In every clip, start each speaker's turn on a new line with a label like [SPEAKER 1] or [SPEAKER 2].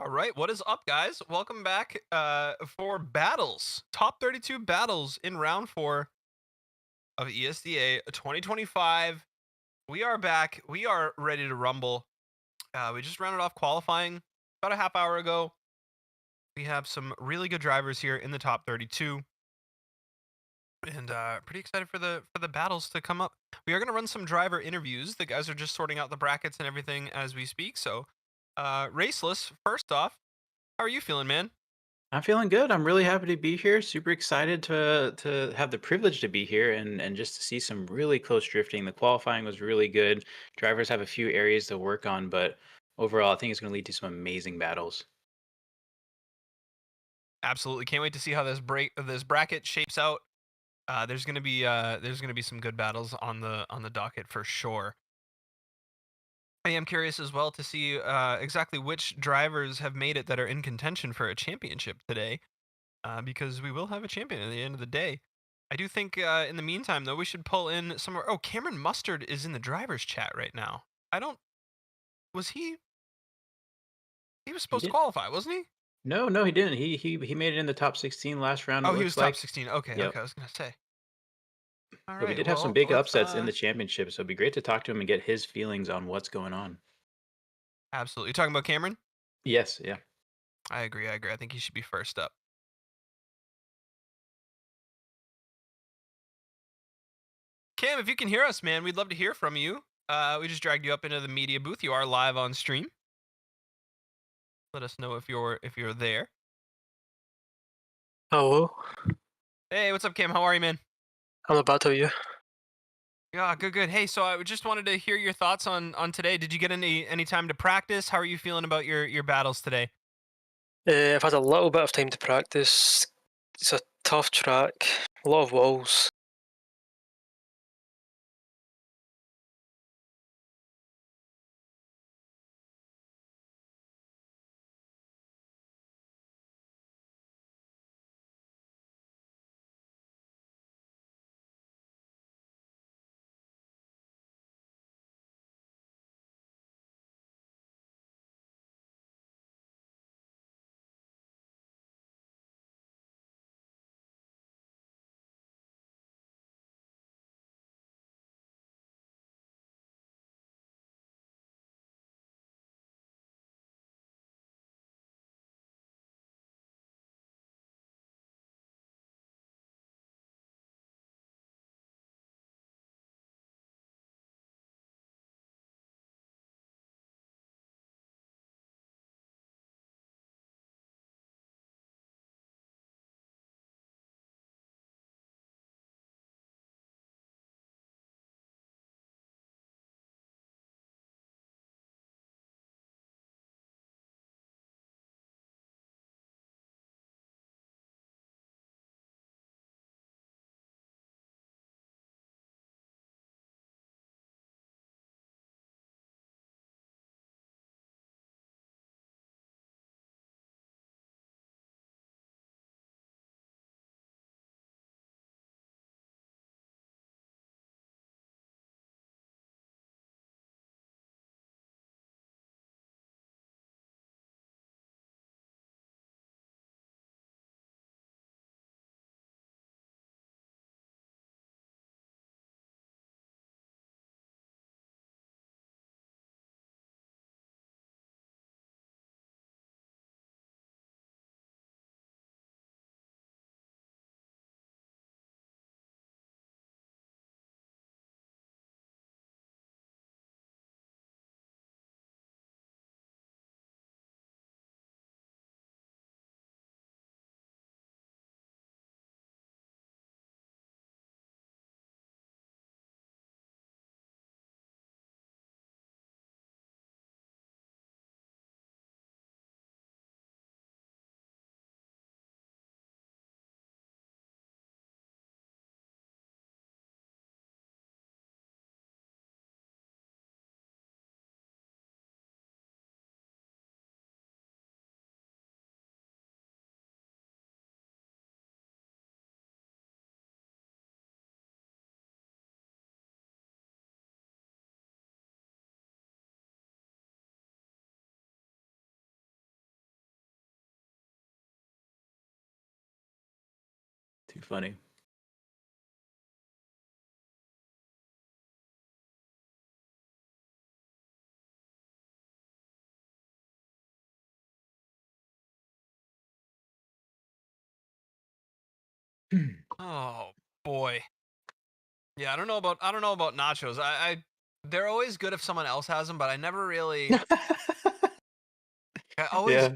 [SPEAKER 1] All right, what is up, guys? Welcome back for battles. Top 32 battles in round four of ESDA 2025. We are back. We are ready to rumble. We just rounded off qualifying about a half hour ago. We have some really good drivers here in the top 32, and pretty excited for the battles to come up. We are going to run some driver interviews. The guys are just sorting out the brackets and everything as we speak. So, Raceless, first off, how are you feeling, man?
[SPEAKER 2] I'm feeling good. I'm really happy to be here. Super excited to have the privilege to be here and just to see some really close drifting. The qualifying was really good. Drivers have a few areas to work on, but overall, I think it's going to lead to some amazing battles.
[SPEAKER 1] Absolutely, can't wait to see how this bracket shapes out. There's gonna be some good battles on the docket for sure. I am curious as well to see exactly which drivers have made it that are in contention for a championship today, because we will have a champion at the end of the day. I do think in the meantime though we should pull in some. Oh, Cameron Mustard is in the drivers chat right now. I don't. Was he? He was
[SPEAKER 2] He
[SPEAKER 1] supposed to
[SPEAKER 2] did?
[SPEAKER 1] qualify, wasn't he?
[SPEAKER 2] No, no, he didn't. He made it in the top 16 last round. It
[SPEAKER 1] Oh, he
[SPEAKER 2] looks
[SPEAKER 1] was top
[SPEAKER 2] like.
[SPEAKER 1] 16. Okay,
[SPEAKER 2] Yep.
[SPEAKER 1] okay. I was gonna say. All
[SPEAKER 2] But we
[SPEAKER 1] right.
[SPEAKER 2] did have some
[SPEAKER 1] Well,
[SPEAKER 2] big
[SPEAKER 1] let's
[SPEAKER 2] upsets in the championship, so it'd be great to talk to him and get his feelings on what's going on.
[SPEAKER 1] absolutely. You talking about Cameron?
[SPEAKER 2] Yes, yeah.
[SPEAKER 1] I agree. I agree. I think he should be first up. Cam, if you can hear us, man, we'd love to hear from you. We just dragged you up into the media booth. You are live on stream. Let us know if you're there.
[SPEAKER 3] Hello,
[SPEAKER 1] Hey, what's up, Cam? How are you, man?
[SPEAKER 3] I'm about to you.
[SPEAKER 1] Yeah, good, good. Hey, so I just wanted to hear your thoughts on today. Did you get any time to practice? How are you feeling about your battles today?
[SPEAKER 3] I've had a little bit of time to practice. It's a tough track, a lot of walls.
[SPEAKER 2] Too funny.
[SPEAKER 1] Oh boy. Yeah, I don't know about nachos. They're always good if someone else has them, but I never really.
[SPEAKER 2] Yeah.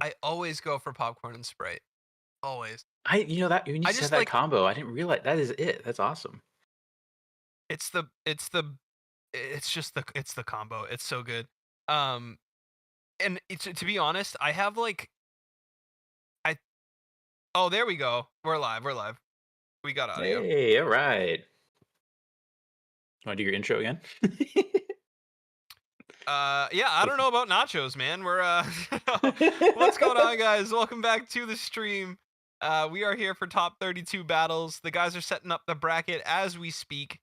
[SPEAKER 1] I always go for popcorn and Sprite. Always.
[SPEAKER 2] You know that when you
[SPEAKER 1] I
[SPEAKER 2] said
[SPEAKER 1] just
[SPEAKER 2] that
[SPEAKER 1] like
[SPEAKER 2] combo, I didn't realize that is it. That's awesome.
[SPEAKER 1] it's the combo. It's so good. And to be honest, I have like I oh there we go. We're live. We got audio.
[SPEAKER 2] Hey, all right. Want to do your intro again?
[SPEAKER 1] Yeah, I don't know about nachos, man. We're what's going on, guys? Welcome back to the stream. We are here for top 32 battles. The guys are setting up the bracket as we speak,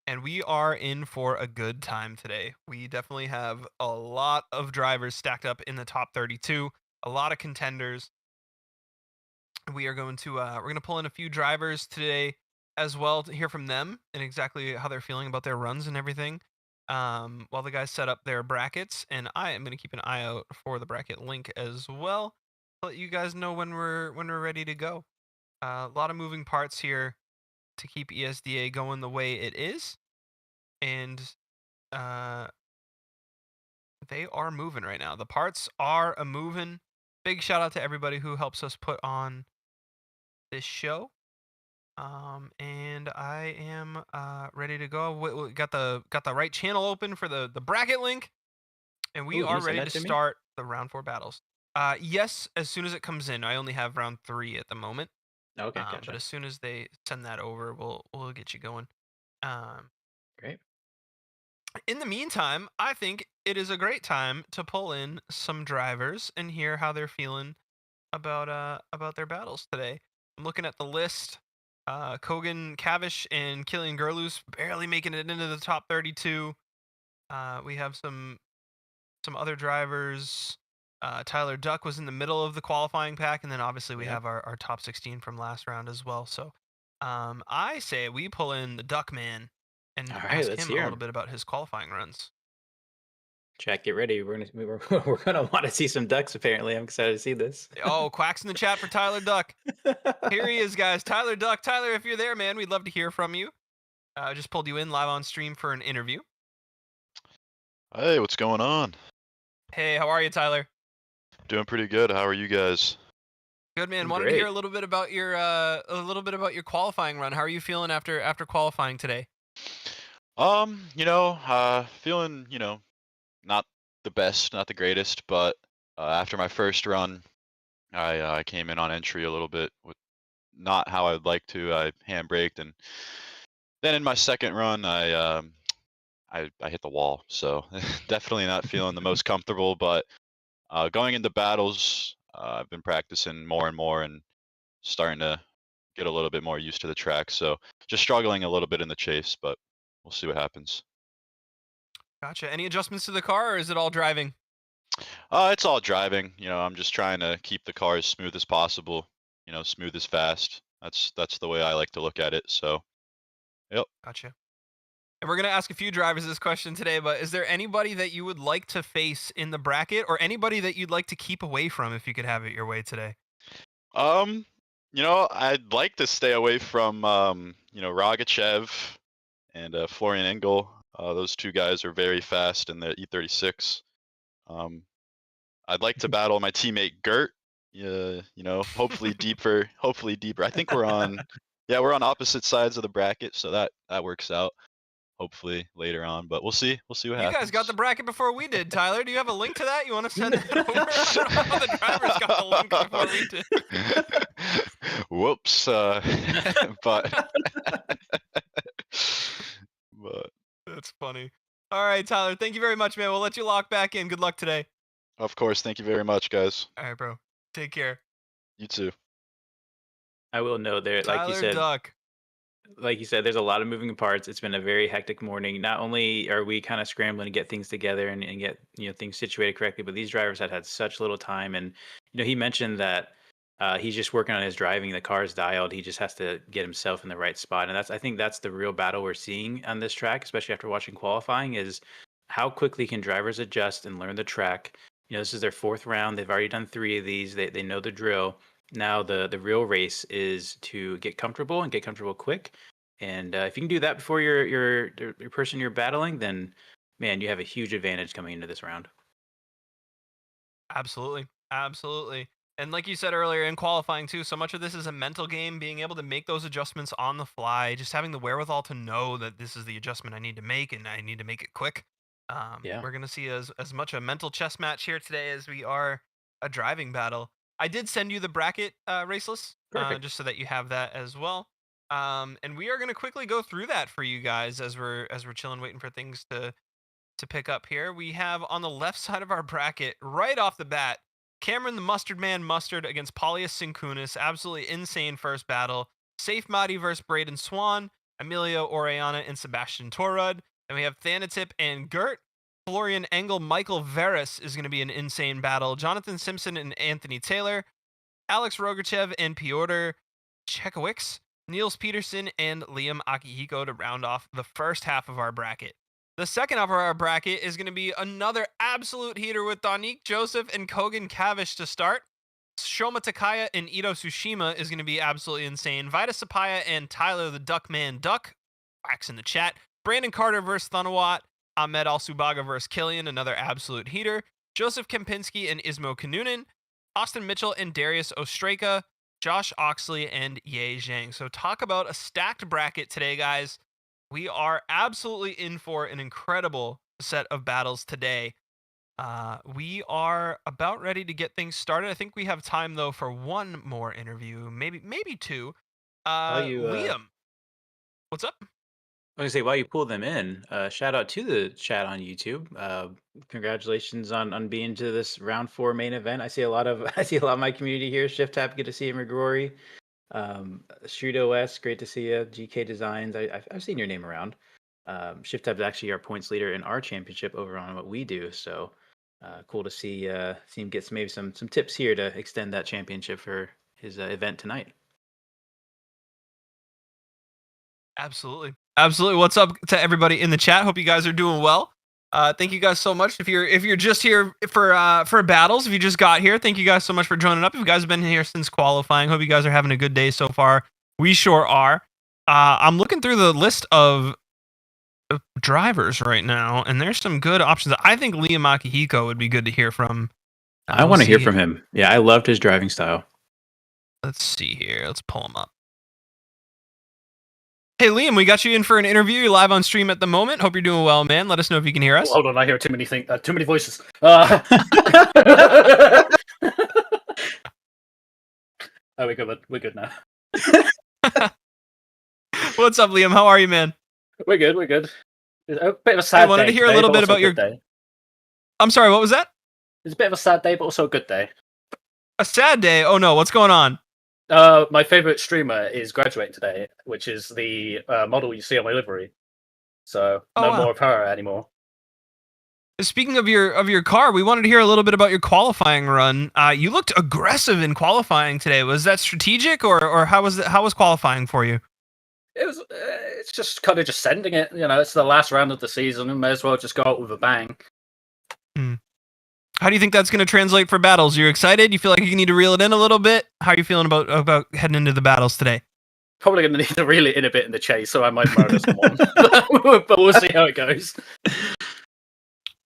[SPEAKER 1] and we are in for a good time today. We definitely have a lot of drivers stacked up in the top 32, a lot of contenders. We are going to we're going to pull in a few drivers today as well to hear from them and exactly how they're feeling about their runs and everything. While the guys set up their brackets, and I am going to keep an eye out for the bracket link as well. Let you guys know when we're ready to go. A lot of moving parts here to keep ESDA going the way it is, and they are moving right now. The parts are a moving. Big shout out to everybody who helps us put on this show. And I am ready to go. We got the right channel open for the bracket link, and we are ready to start the round 4 battles. Yes, as soon as it comes in. I only have round 3 at the moment.
[SPEAKER 2] Okay, gotcha.
[SPEAKER 1] But as soon as they send that over, we'll get you going.
[SPEAKER 2] Great.
[SPEAKER 1] In the meantime, I think it is a great time to pull in some drivers and hear how they're feeling about their battles today. I'm looking at the list. Kogan, Cavish, and Killian Gerus barely making it into the top 32. We have some other drivers. Tyler Duck was in the middle of the qualifying pack, and then obviously we have our top 16 from last round as well. So I say we pull in the Duck Man and ask him a little bit about his qualifying runs.
[SPEAKER 2] Chat, get ready. We're gonna want to see some ducks. Apparently, I'm excited to see this.
[SPEAKER 1] Oh, quacks in the chat for Tyler Duck. Here he is, guys. Tyler Duck. Tyler, if you're there, man, we'd love to hear from you. I just pulled you in live on stream for an interview.
[SPEAKER 4] Hey, what's going on?
[SPEAKER 1] Hey, how are you, Tyler?
[SPEAKER 4] Doing pretty good. How are you guys?
[SPEAKER 1] Good, man. Wanted to hear a little bit about your qualifying run. How are you feeling after qualifying today?
[SPEAKER 4] Feeling, not the best, not the greatest, but after my first run, I came in on entry a little bit with not how I'd like to. I handbraked, and then in my second run, I hit the wall. So definitely not feeling the most comfortable. But going into battles, I've been practicing more and more and starting to get a little bit more used to the track. So just struggling a little bit in the chase, but we'll see what happens.
[SPEAKER 1] Gotcha. Any adjustments to the car, or is it all driving?
[SPEAKER 4] It's all driving. I'm just trying to keep the car as smooth as possible. Smooth as fast. That's the way I like to look at it. So, yep.
[SPEAKER 1] Gotcha. And we're gonna ask a few drivers this question today, but is there anybody that you would like to face in the bracket, or anybody that you'd like to keep away from if you could have it your way today?
[SPEAKER 4] I'd like to stay away from Rogachev and Florian Engel. Those two guys are very fast in the E36. I'd like to battle my teammate Gert. Hopefully deeper. I think we're on opposite sides of the bracket, so that works out. Hopefully later on, but we'll see. We'll see what happens.
[SPEAKER 1] You guys got the bracket before we did, Tyler. Do you have a link to that? You want to send that over? I don't know how the drivers got the link before we did.
[SPEAKER 4] Whoops. But
[SPEAKER 1] that's funny. All right, Tyler. Thank you very much, man. We'll let you lock back in. Good luck today.
[SPEAKER 4] Of course. Thank you very much, guys.
[SPEAKER 1] All right, bro. Take care.
[SPEAKER 4] You too.
[SPEAKER 2] I will note there,
[SPEAKER 1] Tyler Duck.
[SPEAKER 2] Like you said, there's a lot of moving parts. It's been a very hectic morning. Not only are we kind of scrambling to get things together and get things situated correctly, but these drivers had such little time. And he mentioned that He's just working on his driving. The car's dialed. He just has to get himself in the right spot. And I think that's the real battle we're seeing on this track, especially after watching qualifying, is how quickly can drivers adjust and learn the track. This is their 4th round. They've already done 3 of these. They know the drill. Now the real race is to get comfortable and get comfortable quick. And if you can do that before your person you're battling, then man, you have a huge advantage coming into this round.
[SPEAKER 1] Absolutely. And like you said earlier in qualifying too, so much of this is a mental game, being able to make those adjustments on the fly, just having the wherewithal to know that this is the adjustment I need to make and I need to make it quick.
[SPEAKER 2] Yeah.
[SPEAKER 1] We're going to see as much a mental chess match here today as we are a driving battle. I did send you the bracket, Raceless, just so that you have that as well. And we are going to quickly go through that for you guys as we're chilling, waiting for things to pick up here. We have on the left side of our bracket, right off the bat, Cameron the Mustard Man Mustard against Poliusunis. Absolutely insane first battle. Safe Mahdi versus Braden Swan. Emilio Orana and Sebastian Torud. Then we have Thanotip and Gert. Florian Engel, Michael Verris is going to be an insane battle. Jonathan Simpson and Anthony Taylor. Alex Rogachev and Piotr Chekowicz. Niels Peterson and Liam Akihiko to round off the first half of our bracket. The second half of our bracket is going to be another absolute heater with Donik Joseph and Kogan Cavish to start. Shoma Takaya and Ito Tsushima is going to be absolutely insane. Vita Sapaya and Tyler the Duckman Duck. Wax in the chat. Brandon Carter versus Thanowat. Ahmed Alubaga versus Killian, another absolute heater. Joseph Kempinski and Ismo Canunan. Austin Mitchell and Darius Ostraka. Josh Oxley and Ye Jiang. So talk about a stacked bracket today, guys. We are absolutely in for an incredible set of battles today. We are about ready to get things started. I think we have time, though, for one more interview, maybe 2. Liam, what's up?
[SPEAKER 2] I was going to say, while you pull them in, shout out to the chat on YouTube. Congratulations on being to this round 4 main event. I see a lot of my community here. Shift Tap, good to see you, McGrory. Street OS, great to see you. GK Designs, I've seen your name around. Shift Tab is actually our points leader in our championship over on What We Do, so cool to see him get some tips here to extend that championship for his event tonight.
[SPEAKER 1] Absolutely. What's up to everybody in the chat? Hope you guys are doing well. Thank you guys so much. If you're just here for battles, if you just got here, thank you guys so much for joining up. If you guys have been here since qualifying, hope you guys are having a good day so far. We sure are. I'm looking through the list of drivers right now, and there's some good options. I think Liam Akihiko would be good to hear from.
[SPEAKER 2] I want to hear from him. Yeah, I loved his driving style.
[SPEAKER 1] Let's see here. Let's pull him up. Hey, Liam, we got you in for an interview. You're live on stream at the moment. Hope you're doing well, man. Let us know if you can hear us.
[SPEAKER 5] Hold on, I hear too many voices. Oh, we're good now.
[SPEAKER 1] What's up, Liam? How are you, man?
[SPEAKER 5] We're good. It's a bit of a sad day.
[SPEAKER 1] I wanted to hear a little bit about your
[SPEAKER 5] day.
[SPEAKER 1] I'm sorry, what was that?
[SPEAKER 5] It's a bit of a sad day, but also a good day.
[SPEAKER 1] A sad day? Oh no, what's going on?
[SPEAKER 5] My favorite streamer is graduating today, which is the model you see on my livery. So more of her anymore.
[SPEAKER 1] Speaking of your car, we wanted to hear a little bit about your qualifying run. You looked aggressive in qualifying today. Was that strategic, or how was qualifying for you?
[SPEAKER 5] It's just kind of just sending it. It's the last round of the season, and may as well just go out with a bang.
[SPEAKER 1] How do you think that's going to translate for battles? You're excited? You feel like you need to reel it in a little bit? How are you feeling about heading into the battles today?
[SPEAKER 5] Probably going to need to reel it in a bit in the chase, so I might murder someone. But we'll see how it goes.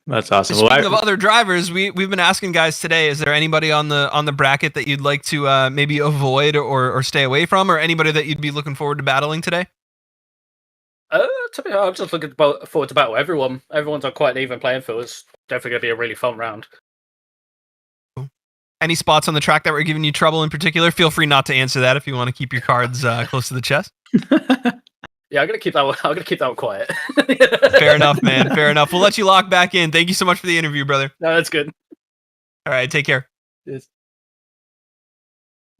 [SPEAKER 2] That's awesome.
[SPEAKER 1] Speaking of other drivers, we've been asking guys today, is there anybody on the bracket that you'd like to maybe avoid or stay away from, or anybody that you'd be looking forward to battling today?
[SPEAKER 5] To be honest, I'm just looking forward to battle everyone. Everyone's on quite an even playing field. It's definitely going to be a really fun round.
[SPEAKER 1] Any spots on the track that were giving you trouble in particular? Feel free not to answer that if you want to keep your cards close to the chest.
[SPEAKER 5] Yeah, I'm gonna keep that one quiet.
[SPEAKER 1] Fair enough, man. Fair enough. We'll let you lock back in. Thank you so much for the interview, brother.
[SPEAKER 5] No, that's good.
[SPEAKER 1] All right, take care.
[SPEAKER 5] Yes.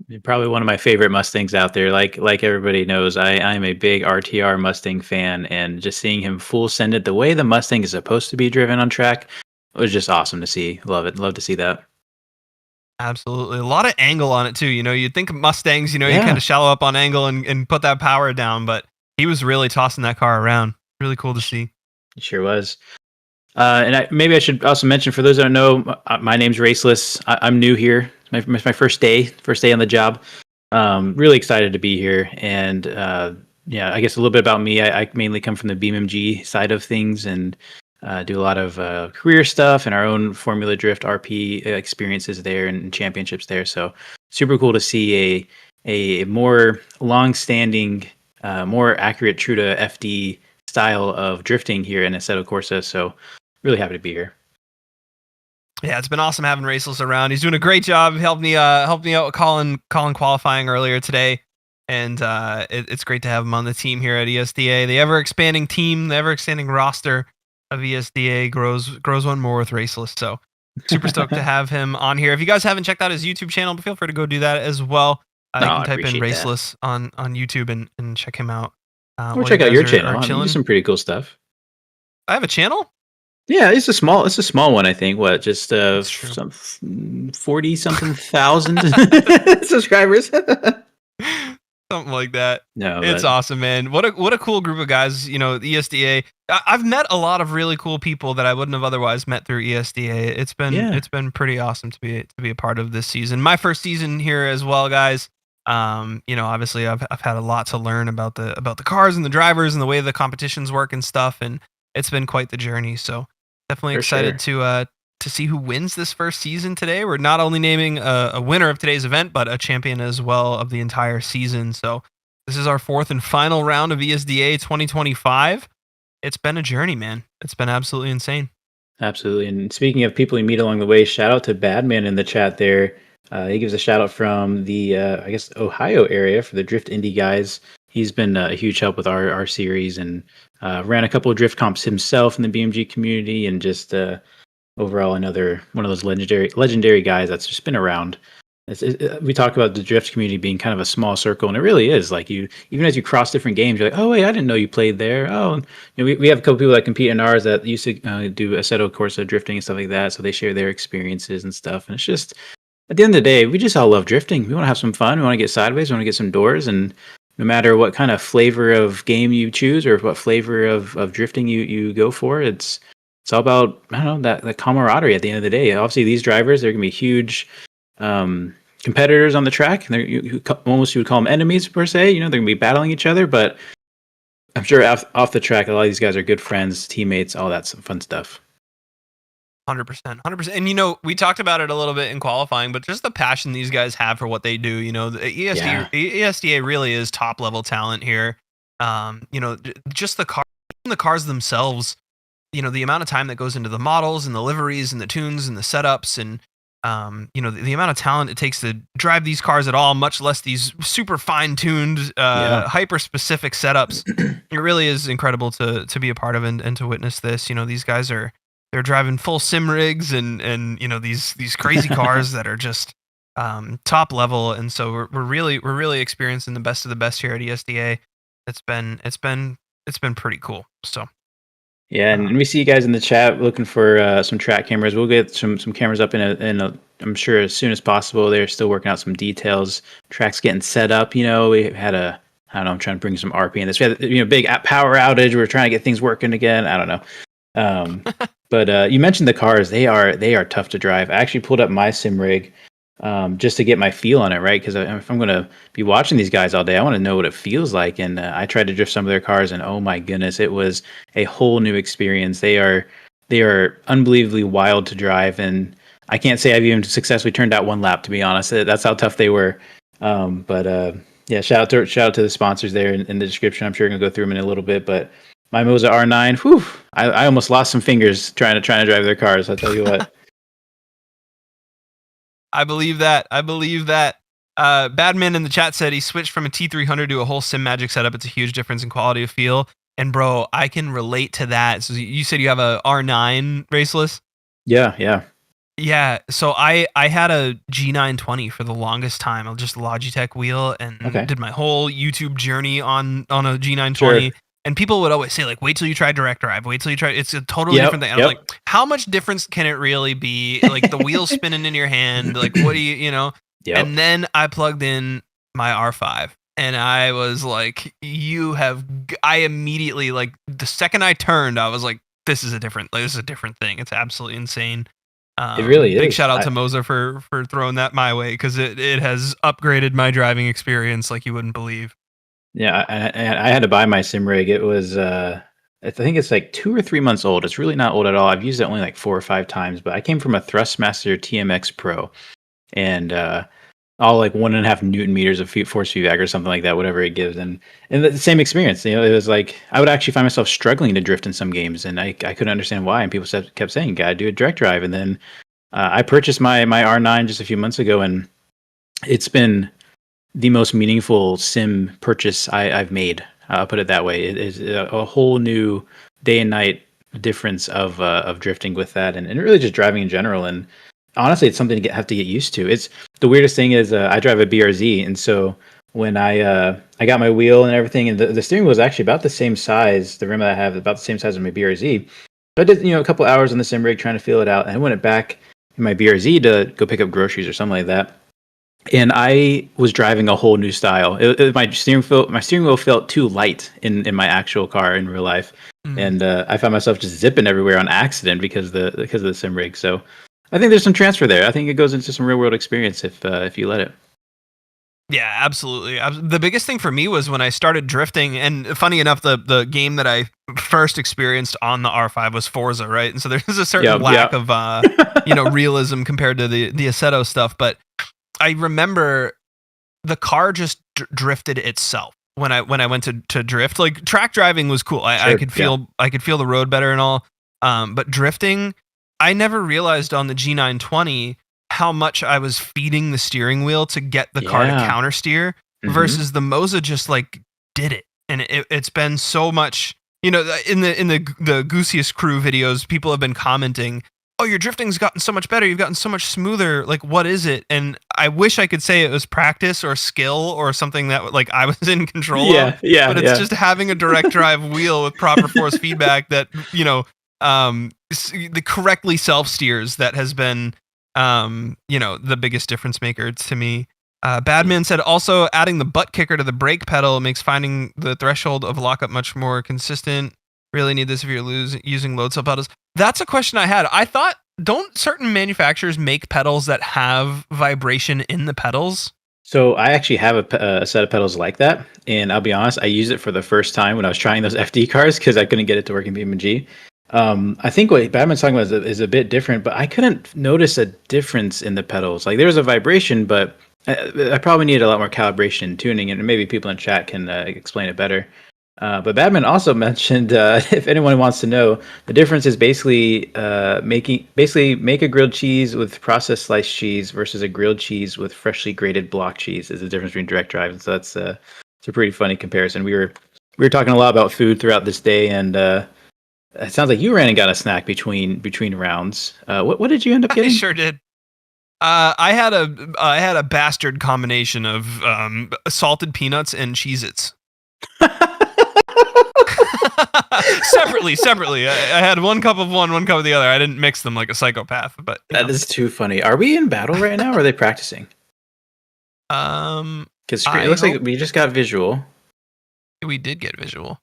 [SPEAKER 2] You're probably one of my favorite Mustangs out there. Like everybody knows, I'm a big RTR Mustang fan, and just seeing him full send it the way the Mustang is supposed to be driven on track was just awesome to see. Love it. Love to see that.
[SPEAKER 1] Absolutely. A lot of angle on it too. You'd think of Mustangs, you
[SPEAKER 2] Yeah.
[SPEAKER 1] kind of shallow up on angle and put that power down, but he was really tossing that car around. Really cool to see.
[SPEAKER 2] It sure was. And maybe I should also mention, for those that don't know, my name's Raceless. I'm new here. My first day on the job. Really excited to be here. And yeah, I guess a little bit about me. I mainly come from the BeamMG side of things and do a lot of career stuff and our own Formula Drift RP experiences there and championships there. So super cool to see a more long-standing, more accurate, true to FD style of drifting here in Assetto Corsa. So really happy to be here.
[SPEAKER 1] Yeah, it's been awesome having Raceless around. He's doing a great job. Helped me out with Colin qualifying earlier today, and it's great to have him on the team here at ESDA. The ever expanding team, the ever expanding roster of ESDA grows one more with Raceless. So super stoked to have him on here. If you guys haven't checked out his YouTube channel, feel free to go do that as well. You can type in Raceless on YouTube and check him out.
[SPEAKER 2] Or check out your channel. You do some pretty cool stuff.
[SPEAKER 1] I have a channel?
[SPEAKER 2] Yeah, it's a small one, I think. What, just some 40-something thousand subscribers?
[SPEAKER 1] Something like that.
[SPEAKER 2] No,
[SPEAKER 1] it's awesome, man. What a cool group of guys. The ESDA. I've met a lot of really cool people that I wouldn't have otherwise met through ESDA. It's been pretty awesome to be a part of this season. My first season here as well, guys. Obviously I've had a lot to learn about the cars and the drivers and the way the competitions work and stuff, and it's been quite the journey. So definitely excited to see who wins this first season today. We're not only naming a winner of today's event, but a champion as well of the entire season. So this is our fourth and final round of ESDA 2025. It's been a journey, man. It's been absolutely insane.
[SPEAKER 2] Absolutely. And speaking of people you meet along the way, shout out to Badman in the chat there. He gives a shout out from the, I guess, Ohio area for the Drift Indie guys. He's been a huge help with our series and ran a couple of drift comps himself in the BMG community, and just overall another one of those legendary guys that's just been around. We talk about the drift community being kind of a small circle, and it really is. Like, even as you cross different games, you're like, oh wait, I didn't know you played there. Oh, we have a couple people that compete in ours that used to do Assetto Corsa drifting and stuff like that, so they share their experiences and stuff. And it's just, at the end of the day, we just all love drifting. We want to have some fun. We want to get sideways. We want to get some doors. And no matter what kind of flavor of game you choose or what flavor of drifting you go for, it's all about, I don't know, that camaraderie at the end of the day. Obviously, these drivers, they're going to be huge competitors on the track. And you would call them enemies, per se. They're going to be battling each other. But I'm sure off the track, a lot of these guys are good friends, teammates, all that fun stuff.
[SPEAKER 1] 100%. And we talked about it a little bit in qualifying, but just the passion these guys have for what they do. The ESDA really is top level talent here. Just the cars themselves. The amount of time that goes into the models and the liveries and the tunes and the setups, and the amount of talent it takes to drive these cars at all, much less these super fine tuned, hyper specific setups. It really is incredible to be a part of and to witness this. These guys they're driving full sim rigs and these crazy cars that are just top level, and so we're really experiencing the best of the best here at ESDA. It's been pretty cool. So
[SPEAKER 2] yeah, and we see you guys in the chat looking for some track cameras. We'll get some cameras up in a I'm sure as soon as possible. They're still working out some details. Track's getting set up. We had I'm trying to bring some RP in this. We had big power outage. We're trying to get things working again. I don't know. But you mentioned the cars. They are tough to drive. I actually pulled up my sim rig just to get my feel on it, right? Because if I'm going to be watching these guys all day, I want to know what it feels like. And I tried to drift some of their cars, and oh my goodness, it was a whole new experience. They are unbelievably wild to drive, and I can't say I've even successfully turned out one lap, to be honest. That's how tough they were. Yeah, shout out to the sponsors there in the description. I'm sure I'm going to go through them in a little bit, but my Moza R9, whew, I almost lost some fingers trying to drive their cars. I'll tell you what.
[SPEAKER 1] I believe that. Badman in the chat said he switched from a T300 to a whole Sim Magic setup. It's a huge difference in quality of feel. And bro, I can relate to that. So you said you have a R9 Raceless?
[SPEAKER 2] Yeah.
[SPEAKER 1] Yeah, so I had a G920 for the longest time. I just Logitech wheel and did my whole YouTube journey on a G920. Sure. And people would always say, like, wait till you try direct drive. Wait till you try. It's a totally different thing. And I'm like, how much difference can it really be? Like, the wheel's spinning in your hand. Like, what do you know?
[SPEAKER 2] Yep.
[SPEAKER 1] And then I plugged in my R5. And I was like, I immediately, like, the second I turned, I was like, this is a different thing. It's absolutely insane.
[SPEAKER 2] It really is.
[SPEAKER 1] Big shout out to Moza for throwing that my way, because it has upgraded my driving experience like you wouldn't believe.
[SPEAKER 2] Yeah, I had to buy my sim rig. It was, I think it's like 2 or 3 months old. It's really not old at all. I've used it only like 4 or 5 times, but I came from a Thrustmaster TMX Pro, and all like 1.5 Newton meters of force feedback or something like that, whatever it gives, and the same experience. You know, it was like I would actually find myself struggling to drift in some games, and I couldn't understand why. And people kept saying, "Gotta do a direct drive." And then I purchased my R9 just a few months ago, and it's been the most meaningful sim purchase I've made. I'll put it that way. It is a whole new day and night difference of drifting with that, and really just driving in general. And honestly, it's something to have to get used to. It's the weirdest thing is I drive a BRZ, and so when I got my wheel and everything, and the steering wheel is actually about the same size. The rim that I have is about the same size as my BRZ. But I did a couple hours on the sim rig trying to feel it out, and I went back in my BRZ to go pick up groceries or something like that. And I was driving a whole new style. My steering wheel felt too light in my actual car in real life, and I found myself just zipping everywhere on accident because of the sim rig. So I think there's some transfer there. I think it goes into some real world experience if you let it.
[SPEAKER 1] Yeah, absolutely. The biggest thing for me was when I started drifting, and funny enough, the game that I first experienced on the R5 was Forza, right? And so there's a certain lack of realism compared to the Assetto stuff, but I remember the car just drifted itself when I went to drift. Like, track driving was cool. I could feel the road better and all. But drifting, I never realized on the G920 how much I was feeding the steering wheel to get the car to counter steer versus the Moza just like did it. And it's been so much, in the Goosiest Crew videos, people have been commenting, oh, your drifting's gotten so much better. You've gotten so much smoother. Like, what is it? And I wish I could say it was practice or skill or something that like I was in control of. Yeah. But it's just having a direct drive wheel with proper force feedback that, the correctly self steers that has been, the biggest difference maker to me. Badman said also adding the butt kicker to the brake pedal makes finding the threshold of lockup much more consistent. Really need this if you're using load cell pedals. That's a question I had. I thought, don't certain manufacturers make pedals that have vibration in the pedals?
[SPEAKER 2] So I actually have a set of pedals like that, and I'll be honest, I used it for the first time when I was trying those FD cars because I couldn't get it to work in BeamNG. I think what Badman's talking about is a bit different, but I couldn't notice a difference in the pedals. Like, there was a vibration, but I probably needed a lot more calibration and tuning, and maybe people in chat can explain it better. But Badman also mentioned, if anyone wants to know, the difference is basically make a grilled cheese with processed sliced cheese versus a grilled cheese with freshly grated block cheese is the difference between direct drive. And so it's a pretty funny comparison. We were talking a lot about food throughout this day, and it sounds like you ran and got a snack between rounds. What did you end up getting?
[SPEAKER 1] I sure did. I had a bastard combination of salted peanuts and Cheez-Its. Separately. I had one cup of one cup of the other. I didn't mix them like a psychopath. But
[SPEAKER 2] that is too funny. Are we in battle right now, or are they practicing? Because it looks like we just got visual.
[SPEAKER 1] We did get visual.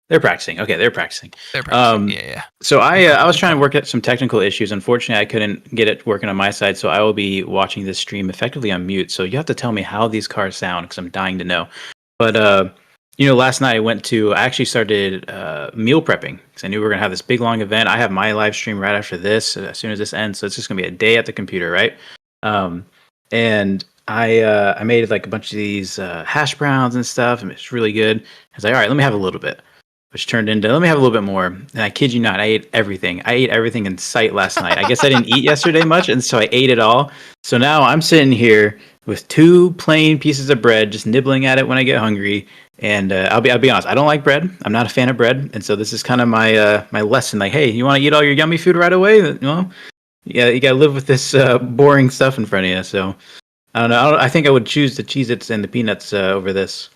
[SPEAKER 2] They're practicing. Okay, they're practicing.
[SPEAKER 1] Yeah.
[SPEAKER 2] So I was trying to work out some technical issues. Unfortunately, I couldn't get it working on my side, so I will be watching this stream effectively on mute. So you have to tell me how these cars sound, because I'm dying to know. But last night I actually started meal prepping because I knew we were gonna have this big long event. I have my live stream right after this, as soon as this ends. So it's just gonna be a day at the computer, right? And I made like a bunch of these hash browns and stuff, and it's really good. I was like, all right, let me have a little bit. Which turned into, let me have a little bit more. And I kid you not, I ate everything. I ate everything in sight last night. I guess I didn't eat yesterday much, and so I ate it all. So now I'm sitting here with 2 plain pieces of bread, just nibbling at it when I get hungry. And I'll be honest, I don't like bread. I'm not a fan of bread, and so this is kind of my my lesson. Like, hey, you want to eat all your yummy food right away? Well, yeah, you gotta live with this boring stuff in front of you. So I don't know. I think I would choose the Cheez-Its and the peanuts over this.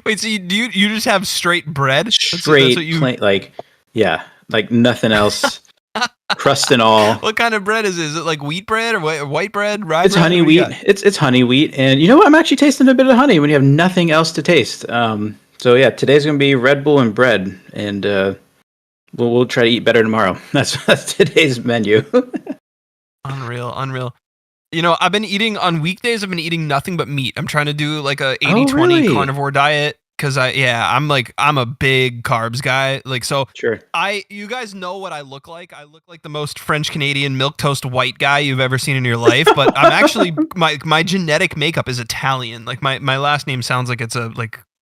[SPEAKER 1] Wait, so you just have straight bread?
[SPEAKER 2] Straight,
[SPEAKER 1] what you...
[SPEAKER 2] plain, like nothing else, crust and all.
[SPEAKER 1] What kind of bread is it? Is it like wheat bread or white bread? Rye
[SPEAKER 2] It's
[SPEAKER 1] bread?
[SPEAKER 2] honey wheat. It's honey wheat, and you know what? I'm actually tasting a bit of honey when you have nothing else to taste. So yeah, today's gonna be Red Bull and bread, and we'll try to eat better tomorrow. That's today's menu.
[SPEAKER 1] Unreal. You know, I've been eating on weekdays. I've been eating nothing but meat. I'm trying to do like a 80-20
[SPEAKER 2] really?
[SPEAKER 1] carnivore diet because I'm a big carbs guy. Like, so
[SPEAKER 2] Sure.
[SPEAKER 1] you guys know what I look like. I look like the most French Canadian milquetoast white guy you've ever seen in your life. But I'm actually my genetic makeup is Italian. Like my last name sounds like it's a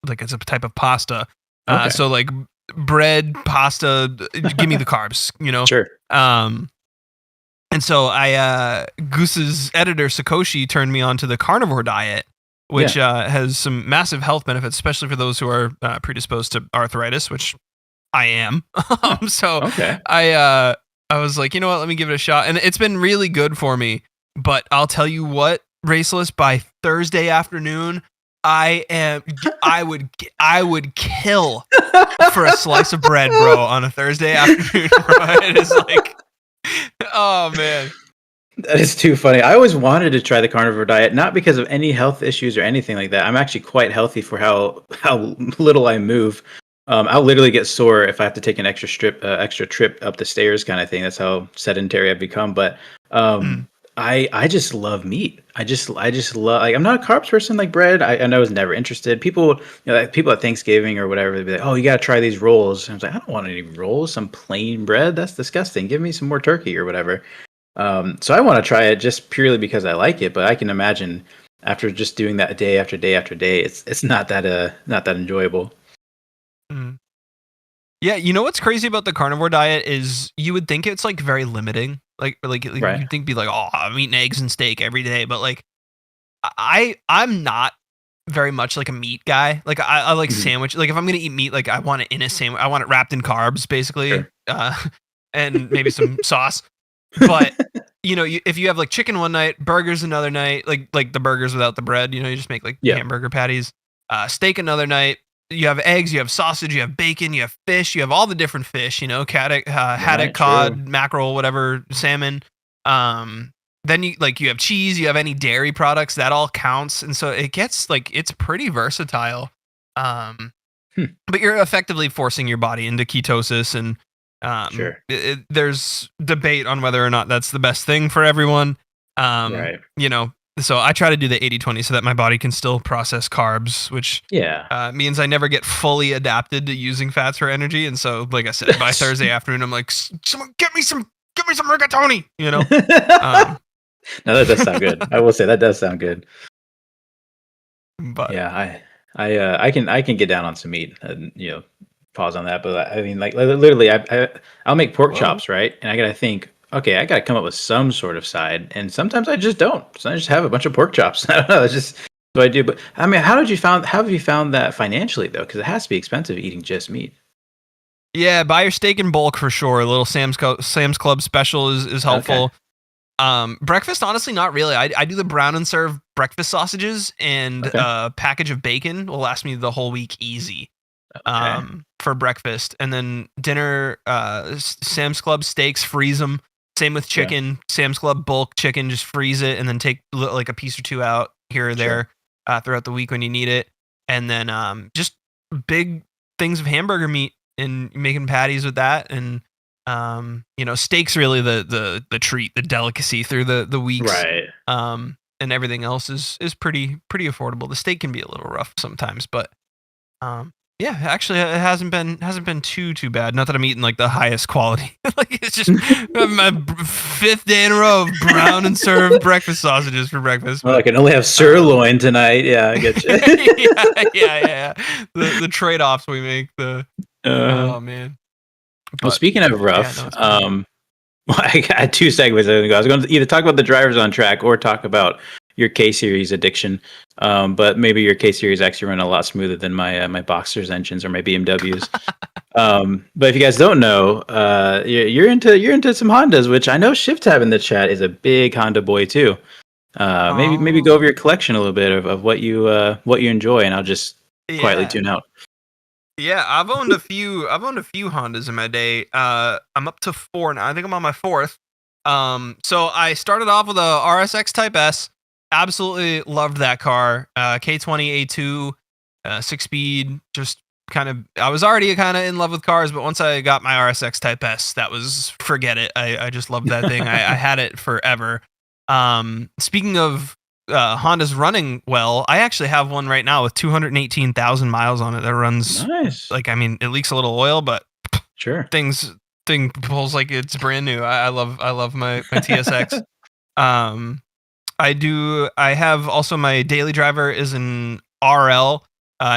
[SPEAKER 1] it's a type of pasta.
[SPEAKER 2] Okay.
[SPEAKER 1] So like bread, pasta, give me the carbs. You know.
[SPEAKER 2] Sure.
[SPEAKER 1] And so Goose's editor Sakoshi turned me on to the carnivore diet, which has some massive health benefits, especially for those who are predisposed to arthritis, which I am. So
[SPEAKER 2] Okay.
[SPEAKER 1] I was like, you know what, let me give it a shot, and it's been really good for me. But I'll tell you what, Raceless, by Thursday afternoon, I would kill for a slice of bread, bro, on a Thursday afternoon. Bro. It is like. Oh man,
[SPEAKER 2] that is too funny. I always wanted to try the carnivore diet, not because of any health issues or anything like that. I'm actually quite healthy for how little I move. I'll literally get sore if I have to take an extra trip up the stairs, kind of thing. That's how sedentary I've become. But I just love meat. I just love. Like, I'm not a carbs person like bread. I was never interested. People, people at Thanksgiving or whatever, they'd be like, "Oh, you got to try these rolls." And I was like, "I don't want any rolls. Some plain bread. That's disgusting. Give me some more turkey or whatever." So I want to try it just purely because I like it. But I can imagine after just doing that day after day after day, it's not that enjoyable.
[SPEAKER 1] Mm. Yeah, you know what's crazy about the carnivore diet is you would think it's like very limiting. Like right. You'd think be like, oh, I'm eating eggs and steak every day, but like I'm not very much like a meat guy. Like I like sandwich. Like if I'm gonna eat meat, like I want it in a sandwich. I want it wrapped in carbs, basically, sure. And maybe some sauce. But you know, if you have like chicken one night, burgers another night, like the burgers without the bread, you know, you just make like hamburger patties. Steak another night. You have eggs, you have sausage, you have bacon, you have fish, you have all the different fish, you know, haddock, cod, mackerel, whatever, salmon. Then you have cheese, you have any dairy products, that all counts. And so it gets like, it's pretty versatile. But you're effectively forcing your body into ketosis, and there's debate on whether or not that's the best thing for everyone. You know, so I try to do the 80-20 so that my body can still process carbs, which means I never get fully adapted to using fats for energy. And so, like I said, by Thursday afternoon, I'm like, someone get me some rigatoni, you know?
[SPEAKER 2] No, that does sound good. I will say that does sound good.
[SPEAKER 1] But
[SPEAKER 2] yeah, I can get down on some meat and, you know, pause on that. But I mean, like literally, I'll make pork chops, right? And I gotta think, okay, I got to come up with some sort of side, and sometimes I just don't. So I just have a bunch of pork chops. I don't know. That's just what I do. But I mean, how have you found that financially though? Because it has to be expensive eating just meat.
[SPEAKER 1] Yeah, buy your steak in bulk for sure. A little Sam's Club special is helpful. Okay. Breakfast, honestly, not really. I do the brown and serve breakfast sausages, and a package of bacon will last me the whole week easy. For breakfast, and then dinner, Sam's Club steaks, freeze them. Same with chicken, Sam's Club bulk chicken, just freeze it and then take like a piece or two out here or there throughout the week when you need it. And then just big things of hamburger meat and making patties with that. And you know, steak's really the treat, the delicacy through the weeks.
[SPEAKER 2] Right.
[SPEAKER 1] And everything else is pretty affordable. The steak can be a little rough sometimes, but yeah, actually, it hasn't been too bad. Not that I'm eating like the highest quality. Like it's just my fifth day in a row of brown and served breakfast sausages for breakfast.
[SPEAKER 2] Well, I can only have sirloin tonight. Yeah, I get you.
[SPEAKER 1] yeah. The trade-offs we make. Oh man.
[SPEAKER 2] Well, speaking of rough, well, I got two segues. I was going to either talk about the drivers on track or talk about your K series addiction, but maybe your K series actually run a lot smoother than my Boxster's engines or my BMWs. But if you guys don't know, you're into some Hondas, which I know ShiftTab in the chat is a big Honda boy too. Maybe go over your collection a little bit of what you enjoy, and I'll just quietly
[SPEAKER 1] Yeah.
[SPEAKER 2] tune out.
[SPEAKER 1] Yeah, I've owned a few Hondas in my day. I'm up to 4 now. I think I'm on my 4th. So I started off with a RSX Type S. Absolutely loved that car. K20 A2, 6-speed. Just kind of, I was already kind of in love with cars, but once I got my RSX Type S, that was, forget it. I just loved that thing. I had it forever. Speaking of Honda's running well, I actually have one right now with 218,000 miles on it that runs
[SPEAKER 2] Nice.
[SPEAKER 1] like, I mean, it leaks a little oil, but
[SPEAKER 2] Sure.
[SPEAKER 1] thing pulls like it's brand new. I love my TSX. I have also my daily driver is an RL.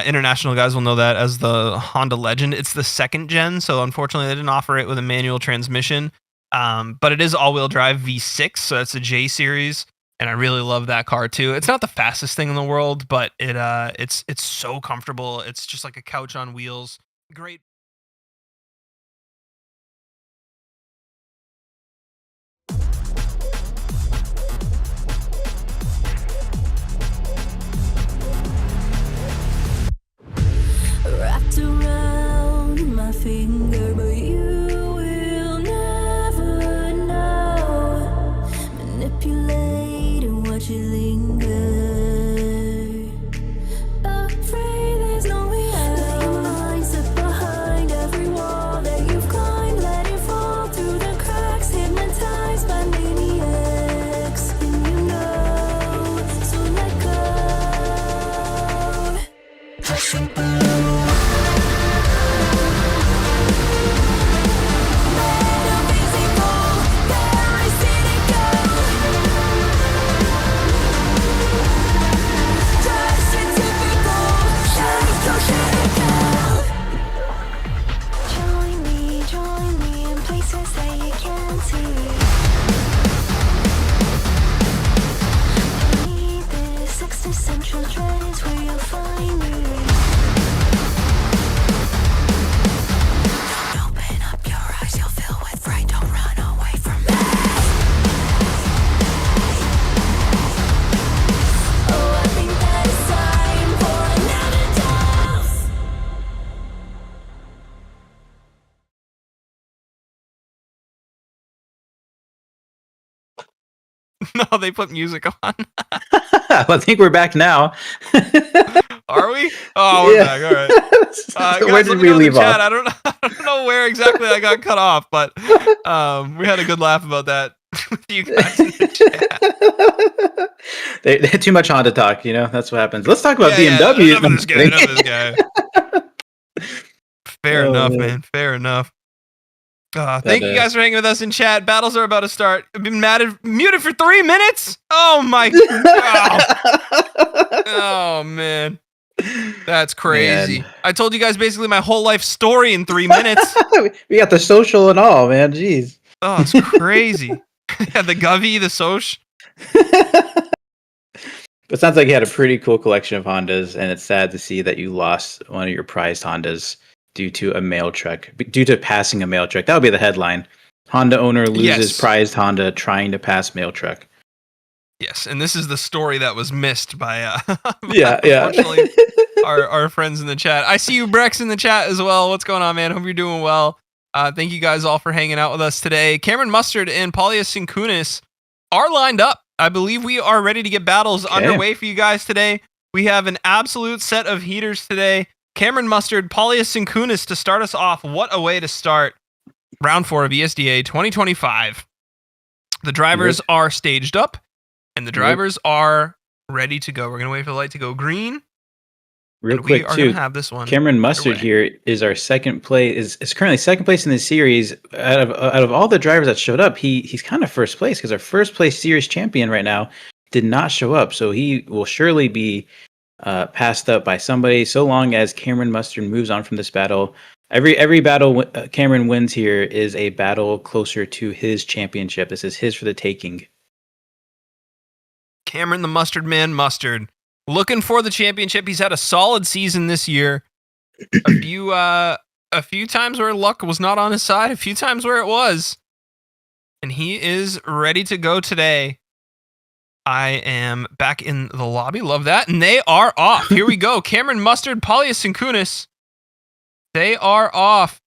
[SPEAKER 1] International guys will know that as the Honda Legend. It's the 2nd gen, so unfortunately they didn't offer it with a manual transmission. But it is all-wheel drive V6, so it's a J series, and I really love that car too. It's not the fastest thing in the world, but it's so comfortable. It's just like a couch on wheels. Great.
[SPEAKER 6] Wrapped around my finger, but you will never know. Manipulating what you linger. Afraid there's no way out. Let your mind slip behind every wall that you've climbed. Let it fall through the cracks. Hypnotized by maniacs, and you know, so let go. Hush and blow. Join me in places that you can't see. I need this existential dread is where you'll find me. Don't open up your eyes, you'll fill with fright. Don't run away from me. Oh, I think that it's time for another dose.
[SPEAKER 1] No, they put music on.
[SPEAKER 2] I think we're back now.
[SPEAKER 1] Are we? Oh, we're
[SPEAKER 2] Yeah.
[SPEAKER 1] back. All right.
[SPEAKER 2] Where
[SPEAKER 1] Guys,
[SPEAKER 2] did
[SPEAKER 1] let me
[SPEAKER 2] we
[SPEAKER 1] know in the
[SPEAKER 2] leave
[SPEAKER 1] chat.
[SPEAKER 2] off?
[SPEAKER 1] I don't know where exactly I got cut off, but we had a good laugh about that with you guys in the chat.
[SPEAKER 2] they had too much Honda talk, you know. That's what happens. Let's talk about BMW.
[SPEAKER 1] Enough of this guy. Enough of this guy. Fair
[SPEAKER 2] Oh,
[SPEAKER 1] enough,
[SPEAKER 2] man.
[SPEAKER 1] Fair enough. Thank you guys for hanging with us in chat. Battles are about to start. I've been muted for 3 minutes. Oh my god. Oh man. That's crazy.
[SPEAKER 2] Man.
[SPEAKER 1] I told you guys basically my whole life story in 3 minutes.
[SPEAKER 2] We got the social and all, man. Jeez.
[SPEAKER 1] Oh, it's crazy. Yeah, the Govy, the Soch.
[SPEAKER 2] It sounds like you had a pretty cool collection of Hondas, and it's sad to see that you lost one of your prized Hondas due to a mail truck, due to passing a mail truck. That would be the headline. Honda owner loses
[SPEAKER 1] Yes.
[SPEAKER 2] prized Honda trying to pass mail truck.
[SPEAKER 1] Yes, and this is the story that was missed by
[SPEAKER 2] Yeah.
[SPEAKER 1] unfortunately our friends in the chat. I see you, Brex, in the chat as well. What's going on, man? Hope you're doing well. Thank you guys all for hanging out with us today. Cameron Mustard and Poliusunis are lined up. I believe we are ready to get battles underway for you guys today. We have an absolute set of heaters today. Cameron Mustard, Poliusunis to start us off. What a way to start round 4 of ESDA 2025. The drivers are staged up, and the drivers are ready to go. We're going to wait for the light to go green.
[SPEAKER 2] Real
[SPEAKER 1] and
[SPEAKER 2] quick,
[SPEAKER 1] we are
[SPEAKER 2] too.
[SPEAKER 1] going to have this one.
[SPEAKER 2] Cameron Mustard here is our second place. Is currently second place in the series. Out of all the drivers that showed up, he's kind of first place because our first place series champion right now did not show up. So he will surely be passed up by somebody. So long as Cameron Mustard moves on from this battle, every battle Cameron wins here is a battle closer to his championship. This is his for the taking.
[SPEAKER 1] Cameron the Mustard Man Mustard. Looking for the championship. He's had a solid season this year. A few times where luck was not on his side, a few times where it was. And he is ready to go today. I am back in the lobby. Love that. And they are off. Here we go. Cameron Mustard, Poliusunis. They are off.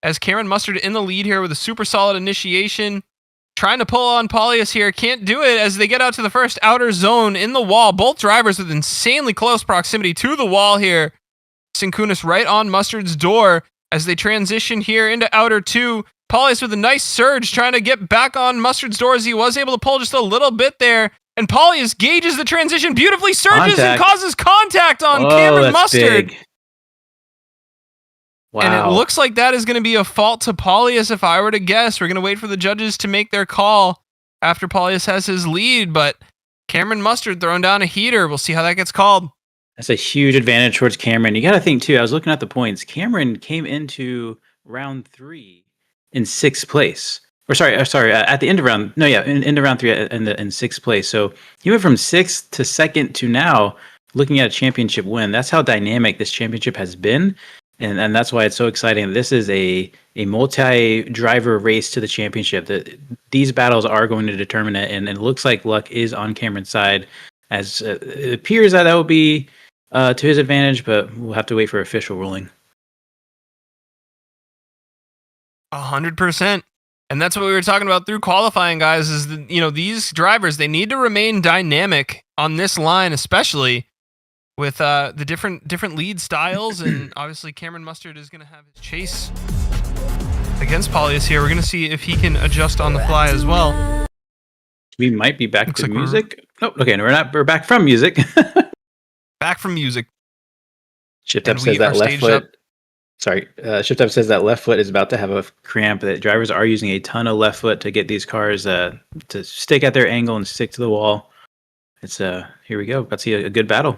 [SPEAKER 1] As Cameron Mustard in the lead here with a super solid initiation. Trying to pull on Polius here. Can't do it as they get out to the first outer zone in the wall. Both drivers with insanely close proximity to the wall here. Synkunis right on Mustard's door as they transition here into outer 2. Polius with a nice surge trying to get back on Mustard's door as he was able to pull just a little bit there. And Polius gauges the transition beautifully, surges and causes contact on Cameron Mustard.
[SPEAKER 2] Big. Wow.
[SPEAKER 1] And it looks like that is going to be a fault to Polius if I were to guess. We're going to wait for the judges to make their call after Polius has his lead, but Cameron Mustard throwing down a heater. We'll see how that gets called.
[SPEAKER 2] That's a huge advantage towards Cameron. You got to think, too, I was looking at the points. Cameron came into round 3 in 6th place. Or sorry, at the end of round, into round 3 in 6th place. So he went from 6th to 2nd to now looking at a championship win. That's how dynamic this championship has been. And that's why it's so exciting. This is a multi-driver race to the championship. These battles are going to determine it, and it looks like luck is on Cameron's side, as it appears that will be to his advantage, but we'll have to wait for official ruling.
[SPEAKER 1] 100%. And that's what we were talking about through qualifying, guys, is that, these drivers, they need to remain dynamic on this line, especially with the different lead styles. And obviously Cameron Mustard is going to have his chase against Polius here. We're going to see if he can adjust on the fly as well.
[SPEAKER 2] We might be back to music. Oh, okay, no, we're not. We're back from music.
[SPEAKER 1] Back from music.
[SPEAKER 2] Shift Up says that left foot. Shift Up says that left foot is about to have a cramp. That drivers are using a ton of left foot to get these cars to stick at their angle and stick to the wall. It's here we go. Let's see a good battle.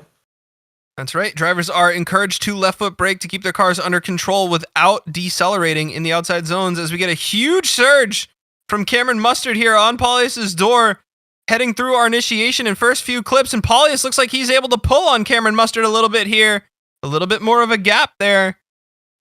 [SPEAKER 1] That's right. Drivers are encouraged to left foot brake to keep their cars under control without decelerating in the outside zones, as we get a huge surge from Cameron Mustard here on Polius's door, heading through our initiation and first few clips. And Polius looks like he's able to pull on Cameron Mustard a little bit here. A little bit more of a gap there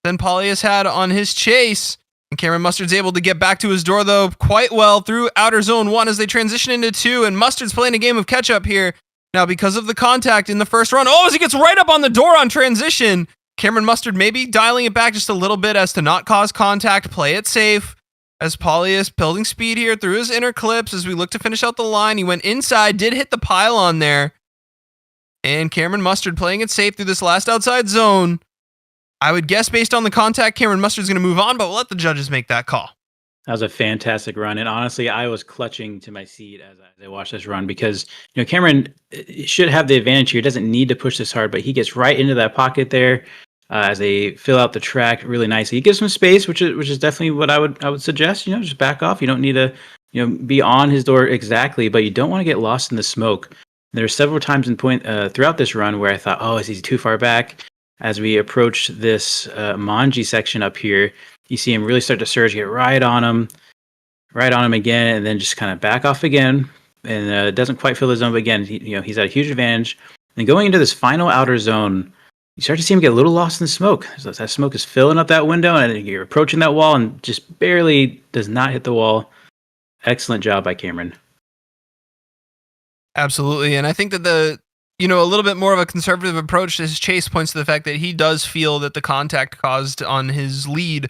[SPEAKER 1] than Polius had on his chase. And Cameron Mustard's able to get back to his door, though, quite well through outer zone 1 as they transition into 2. And Mustard's playing a game of catch-up here. Now, because of the contact in the first run, as he gets right up on the door on transition, Cameron Mustard maybe dialing it back just a little bit as to not cause contact, play it safe, as Polius building speed here through his inner clips as we look to finish out the line. He went inside, did hit the pylon there, and Cameron Mustard playing it safe through this last outside zone. I would guess based on the contact, Cameron Mustard's going to move on, but we'll let the judges make that call.
[SPEAKER 2] That was a fantastic run, and honestly, I was clutching to my seat as I watched this run because Cameron should have the advantage here. He doesn't need to push this hard, but he gets right into that pocket there as they fill out the track really nicely. He gives some space, which is definitely what I would suggest. Just back off. You don't need to be on his door exactly, but you don't want to get lost in the smoke. There are several times throughout this run where I thought, is he too far back? As we approach this Manji section up here, you see him really start to surge, get right on him again, and then just kind of back off again, and doesn't quite fill the zone. But again, he's at a huge advantage. And going into this final outer zone, you start to see him get a little lost in the smoke. So that smoke is filling up that window, and you're approaching that wall, and just barely does not hit the wall. Excellent job by Cameron.
[SPEAKER 1] Absolutely, and I think that the a little bit more of a conservative approach to his chase points to the fact that he does feel that the contact caused on his lead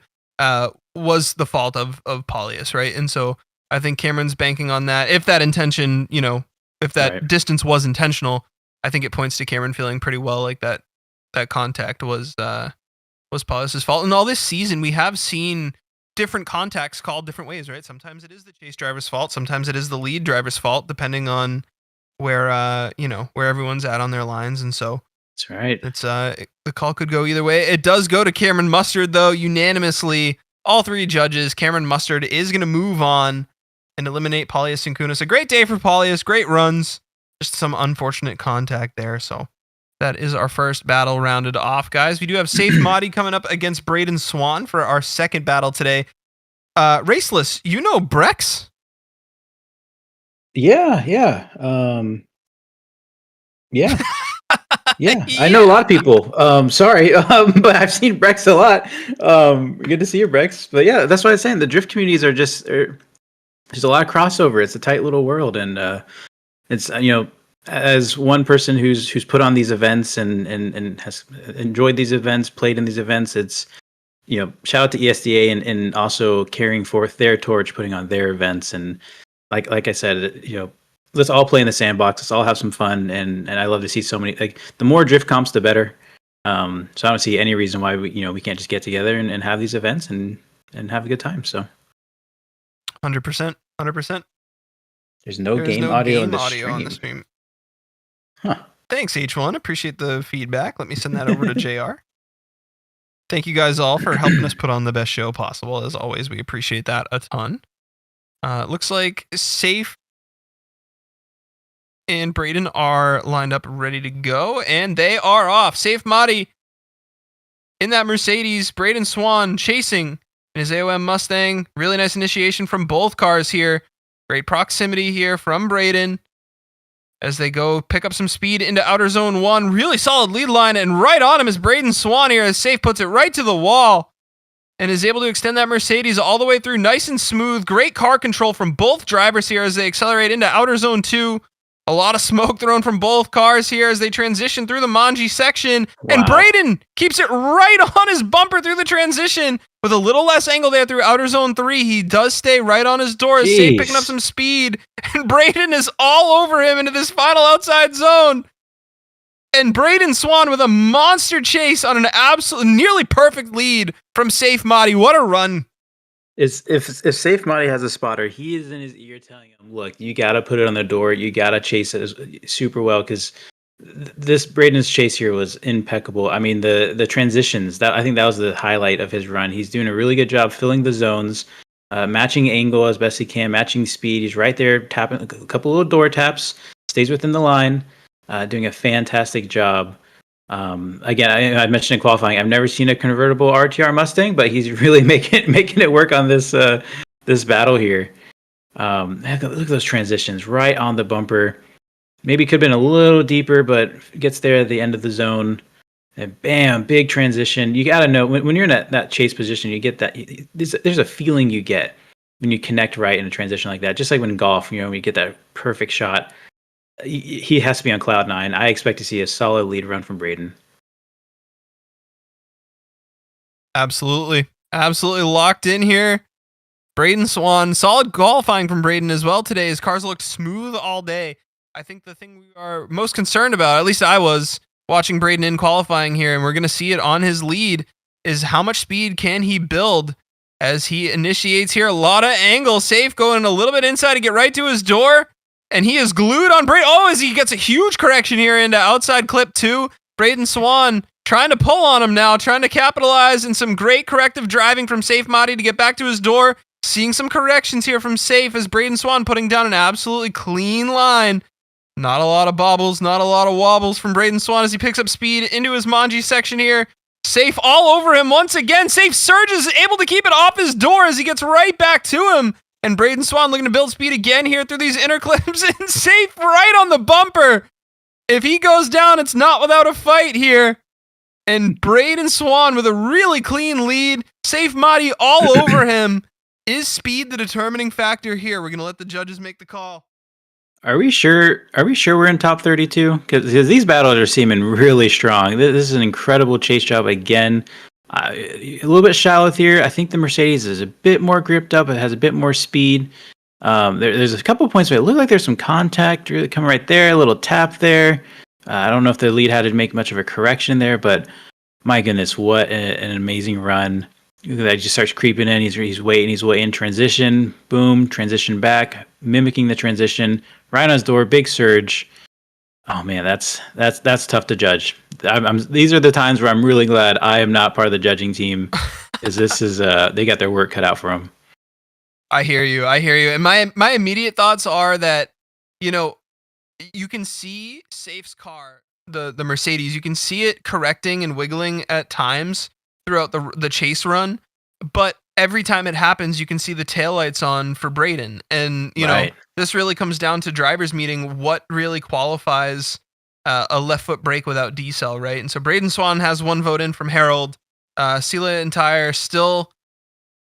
[SPEAKER 1] was the fault of Polius, right? And so I think Cameron's banking on that. If that intention, if that distance was intentional, I think it points to Cameron feeling pretty well like that contact was Polius's fault. And all this season, we have seen different contacts called different ways, right? Sometimes it is the chase driver's fault. Sometimes it is the lead driver's fault, depending on where where everyone's at on their lines. And so
[SPEAKER 2] that's right.
[SPEAKER 1] It's the call could go either way. It does go to Cameron Mustard, though, unanimously. All 3 judges. Cameron Mustard is going to move on and eliminate Poliusunis. A great day for Polius. Great runs. Just some unfortunate contact there. So that is our first battle rounded off, guys. We do have Safe Motti coming up against Braden Swan for our second battle today. Raceless, Brex?
[SPEAKER 2] Yeah. Yeah. I know a lot of people. Sorry, but I've seen Brex a lot. Good to see you, Brex. But yeah, that's what I was saying. The drift communities are just there's a lot of crossover. It's a tight little world, and it's as one person who's put on these events and has enjoyed these events, played in these events, it's shout out to ESDA and also carrying forth their torch, putting on their events, and like I said, let's all play in the sandbox, let's all have some fun, and I love to see so many, like, the more drift comps the better. So I don't see any reason why we can't just get together and have these events and have a good time. So
[SPEAKER 1] 100%.
[SPEAKER 2] there's no game audio on the stream. Huh.
[SPEAKER 1] Thanks, H1. Appreciate the feedback. Let me send that over to JR. Thank you guys all for helping us put on the best show possible. As always, we appreciate that a ton. Looks like Safe and Braden are lined up ready to go, and they are off. Safe Motti in that Mercedes. Braden Swan chasing in his AOM Mustang. Really nice initiation from both cars here. Great proximity here from Braden as they go pick up some speed into outer zone 1. Really solid lead line, and right on him is Braden Swan here as Safe puts it right to the wall and is able to extend that Mercedes all the way through nice and smooth. Great car control from both drivers here as they accelerate into outer zone 2. A lot of smoke thrown from both cars here as they transition through the Manji section. Wow. And Braden keeps it right on his bumper through the transition with a little less angle there through outer zone 3. He does stay right on his door, Safe picking up some speed. And Braden is all over him into this final outside zone. And Braden Swan with a monster chase on an absolute nearly perfect lead from Safe Motti. What a run.
[SPEAKER 2] If Safe Motti has a spotter, he is in his ear telling him, look, you got to put it on the door. You got to chase it super well, because this Braden's chase here was impeccable. I mean, the transitions, I think that was the highlight of his run. He's doing a really good job filling the zones, matching angle as best he can, matching speed. He's right there, tapping a couple little door taps, stays within the line, doing a fantastic job. Again, I mentioned in qualifying, I've never seen a convertible RTR Mustang, but he's really making it work on this battle here. Look at those transitions right on the bumper. Maybe could have been a little deeper, but gets there at the end of the zone. And bam, big transition. You got to know when you're in that chase position, you get that. There's a feeling you get when you connect right in a transition like that. Just like when golf, when you get that perfect shot. He has to be on cloud 9. I expect to see a solid lead run from Braden.
[SPEAKER 1] Absolutely locked in here. Braden Swan, solid qualifying from Braden as well today. His cars looked smooth all day. I think the thing we are most concerned about, at least I was watching Braden in qualifying here, and we're going to see it on his lead, is how much speed can he build as he initiates here. A lot of angle. Safe going a little bit inside to get right to his door. And he is glued on Braden. Oh, as he gets a huge correction here into outside clip 2. Braden Swan trying to pull on him now, trying to capitalize, and some great corrective driving from Safe Motti to get back to his door. Seeing some corrections here from Safe as Braden Swan putting down an absolutely clean line. Not a lot of bobbles, not a lot of wobbles from Braden Swan as he picks up speed into his Manji section here. Safe all over him once again. Safe surges, able to keep it off his door as he gets right back to him. And Braden Swan looking to build speed again here through these inner clips, and Safe right on the bumper. If he goes down, it's not without a fight here. And Braden Swan with a really clean lead. Safe Motti all over him. Is speed the determining factor here? We're going to let the judges make the call.
[SPEAKER 2] Are we sure we're in top 32? Because these battles are seeming really strong. This is an incredible chase job again. A little bit shallow here. I think the Mercedes is a bit more gripped up. It has a bit more speed. There's a couple of points where it looked like there's some contact really coming right there. A little tap there. I don't know if the lead had to make much of a correction there, but my goodness, what an amazing run. Look at that. He just starts creeping in. He's waiting. He's way in transition. Boom. Transition back. Mimicking the transition. Right on his door. Big surge. Oh man, that's tough to judge. These are the times where I'm really glad I am not part of the judging team, because this is they got their work cut out for them.
[SPEAKER 1] I hear you. And my immediate thoughts are that, you can see Safe's car, the Mercedes, you can see it correcting and wiggling at times throughout the chase run, but every time it happens, you can see the taillights on for Braden. And,
[SPEAKER 2] right.
[SPEAKER 1] This really comes down to drivers meeting what really qualifies a left foot brake without decel, right? And so Braden Swan has one vote in from Harold. Sela and Tyre still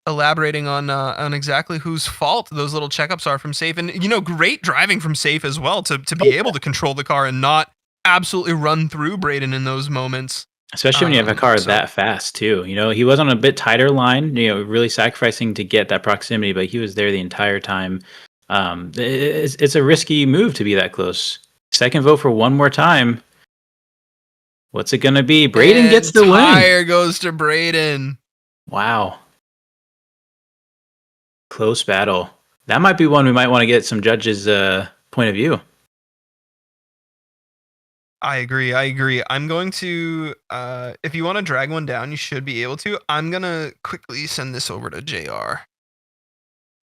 [SPEAKER 1] elaborating on exactly whose fault those little checkups are from Safe, and great driving from Safe as well to be able to control the car and not absolutely run through Braden in those moments.
[SPEAKER 2] Especially when you have a car that fast too. He was on a bit tighter line, really sacrificing to get that proximity, but he was there the entire time. It's a risky move to be that close. Second vote for one more time. What's it gonna be? Braden gets the win.
[SPEAKER 1] Tire goes to Braden.
[SPEAKER 2] Wow. Close battle. That might be one we might want to get some judges' point of view.
[SPEAKER 1] I agree. I'm going to, if you want to drag one down, you should be able to. I'm going to quickly send this over to JR.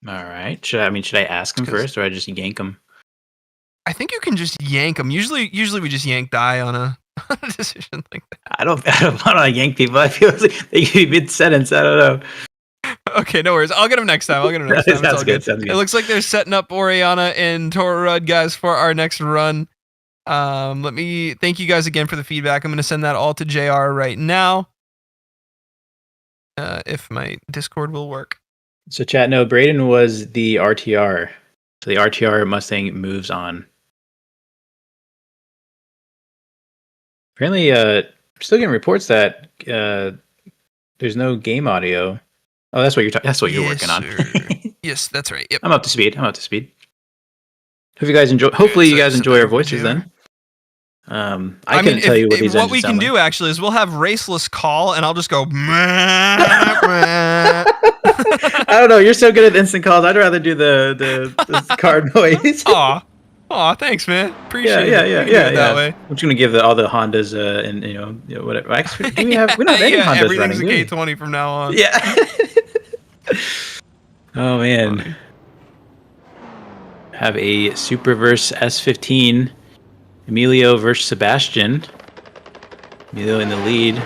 [SPEAKER 2] All right. Should I ask him first, or I just yank him?
[SPEAKER 1] I think you can just yank him. Usually we just yank die on a decision like that.
[SPEAKER 2] I don't want to yank people. I feel like they could be mid-sentence. I don't know.
[SPEAKER 1] Okay, no worries. I'll get him next time.
[SPEAKER 2] Sounds good.
[SPEAKER 1] It looks like they're setting up Orana and Torud, guys, for our next run. Let me thank you guys again for the feedback. I'm going to send that all to JR right now. If my Discord will work.
[SPEAKER 2] So chat, no, Braden was the RTR. So the RTR Mustang moves on. Apparently, still getting reports that there's no game audio. Oh, that's what you're working on.
[SPEAKER 1] Yes, that's right. Yep.
[SPEAKER 2] I'm up to speed. Hope you guys enjoy. Hopefully, you guys enjoy our voices then. I couldn't tell you what these.
[SPEAKER 1] What we can do actually is we'll have Raceless call, and I'll just go. I
[SPEAKER 2] don't know. You're so good at instant calls. I'd rather do the card noise.
[SPEAKER 1] Aw, thanks, man. Appreciate it.
[SPEAKER 2] Yeah.
[SPEAKER 1] That way.
[SPEAKER 2] I'm just gonna give all the Hondas and whatever. Actually, we don't have any Hondas
[SPEAKER 1] everything's
[SPEAKER 2] running.
[SPEAKER 1] a K20 from now on.
[SPEAKER 2] Yeah. Oh man. Have a Superverse S15. Emilio versus Sebastian. Emilio in the lead.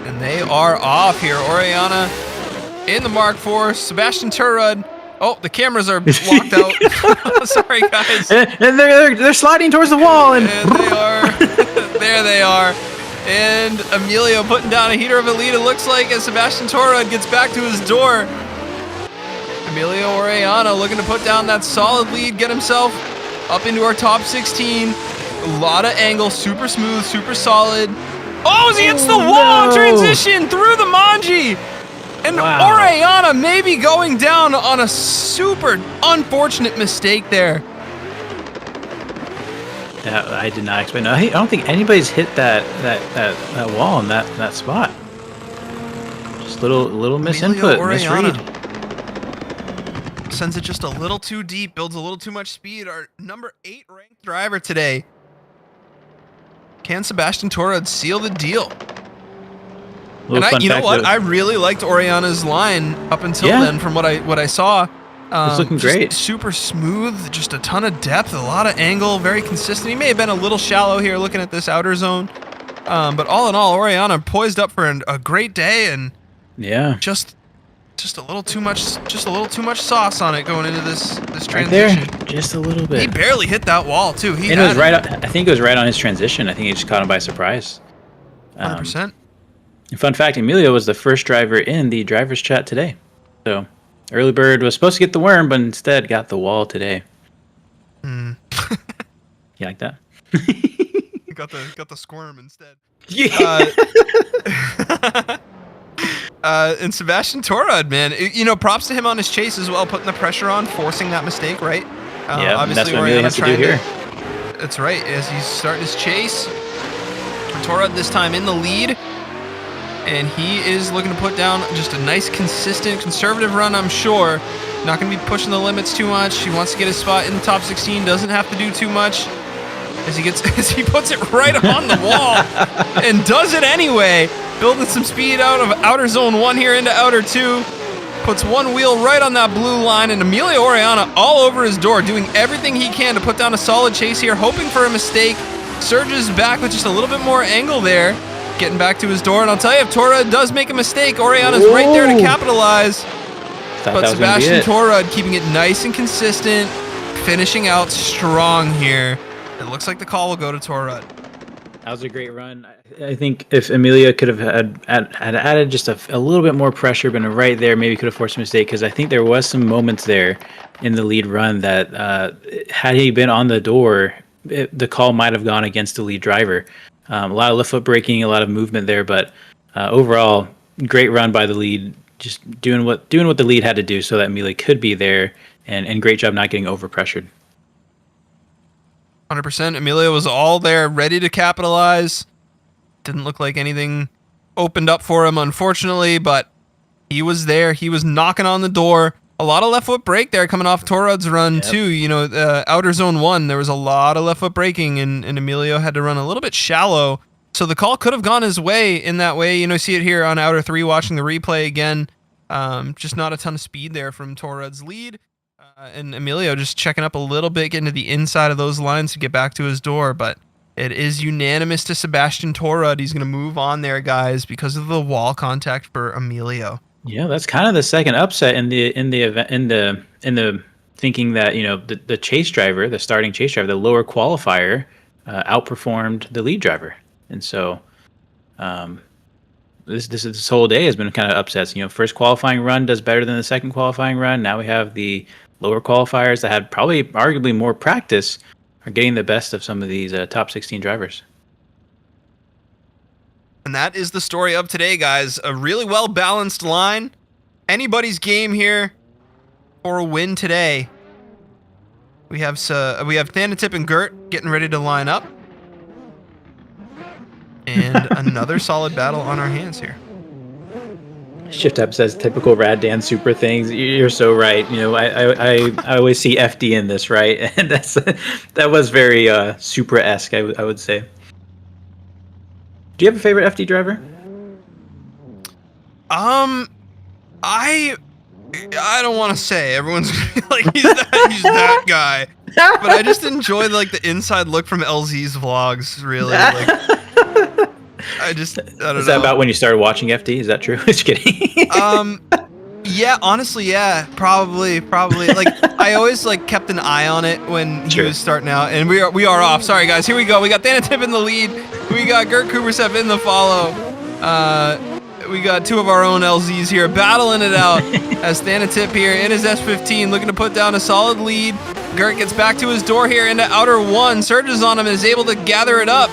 [SPEAKER 1] And they are off here. Orana in the Mark IV. Sebastian Torud. Oh, the cameras are locked out. Sorry, guys.
[SPEAKER 2] And they're sliding towards the wall. And
[SPEAKER 1] they are. There they are. And Emilio putting down a heater of a lead, it looks like, as Sebastian Torud gets back to his door. Emilio Orana looking to put down that solid lead, get himself up into our top 16. A lot of angle, super smooth, super solid. Oh, as he hits the wall in transition through the Manji. And Orana maybe going down on a super unfortunate mistake there.
[SPEAKER 2] Yeah, I did not expect. No, I don't think anybody's hit that wall in that spot. Just little misinput, misread.
[SPEAKER 1] Sends it just a little too deep, builds a little too much speed. Our number 8 ranked driver today. Can Sebastian Torud seal the deal? And you know what? I really liked Orana's line up until then from what I saw.
[SPEAKER 2] It's looking great.
[SPEAKER 1] Super smooth, just a ton of depth, a lot of angle, very consistent. He may have been a little shallow here looking at this outer zone. But all in all, Orana poised up for a great day, and just a little too much sauce on it going into this transition.
[SPEAKER 2] Right there, just a little bit.
[SPEAKER 1] He barely hit that wall too.
[SPEAKER 2] It was right. I think it was right on his transition. I think he just caught him by surprise.
[SPEAKER 1] 100%.
[SPEAKER 2] Fun fact: Emilio was the first driver in the drivers' chat today. So early bird was supposed to get the worm, but instead got the wall today. You like that?
[SPEAKER 1] got the squirm instead.
[SPEAKER 2] Yeah.
[SPEAKER 1] And Sebastian Torud, man, props to him on his chase as well, putting the pressure on, forcing that mistake, right?
[SPEAKER 2] Obviously that's what Emilio has to do here.
[SPEAKER 1] That's right, as he's starting his chase. Torud this time in the lead, and he is looking to put down just a nice, consistent, conservative run, I'm sure. Not going to be pushing the limits too much. He wants to get his spot in the top 16, doesn't have to do too much. As he puts it right on the wall and does it anyway. Building some speed out of outer zone 1 here into outer 2. Puts one wheel right on that blue line, and Emilio Orana all over his door, doing everything he can to put down a solid chase here, hoping for a mistake. Surges back with just a little bit more angle there, getting back to his door. And I'll tell you, if Torud does make a mistake, Orana's right there to capitalize. But Sebastian Torud keeping it nice and consistent, finishing out strong here. It looks like the call will go to Torud.
[SPEAKER 2] That was a great run. I think if Amelia could have had added just a little bit more pressure, been right there, maybe could have forced a mistake, because I think there was some moments there in the lead run that had he been on the door, the call might have gone against the lead driver. A lot of left foot braking, a lot of movement there, but overall, great run by the lead, just doing what the lead had to do so that Amelia could be there, and great job not getting overpressured.
[SPEAKER 1] 100%. Amelia was all there, ready to capitalize. Didn't look like anything opened up for him, unfortunately, but he was there. He was knocking on the door. A lot of left foot brake there coming off Torud's run, too. You know, outer zone 1, there was a lot of left foot braking, and Emilio had to run a little bit shallow. So the call could have gone his way in that way. You know, see it here on outer 3, watching the replay again. Just not a ton of speed there from Torud's lead. And Emilio just checking up a little bit, getting to the inside of those lines to get back to his door. But it is unanimous to Sebastian Torud. He's going to move on there, guys, because of the wall contact for Emilio.
[SPEAKER 2] Yeah, that's kind of the second upset in the thinking that, you know, the chase driver, the starting chase driver, the lower qualifier, outperformed the lead driver, and so this whole day has been kind of upsets. You know, first qualifying run does better than the second qualifying run. Now we have the lower qualifiers that had probably arguably more practice are getting the best of some of these top 16 drivers.
[SPEAKER 1] And that is the story of today, guys. A really well-balanced line. Anybody's game here for a win today. We have Thanotip and Gert getting ready to line up. And another solid battle on our hands here.
[SPEAKER 2] Shift Up says typical Rad Dan Super things. You're so right. You know, I always see FD in this, right? And that was very Supra-esque, I would say. Do you have a favorite FD driver?
[SPEAKER 1] I don't want to say. Everyone's gonna be like, he's that guy. But I just enjoy like the inside look from LZ's vlogs. Really, like. I don't know.
[SPEAKER 2] Is that about when you started watching FD? Is that true? Just kidding.
[SPEAKER 1] Yeah, honestly, yeah, probably. Like, I always like kept an eye on it when he was starting out, and we are off. Sorry, guys. Here we go. We got Thanotip in the lead. We got Gert Kubersev in the follow. We got two of our own LZs here battling it out as Thanotip here in his S15 looking to put down a solid lead. Gert gets back to his door here into outer 1, surges on him and is able to gather it up.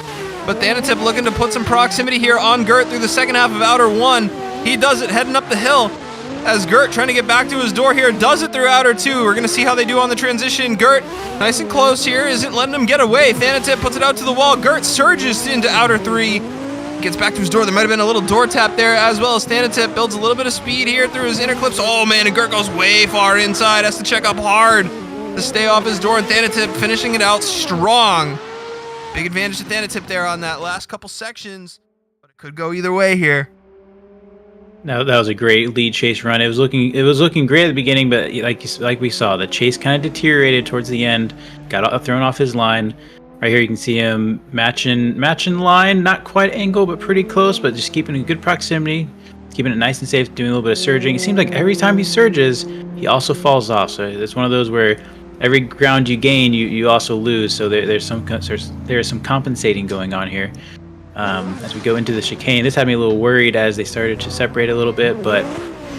[SPEAKER 1] But Thanotip looking to put some proximity here on Gert through the second half of outer 1. He does it heading up the hill as Gert trying to get back to his door here. Does it through outer 2. We're going to see how they do on the transition. Gert nice and close here. Isn't letting him get away. Thanotip puts it out to the wall. Gert surges into outer 3. Gets back to his door. There might have been a little door tap there as well as Thanotip builds a little bit of speed here through his inner clips. Oh man, and Gert goes way far inside. Has to check up hard to stay off his door. And Thanotip finishing it out strong. Big advantage to Thanotip there on that last couple sections, but it could go either way here.
[SPEAKER 2] No, that was a great lead chase run. It was looking great at the beginning, but like we saw, the chase kind of deteriorated towards the end. Got thrown off his line. Right here, you can see him matching line, not quite angle, but pretty close. But just keeping a good proximity, keeping it nice and safe, doing a little bit of surging. It seems like every time he surges, he also falls off. So it's one of those where every ground you gain, you also lose. So there's some compensating going on here. As we go into the chicane, this had me a little worried as they started to separate a little bit. But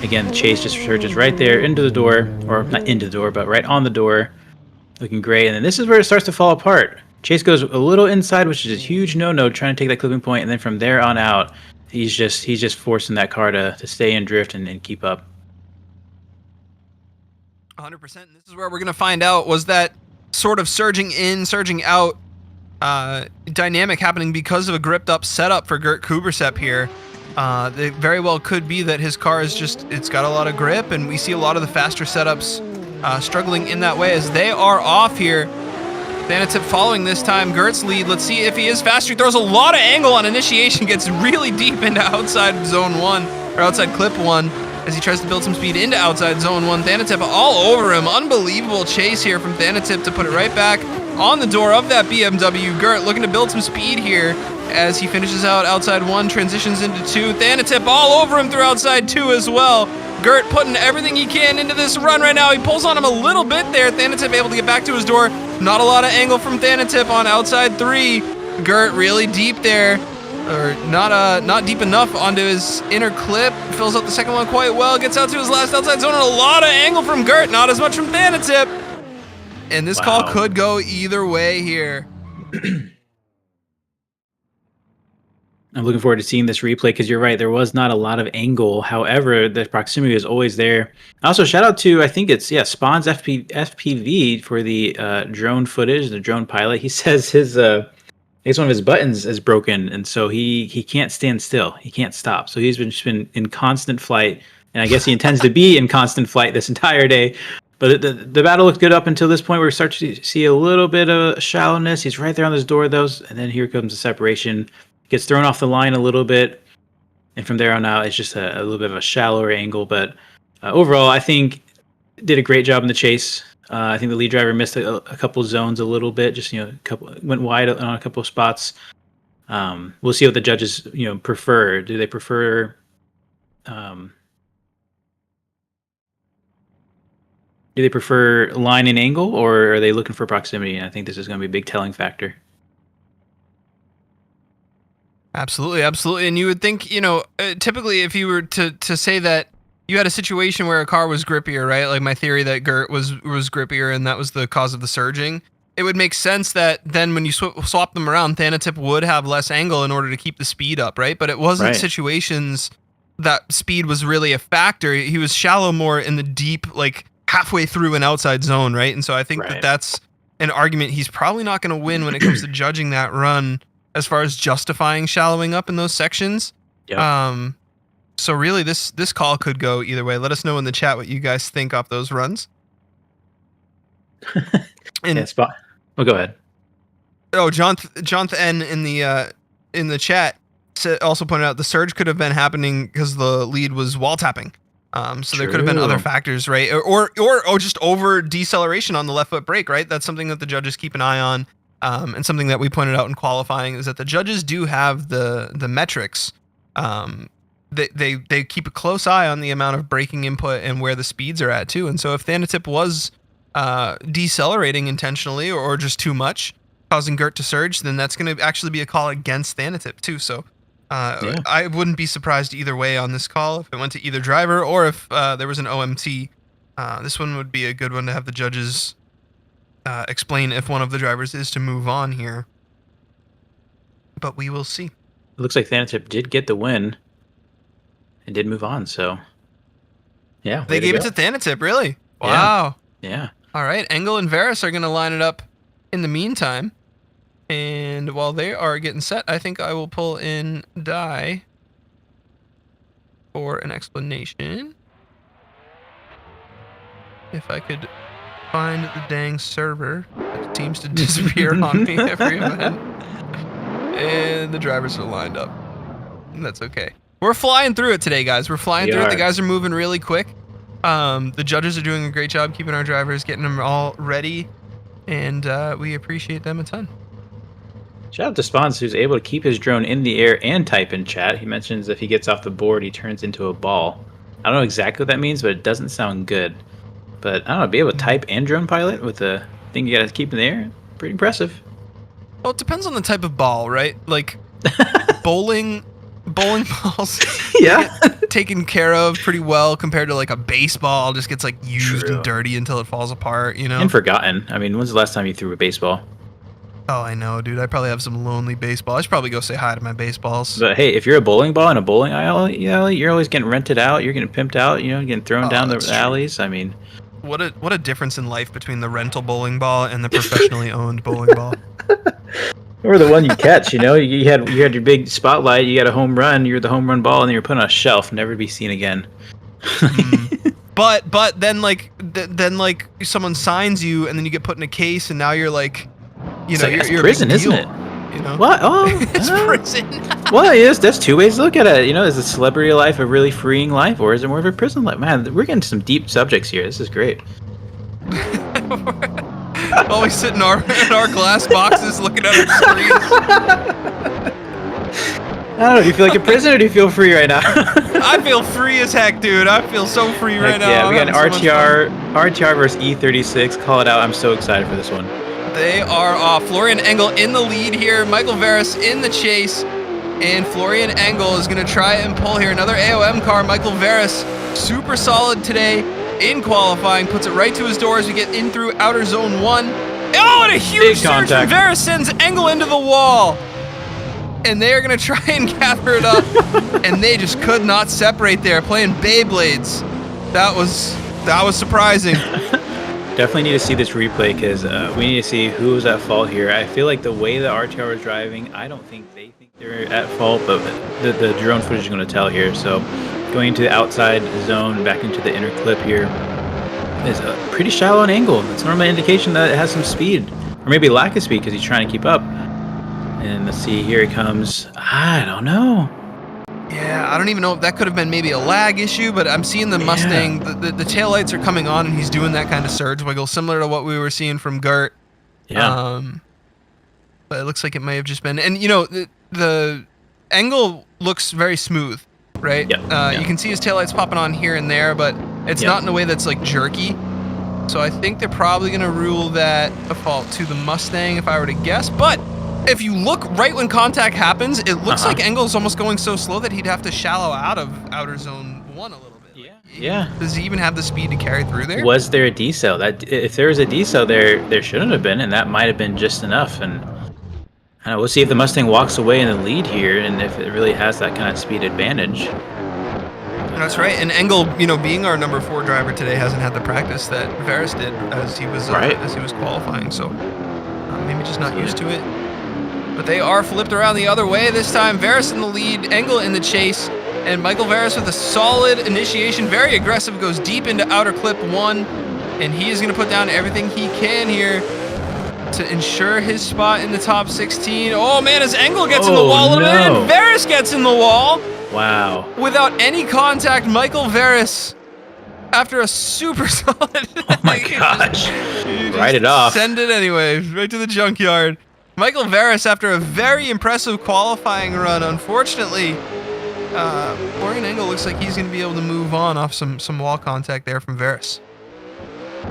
[SPEAKER 2] again, the chase just surges right there into the door, or not into the door, but right on the door, looking great. And then this is where it starts to fall apart. Chase goes a little inside, which is a huge no-no, trying to take that clipping point, and then from there on out, he's just forcing that car to stay in drift and keep up.
[SPEAKER 1] 100%. And this is where we're going to find out, was that sort of surging in, surging out dynamic happening because of a gripped up setup for Gert Kubersev here. It very well could be that his car is it's got a lot of grip, and we see a lot of the faster setups struggling in that way as they are off here. Thanotip following this time, Gert's lead. Let's see if he is faster. He throws a lot of angle on initiation, gets really deep into outside zone 1, or outside clip 1. As he tries to build some speed into outside zone 1. Thanotip all over him. Unbelievable chase here from Thanotip to put it right back on the door of that BMW. Gert looking to build some speed here as he finishes out outside 1, transitions into 2. Thanotip all over him through outside 2 as well. Gert putting everything he can into this run right now. He pulls on him a little bit there. Thanotip able to get back to his door. Not a lot of angle from Thanotip on outside 3. Gert really deep there, or not deep enough onto his inner clip. Fills out the second one quite well. Gets out to his last outside zone, and a lot of angle from Gert, not as much from Thanotip. And this call could go either way here.
[SPEAKER 2] I'm looking forward to seeing this replay because you're right. There was not a lot of angle. However, the proximity is always there. Also, shout out to, I think it's, Spawn's FPV for the drone footage, the drone pilot. He says I guess one of his buttons is broken, and so he can't stand still. He can't stop. So he's just been in constant flight, and I guess he intends to be in constant flight this entire day. But the battle looked good up until this point where we start to see a little bit of shallowness. He's right there on this door, though, and then here comes the separation. Gets thrown off the line a little bit, and from there on out, it's just a little bit of a shallower angle. But overall, I think did a great job in the chase. I think the lead driver missed a couple of zones a little bit, just went wide on a couple of spots. We'll see what the judges prefer. Do they prefer? Do they prefer line and angle, or are they looking for proximity? And I think this is going to be a big telling factor.
[SPEAKER 1] Absolutely, absolutely. And you would think, typically if you were to say that you had a situation where a car was grippier, right? Like my theory that Gert was grippier and that was the cause of the surging. It would make sense that then when you swap them around, Thanotip would have less angle in order to keep the speed up, right? But it wasn't situations that speed was really a factor. He was shallow more in the deep, like halfway through an outside zone, right? And so I think that's an argument he's probably not going to win when it comes to judging that run, as far as justifying shallowing up in those sections. Yep. So really this call could go either way. Let us know in the chat what you guys think off those runs. And
[SPEAKER 2] go ahead.
[SPEAKER 1] Oh, Jonathan in the chat also pointed out the surge could have been happening because the lead was wall tapping. So there could have been other factors, right? Or just over deceleration on the left foot brake, right? That's something that the judges keep an eye on. And something that we pointed out in qualifying is that the judges do have the metrics. They keep a close eye on the amount of braking input and where the speeds are at too. And so if Thanotip was decelerating intentionally or just too much, causing Gert to surge, then that's going to actually be a call against Thanotip too. So I wouldn't be surprised either way on this call if it went to either driver or if there was an OMT. This one would be a good one to have the judges explain if one of the drivers is to move on here. But we will see.
[SPEAKER 2] It looks like Thanotip did get the win and did move on, so yeah.
[SPEAKER 1] They gave it to Thanotip, really? Wow.
[SPEAKER 2] Yeah.
[SPEAKER 1] All right, Engel and Verris are going to line it up in the meantime. And while they are getting set, I think I will pull in Die for an explanation. If I could find the dang server. It seems to disappear on me every event. And the drivers are lined up. And that's okay. We're flying through it today, guys. We're flying through it. The guys are moving really quick. The judges are doing a great job keeping our drivers, getting them all ready. And we appreciate them a ton.
[SPEAKER 2] Shout out to Spawns, who's able to keep his drone in the air and type in chat. He mentions if he gets off the board, he turns into a ball. I don't know exactly what that means, but it doesn't sound good. But I don't know, be able to type and drone pilot with the thing you got to keep in the air, pretty impressive.
[SPEAKER 1] Well, it depends on the type of ball, right? Like bowling balls get taken care of pretty well compared to like a baseball. Just gets like used and dirty until it falls apart, And
[SPEAKER 2] forgotten. I mean, when's the last time you threw a baseball?
[SPEAKER 1] Oh, I know, dude. I probably have some lonely baseball. I should probably go say hi to my baseballs.
[SPEAKER 2] But hey, if you're a bowling ball in a bowling alley, you're always getting rented out. You're getting pimped out. Getting thrown down the alleys. I mean,
[SPEAKER 1] what a difference in life between the rental bowling ball and the professionally owned bowling ball.
[SPEAKER 2] Or the one you catch. You had your big spotlight. You got a home run. You're the home run ball, and then you're put on a shelf, never to be seen again.
[SPEAKER 1] But then like someone signs you, and then you get put in a case, and now you're like.
[SPEAKER 2] You're prison, isn't it? What? Oh,
[SPEAKER 1] it's prison.
[SPEAKER 2] Well, yes, that's two ways to look at it. Is a celebrity life a really freeing life, or is it more of a prison life? Man, we're getting some deep subjects here. This is great.
[SPEAKER 1] While we sit in our glass boxes looking at our screens.
[SPEAKER 2] I don't know. Do you feel like a prison, or do you feel free right now?
[SPEAKER 1] I feel free as heck, dude. I feel so free right now.
[SPEAKER 2] Yeah, we got an RTR versus E36. Call it out. I'm so excited for this one.
[SPEAKER 1] They are off. Florian Engel in the lead here. Michael Verris in the chase. And Florian Engel is going to try and pull here. Another AOM car. Michael Verris, super solid today in qualifying. Puts it right to his door as we get in through outer zone 1. Oh, and a huge surge from Verris sends Engel into the wall. And they are going to try and gather it up. And they just could not separate there, playing Beyblades. That was surprising.
[SPEAKER 2] Definitely need to see this replay because we need to see who was at fault here. I feel like the way the RTR was driving, I don't think they think they're at fault, but the drone footage is going to tell here. So going to the outside zone, back into the inner clip here is a pretty shallow an angle. It's normally an indication that it has some speed, or maybe lack of speed because he's trying to keep up. And let's see, here he comes. I don't know.
[SPEAKER 1] Yeah, I don't even know if that could have been maybe a lag issue, but I'm seeing the Mustang, the taillights are coming on and he's doing that kind of surge wiggle, similar to what we were seeing from Gert.
[SPEAKER 2] Yeah.
[SPEAKER 1] But it looks like it may have just been, and you know, the Engel looks very smooth, right?
[SPEAKER 2] Yeah.
[SPEAKER 1] You can see his taillights popping on here and there, but it's not in a way that's like jerky. So I think they're probably going to rule that a fault to the Mustang if I were to guess, but if you look right when contact happens, it looks like Engel's almost going so slow that he'd have to shallow out of outer zone 1 a little bit.
[SPEAKER 2] Yeah.
[SPEAKER 1] Does he even have the speed to carry through there?
[SPEAKER 2] Was there a decel? That if there was a decel there shouldn't have been, and that might have been just enough. And I don't know, we'll see if the Mustang walks away in the lead here, and if it really has that kind of speed advantage.
[SPEAKER 1] That's right. And Engel, you know, being our number 4 driver today, hasn't had the practice that Verris did as he was qualifying. So maybe just not used to it. But they are flipped around the other way this time. Verris in the lead, Engel in the chase, and Michael Verris with a solid initiation. Very aggressive, goes deep into outer clip 1, and he is going to put down everything he can here to ensure his spot in the top 16. Oh man, as Engel gets in the wall a little bit, and Verris gets in the wall.
[SPEAKER 2] Wow.
[SPEAKER 1] Without any contact, Michael Verris, after a super solid...
[SPEAKER 2] Oh my gosh. Write it off.
[SPEAKER 1] Send it anyway, right to the junkyard. Michael Verris, after a very impressive qualifying run, unfortunately, Florian Engel looks like he's going to be able to move on off some wall contact there from Verris.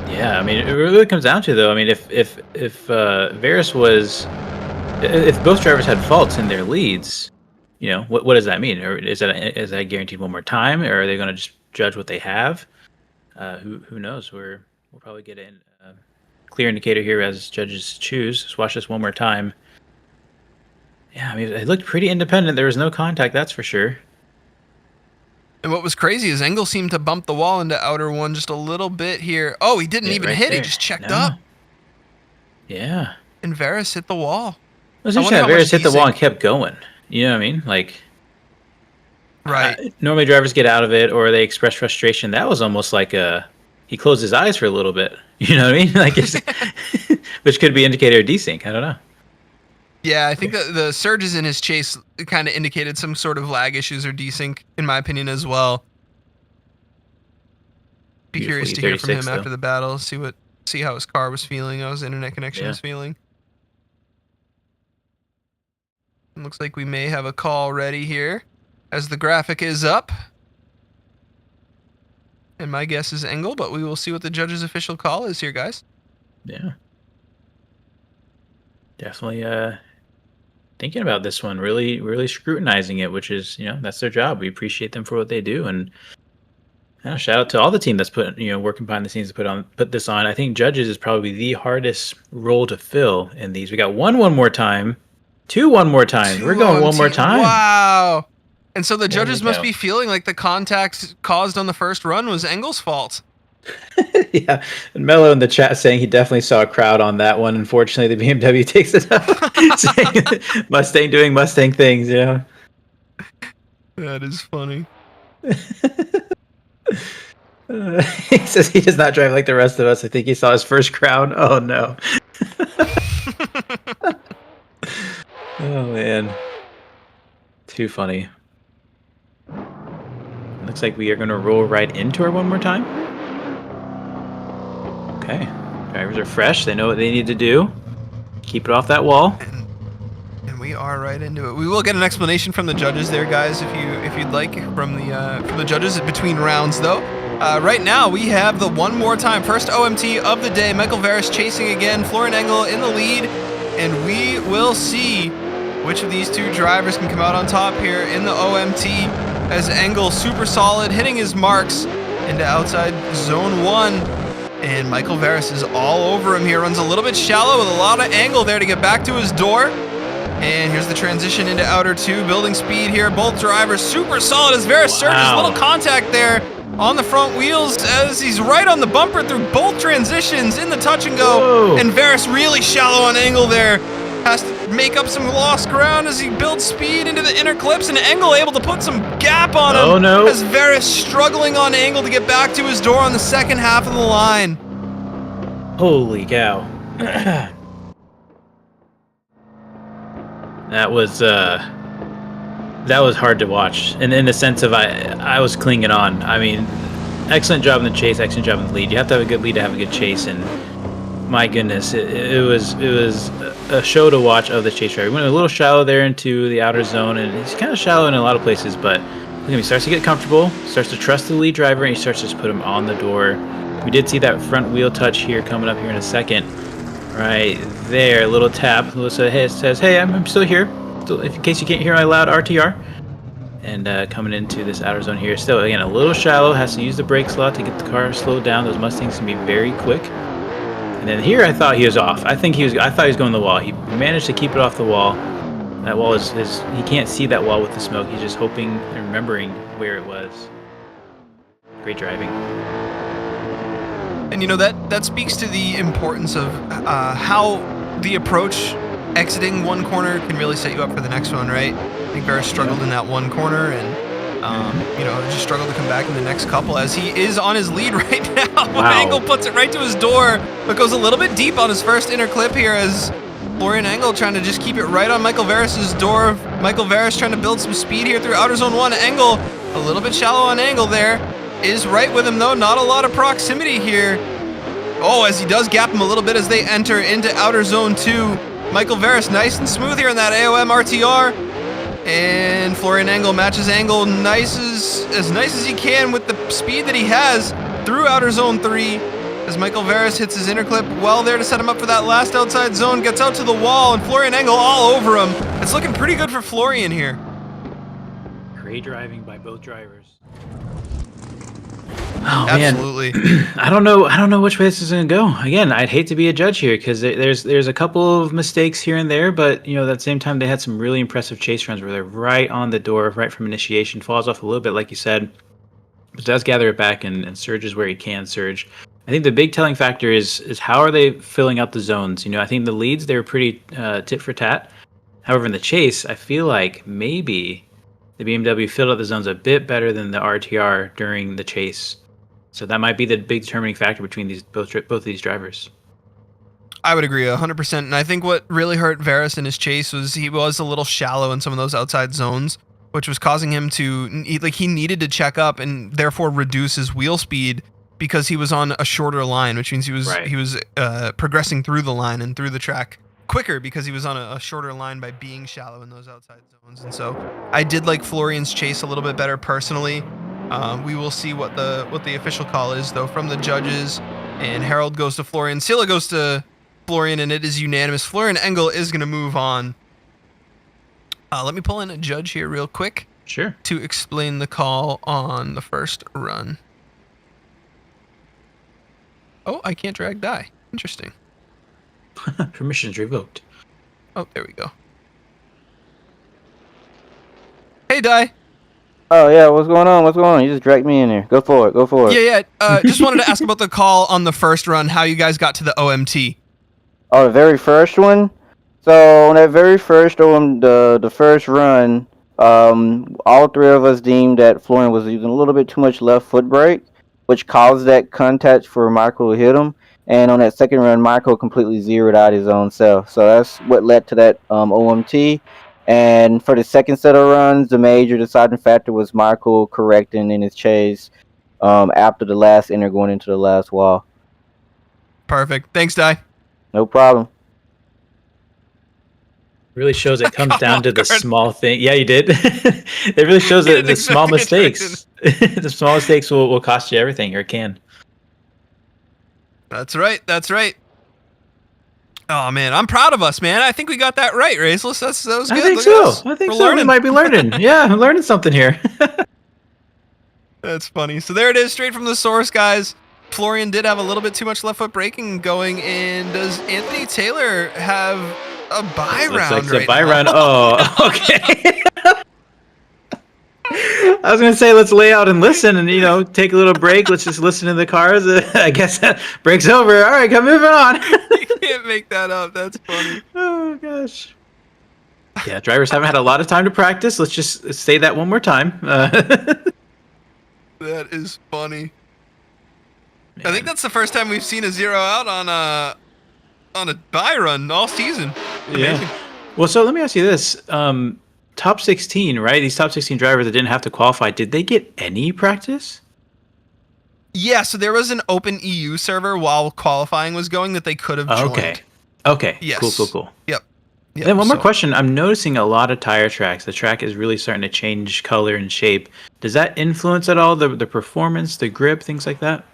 [SPEAKER 2] Yeah, I mean, it really comes down to, though, I mean, if Verris was, if both drivers had faults in their leads, you know, what does that mean? Or is that guaranteed one more time, or are they going to just judge what they have? Who knows? We'll probably get in. Clear indicator here as judges choose. Let's watch this one more time. Yeah, I mean, it looked pretty independent. There was no contact, that's for sure.
[SPEAKER 1] And what was crazy is Engel seemed to bump the wall into outer 1 just a little bit here. Oh, he didn't even hit. He just checked up.
[SPEAKER 2] Yeah.
[SPEAKER 1] And Verris hit the wall.
[SPEAKER 2] I was interesting that Verris hit the wall and kept going. You know what I mean? Like,
[SPEAKER 1] right.
[SPEAKER 2] Normally drivers get out of it or they express frustration. That was almost like he closed his eyes for a little bit. You know what I mean? Like, which could be indicator of desync. I don't know. Yeah,
[SPEAKER 1] I think the surges in his chase kind of indicated some sort of lag issues or desync, in my opinion, as well. Be curious to hear from him after the battle. See how his car was feeling, how his internet connection was feeling. It looks like we may have a call ready here, as the graphic is up. And my guess is Engel, but we will see what the judge's official call is here, guys.
[SPEAKER 2] Yeah. Definitely thinking about this one, really scrutinizing it, which is, you know, that's their job. We appreciate them for what they do. And shout out to all the team that's working behind the scenes to put this on. I think judges is probably the hardest role to fill in these. We got one more time, two one more time. We're going one more time.
[SPEAKER 1] Wow. And so the judges must be feeling like the contact caused on the first run was Engel's fault.
[SPEAKER 2] Yeah. And Mello in the chat saying he definitely saw a crowd on that one. Unfortunately, the BMW takes it up. Saying Mustang doing Mustang things, you know.
[SPEAKER 1] That is funny.
[SPEAKER 2] He says he does not drive like the rest of us. I think he saw his first crowd. Oh, no. Oh, man. Too funny. Looks like we are going to roll right into her one more time. Okay. Drivers are fresh. They know what they need to do. Keep it off that wall.
[SPEAKER 1] And we are right into it. We will get an explanation from the judges there, guys, if you'd like, from the judges between rounds, though. Right now, we have the one more time. First OMT of the day. Michael Verris chasing again. Florian Engel in the lead. And we will see which of these two drivers can come out on top here in the OMT. As Engel, super solid, hitting his marks into outside zone 1. And Michael Verris is all over him here. Runs a little bit shallow with a lot of angle there to get back to his door. And here's the transition into outer 2. Building speed here. Both drivers super solid as Verris surges. Little contact there on the front wheels as he's right on the bumper through both transitions in the touch and go.
[SPEAKER 2] Whoa.
[SPEAKER 1] And Verris really shallow on Engel there. Has to make up some lost ground as he builds speed into the inner clips, and Engel able to put some gap on him.
[SPEAKER 2] Oh, no.
[SPEAKER 1] As Verris struggling on Engel to get back to his door on the second half of the line.
[SPEAKER 2] Holy cow. That was hard to watch, and in the sense of I was clinging on. I mean, excellent job in the chase, excellent job in the lead. You have to have a good lead to have a good chase, and my goodness, it was a show to watch of the chase driver. He went a little shallow there into the outer zone, and he's kind of shallow in a lot of places, but look at him, he starts to get comfortable, starts to trust the lead driver, and he starts to just put him on the door. We did see that front wheel touch here coming up here in a second. Right there, a little tap. It says, hey, I'm still here, in case you can't hear my loud RTR. And coming into this outer zone here, still, again, a little shallow, has to use the brake slot to get the car slowed down. Those Mustangs can be very quick. And then here I thought he was off. I thought he was going the wall. He managed to keep it off the wall. That wall is he can't see that wall with the smoke. He's just hoping and remembering where it was. Great driving.
[SPEAKER 1] And you know, that speaks to the importance of how the approach exiting one corner can really set you up for the next one, right? I think Verris struggled in that one corner and just struggled to come back in the next couple as he is on his lead right now.
[SPEAKER 2] Wow.
[SPEAKER 1] Engel puts it right to his door, but goes a little bit deep on his first inner clip here as Florian Engel trying to just keep it right on Michael Verris's door. Michael Verris trying to build some speed here through outer zone 1. Engel a little bit shallow on Engel there. Is right with him though, not a lot of proximity here. Oh, as he does gap him a little bit as they enter into outer zone 2. Michael Verris nice and smooth here in that AOM RTR. And Florian Engel matches Engel as nice as he can with the speed that he has through outer zone 3. As Michael Verris hits his inner clip well there to set him up for that last outside zone, gets out to the wall, and Florian Engel all over him. It's looking pretty good for Florian here.
[SPEAKER 2] Great driving by both drivers. Oh,
[SPEAKER 1] Absolutely.
[SPEAKER 2] Man. I don't know which way this is going to go. Again, I'd hate to be a judge here because there's a couple of mistakes here and there, but at the same time they had some really impressive chase runs where they're right on the door, right from initiation, falls off a little bit like you said, but does gather it back and surges where he can surge. I think the big telling factor is how are they filling out the zones? I think the leads, they were pretty tit for tat. However, in the chase, I feel like maybe the BMW filled out the zones a bit better than the RTR during the chase. So that might be the big determining factor between both of these drivers.
[SPEAKER 1] I would agree 100%. And I think what really hurt Verris in his chase was he was a little shallow in some of those outside zones, which was causing him to, he needed to check up and therefore reduce his wheel speed because he was on a shorter line, which means he was progressing through the line and through the track quicker because he was on a shorter line by being shallow in those outside zones. And so I did like Florian's chase a little bit better personally. We will see what the official call is though from the judges. And Harold goes to Florian, Silla goes to Florian, and it is unanimous. Florian Engel is going to move on. Let me pull in a judge here real quick.
[SPEAKER 2] Sure.
[SPEAKER 1] To explain the call on the first run. Oh, I can't drag die. Interesting.
[SPEAKER 2] Permissions revoked.
[SPEAKER 1] Oh, there we go. Hey, Di.
[SPEAKER 7] Oh yeah, what's going on? You just dragged me in here. Go for it.
[SPEAKER 1] Yeah. Just wanted to ask about the call on the first run, how you guys got to the OMT.
[SPEAKER 7] Oh, the very first one? So on that very first the first run, all three of us deemed that Florian was using a little bit too much left foot brake, which caused that contact for Michael to hit him. And on that second run, Michael completely zeroed out his own self. So that's what led to that OMT. And for the second set of runs, the major deciding factor was Michael correcting in his chase after the last inner going into the last wall.
[SPEAKER 1] Perfect. Thanks, Di.
[SPEAKER 7] No problem.
[SPEAKER 2] Really shows it comes
[SPEAKER 1] Caught
[SPEAKER 2] down
[SPEAKER 1] off
[SPEAKER 2] to the
[SPEAKER 1] guard.
[SPEAKER 2] small thing. Yeah, you did. It really shows
[SPEAKER 1] You
[SPEAKER 2] that
[SPEAKER 1] didn't
[SPEAKER 2] the small
[SPEAKER 1] expect the
[SPEAKER 2] mistakes, the small mistakes will cost you everything, or can.
[SPEAKER 1] That's right. That's right. Oh man, I'm proud of us, man. I think we got that right, Raceless. That was good.
[SPEAKER 2] I think
[SPEAKER 1] Look at
[SPEAKER 2] so.
[SPEAKER 1] us.
[SPEAKER 2] I think
[SPEAKER 1] We're
[SPEAKER 2] so.
[SPEAKER 1] learning.
[SPEAKER 2] We might be learning. Yeah, I'm learning something here.
[SPEAKER 1] That's funny. So there it is, straight from the source, guys. Florian did have a little bit too much left foot braking going in. Does Anthony Taylor have a buy
[SPEAKER 2] Looks
[SPEAKER 1] round
[SPEAKER 2] like it's
[SPEAKER 1] right
[SPEAKER 2] a buy
[SPEAKER 1] now?
[SPEAKER 2] round. Oh, okay. I was gonna say let's lay out and listen, and take a little break. Let's just listen to the cars. I guess that break's over. All right, come moving on.
[SPEAKER 1] You can't make that up. That's funny.
[SPEAKER 2] Oh gosh. Yeah, drivers haven't had a lot of time to practice. Let's just say that one more time.
[SPEAKER 1] That is funny. I think that's the first time we've seen a 0 out on a buy run all season. Amazing.
[SPEAKER 2] Yeah. Well, so let me ask you this: top 16, right? These top 16 drivers that didn't have to qualify, did they get any practice?
[SPEAKER 1] Yeah, so there was an open EU server while qualifying was going that they could have joined.
[SPEAKER 2] Okay. Okay.
[SPEAKER 1] Yes.
[SPEAKER 2] Cool.
[SPEAKER 1] Yep.
[SPEAKER 2] Then one more
[SPEAKER 1] so-
[SPEAKER 2] question. I'm noticing a lot of tire tracks. The track is really starting to change color and shape. Does that influence at all the performance, the grip, things like that?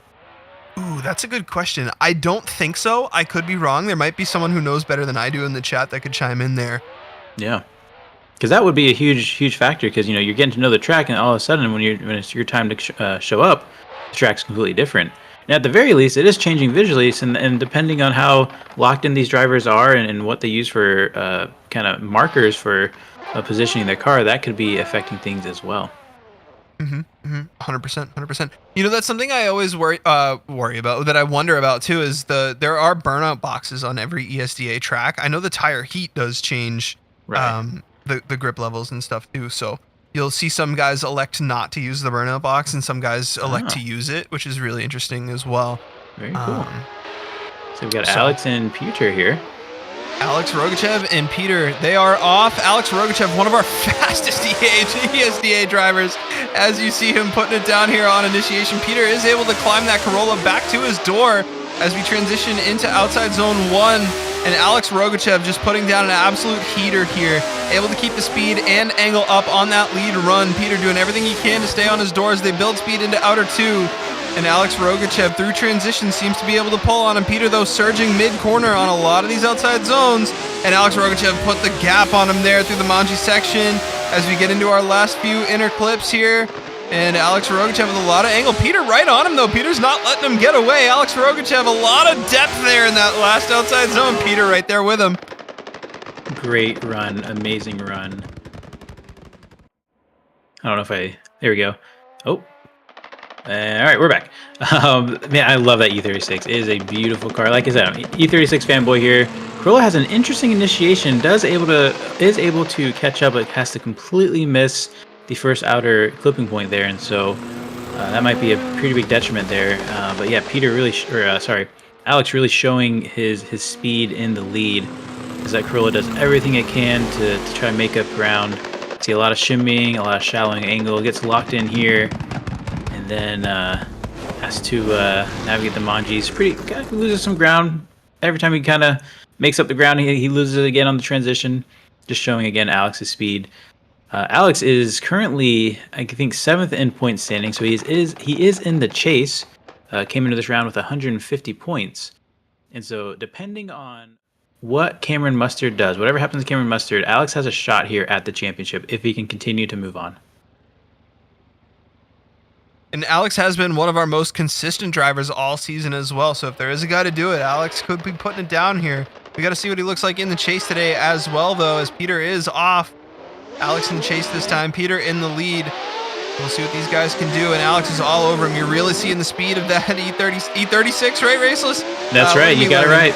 [SPEAKER 1] Ooh, that's a good question. I don't think so. I could be wrong. There might be someone who knows better than I do in the chat that could chime in there.
[SPEAKER 2] Yeah. Because that would be a huge factor. Because you're getting to know the track, and all of a sudden, when it's your time to show up, the track's completely different. And at the very least, it is changing visually, and depending on how locked in these drivers are and what they use for kind of markers for positioning their car, that could be affecting things as well.
[SPEAKER 1] 100%. That's something I always worry about, that I wonder about too, is there are burnout boxes on every ESDA track. I know the tire heat does change the grip levels and stuff too. So you'll see some guys elect not to use the burnout box, and some guys elect to use it, which is really interesting as well.
[SPEAKER 2] Very cool. So we've got Alex and Peter here.
[SPEAKER 1] Alex Rogachev and Peter, they are off. Alex Rogachev, one of our fastest ESDA drivers. As you see him putting it down here on initiation, Peter is able to climb that Corolla back to his door as we transition into outside zone 1. And Alex Rogachev just putting down an absolute heater here, able to keep the speed and Engel up on that lead run. Peter doing everything he can to stay on his door as they build speed into outer 2. And Alex Rogachev through transition seems to be able to pull on him. Peter, though, surging mid-corner on a lot of these outside zones. And Alex Rogachev put the gap on him there through the Manji section as we get into our last few inner clips here. And Alex Rogachev with a lot of angle. Peter right on him, though. Peter's not letting him get away. Alex Rogachev, a lot of depth there in that last outside zone. Peter right there with him.
[SPEAKER 2] Great run. Amazing run. I don't know if there we go. Oh. All right, we're back. Man, I love that E36. It is a beautiful car. Like I said, I'm an E36 fanboy here. Corolla has an interesting initiation. Is able to catch up, but has to completely miss the first outer clipping point there, and so that might be a pretty big detriment there. But yeah, Alex really showing his speed in the lead, as that Corolla does everything it can to try and make up ground. See a lot of shimmying, a lot of shallowing angle. Gets locked in here. And then has to navigate the Manjis. Kind of loses some ground every time he kind of makes up the ground. He loses it again on the transition. Just showing again Alex's speed. Alex is currently, I think, 7th in point standing, so he is in the chase. Came into this round with 150 points, and so depending on what Cameron Mustard does, whatever happens to Cameron Mustard, Alex has a shot here at the championship if he can continue to move on.
[SPEAKER 1] And Alex has been one of our most consistent drivers all season as well. So if there is a guy to do it, Alex could be putting it down here. We got to see what he looks like in the chase today as well, though, as Peter is off. Alex in the chase this time, Peter in the lead. We'll see what these guys can do, and Alex is all over him. You're really seeing the speed of that E36, right, Raceless?
[SPEAKER 2] That's right, you got it right.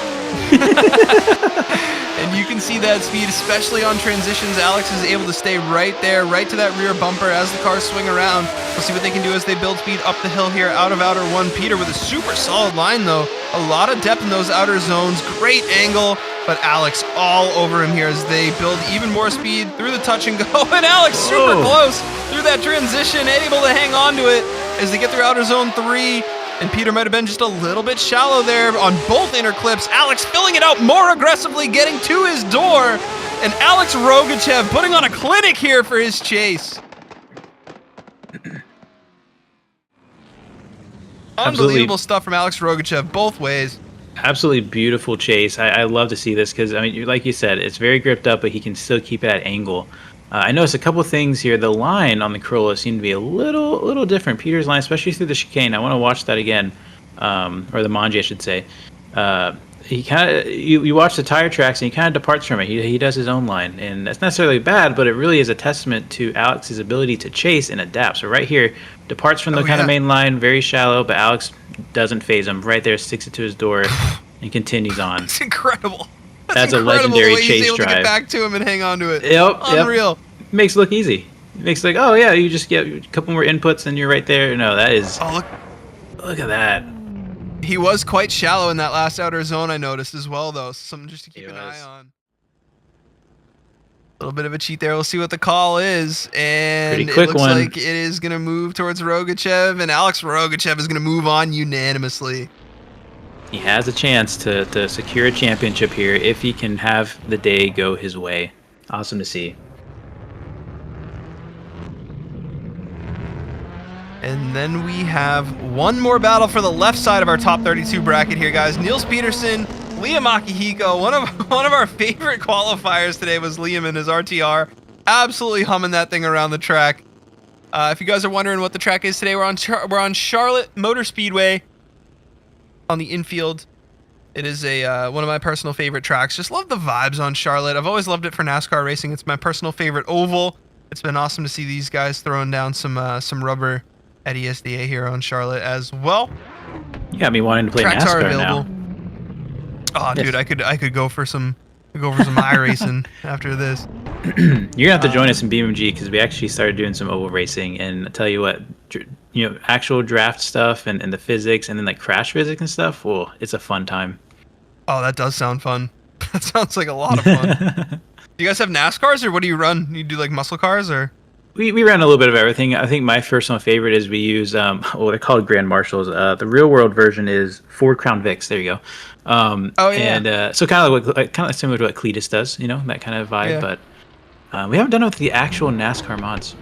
[SPEAKER 1] And you can see that speed, especially on transitions. Alex is able to stay right there, right to that rear bumper as the cars swing around. We'll see what they can do as they build speed up the hill here out of outer 1. Peter with a super solid line, though. A lot of depth in those outer zones. Great angle, but Alex all over him here as they build even more speed through the touch and go. And Alex super close through that transition, able to hang on to it as they get through outer zone 3. And Peter might have been just a little bit shallow there on both inner clips. Alex filling it out more aggressively, getting to his door. And Alex Rogachev putting on a clinic here for his chase. Unbelievable stuff from Alex Rogachev both ways.
[SPEAKER 2] Absolutely beautiful chase. I love to see this because, I mean, like you said, it's very gripped up, but he can still keep it at angle. I noticed a couple things here. The line on the Corolla seemed to be a little different. Peter's line, especially through the chicane. I want to watch that again, or the Manji, I should say. He kind of you watch the tire tracks and he kind of departs from it. He does his own line, and that's not necessarily bad, but it really is a testament to Alex's ability to chase and adapt. So right here, departs from the kind of main line, very shallow, but Alex doesn't phase him. Right there, sticks it to his door and continues on.
[SPEAKER 1] It's incredible.
[SPEAKER 2] That's a legendary chase
[SPEAKER 1] he's able
[SPEAKER 2] drive.
[SPEAKER 1] To get back to him and hang on to it.
[SPEAKER 2] Yep,
[SPEAKER 1] Unreal.
[SPEAKER 2] Makes it look easy. Makes it like, oh yeah, you just get a couple more inputs and you're right there. No, that is.
[SPEAKER 1] Oh
[SPEAKER 2] look at that.
[SPEAKER 1] He was quite shallow in that last outer zone, I noticed as well, though. Something just to keep an eye on. A little bit of a cheat there. We'll see what the call is. And
[SPEAKER 2] Pretty quick
[SPEAKER 1] it looks
[SPEAKER 2] one.
[SPEAKER 1] like it is going to move towards Rogachev, and Alex Rogachev is going to move on unanimously.
[SPEAKER 2] He has a chance to secure a championship here if he can have the day go his way. Awesome to see.
[SPEAKER 1] And then we have one more battle for the left side of our top 32 bracket here, guys. Niels Peterson, Liam Akihiko. One of our favorite qualifiers today was Liam in his RTR. Absolutely humming that thing around the track. If you guys are wondering what the track is today, we're on Charlotte Motor Speedway on the infield. It is one of my personal favorite tracks. Just love the vibes on Charlotte. I've always loved it for NASCAR racing. It's my personal favorite oval. It's been awesome to see these guys throwing down some rubber at ESDA here on Charlotte as well.
[SPEAKER 2] You got me wanting to play
[SPEAKER 1] Tracks are
[SPEAKER 2] NASCAR
[SPEAKER 1] available.
[SPEAKER 2] now.
[SPEAKER 1] Oh,
[SPEAKER 2] Yes.
[SPEAKER 1] dude, I could go for some iRacing after this.
[SPEAKER 2] You're gonna have to join us in BMG because we actually started doing some oval racing, and I tell you what, actual draft stuff and the physics and then like crash physics and stuff. Well, it's a fun time.
[SPEAKER 1] Oh, that does sound fun. That sounds like a lot of fun. Do you guys have NASCARs, or what do you run? You do like muscle cars, or?
[SPEAKER 2] We ran a little bit of everything. I think my personal favorite is we use they're called Grand Marshals. The real world version is Ford Crown Vics. There you go. Oh yeah. And so kind of similar to what Cletus does, that kind of vibe. Yeah. But we haven't done it with the actual NASCAR mods.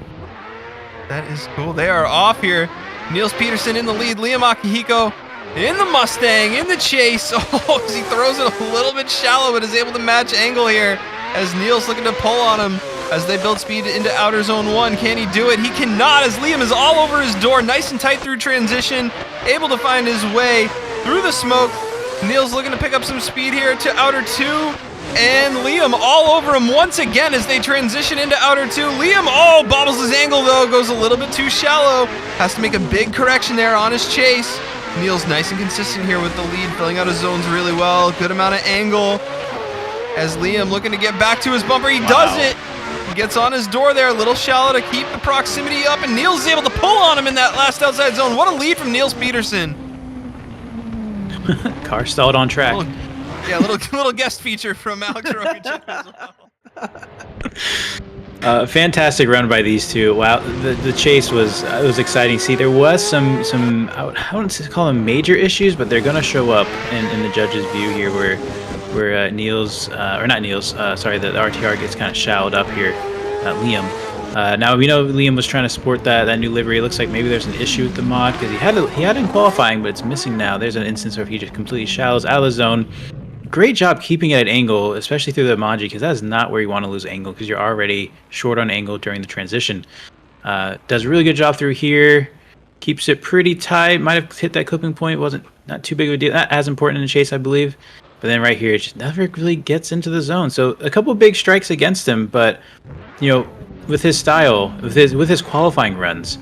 [SPEAKER 1] That is cool. They are off here. Niels Peterson in the lead. Liam Akihiko in the Mustang in the chase. Oh, he throws it a little bit shallow, but is able to match Engel here as Niels looking to pull on him. As they build speed into outer zone 1. Can he do it? He cannot, as Liam is all over his door. Nice and tight through transition. Able to find his way through the smoke. Niels looking to pick up some speed here to outer 2. And Liam all over him once again as they transition into outer 2. Liam, bobbles his angle though. Goes a little bit too shallow. Has to make a big correction there on his chase. Niels nice and consistent here with the lead. Filling out his zones really well. Good amount of angle. As Liam looking to get back to his bumper. He does it. He gets on his door there, a little shallow to keep the proximity up, and Niels is able to pull on him in that last outside zone. What a lead from Niels Peterson.
[SPEAKER 2] Car stalled on track.
[SPEAKER 1] Little guest feature from Alex Rogachev as well.
[SPEAKER 2] Fantastic run by these two. Wow, the chase was exciting. See, there was some I wouldn't call them major issues, but they're going to show up in the judge's view here where Niels, or not Niels, sorry, the RTR gets kind of shallowed up here, Liam. Now we know Liam was trying to sport that new livery. It looks like maybe there's an issue with the mod because he had it in qualifying, but it's missing now. There's an instance where he just completely shallows out of the zone. Great job keeping it at angle, especially through the Manji, because that is not where you want to lose angle because you're already short on angle during the transition. Does a really good job through here. Keeps it pretty tight. Might have hit that clipping point. Not too big of a deal. Not as important in the chase, I believe. But then right here, it just never really gets into the zone. So a couple big strikes against him, but with his style, with his qualifying runs,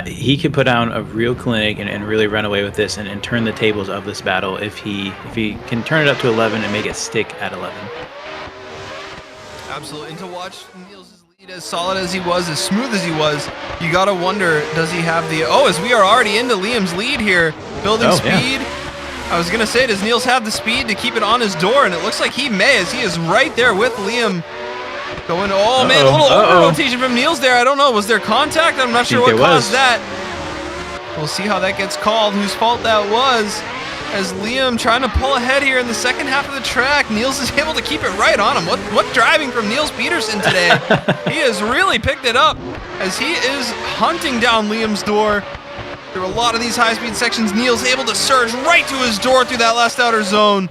[SPEAKER 2] he could put down a real clinic and really run away with this and turn the tables of this battle if he can turn it up to 11 and make it stick at 11.
[SPEAKER 1] Absolutely. And to watch Niels' lead as solid as he was, as smooth as he was, you gotta wonder, does he have the... as we are already into Liam's lead here, building speed. Yeah. I was gonna say, does Niels have the speed to keep it on his door? And it looks like he may, as he is right there with Liam. Going, man, a little over-rotation from Niels there. I don't know, was there contact? I'm not sure what caused that. We'll see how that gets called, whose fault that was. as Liam trying to pull ahead here in the second half of the track. Niels is able to keep it right on him. What driving from Niels Peterson today? He has really picked it up as he is hunting down Liam's door. There were a lot of these high-speed sections. Niels able to surge right to his door through that last outer zone.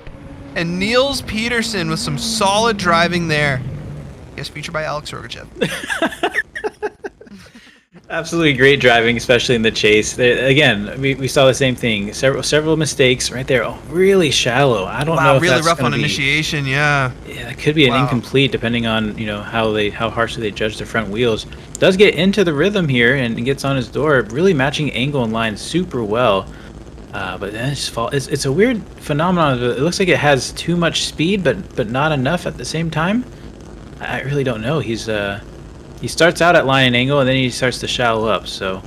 [SPEAKER 1] And Niels Peterson with some solid driving there. Yes, featured by Alex Rogachev.
[SPEAKER 2] Absolutely great driving, especially in the chase. Again, we saw the same thing. Several mistakes right there. Oh, really shallow. I don't know if
[SPEAKER 1] really
[SPEAKER 2] that's
[SPEAKER 1] rough
[SPEAKER 2] gonna
[SPEAKER 1] on
[SPEAKER 2] be,
[SPEAKER 1] initiation. Yeah.
[SPEAKER 2] Yeah, it could be an incomplete depending on how harshly they judge the front wheels. Does get into the rhythm here and gets on his door, really matching Engel and line super well. But then it's a weird phenomenon. It looks like it has too much speed, but not enough at the same time. I really don't know. He starts out at line and angle, and then he starts to shallow up. So,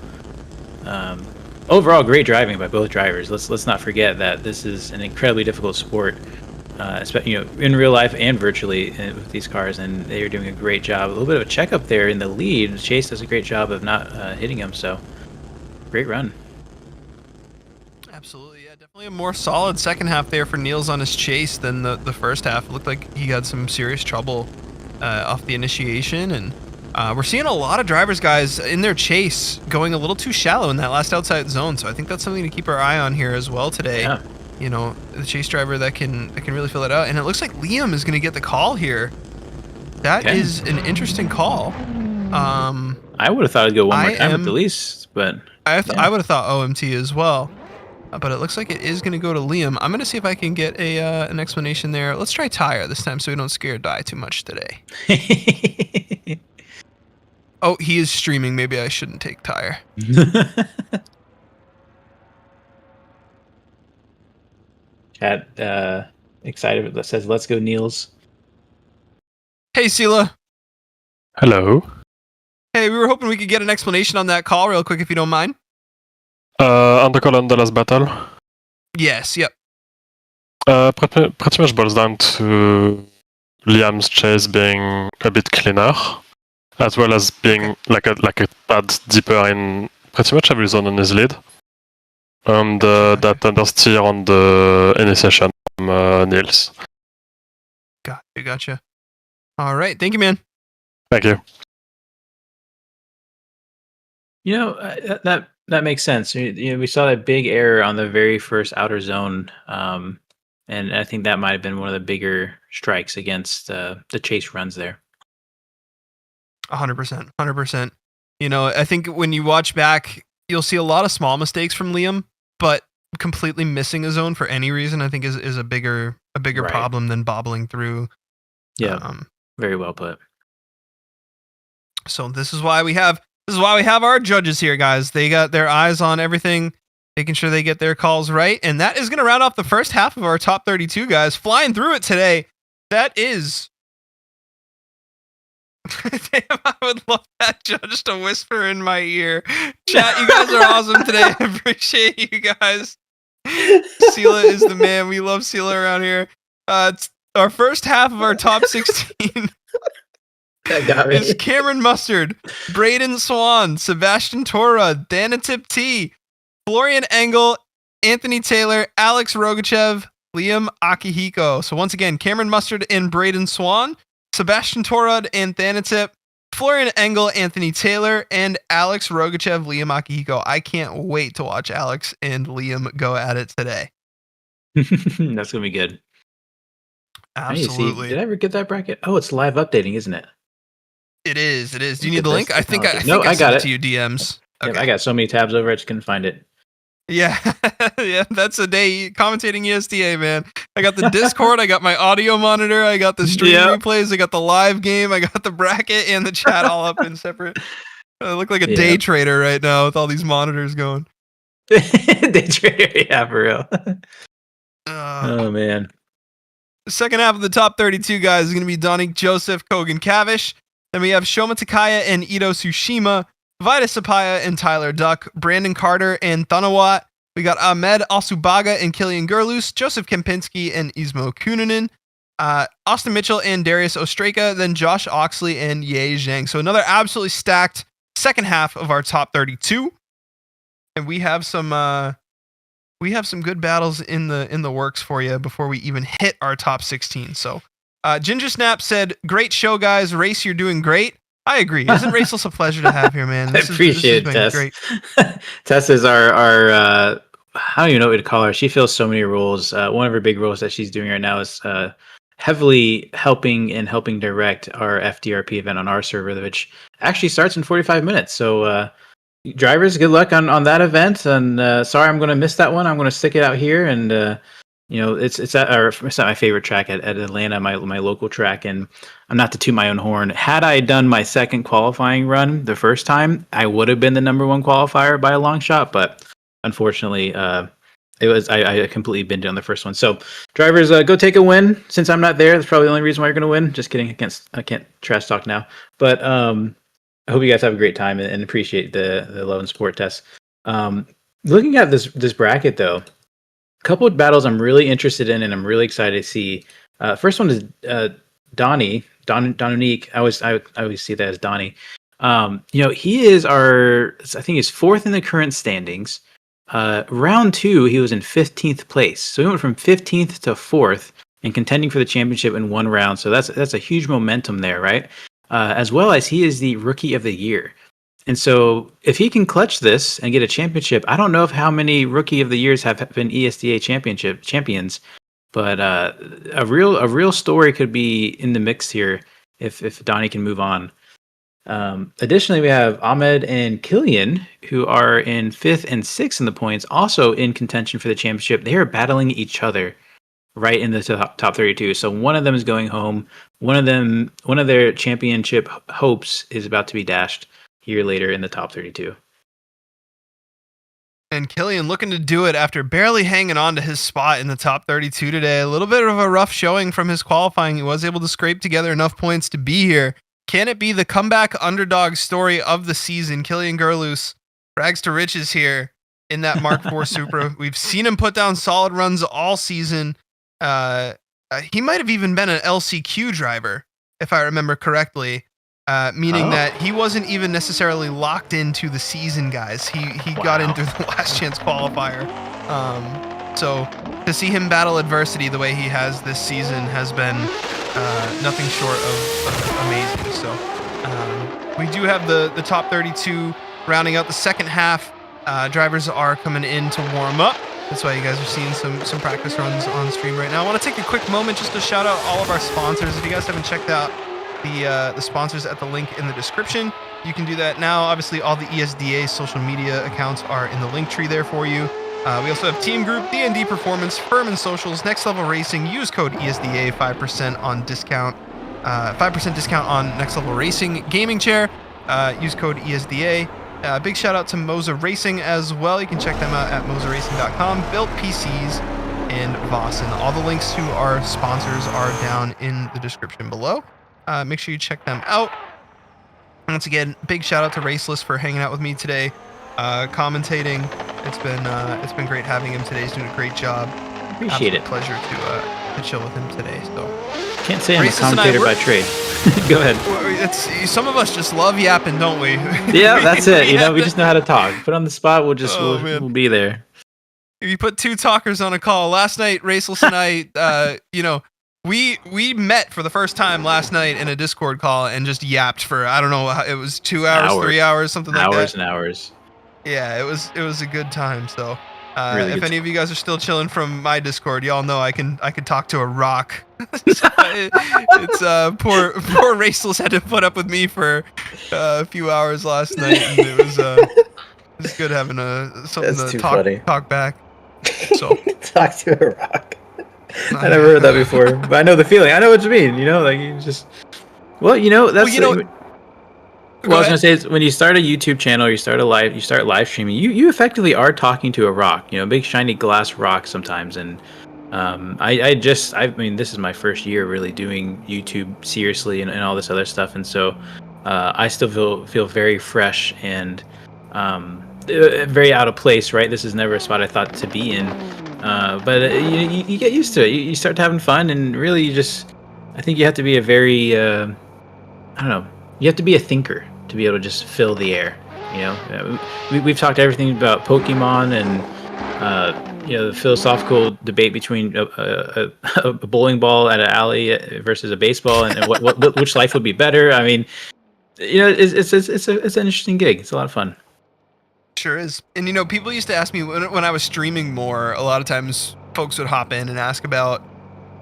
[SPEAKER 2] overall, great driving by both drivers. Let's not forget that this is an incredibly difficult sport, in real life and virtually with these cars, and they are doing a great job. A little bit of a checkup there in the lead. Chase does a great job of not hitting him. So, great run.
[SPEAKER 1] Absolutely, yeah, definitely a more solid second half there for Niels on his chase than the first half. It looked like he had some serious trouble off the initiation, and we're seeing a lot of drivers, guys, in their chase going a little too shallow in that last outside zone. So I think that's something to keep our eye on here as well today.
[SPEAKER 2] Yeah.
[SPEAKER 1] The chase driver that can really fill it out. And it looks like Liam is going to get the call here. That is an interesting call.
[SPEAKER 2] I would have thought it'd go one more time at the least, but
[SPEAKER 1] I would have thought OMT as well. But it looks like it is going to go to Liam. I'm going to see if I can get an explanation there. Let's try Tyre this time so we don't scare Die too much today. Oh, he is streaming. Maybe I shouldn't take Tyre.
[SPEAKER 2] Chat excited that says, "Let's go, Niels."
[SPEAKER 1] Hey, Sela.
[SPEAKER 8] Hello.
[SPEAKER 1] Hey, we were hoping we could get an explanation on that call real quick if you don't mind.
[SPEAKER 8] On the call on the last battle?
[SPEAKER 1] Yes, yep.
[SPEAKER 8] Pretty much boils down to Liam's chase being a bit cleaner, as well as being like a pad deeper in pretty much every zone on his lead. And that understeer on the initiation from Niels.
[SPEAKER 1] Gotcha. All right, thank you, man.
[SPEAKER 8] Thank you.
[SPEAKER 2] That makes sense. We saw that big error on the very first outer zone, and I think that might have been one of the bigger strikes against the chase runs there.
[SPEAKER 1] 100%. I think when you watch back, you'll see a lot of small mistakes from Liam, but completely missing a zone for any reason, I think is a bigger right. problem than bobbling through.
[SPEAKER 2] Yeah, very well put.
[SPEAKER 1] So this is why we have our judges here, guys. They got their eyes on everything, making sure they get their calls right. And that is going to round off the first half of our top 32, guys. Flying through it today. That is... Damn, I would love that judge to whisper in my ear. Chat, you guys are awesome today. I appreciate you guys. Sela is the man. We love Sela around here. It's our first half of our top 16. Is Cameron Mustard, Braden Swan, Sebastian Torud, Thanotip T, Florian Engel, Anthony Taylor, Alex Rogachev, Liam Akihiko. So once again, Cameron Mustard and Braden Swan, Sebastian Torud and Thanotip, Florian Engel, Anthony Taylor, and Alex Rogachev, Liam Akihiko. I can't wait to watch Alex and Liam go at it today.
[SPEAKER 2] That's going to be good.
[SPEAKER 1] Absolutely.
[SPEAKER 2] Did I ever get that bracket? Oh, it's live updating, isn't it?
[SPEAKER 1] It is. Do you need the link? I think I
[SPEAKER 2] got it
[SPEAKER 1] to you DMs. Okay.
[SPEAKER 2] Yeah, I got so many tabs over, I just couldn't find it.
[SPEAKER 1] Yeah, yeah, that's a day commentating ESDA, man. I got the Discord, I got my audio monitor, I got the stream replays, I got the live game, I got the bracket and the chat all up in separate. I look like a day trader right now with all these monitors going.
[SPEAKER 2] Day trader, yeah, for real. Oh, man.
[SPEAKER 1] The second half of the top 32, guys, is going to be Donik, Joseph, Kogan, Cavish. Then we have Shoma Takaya and Ito Tsushima, Vitus Sapaya and Tyler Duck, Brandon Carter and Thanawat. We got Ahmed Alubaga and Killian Gerus, Joseph Kempinski and Ismo Canunan, Austin Mitchell and Darius Ostraka, then Josh Oxley and Ye Jiang. So another absolutely stacked second half of our top 32. And we have some we have some good battles in the works for you before we even hit our top 16. So, Ginger Snap said, "Great show, guys. Race, you're doing great." I agree. Isn't Raceless a pleasure to have here, man?
[SPEAKER 2] I appreciate it, Tess.
[SPEAKER 1] Great.
[SPEAKER 2] Tess is our I don't even know what to call her. She fills so many roles. One of her big roles that she's doing right now is heavily helping direct our FDRP event on our server, which actually starts in 45 minutes. So drivers, good luck on that event. And sorry, I'm going to miss that one. I'm going to stick it out here. And it's at my favorite track at Atlanta, my local track. And I'm not to toot my own horn. Had I done my second qualifying run the first time, I would have been the number one qualifier by a long shot. But unfortunately, I completely binned it on the first one. So drivers, go take a win. Since I'm not there, that's probably the only reason why you're going to win. Just kidding. I can't trash talk now. But I hope you guys have a great time and appreciate the love and support, Tess. Looking at this bracket, though, a couple of battles I'm really interested in and I'm really excited to see. First one is Donnie. Dominique. I always see that as Donnie. He is I think he's fourth in the current standings. Round 2, he was in 15th place. So he went from 15th to 4th and contending for the championship in one round. So that's a huge momentum there, right? As well as he is the rookie of the year. And so if he can clutch this and get a championship, I don't know how many rookie of the years have been ESDA champions, but a real story could be in the mix here if Donnie can move on. Additionally, we have Ahmed and Killian, who are in 5th and 6th in the points, also in contention for the championship. They are battling each other right in the top 32. So one of them is going home. One of their championship hopes is about to be dashed here later in the top 32.
[SPEAKER 1] And Killian looking to do it after barely hanging on to his spot in the top 32 today. A little bit of a rough showing from his qualifying. He was able to scrape together enough points to be here. Can it be the comeback underdog story of the season? Killian Gerus brags to riches here in that Mark IV Supra. We've seen him put down solid runs all season. He might have even been an LCQ driver, if I remember correctly, meaning that he wasn't even necessarily locked into the season, guys. He got in through the last chance qualifier. So to see him battle adversity the way he has this season has been nothing short of amazing. So we do have the top 32 rounding out the second half. Drivers are coming in to warm up. That's why you guys are seeing some practice runs on stream right now. I want to take a quick moment just to shout out all of our sponsors. If you guys haven't checked out the sponsors at the link in the description, you can do that now. Obviously, all the ESDA social media accounts are in the link tree there for you. We also have TEAMGROUP, DnD Performance, Firman Socials, Next Level Racing. Use code ESDA, 5% on discount. 5% discount on Next Level Racing gaming chair. Use code ESDA. Big shout out to Moza Racing as well. You can check them out at mozaracing.com. Billt PCs and Vosan. All the links to our sponsors are down in the description below. Make sure you check them out. Once again, big shout out to Raceless for hanging out with me today, commentating. It's been great having him today. He's doing a great job.
[SPEAKER 2] Appreciate it.
[SPEAKER 1] Pleasure to chill with him today. So
[SPEAKER 2] can't say I'm a commentator by trade. Go ahead.
[SPEAKER 1] Some of us just love yapping, don't we?
[SPEAKER 2] Yeah, that's it. We just know how to talk. Put on the spot, we'll be there.
[SPEAKER 1] If you put two talkers on a call, last night, Raceless and I, we met for the first time last night in a Discord call and just yapped for, I don't know, it was 2 hours, 3 hours, something like that.
[SPEAKER 2] Hours and hours.
[SPEAKER 1] Yeah, it was a good time. So
[SPEAKER 2] Really
[SPEAKER 1] if
[SPEAKER 2] good
[SPEAKER 1] any of you guys are still chilling from my Discord, y'all know I can talk to a rock. It's poor Raceless had to put up with me for a few hours last night, and it was good having something
[SPEAKER 2] That's
[SPEAKER 1] to
[SPEAKER 2] too
[SPEAKER 1] talk back. So
[SPEAKER 2] talk to a rock. I never heard that before, but I know the feeling. I know what you mean. Like you just. Well, that's. Well, I was gonna say is when you start a YouTube channel, you start live streaming. You effectively are talking to a rock. A big shiny glass rock sometimes. And I mean, this is my first year really doing YouTube seriously and all this other stuff, and so I still feel very fresh and very out of place. Right, this is never a spot I thought to be in. But you get used to it. You start having fun, and really, I think you have to be a very I don't know. You have to be a thinker to be able to just fill the air. We've talked everything about Pokemon and the philosophical debate between a bowling ball at an alley versus a baseball, and which life would be better. I mean, it's an interesting gig. It's a lot of fun.
[SPEAKER 1] Sure is. And people used to ask me when I was streaming more, a lot of times folks would hop in and ask about,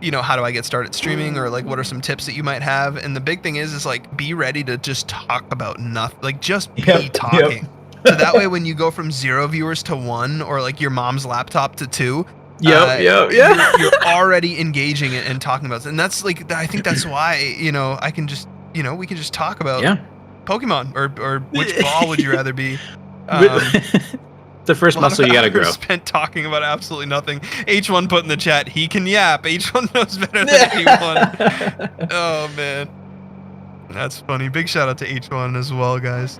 [SPEAKER 1] how do I get started streaming, or like what are some tips that you might have? And the big thing is like be ready to just talk about nothing. Like just be talking. Yep. So that way when you go from 0 viewers to 1, or like your mom's laptop to 2, you're already engaging and talking about it. And that's like, I think that's why, I can just, we can just talk about Pokemon or which ball would you rather be?
[SPEAKER 2] The first muscle you gotta grow.
[SPEAKER 1] Spent talking about absolutely nothing. H1 put in the chat, he can yap. H1 knows better than anyone. Oh man, that's funny. Big shout out to H1 as well, guys.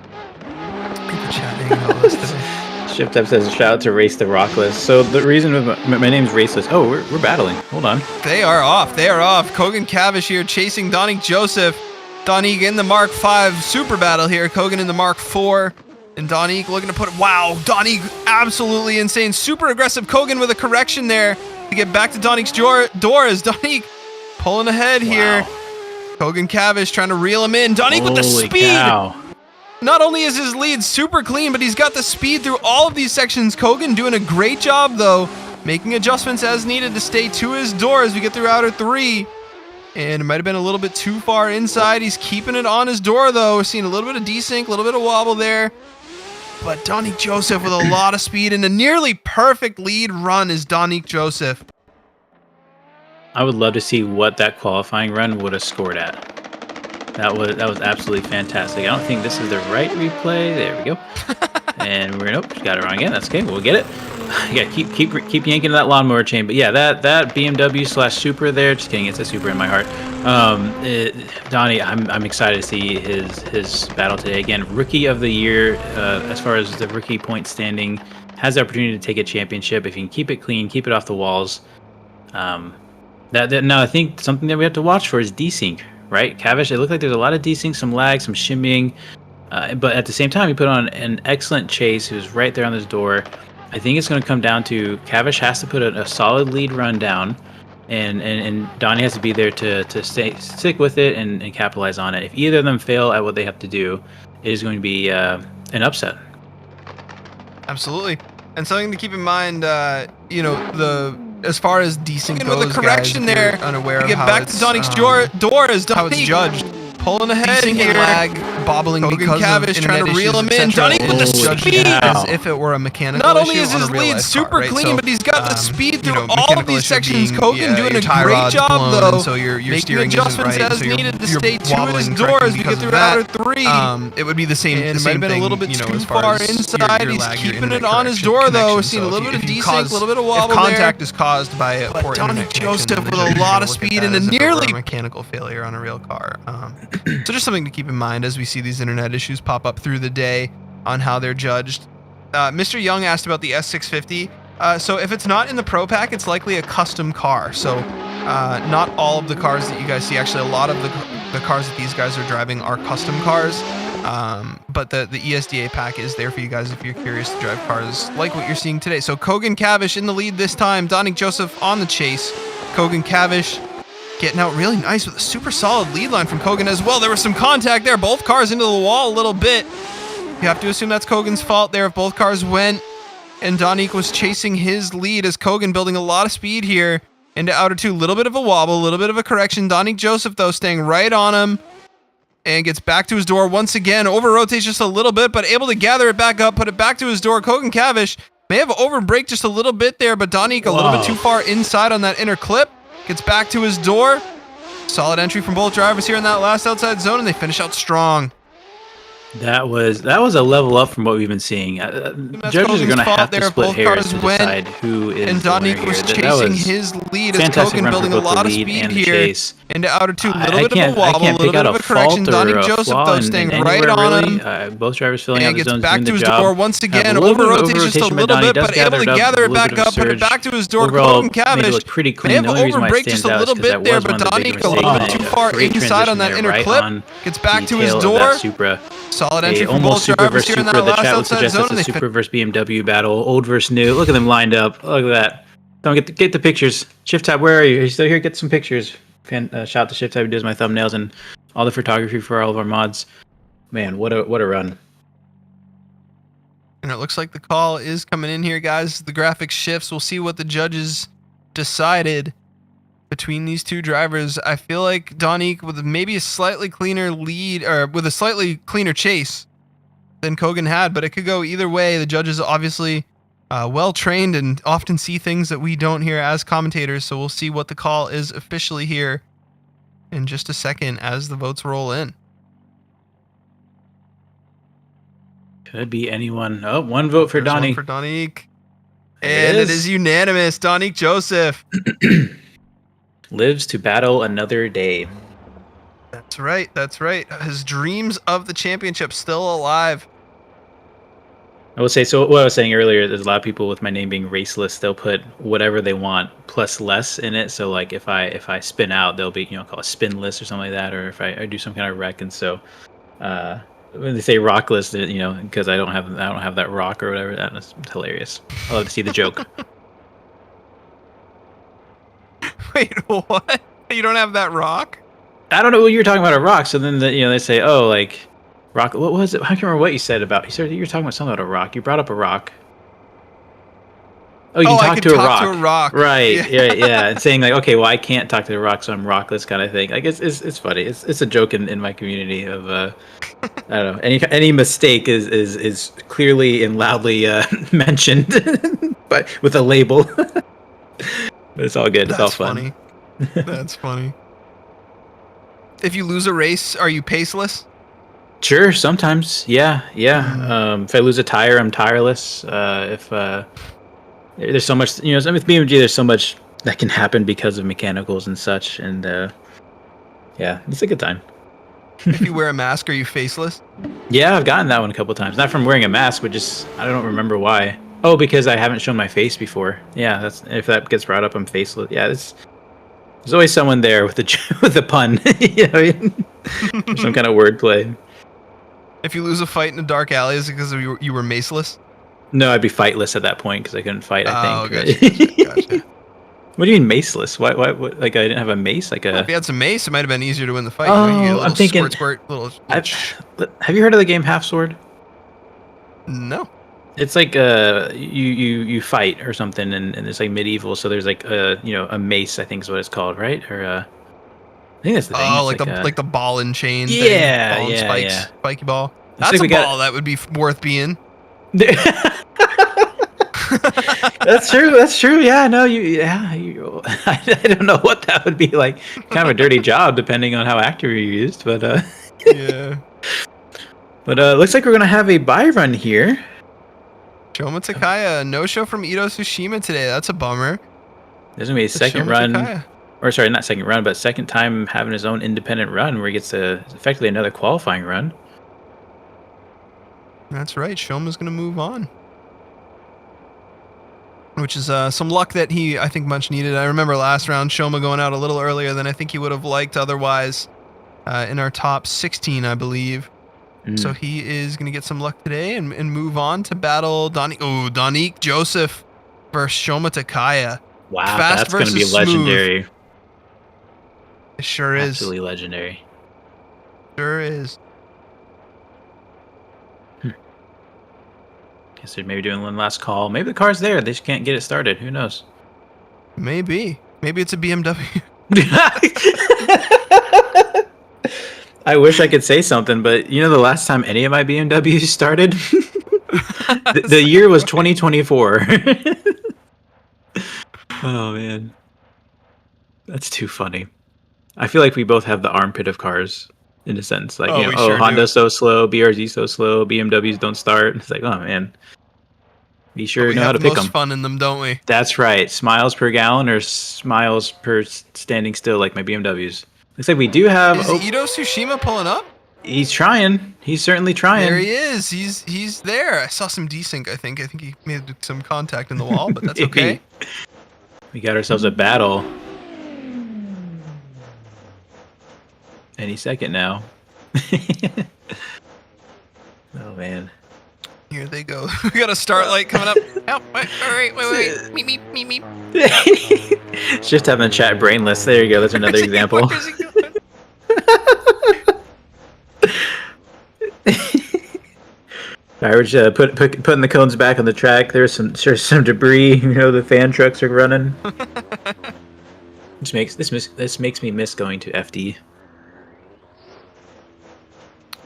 [SPEAKER 2] Shift Up says shout out to Race the Rockless. So the reason my name's Raceless. Oh, we're battling. Hold on.
[SPEAKER 1] They are off. Kogan Cavish here chasing Donique Joseph. Donique in the Mark 5 super battle here. Kogan in the Mark 4. And Donique looking to Donique absolutely insane. Super aggressive. Kogan with a correction there to get back to Donique's door as Donique pulling ahead here. Kogan Cavish trying to reel him in. Donique with the speed.
[SPEAKER 2] Cow.
[SPEAKER 1] Not only is his lead super clean, but he's got the speed through all of these sections. Kogan doing a great job, though, making adjustments as needed to stay to his door as we get through outer 3. And it might have been a little bit too far inside. He's keeping it on his door, though. We're seeing a little bit of desync, a little bit of wobble there. But Donique Joseph with a lot of speed and a nearly perfect lead run is Donique Joseph.
[SPEAKER 2] I would love to see what that qualifying run would have scored at. That was absolutely fantastic. I don't think this is the right replay. There we go. And got it wrong again. That's okay. We'll get it. Yeah, keep yanking that lawnmower chain. But yeah, that BMW/Super there. Just kidding. It's a Super in my heart. Donnie, I'm excited to see his battle today. Again, Rookie of the Year as far as the rookie point standing, has the opportunity to take a championship if he can keep it clean, keep it off the walls. Now I think something that we have to watch for is desync. Right, Cavish, it looked like there's a lot of desync, some lag, some shimmying, but at the same time, he put on an excellent chase. He was right there on his door. I think it's going to come down to Cavish has to put a solid lead run down, and Donnie has to be there to stick with it and capitalize on it. If either of them fail at what they have to do, it is going to be an upset.
[SPEAKER 1] Absolutely, and something to keep in mind, as far as desync goes, with the correction guys, there, unaware of get back to Donique's door as how it's judged. Pulling ahead here, lag, bobbling Kogan because Cavish trying to reel him in. Donique with the speed, as if it were a mechanical issue. Not only is his lead super clean, but he's got the speed through all of these sections. Kogan doing a great job though, so your making adjustments as needed to stay to his door as we get through outer 3. It would be the same. It might have been a little bit too far inside. He's keeping it on his door though. We're seeing a little bit of desync, a little bit of wobble there. If contact is caused by a poor internet connection, Joseph with a lot of speed and a nearly mechanical failure on a real car. So just something to keep in mind as we see these internet issues pop up through the day on how they're judged. Mr. Young asked about the S650. So if it's not in the Pro Pack, it's likely a custom car. So not all of the cars that you guys see, actually a lot of the cars that these guys are driving are custom cars. But the ESDA pack is there for you guys if you're curious to drive cars like what you're seeing today. So Kogan Cavish in the lead this time. Donique Joseph on the chase. Kogan Cavish getting out really nice with a super solid lead line from Kogan as well. There was some contact there. Both cars into the wall a little bit. You have to assume that's Kogan's fault there if both cars went. And Donique was chasing his lead as Kogan building a lot of speed here into outer 2. Little bit of a wobble, a little bit of a correction. Donique Joseph, though, staying right on him and gets back to his door once again. Over-rotates just a little bit, but able to gather it back up, put it back to his door. Kogan Cavish may have over-braked just a little bit there, but Donique a little bit too far inside on that inner clip. Gets back to his door. Solid entry from both drivers here in that last outside zone, and they finish out strong.
[SPEAKER 2] That was a level up from what we've been seeing. Judges are going to have to split hairs to decide who is
[SPEAKER 1] and Donique was chasing his lead as Kogan building a lot of speed here into outer 2. A little bit of a wobble, a little bit of a correction. Donique Joseph, though, staying right on him.
[SPEAKER 2] Both drivers filling out the zones,
[SPEAKER 1] and gets back to his door once again. Over-rotates just a little bit, but able to gather it back up, put it back to his door. Kogan Cavish may have over-braked just a little bit there, but Donique a little bit too far inside on that inner clip. Gets back to his door. Solid
[SPEAKER 2] Hey,
[SPEAKER 1] entry from both
[SPEAKER 2] almost super
[SPEAKER 1] drivers
[SPEAKER 2] versus
[SPEAKER 1] here in
[SPEAKER 2] super.
[SPEAKER 1] that
[SPEAKER 2] The
[SPEAKER 1] last
[SPEAKER 2] chat would
[SPEAKER 1] outside
[SPEAKER 2] suggest
[SPEAKER 1] zone.
[SPEAKER 2] that's
[SPEAKER 1] And
[SPEAKER 2] a
[SPEAKER 1] they
[SPEAKER 2] super versus BMW battle, old versus new. Look at them lined up. Look at that. Don't get the pictures. Shift Tab, where are you? Are you still here? Get some pictures. Shout out to Shift Tab, who does my thumbnails and all the photography for all of our mods. Man, what a run.
[SPEAKER 1] And it looks like the call is coming in here, guys. The graphics shifts. We'll see what the judges decided between these two drivers. I feel like Donique with maybe a slightly cleaner lead, or with a slightly cleaner chase than Kogan had, but it could go either way. The judges obviously well trained and often see things that we don't hear as commentators. So we'll see what the call is officially here in just a second as the votes roll in.
[SPEAKER 2] Could be anyone. Oh, one vote for
[SPEAKER 1] There's one
[SPEAKER 2] Donnie.
[SPEAKER 1] for Donique.
[SPEAKER 2] There
[SPEAKER 1] And
[SPEAKER 2] it
[SPEAKER 1] it
[SPEAKER 2] is.
[SPEAKER 1] is unanimous. Donique Joseph.
[SPEAKER 2] Lives to battle another day.
[SPEAKER 1] That's right. That's right. His dreams of the championship still alive.
[SPEAKER 2] I will say, so what I was saying earlier, there's a lot of people with my name being raceless, they'll put whatever they want plus less in it. So like if I spin out, they'll be, call a spin list or something like that, or if I do some kind of wreck. And so when they say rock list, because I don't have that rock or whatever, that's hilarious. I love to see the joke.
[SPEAKER 1] Wait, what? You don't have that rock?
[SPEAKER 2] I don't know what you were talking about a rock. So then they say, oh, like rock. What was it? I can't remember what you said about. You said you were talking about something about a rock. You brought up a rock. Oh, you can
[SPEAKER 1] I
[SPEAKER 2] talk
[SPEAKER 1] could
[SPEAKER 2] to a
[SPEAKER 1] talk
[SPEAKER 2] rock.
[SPEAKER 1] to a rock.
[SPEAKER 2] Right.
[SPEAKER 1] Yeah.
[SPEAKER 2] Yeah. And saying like, okay, well, I can't talk to the rock, so I'm rockless, kind of thing. Like it's funny. It's a joke in my community of I don't know. Any mistake is clearly and loudly mentioned, but with a label. But it's all good. It's all fun.
[SPEAKER 1] Funny. That's funny. If you lose a race, are you paceless?
[SPEAKER 2] Sure, sometimes. Yeah. If I lose a tire, I'm tireless. If there's so much, with BMG, there's so much that can happen because of mechanicals and such, and yeah, it's a good time.
[SPEAKER 1] If you wear a mask, are you faceless?
[SPEAKER 2] Yeah, I've gotten that one a couple times. Not from wearing a mask, but just I don't remember why. Oh, because I haven't shown my face before. Yeah, that's if that gets brought up, I'm faceless. Yeah, there's always someone there with the pun, or some kind of wordplay.
[SPEAKER 1] If you lose a fight in a dark alley, is it because you were maceless?
[SPEAKER 2] No, I'd be fightless at that point because I couldn't fight. I think.
[SPEAKER 1] Gotcha.
[SPEAKER 2] What do you mean maceless? Why? Like I didn't have a mace? Like
[SPEAKER 1] Well, if you had some mace, it might have been easier to win the fight.
[SPEAKER 2] Oh,
[SPEAKER 1] You get a little
[SPEAKER 2] I'm thinking.
[SPEAKER 1] squirt, little.
[SPEAKER 2] Have you heard of the game Half Sword?
[SPEAKER 1] No.
[SPEAKER 2] It's like you fight or something, and it's like medieval. So there's like a mace, I think is what it's called, right? Or I think that's the thing.
[SPEAKER 1] Oh,
[SPEAKER 2] It's
[SPEAKER 1] like the ball and chain.
[SPEAKER 2] Yeah,
[SPEAKER 1] thing. Ball and
[SPEAKER 2] yeah,
[SPEAKER 1] spikes,
[SPEAKER 2] yeah.
[SPEAKER 1] spiky ball.
[SPEAKER 2] Looks
[SPEAKER 1] That's
[SPEAKER 2] like
[SPEAKER 1] a
[SPEAKER 2] we got-
[SPEAKER 1] ball that would be worth being.
[SPEAKER 2] That's true. That's true. Yeah, no, I don't know what that would be like. Kind of a dirty job, depending on how active you used, but
[SPEAKER 1] Yeah.
[SPEAKER 2] But looks like we're gonna have a bye run here.
[SPEAKER 1] Shoma Takaya, no show from Ito Tsushima today. That's a bummer.
[SPEAKER 2] There's gonna be a second
[SPEAKER 1] Shoma
[SPEAKER 2] run,
[SPEAKER 1] Takaya.
[SPEAKER 2] or sorry, not second run, but second time having his own independent run where he gets effectively another qualifying run.
[SPEAKER 1] That's right. Shoma's going to move on. Which is some luck that he, I think, much needed. I remember last round, Shoma going out a little earlier than I think he would have liked otherwise in our top 16, I believe. So he is going to get some luck today and move on to battle Donique Joseph versus Shoma Takaya.
[SPEAKER 2] Wow,
[SPEAKER 1] Fast
[SPEAKER 2] that's going to be
[SPEAKER 1] versus smooth.
[SPEAKER 2] legendary.
[SPEAKER 1] It sure is.
[SPEAKER 2] Absolutely legendary.
[SPEAKER 1] Sure is.
[SPEAKER 2] Guess they're maybe doing one last call. Maybe the car's there. They just can't get it started. Who knows?
[SPEAKER 1] Maybe. Maybe it's a BMW.
[SPEAKER 2] I wish I could say something, but the last time any of my BMWs started, the year was 2024. Oh man, that's too funny. I feel like we both have the armpit of cars in a sense. Like,
[SPEAKER 1] we sure do.
[SPEAKER 2] Honda's so slow, BRZ's so slow, BMWs don't start. It's like, oh man, we sure
[SPEAKER 1] We
[SPEAKER 2] know
[SPEAKER 1] have
[SPEAKER 2] how to
[SPEAKER 1] the
[SPEAKER 2] pick
[SPEAKER 1] most
[SPEAKER 2] them.
[SPEAKER 1] fun in them, don't we?
[SPEAKER 2] That's right. Smiles per gallon or smiles per standing still, like my BMWs. Looks like we do have.
[SPEAKER 1] Is Ito Tsushima pulling up?
[SPEAKER 2] He's trying. He's certainly trying.
[SPEAKER 1] There he is. He's there. I saw some desync, I think. I think he made some contact in the wall, but that's okay.
[SPEAKER 2] We got ourselves a battle. Any second now. Oh man.
[SPEAKER 1] Here they go. We got a start light coming up. Oh, wait. Meep.
[SPEAKER 2] It's just having the chat brainless. There you go. That's another example.
[SPEAKER 1] Where's he going?
[SPEAKER 2] All right, we're just putting the cones back on the track. There's some debris. You know, the fan trucks are running. This makes me miss going to FD.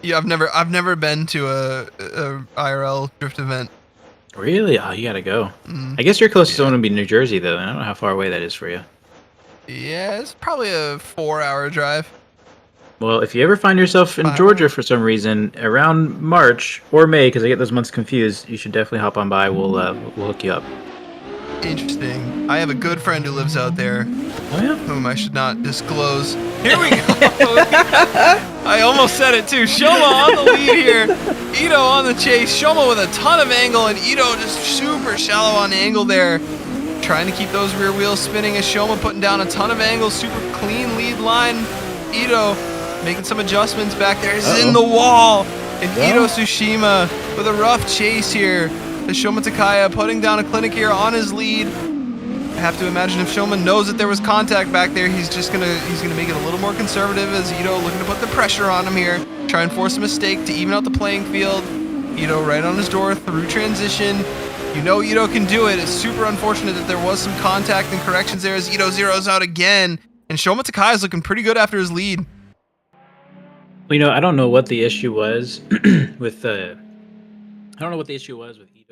[SPEAKER 1] Yeah, I've never been to a IRL drift event.
[SPEAKER 2] Really? Oh, you gotta go. I guess your closest one would be New Jersey, though. I don't know how far away that is for you.
[SPEAKER 1] Yeah, it's probably a 4-hour drive.
[SPEAKER 2] Well, if you ever find yourself in Georgia for some reason around March or May, because I get those months confused, you should definitely hop on by. We'll hook you up.
[SPEAKER 1] Interesting. I have a good friend who lives out there,
[SPEAKER 2] Oh yeah.
[SPEAKER 1] whom I should not disclose. Here we go. I almost said it too. Shoma on the lead here. Ito on the chase. Shoma with a ton of angle, and Ito just super shallow on angle there. Trying to keep those rear wheels spinning as Shoma putting down a ton of angles. Super clean lead line. Ito making some adjustments back there. This is in the wall. And Ito Tsushima with a rough chase here. The Shoma Takaya putting down a clinic here on his lead. I have to imagine if Shoma knows that there was contact back there, he's gonna make it a little more conservative as Ito looking to put the pressure on him here. Try and force a mistake to even out the playing field. Ito right on his door through transition. You know Ito can do it. It's super unfortunate that there was some contact and corrections there as Ito zeroes out again. And Shoma Takaya is looking pretty good after his lead.
[SPEAKER 2] Well, you know, I don't know what the issue was with Ito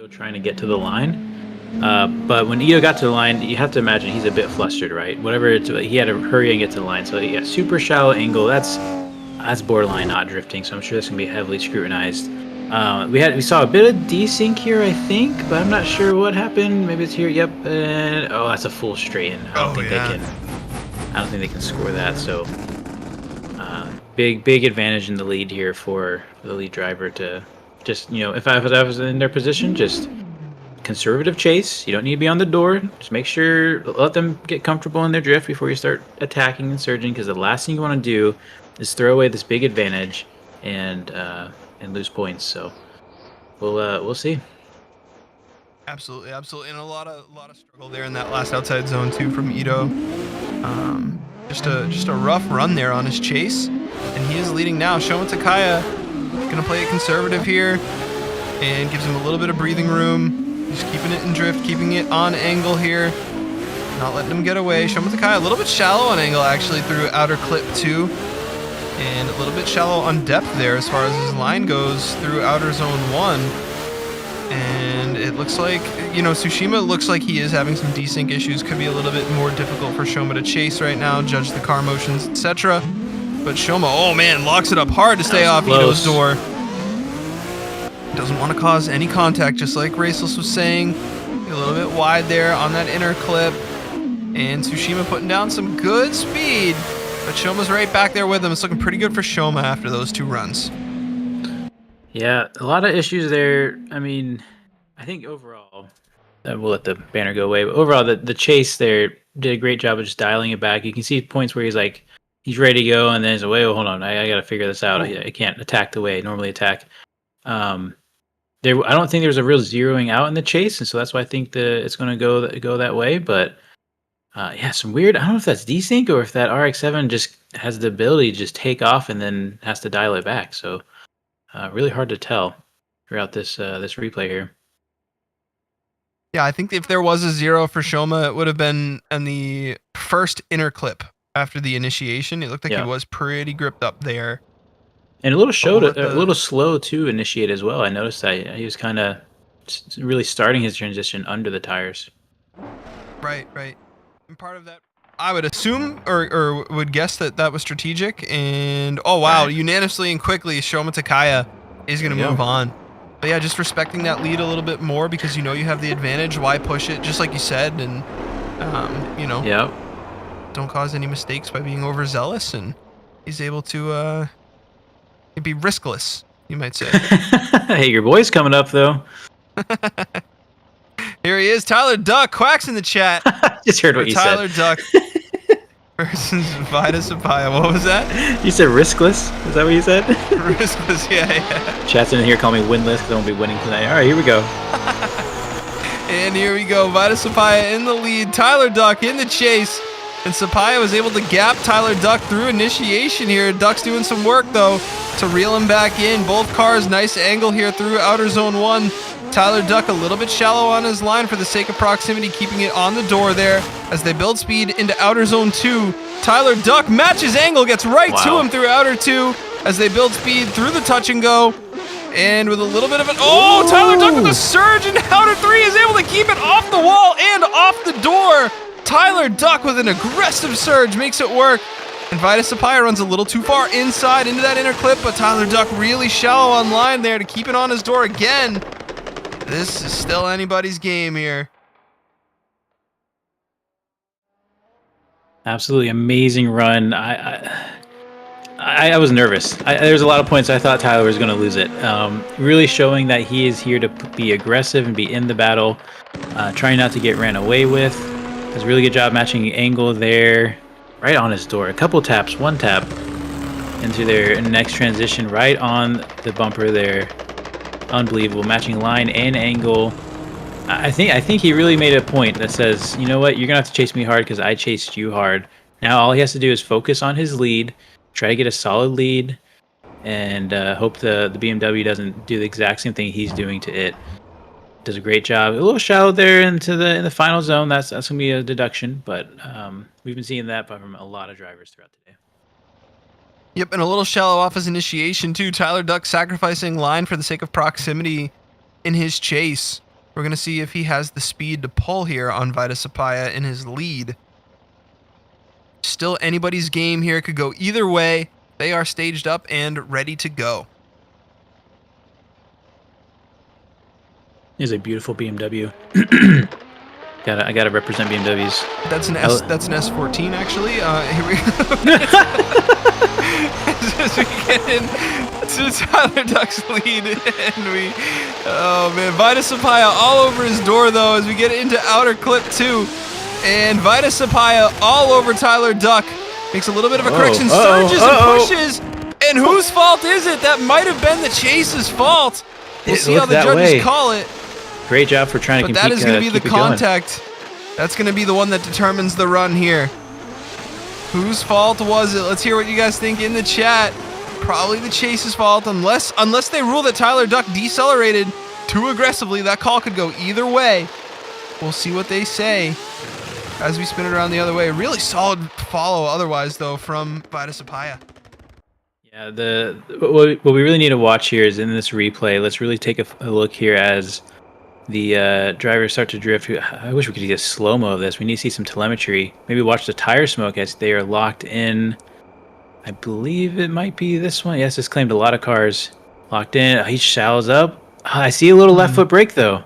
[SPEAKER 2] trying to get to the line. But when Ito got to the line, you have to imagine he's a bit flustered, right? He had to hurry and get to the line. So yeah, super shallow angle. That's borderline not drifting. So I'm sure that's gonna be heavily scrutinized. We saw a bit of desync here, I think, but I'm not sure what happened. Maybe it's here. Yep. Oh, that's a full straighten. I don't think they can score that. So big advantage in the lead here for the lead driver to just, you know, if I was in their position, just conservative chase. You don't need to be on the door. Just make sure, let them get comfortable in their drift before you start attacking and surging, because the last thing you want to do is throw away this big advantage and lose points. So we'll see.
[SPEAKER 1] Absolutely, and a lot of struggle there in that last outside zone too from Ito. Just a rough run there on his chase, and he is leading now. Shoma Takaya gonna play it conservative here, and gives him a little bit of breathing room. He's keeping it in drift, keeping it on angle here, not letting him get away. Shoma Takaya a little bit shallow on angle actually through outer clip 2, and a little bit shallow on depth there as far as his line goes through outer zone 1. And it looks like, you know, Tsushima looks like he is having some desync issues. Could be a little bit more difficult for Shoma to chase right now, judge the car motions, etc. But Shoma, oh man, locks it up hard to stay off Ito's door. Doesn't want to cause any contact, just like Raceless was saying. A little bit wide there on that inner clip. And Tsushima putting down some good speed. But Shoma's right back there with him. It's looking pretty good for Shoma after those 2 runs.
[SPEAKER 2] Yeah, a lot of issues there. I mean, I think overall, we'll let the banner go away, but overall, the chase there did a great job of just dialing it back. You can see points where he's ready to go, and then he's like, wait, hold on, I got to figure this out. I can't attack the way I normally attack. I don't think there's a real zeroing out in the chase, and so that's why I think it's going to go that way. But yeah, some weird. I don't know if that's desync or if that RX-7 just has the ability to just take off and then has to dial it back. So really hard to tell throughout this replay here.
[SPEAKER 1] Yeah, I think if there was a 0 for Shoma, it would have been in the first inner clip after the initiation. It looked like he was pretty gripped up there.
[SPEAKER 2] And a little slow to initiate as well. I noticed that he was kind of really starting his transition under the tires.
[SPEAKER 1] Right. And part of that, I would assume or would guess that was strategic. And oh wow, unanimously and quickly, Shoma Takaya is going to move on. But yeah, just respecting that lead a little bit more because you know you have the advantage. Why push it? Just like you said, and you know, don't cause any mistakes by being overzealous. And he's able to be riskless, you might say.
[SPEAKER 2] Hey, your boy's coming up though.
[SPEAKER 1] Here he is, Tyler Duck. Quacks in the chat.
[SPEAKER 2] Just heard what you
[SPEAKER 1] Tyler
[SPEAKER 2] said.
[SPEAKER 1] Duck. versus Vida Sapaya. What was that?
[SPEAKER 2] You said riskless? Is that what you said?
[SPEAKER 1] Riskless, yeah.
[SPEAKER 2] Chat's in here calling me winless because I won't be winning tonight. All right, here we go.
[SPEAKER 1] And here we go. Vida Sapaya in the lead. Tyler Duck in the chase. And Sapaya was able to gap Tyler Duck through initiation here. Duck's doing some work, though, to reel him back in. Both cars, nice angle here through outer zone 1. Tyler Duck a little bit shallow on his line for the sake of proximity, keeping it on the door there as they build speed into outer zone 2. Tyler Duck matches Engel, gets right to him through outer 2 as they build speed through the touch and go. And with a little bit of an... Oh, Tyler Duck with a surge in outer 3 is able to keep it off the wall and off the door. Tyler Duck with an aggressive surge makes it work. And Vida Sapaya runs a little too far inside into that inner clip, but Tyler Duck really shallow on line there to keep it on his door again. This is still anybody's game here.
[SPEAKER 2] Absolutely amazing run. I was nervous. There's a lot of points I thought Tyler was going to lose it. Really showing that he is here to be aggressive and be in the battle, trying not to get ran away with. Does a really good job matching Engel there, right on his door. A couple taps, one tap into their next transition, right on the bumper there. Unbelievable, matching line and angle. I think he really made a point that says, you know what, you're gonna have to chase me hard because I chased you hard. Now all he has to do is focus on his lead, try to get a solid lead, and hope the BMW doesn't do the exact same thing he's doing to it. Does a great job. A little shallow there in the final zone. That's gonna be a deduction, but we've been seeing that from a lot of drivers throughout the day.
[SPEAKER 1] Yep, and a little shallow off his initiation too. Tyler Duck sacrificing line for the sake of proximity in his chase. We're gonna see if he has the speed to pull here on Vida Sapaya in his lead. Still anybody's game here. Could go either way. They are staged up and ready to go.
[SPEAKER 2] Is a beautiful BMW. I gotta represent BMWs.
[SPEAKER 1] That's an S14 actually. Here we go. As we get into Tyler Duck's lead, and oh man, Vida Sapaya all over his door though as we get into outer clip 2, and Vida Sapaya all over Tyler Duck. Makes a little bit of a correction, surges and pushes, and whose fault is it? That might have been the chase's fault. We'll see how the judges call it.
[SPEAKER 2] Great job for trying to compete.
[SPEAKER 1] But that is going to be the contact. That's going to be the one that determines the run here. Whose fault was it? Let's hear what you guys think in the chat. Probably the chase's fault, unless they rule that Tyler Duck decelerated too aggressively. That call could go either way. We'll see what they say as we spin it around the other way. Really solid follow otherwise, though, from Vida Sapaya.
[SPEAKER 2] Yeah, what we really need to watch here is in this replay. Let's really take a look here as the drivers start to drift. I wish we could get a slow-mo of this. We need to see some telemetry. Maybe watch the tire smoke as they are locked in. I believe it might be this one. Yes, this claimed a lot of cars locked in. He shallows up. I see a little left foot brake, though.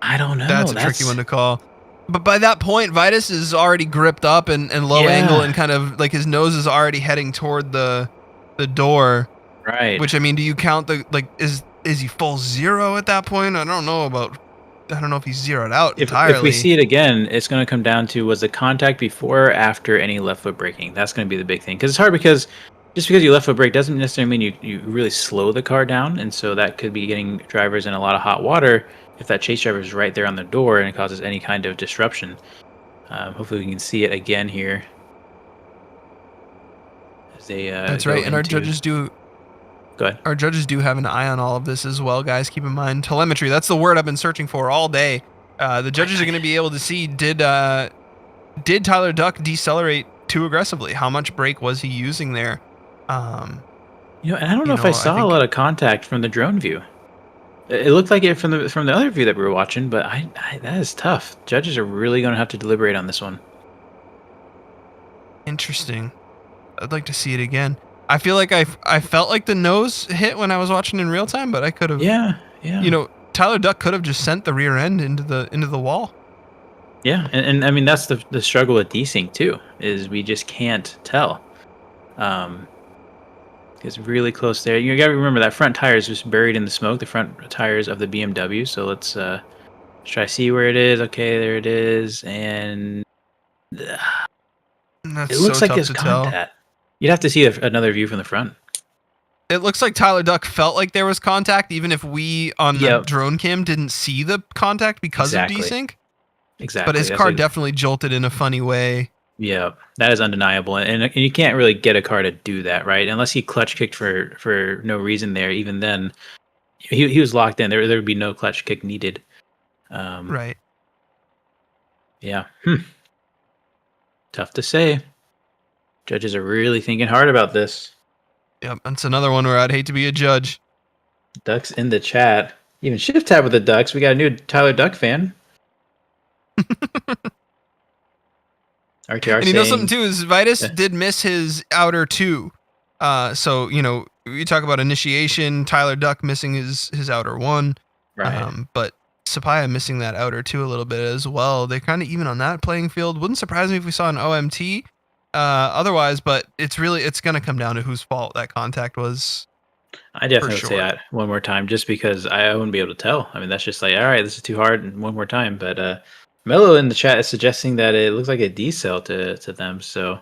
[SPEAKER 2] I don't know.
[SPEAKER 1] That's a tricky one to call. But by that point, Vitus is already gripped up and low angle, and kind of like his nose is already heading toward the door.
[SPEAKER 2] Right.
[SPEAKER 1] Which, I mean, do you count the, like, is he full zero at that point? I don't know if he's zeroed out entirely.
[SPEAKER 2] If we see it again, it's going to come down to, was the contact before or after any left foot braking? That's going to be the big thing. Because it's hard, because just because you left foot brake doesn't necessarily mean you really slow the car down. And so that could be getting drivers in a lot of hot water if that chase driver is right there on the door and it causes any kind of disruption. Hopefully we can see it again here. As they,
[SPEAKER 1] that's right, and our judges do...
[SPEAKER 2] Go ahead.
[SPEAKER 1] Our judges do have an eye on all of this as well, guys. Keep in mind, telemetry. That's the word I've been searching for all day. The judges are going to be able to see, did Tyler Duck decelerate too aggressively? How much brake was he using there?
[SPEAKER 2] And I don't know if I saw a lot of contact from the drone view. It looked like it from the other view that we were watching, but that is tough. Judges are really going to have to deliberate on this one.
[SPEAKER 1] Interesting. I'd like to see it again. I feel like I felt like the nose hit when I was watching in real time, but I could have.
[SPEAKER 2] Yeah.
[SPEAKER 1] Tyler Duck could have just sent the rear end into the wall.
[SPEAKER 2] Yeah, and I mean that's the struggle with desync too, is we just can't tell. It's really close there. You gotta remember that front tire is just buried in the smoke. The front tires of the BMW. So let's try to see where it is. Okay, there it is, and
[SPEAKER 1] That's
[SPEAKER 2] It looks
[SPEAKER 1] so
[SPEAKER 2] like
[SPEAKER 1] tough
[SPEAKER 2] it's
[SPEAKER 1] to tell.
[SPEAKER 2] contact. You'd have to see another view from the front.
[SPEAKER 1] It looks like Tyler Duck felt like there was contact, even if we on the
[SPEAKER 2] Yep.
[SPEAKER 1] drone cam didn't see the contact because
[SPEAKER 2] Exactly.
[SPEAKER 1] of desync.
[SPEAKER 2] Exactly.
[SPEAKER 1] But his
[SPEAKER 2] That's
[SPEAKER 1] car
[SPEAKER 2] what-
[SPEAKER 1] definitely jolted in a funny way.
[SPEAKER 2] Yeah, that is undeniable, and you can't really get a car to do that, right? Unless he clutch kicked for no reason there. Even then, he was locked in. There would be no clutch kick needed.
[SPEAKER 1] Right.
[SPEAKER 2] Yeah. Tough to say. Judges are really thinking hard about this.
[SPEAKER 1] Yep. That's another one where I'd hate to be a judge.
[SPEAKER 2] Ducks in the chat. Even shift tab with the Ducks. We got a new Tyler Duck fan. RTR
[SPEAKER 1] And you know
[SPEAKER 2] saying-
[SPEAKER 1] something too is Vitus
[SPEAKER 2] Yeah.
[SPEAKER 1] did miss his outer two. So we talk about initiation, Tyler Duck missing his outer one.
[SPEAKER 2] Right.
[SPEAKER 1] But Sapaya missing that outer two a little bit as well. They're kind of even on that playing field. Wouldn't surprise me if we saw an OMT. Otherwise, but it's gonna come down to whose fault that contact was.
[SPEAKER 2] I definitely would
[SPEAKER 1] sure.
[SPEAKER 2] say that one more time, just because I wouldn't be able to tell. I mean, that's just like, all right, this is too hard, and one more time. But Mello in the chat is suggesting that it looks like a decel to them. So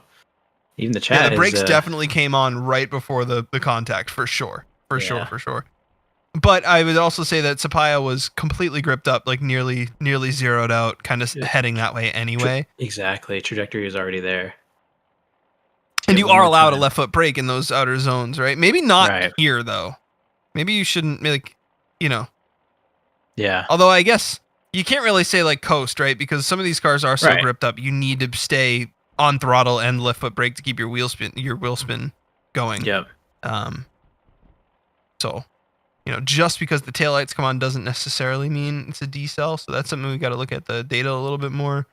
[SPEAKER 2] even the chat,
[SPEAKER 1] Yeah, the brakes
[SPEAKER 2] is,
[SPEAKER 1] definitely came on right before the contact for sure. For
[SPEAKER 2] Yeah.
[SPEAKER 1] sure. But I would also say that Sapaya was completely gripped up, like nearly zeroed out, kind of
[SPEAKER 2] Yeah.
[SPEAKER 1] heading that way anyway.
[SPEAKER 2] exactly trajectory is already there.
[SPEAKER 1] And
[SPEAKER 2] Yeah,
[SPEAKER 1] you
[SPEAKER 2] one
[SPEAKER 1] are
[SPEAKER 2] more
[SPEAKER 1] allowed a
[SPEAKER 2] time.
[SPEAKER 1] left foot brake in those outer zones, right? Maybe not
[SPEAKER 2] Right.
[SPEAKER 1] here though. Maybe you shouldn't
[SPEAKER 2] Yeah,
[SPEAKER 1] Although I guess you can't really say like coast, right? Because some of these cars are so
[SPEAKER 2] Right.
[SPEAKER 1] gripped up, you need to stay on throttle and left foot brake to keep your wheel spin going.
[SPEAKER 2] yep.
[SPEAKER 1] So, just because the taillights come on doesn't necessarily mean it's a decel. So that's something we got to look at the data a little bit more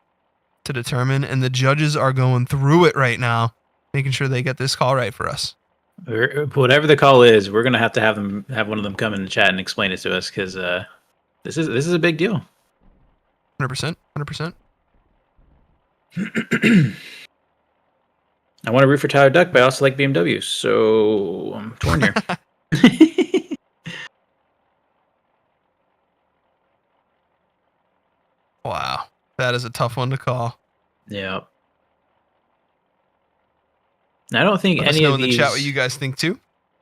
[SPEAKER 1] to determine. And the judges are going through it right now, making sure they get this call right for us.
[SPEAKER 2] Whatever the call is, we're gonna have to have one of them come in the chat and explain it to us, because this is a big deal.
[SPEAKER 1] 100%. 100%.
[SPEAKER 2] I want to root for Tyler Duck, but I also like BMW, so I'm torn here.
[SPEAKER 1] Wow. That is a tough one to call.
[SPEAKER 2] Yeah. I don't think
[SPEAKER 1] Let us
[SPEAKER 2] any
[SPEAKER 1] know
[SPEAKER 2] of
[SPEAKER 1] in the
[SPEAKER 2] these.
[SPEAKER 1] chat what you guys think too.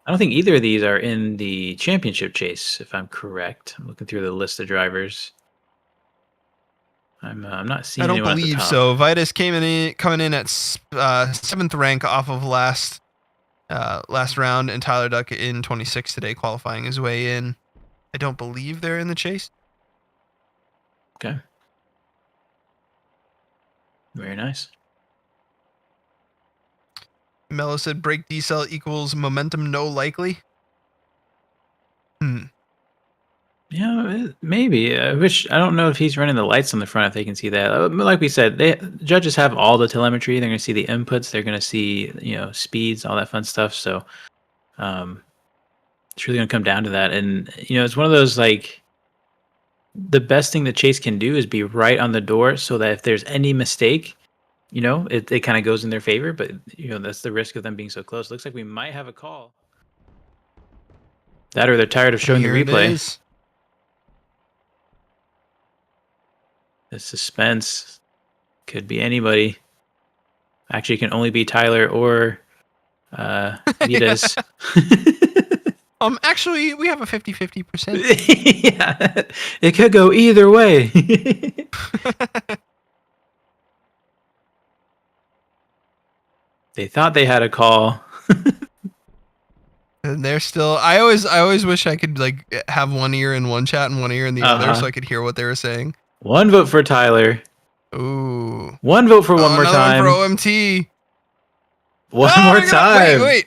[SPEAKER 2] I don't think either of these are in the championship chase, if I'm correct. I'm looking through the list of drivers. I'm not seeing.
[SPEAKER 1] I don't
[SPEAKER 2] anyone at the
[SPEAKER 1] believe
[SPEAKER 2] top.
[SPEAKER 1] so. Vitus coming in at 7th rank off of last round, and Tyler Duck in 26 today, qualifying his way in. I don't believe they're in the chase.
[SPEAKER 2] Okay. Very nice.
[SPEAKER 1] Mello said brake decel equals momentum no likely.
[SPEAKER 2] Yeah, maybe. I don't know if he's running the lights on the front, if they can see that. Like we said, the judges have all the telemetry. They're going to see the inputs. They're going to see, speeds, all that fun stuff. So it's really going to come down to that. And, it's one of those, like, the best thing that Chase can do is be right on the door, so that if there's any mistake, it kind of goes in their favor. But, that's the risk of them being so close. Looks like we might have a call. That, or they're tired of showing
[SPEAKER 1] Here
[SPEAKER 2] the
[SPEAKER 1] it
[SPEAKER 2] replay.
[SPEAKER 1] is.
[SPEAKER 2] The suspense could be anybody. Actually, it can only be Tyler or Vitas.
[SPEAKER 1] Actually, we have a 50-50%.
[SPEAKER 2] Yeah, it could go either way. They thought they had a call.
[SPEAKER 1] And they're still. I always wish I could like have one ear in one chat and one ear in the other, so I could hear what they were saying.
[SPEAKER 2] One vote for Tyler.
[SPEAKER 1] Ooh.
[SPEAKER 2] One vote for one more
[SPEAKER 1] Another
[SPEAKER 2] time.
[SPEAKER 1] one for OMT.
[SPEAKER 2] One
[SPEAKER 1] Oh,
[SPEAKER 2] more
[SPEAKER 1] we're gonna-
[SPEAKER 2] time.
[SPEAKER 1] Wait.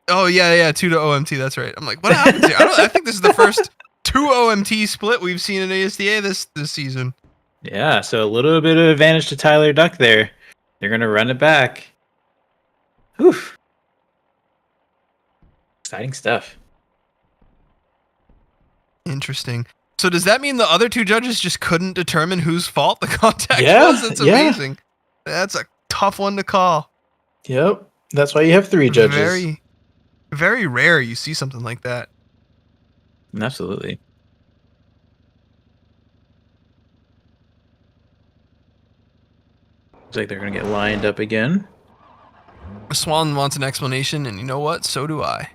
[SPEAKER 1] Oh yeah, 2 to OMT. That's right. I'm like, what happened here? I think this is the first 2 OMT split we've seen in ASDA this season.
[SPEAKER 2] Yeah, so a little bit of advantage to Tyler Duck there. They're gonna run it back. Whew. Exciting stuff.
[SPEAKER 1] Interesting. So does that mean the other 2 judges just couldn't determine whose fault the contact
[SPEAKER 2] Yeah,
[SPEAKER 1] was? That's
[SPEAKER 2] yeah.
[SPEAKER 1] amazing. That's a tough one to call.
[SPEAKER 2] Yep. That's why you have 3 judges.
[SPEAKER 1] Very, very rare you see something like that.
[SPEAKER 2] Absolutely. Looks like they're going to get lined up again.
[SPEAKER 1] Swan wants an explanation, and you know what? So do I.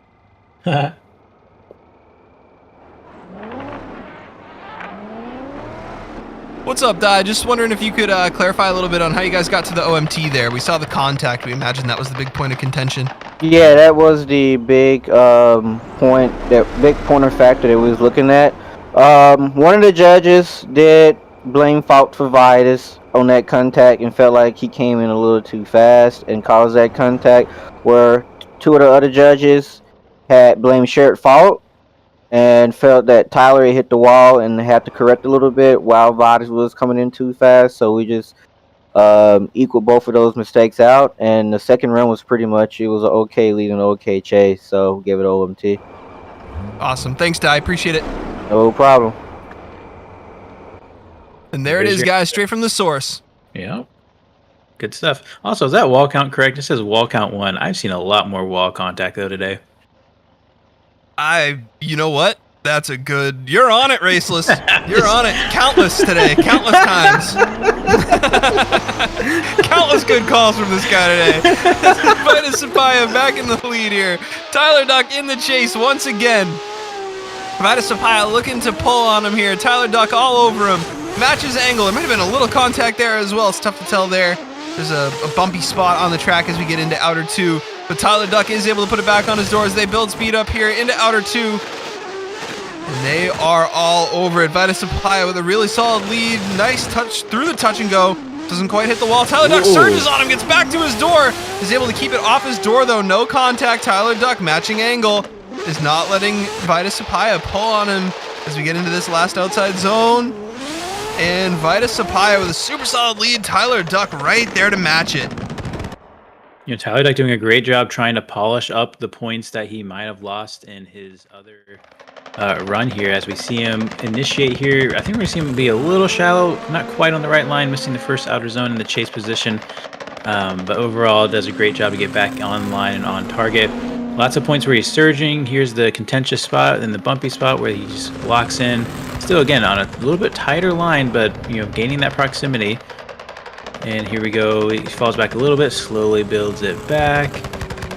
[SPEAKER 1] What's up, Di? Just wondering if you could clarify a little bit on how you guys got to the OMT there. We saw the contact. We imagine that was the big point of contention.
[SPEAKER 7] Yeah, that was the big point, that big pointer factor that we was looking at. One of the judges did blame fault for Vitus on that contact and felt like he came in a little too fast and caused that contact, where two of the other judges had blamed shared fault and felt that Tyler had hit the wall and had to correct a little bit while Vitus was coming in too fast. So we just equal both of those mistakes out, and the second run was pretty much, it was an okay lead and an okay chase, so give it OMT.
[SPEAKER 1] Awesome. Thanks, Di. Appreciate it.
[SPEAKER 7] No problem.
[SPEAKER 1] And there it is, guys, straight from the source.
[SPEAKER 2] Yeah. Good stuff. Also, is that wall count correct? It says wall count 1. I've seen a lot more wall contact, though, today.
[SPEAKER 1] You know what? That's a good. You're on it, Raceless. You're on it. Countless today. Countless times. Countless good calls from this guy today. Vitus Sapaya back in the lead here. Tyler Duck in the chase once again. Vitus Sapaya looking to pull on him here. Tyler Duck all over him. Matches Engel. There might have been a little contact there as well. It's tough to tell there. There's a bumpy spot on the track as we get into outer 2. But Tyler Duck is able to put it back on his door as they build speed up here into outer 2. And they are all over it. Vitus Sapaya with a really solid lead. Nice touch through the touch and go. Doesn't quite hit the wall. Tyler Duck surges on him, gets back to his door. Is able to keep it off his door though. No contact. Tyler Duck matching Engel is not letting Vitus Sapaya pull on him as we get into this last outside zone. And Vitus Sapaya with a super solid lead. Tyler Duck right there to match it.
[SPEAKER 2] You know, Tyler Duck doing a great job trying to polish up the points that he might have lost in his other run here. As we see him initiate here, I think we're going to see him be a little shallow, not quite on the right line, missing the first outer zone in the chase position. But overall, does a great job to get back on line and on target. Lots of points where he's surging. Here's the contentious spot and the bumpy spot where he just locks in. Still, again, on a little bit tighter line, but you know, gaining that proximity. And here we go. He falls back a little bit, slowly builds it back,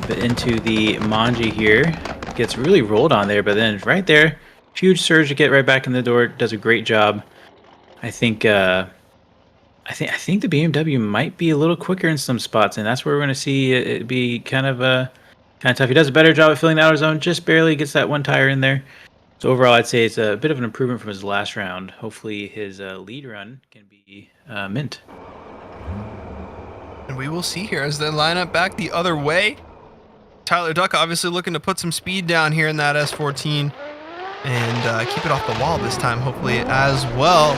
[SPEAKER 2] but into the Manji here. Gets really rolled on there, but then right there, huge surge to get right back in the door. Does a great job. I think the BMW might be a little quicker in some spots, and that's where we're going to see it be kind of tough. He does a better job at filling the outer zone, just barely gets that one tire in there. So overall, I'd say it's a bit of an improvement from his last round. Hopefully his lead run can be mint.
[SPEAKER 1] And we will see here as they line up back the other way. Tyler Duck obviously looking to put some speed down here in that S14 and keep it off the wall this time, hopefully, as well.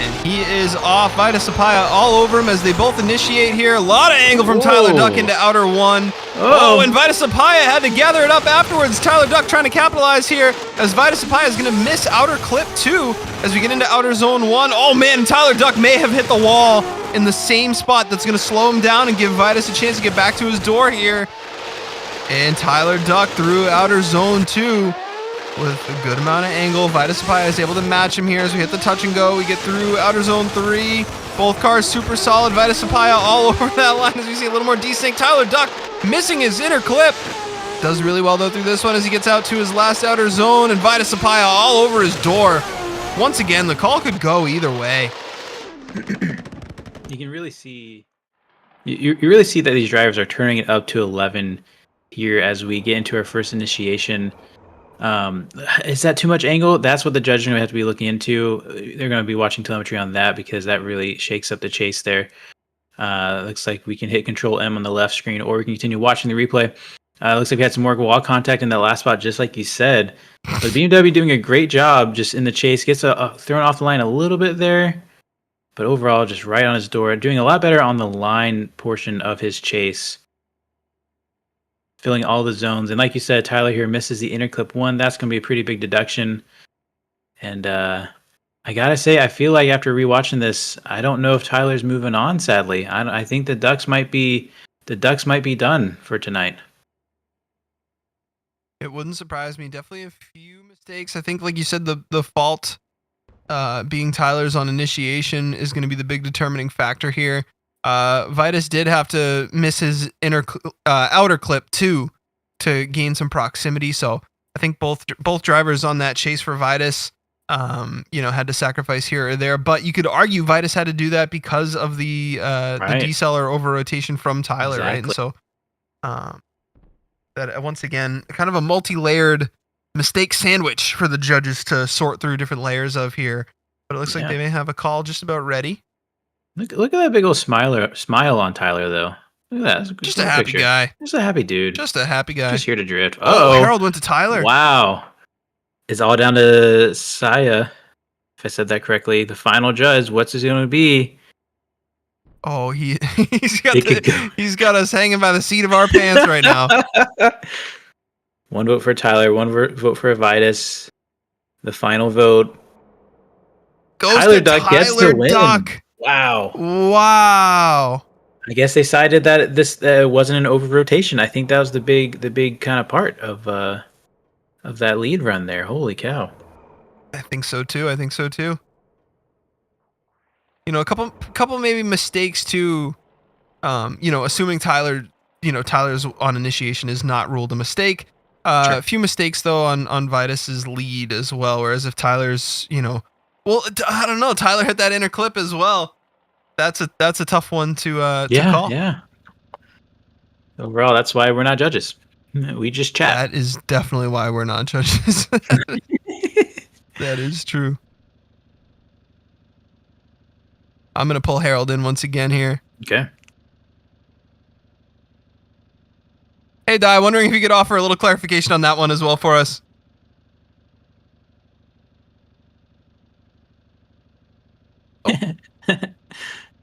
[SPEAKER 1] And he is off. Vitus Sapaya all over him as they both initiate here. A lot of angle from Tyler Duck into outer 1. Oh, and Vitus Sapaya had to gather it up afterwards. Tyler Duck trying to capitalize here as Vitus Sapaya is going to miss outer clip 2 as we get into outer zone 1. Oh man, Tyler Duck may have hit the wall in the same spot. That's going to slow him down and give Vitus a chance to get back to his door here. And Tyler Duck through outer zone 2 with a good amount of angle. Vitus Sapaya is able to match him here as we hit the touch and go. We get through outer zone 3. Both cars super solid. Vitus Sapaya all over that line as we see a little more desync. Tyler Duck missing his inner clip. Does really well though through this one as he gets out to his last outer zone, and Vitus Sapaya all over his door. Once again, the call could go either way.
[SPEAKER 2] You can really see, you really see that these drivers are turning it up to 11 here as we get into our first initiation. Is that too much angle? That's what the judge is going to have to be looking into. They're going to be watching telemetry on that because that really shakes up the chase there. Looks like we can hit Control M on the left screen, or we can continue watching the replay. Looks like we had some more wall contact in that last spot, just like you said. But BMW doing a great job just in the chase. Gets thrown off the line a little bit there. But overall, just right on his door. Doing a lot better on the line portion of his chase. Filling all the zones. And like you said, Tyler here misses the inner clip 1. That's going to be a pretty big deduction. And I got to say, I feel like after rewatching this, I don't know if Tyler's moving on, sadly. I think the Ducks might be done for tonight.
[SPEAKER 1] It wouldn't surprise me. Definitely a few mistakes. I think, like you said, the fault being Tyler's on initiation is going to be the big determining factor here. Vitus did have to miss his outer clip too to gain some proximity. So I think both drivers on that chase for Vitus, had to sacrifice here or there. But you could argue Vitus had to do that because of the decellar over rotation from Tyler, right? And so that once again, kind of a multi-layered mistake sandwich for the judges to sort through different layers of here. But it looks like they may have a call just about ready.
[SPEAKER 2] Look at that big old smile on Tyler, though. Look at that.
[SPEAKER 1] Just a happy guy.
[SPEAKER 2] Just a happy dude.
[SPEAKER 1] Just a happy guy.
[SPEAKER 2] Just here to drift.
[SPEAKER 1] Oh, Harold went to Tyler.
[SPEAKER 2] Wow. It's all down to Saya. If I said that correctly. The final judge, what's it going to be?
[SPEAKER 1] Oh, he's got us hanging by the seat of our pants right now.
[SPEAKER 2] One vote for Tyler, one vote for Vitus. The final vote
[SPEAKER 1] goes
[SPEAKER 2] Tyler
[SPEAKER 1] to
[SPEAKER 2] Duck
[SPEAKER 1] Tyler
[SPEAKER 2] gets the win.
[SPEAKER 1] Duck. Wow.
[SPEAKER 2] I guess they decided that this wasn't an over rotation. I think that was the big kind of part of that lead run there. Holy cow.
[SPEAKER 1] I think so too. A couple maybe mistakes too. Assuming Tyler's on initiation is not ruled a mistake. A few mistakes though on Vitus's lead as well. Whereas if Tyler's, I don't know. Tyler hit that inner clip as well. That's a tough one to call.
[SPEAKER 2] Yeah. Overall, that's why we're not judges. We just chat.
[SPEAKER 1] That is definitely why we're not judges. That is true. I'm gonna pull Harold in once again here.
[SPEAKER 2] Okay.
[SPEAKER 1] Hey, Di, wondering if you could offer a little clarification on that one as well for us.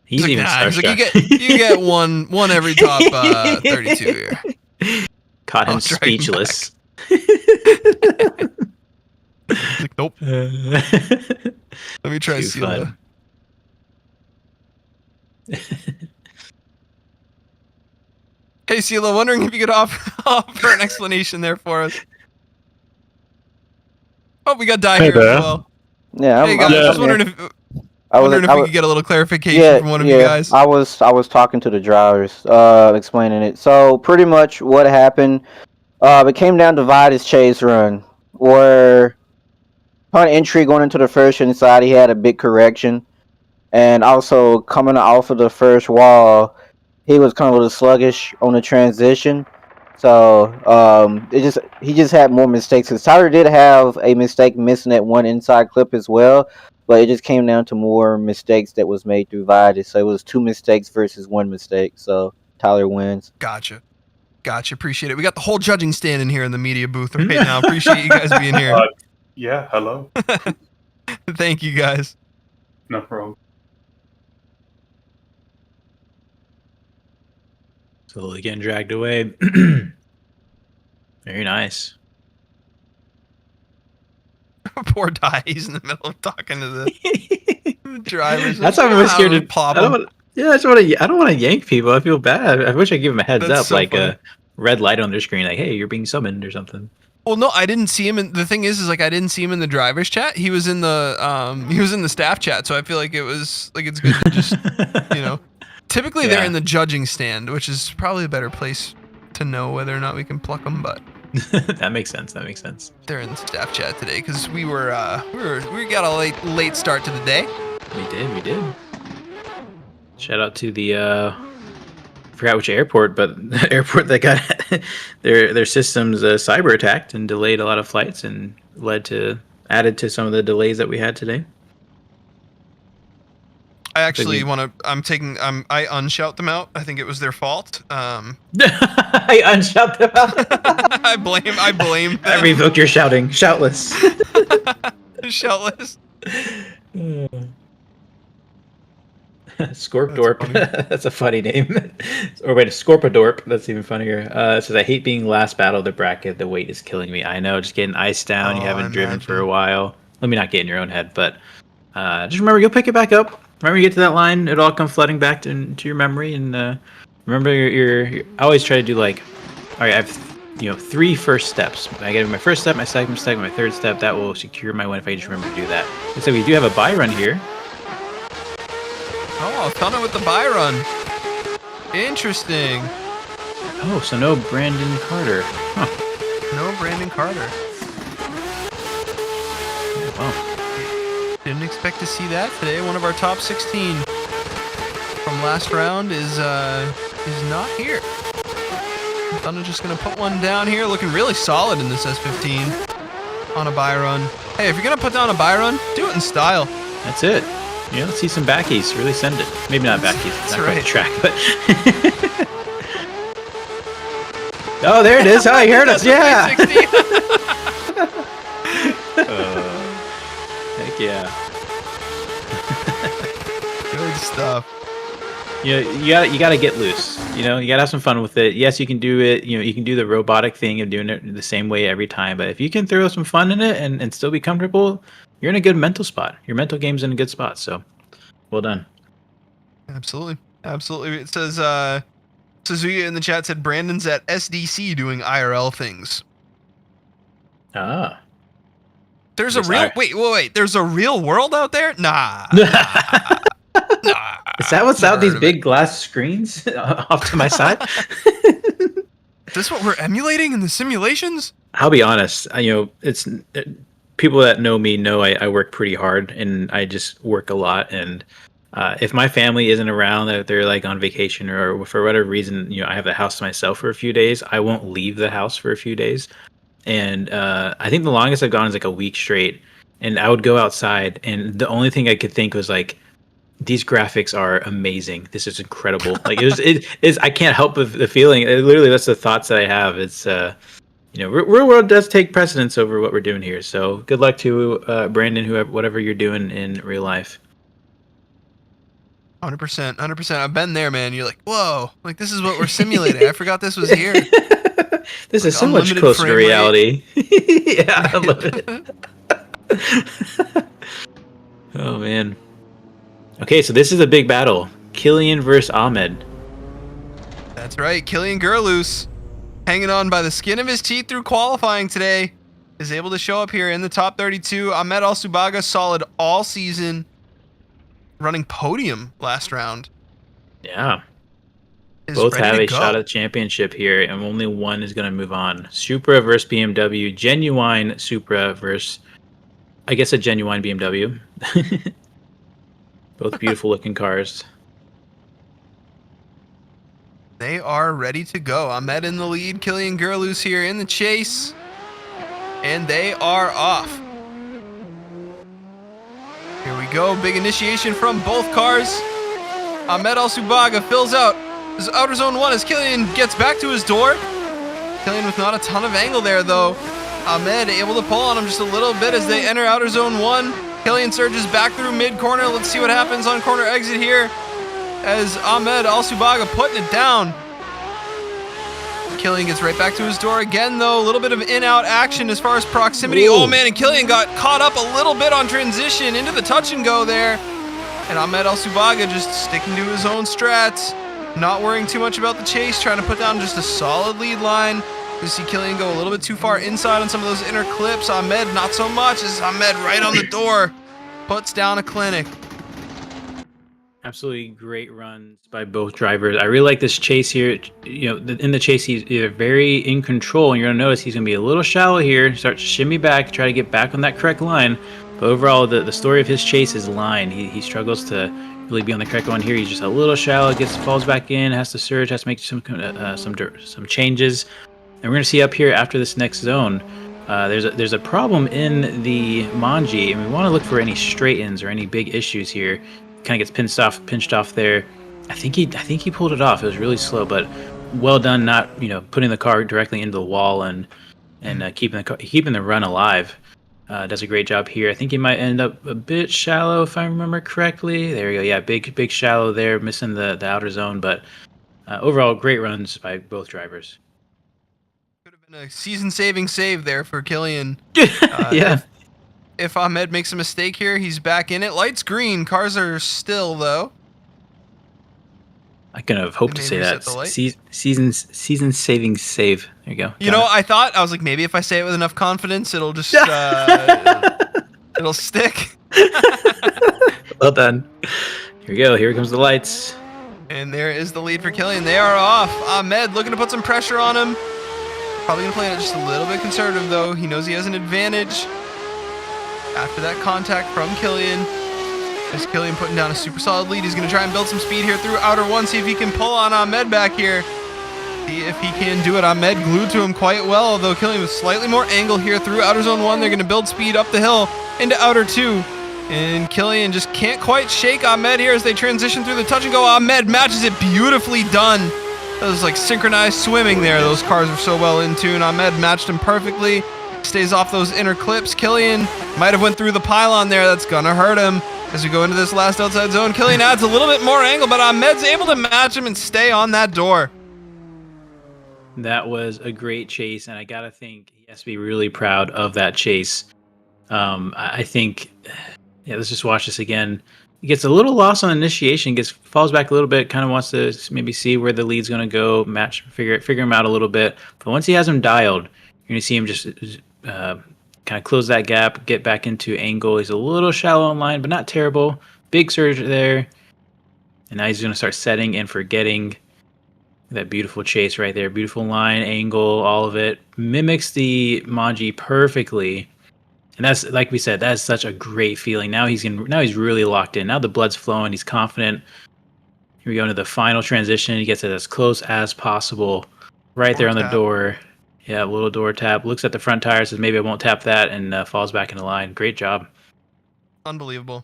[SPEAKER 2] He's
[SPEAKER 1] like,
[SPEAKER 2] even
[SPEAKER 1] he's like,
[SPEAKER 2] starstruck.
[SPEAKER 1] you get one every top 32 here.
[SPEAKER 2] Caught him speechless.
[SPEAKER 1] Like, nope. Let me try Sela. Hey, Sela, wondering if you could offer an explanation there for us. Oh, we got Di here as well.
[SPEAKER 7] Yeah,
[SPEAKER 1] hey guys, I was wondering if we could get a little clarification from one of you guys.
[SPEAKER 7] I was talking to the drivers, explaining it. So pretty much what happened, it came down to Vitus' chase run, where on entry going into the first inside, he had a big correction, and also coming off of the first wall, he was kind of a little sluggish on the transition. So he just had more mistakes. Because Tyler did have a mistake missing that one inside clip as well, but it just came down to more mistakes that was made through Vitus. So it was 2 mistakes versus 1 mistake. So Tyler wins.
[SPEAKER 1] Gotcha. Appreciate it. We got the whole judging stand in here in the media booth right now. Appreciate you guys being here.
[SPEAKER 9] Yeah, hello.
[SPEAKER 1] Thank you guys.
[SPEAKER 9] No problem.
[SPEAKER 2] Slowly getting dragged away. Very nice.
[SPEAKER 1] Poor Di, he's in the middle of talking to the drivers.
[SPEAKER 2] That's why I'm scared to
[SPEAKER 1] pop.
[SPEAKER 2] I don't want to yank people. I feel bad. I wish I give them a heads up, so like funny. A red light on their screen, like, "Hey, you're being summoned" or something.
[SPEAKER 1] Well, no, I didn't see him. The thing is like I didn't see him in the drivers chat. He was in the staff chat. So I feel like it's good to just Typically they're in the judging stand, which is probably a better place to know whether or not we can pluck them. But
[SPEAKER 2] that makes sense.
[SPEAKER 1] They're in the staff chat today because we got a late start to the day.
[SPEAKER 2] We did. Shout out to the I forgot which airport, but the airport that got their systems cyber attacked and delayed a lot of flights and added to some of the delays that we had today.
[SPEAKER 1] I actually I unshout them out. I think it was their fault.
[SPEAKER 2] I unshout them out.
[SPEAKER 1] I blame them.
[SPEAKER 2] I revoke your shouting. Shoutless.
[SPEAKER 1] Shoutless.
[SPEAKER 2] Scorpdorp. That's a funny name. Or wait, Scorpadorp. That's even funnier. It says, I hate being last battle of the bracket. The weight is killing me. I know, just getting iced down. You haven't driven for a while. Let me not get in your own head, but just remember, you'll pick it back up. Remember, you get to that line, it'll all come flooding back into your memory. And remember, I always try to do like, all right, I have 3 first steps. I get my first step, my second step, my third step. That will secure my win if I just remember to do that. And so we do have a buy run here.
[SPEAKER 1] Oh, Thana with the buy run. Interesting.
[SPEAKER 2] Oh, so no Brandon Carter. Huh.
[SPEAKER 1] No Brandon Carter.
[SPEAKER 2] Wow.
[SPEAKER 1] Didn't expect to see that today. One of our top 16 from last round is not here. Thunder just gonna put one down here, looking really solid in this S15 on a buy run. Hey, if you're gonna put down a buy run, do it in style.
[SPEAKER 2] That's it. Yeah, let's see some backies. Really send it. Maybe not backies. It's not quite the track, but. Oh, there it is. Oh, you heard us. Yeah. Heck yeah.
[SPEAKER 1] Good stuff.
[SPEAKER 2] You gotta get loose. You gotta have some fun with it. Yes, you can do it. You can do the robotic thing of doing it the same way every time. But if you can throw some fun in it and still be comfortable, you're in a good mental spot. Your mental game's in a good spot. So, well done.
[SPEAKER 1] Absolutely. It says Suzuki in the chat said Brandon's at SDC doing IRL things.
[SPEAKER 2] Ah.
[SPEAKER 1] There's a real wait. There's a real world out there? Nah.
[SPEAKER 2] Is that what's out these big glass screens off to my side?
[SPEAKER 1] Is this what we're emulating in the simulations?
[SPEAKER 2] I'll be honest. It's people that know me know I work pretty hard and I just work a lot. And if my family isn't around, if they're like on vacation or for whatever reason, I have the house to myself for a few days, I won't leave the house for a few days. And I think the longest I've gone is like a week straight. And I would go outside, and the only thing I could think was like, these graphics are amazing. This is incredible. Like it is. I can't help the feeling. Literally, that's the thoughts that I have. It's real world does take precedence over what we're doing here. So good luck to Brandon, whatever you're doing in real life.
[SPEAKER 1] 100%. I've been there, man. You're like, whoa, like this is what we're simulating. I forgot this was here.
[SPEAKER 2] This is so much closer to reality. Yeah, I love it. Oh man. Okay, so this is a big battle. Killian versus Ahmed.
[SPEAKER 1] That's right. Killian Gerus, hanging on by the skin of his teeth through qualifying today, is able to show up here in the top 32. Ahmed Alubaga, solid all season, running podium last round.
[SPEAKER 2] Yeah. Both have a shot at the championship here, and only one is going to move on. Supra versus BMW. Genuine Supra versus, I guess, a genuine BMW. Both beautiful looking cars.
[SPEAKER 1] They are ready to go. Ahmed in the lead, Killian Gerus here in the chase, and they are off. Here we go, big initiation from both cars. Ahmed Alubaga fills out his outer zone 1 as Killian gets back to his door. Killian with not a ton of angle there though. Ahmed able to pull on him just a little bit as they enter outer zone 1. Killian surges back through mid-corner. Let's see what happens on corner exit here as Ahmed Alubaga putting it down. Killian gets right back to his door again, though. A little bit of in-out action as far as proximity. Ooh. Oh, man, and Killian got caught up a little bit on transition into the touch and go there. And Ahmed Alubaga just sticking to his own strats, not worrying too much about the chase, trying to put down just a solid lead line. You see Killian go a little bit too far inside on some of those inner clips. Ahmed, not so much. As Ahmed right on the door, puts down a clinic.
[SPEAKER 2] Absolutely great runs by both drivers. I really like this chase here. In the chase, he's very in control, and you're gonna notice he's gonna be a little shallow here. Start to shimmy back, try to get back on that correct line. But overall, the story of his chase is line. He struggles to really be on the correct one here. He's just a little shallow, falls back in, has to surge, has to make some changes. And we're gonna see up here after this next zone. There's a problem in the Manji, and we want to look for any straight-ins or any big issues here. Kind of gets pinched off there. I think he pulled it off. It was really slow, but well done. Not putting the car directly into the wall and keeping the run alive. Does a great job here. I think he might end up a bit shallow if I remember correctly. There we go. Yeah, big shallow there, missing the outer zone. But overall, great runs by both drivers.
[SPEAKER 1] Could have been a season-saving save there for Killian.
[SPEAKER 2] Yeah.
[SPEAKER 1] If Ahmed makes a mistake here, he's back in it. Lights green. Cars are still, though.
[SPEAKER 2] I kind of hope to say that. Season-saving save. There you go.
[SPEAKER 1] I was like, maybe if I say it with enough confidence, it'll just it'll stick.
[SPEAKER 2] Well done. Here we go. Here comes the lights.
[SPEAKER 1] And there is the lead for Killian. They are off. Ahmed looking to put some pressure on him. Probably going to play it just a little bit conservative, though. He knows he has an advantage after that contact from Killian. There's Killian putting down a super solid lead. He's going to try and build some speed here through outer one. See if he can pull on Ahmed back here. See if he can do it. Ahmed glued to him quite well, although Killian with slightly more angle here through outer zone one. They're going to build speed up the hill into outer two. And Killian just can't quite shake Ahmed here as they transition through the touch and go. Ahmed matches it, beautifully done. That was like synchronized swimming there. Those cars were so well in tune. Ahmed matched him perfectly. Stays off those inner clips. Killian might have went through the pylon there. That's gonna hurt him as we go into this last outside zone. Killian adds a little bit more angle, but Ahmed's able to match him and stay on that door.
[SPEAKER 2] That was a great chase, and I gotta think he has to be really proud of that chase. I think, yeah, let's just watch this again. He gets a little lost on initiation, falls back a little bit, kind of wants to maybe see where the lead's going to go, figure him out a little bit. But once he has him dialed, you're going to see him just kind of close that gap, get back into angle. He's a little shallow on line, but not terrible. Big surge there. And now he's going to start setting and forgetting. That beautiful chase right there. Beautiful line, angle, all of it. Mimics the Manji perfectly. And that's, like we said, that's such a great feeling. Now he's really locked in. Now the blood's flowing. He's confident. Here we go into the final transition. He gets it as close as possible. Right there on the door. Yeah, a little door tap. Looks at the front tire, says maybe I won't tap that, and falls back in the line. Great job.
[SPEAKER 1] Unbelievable.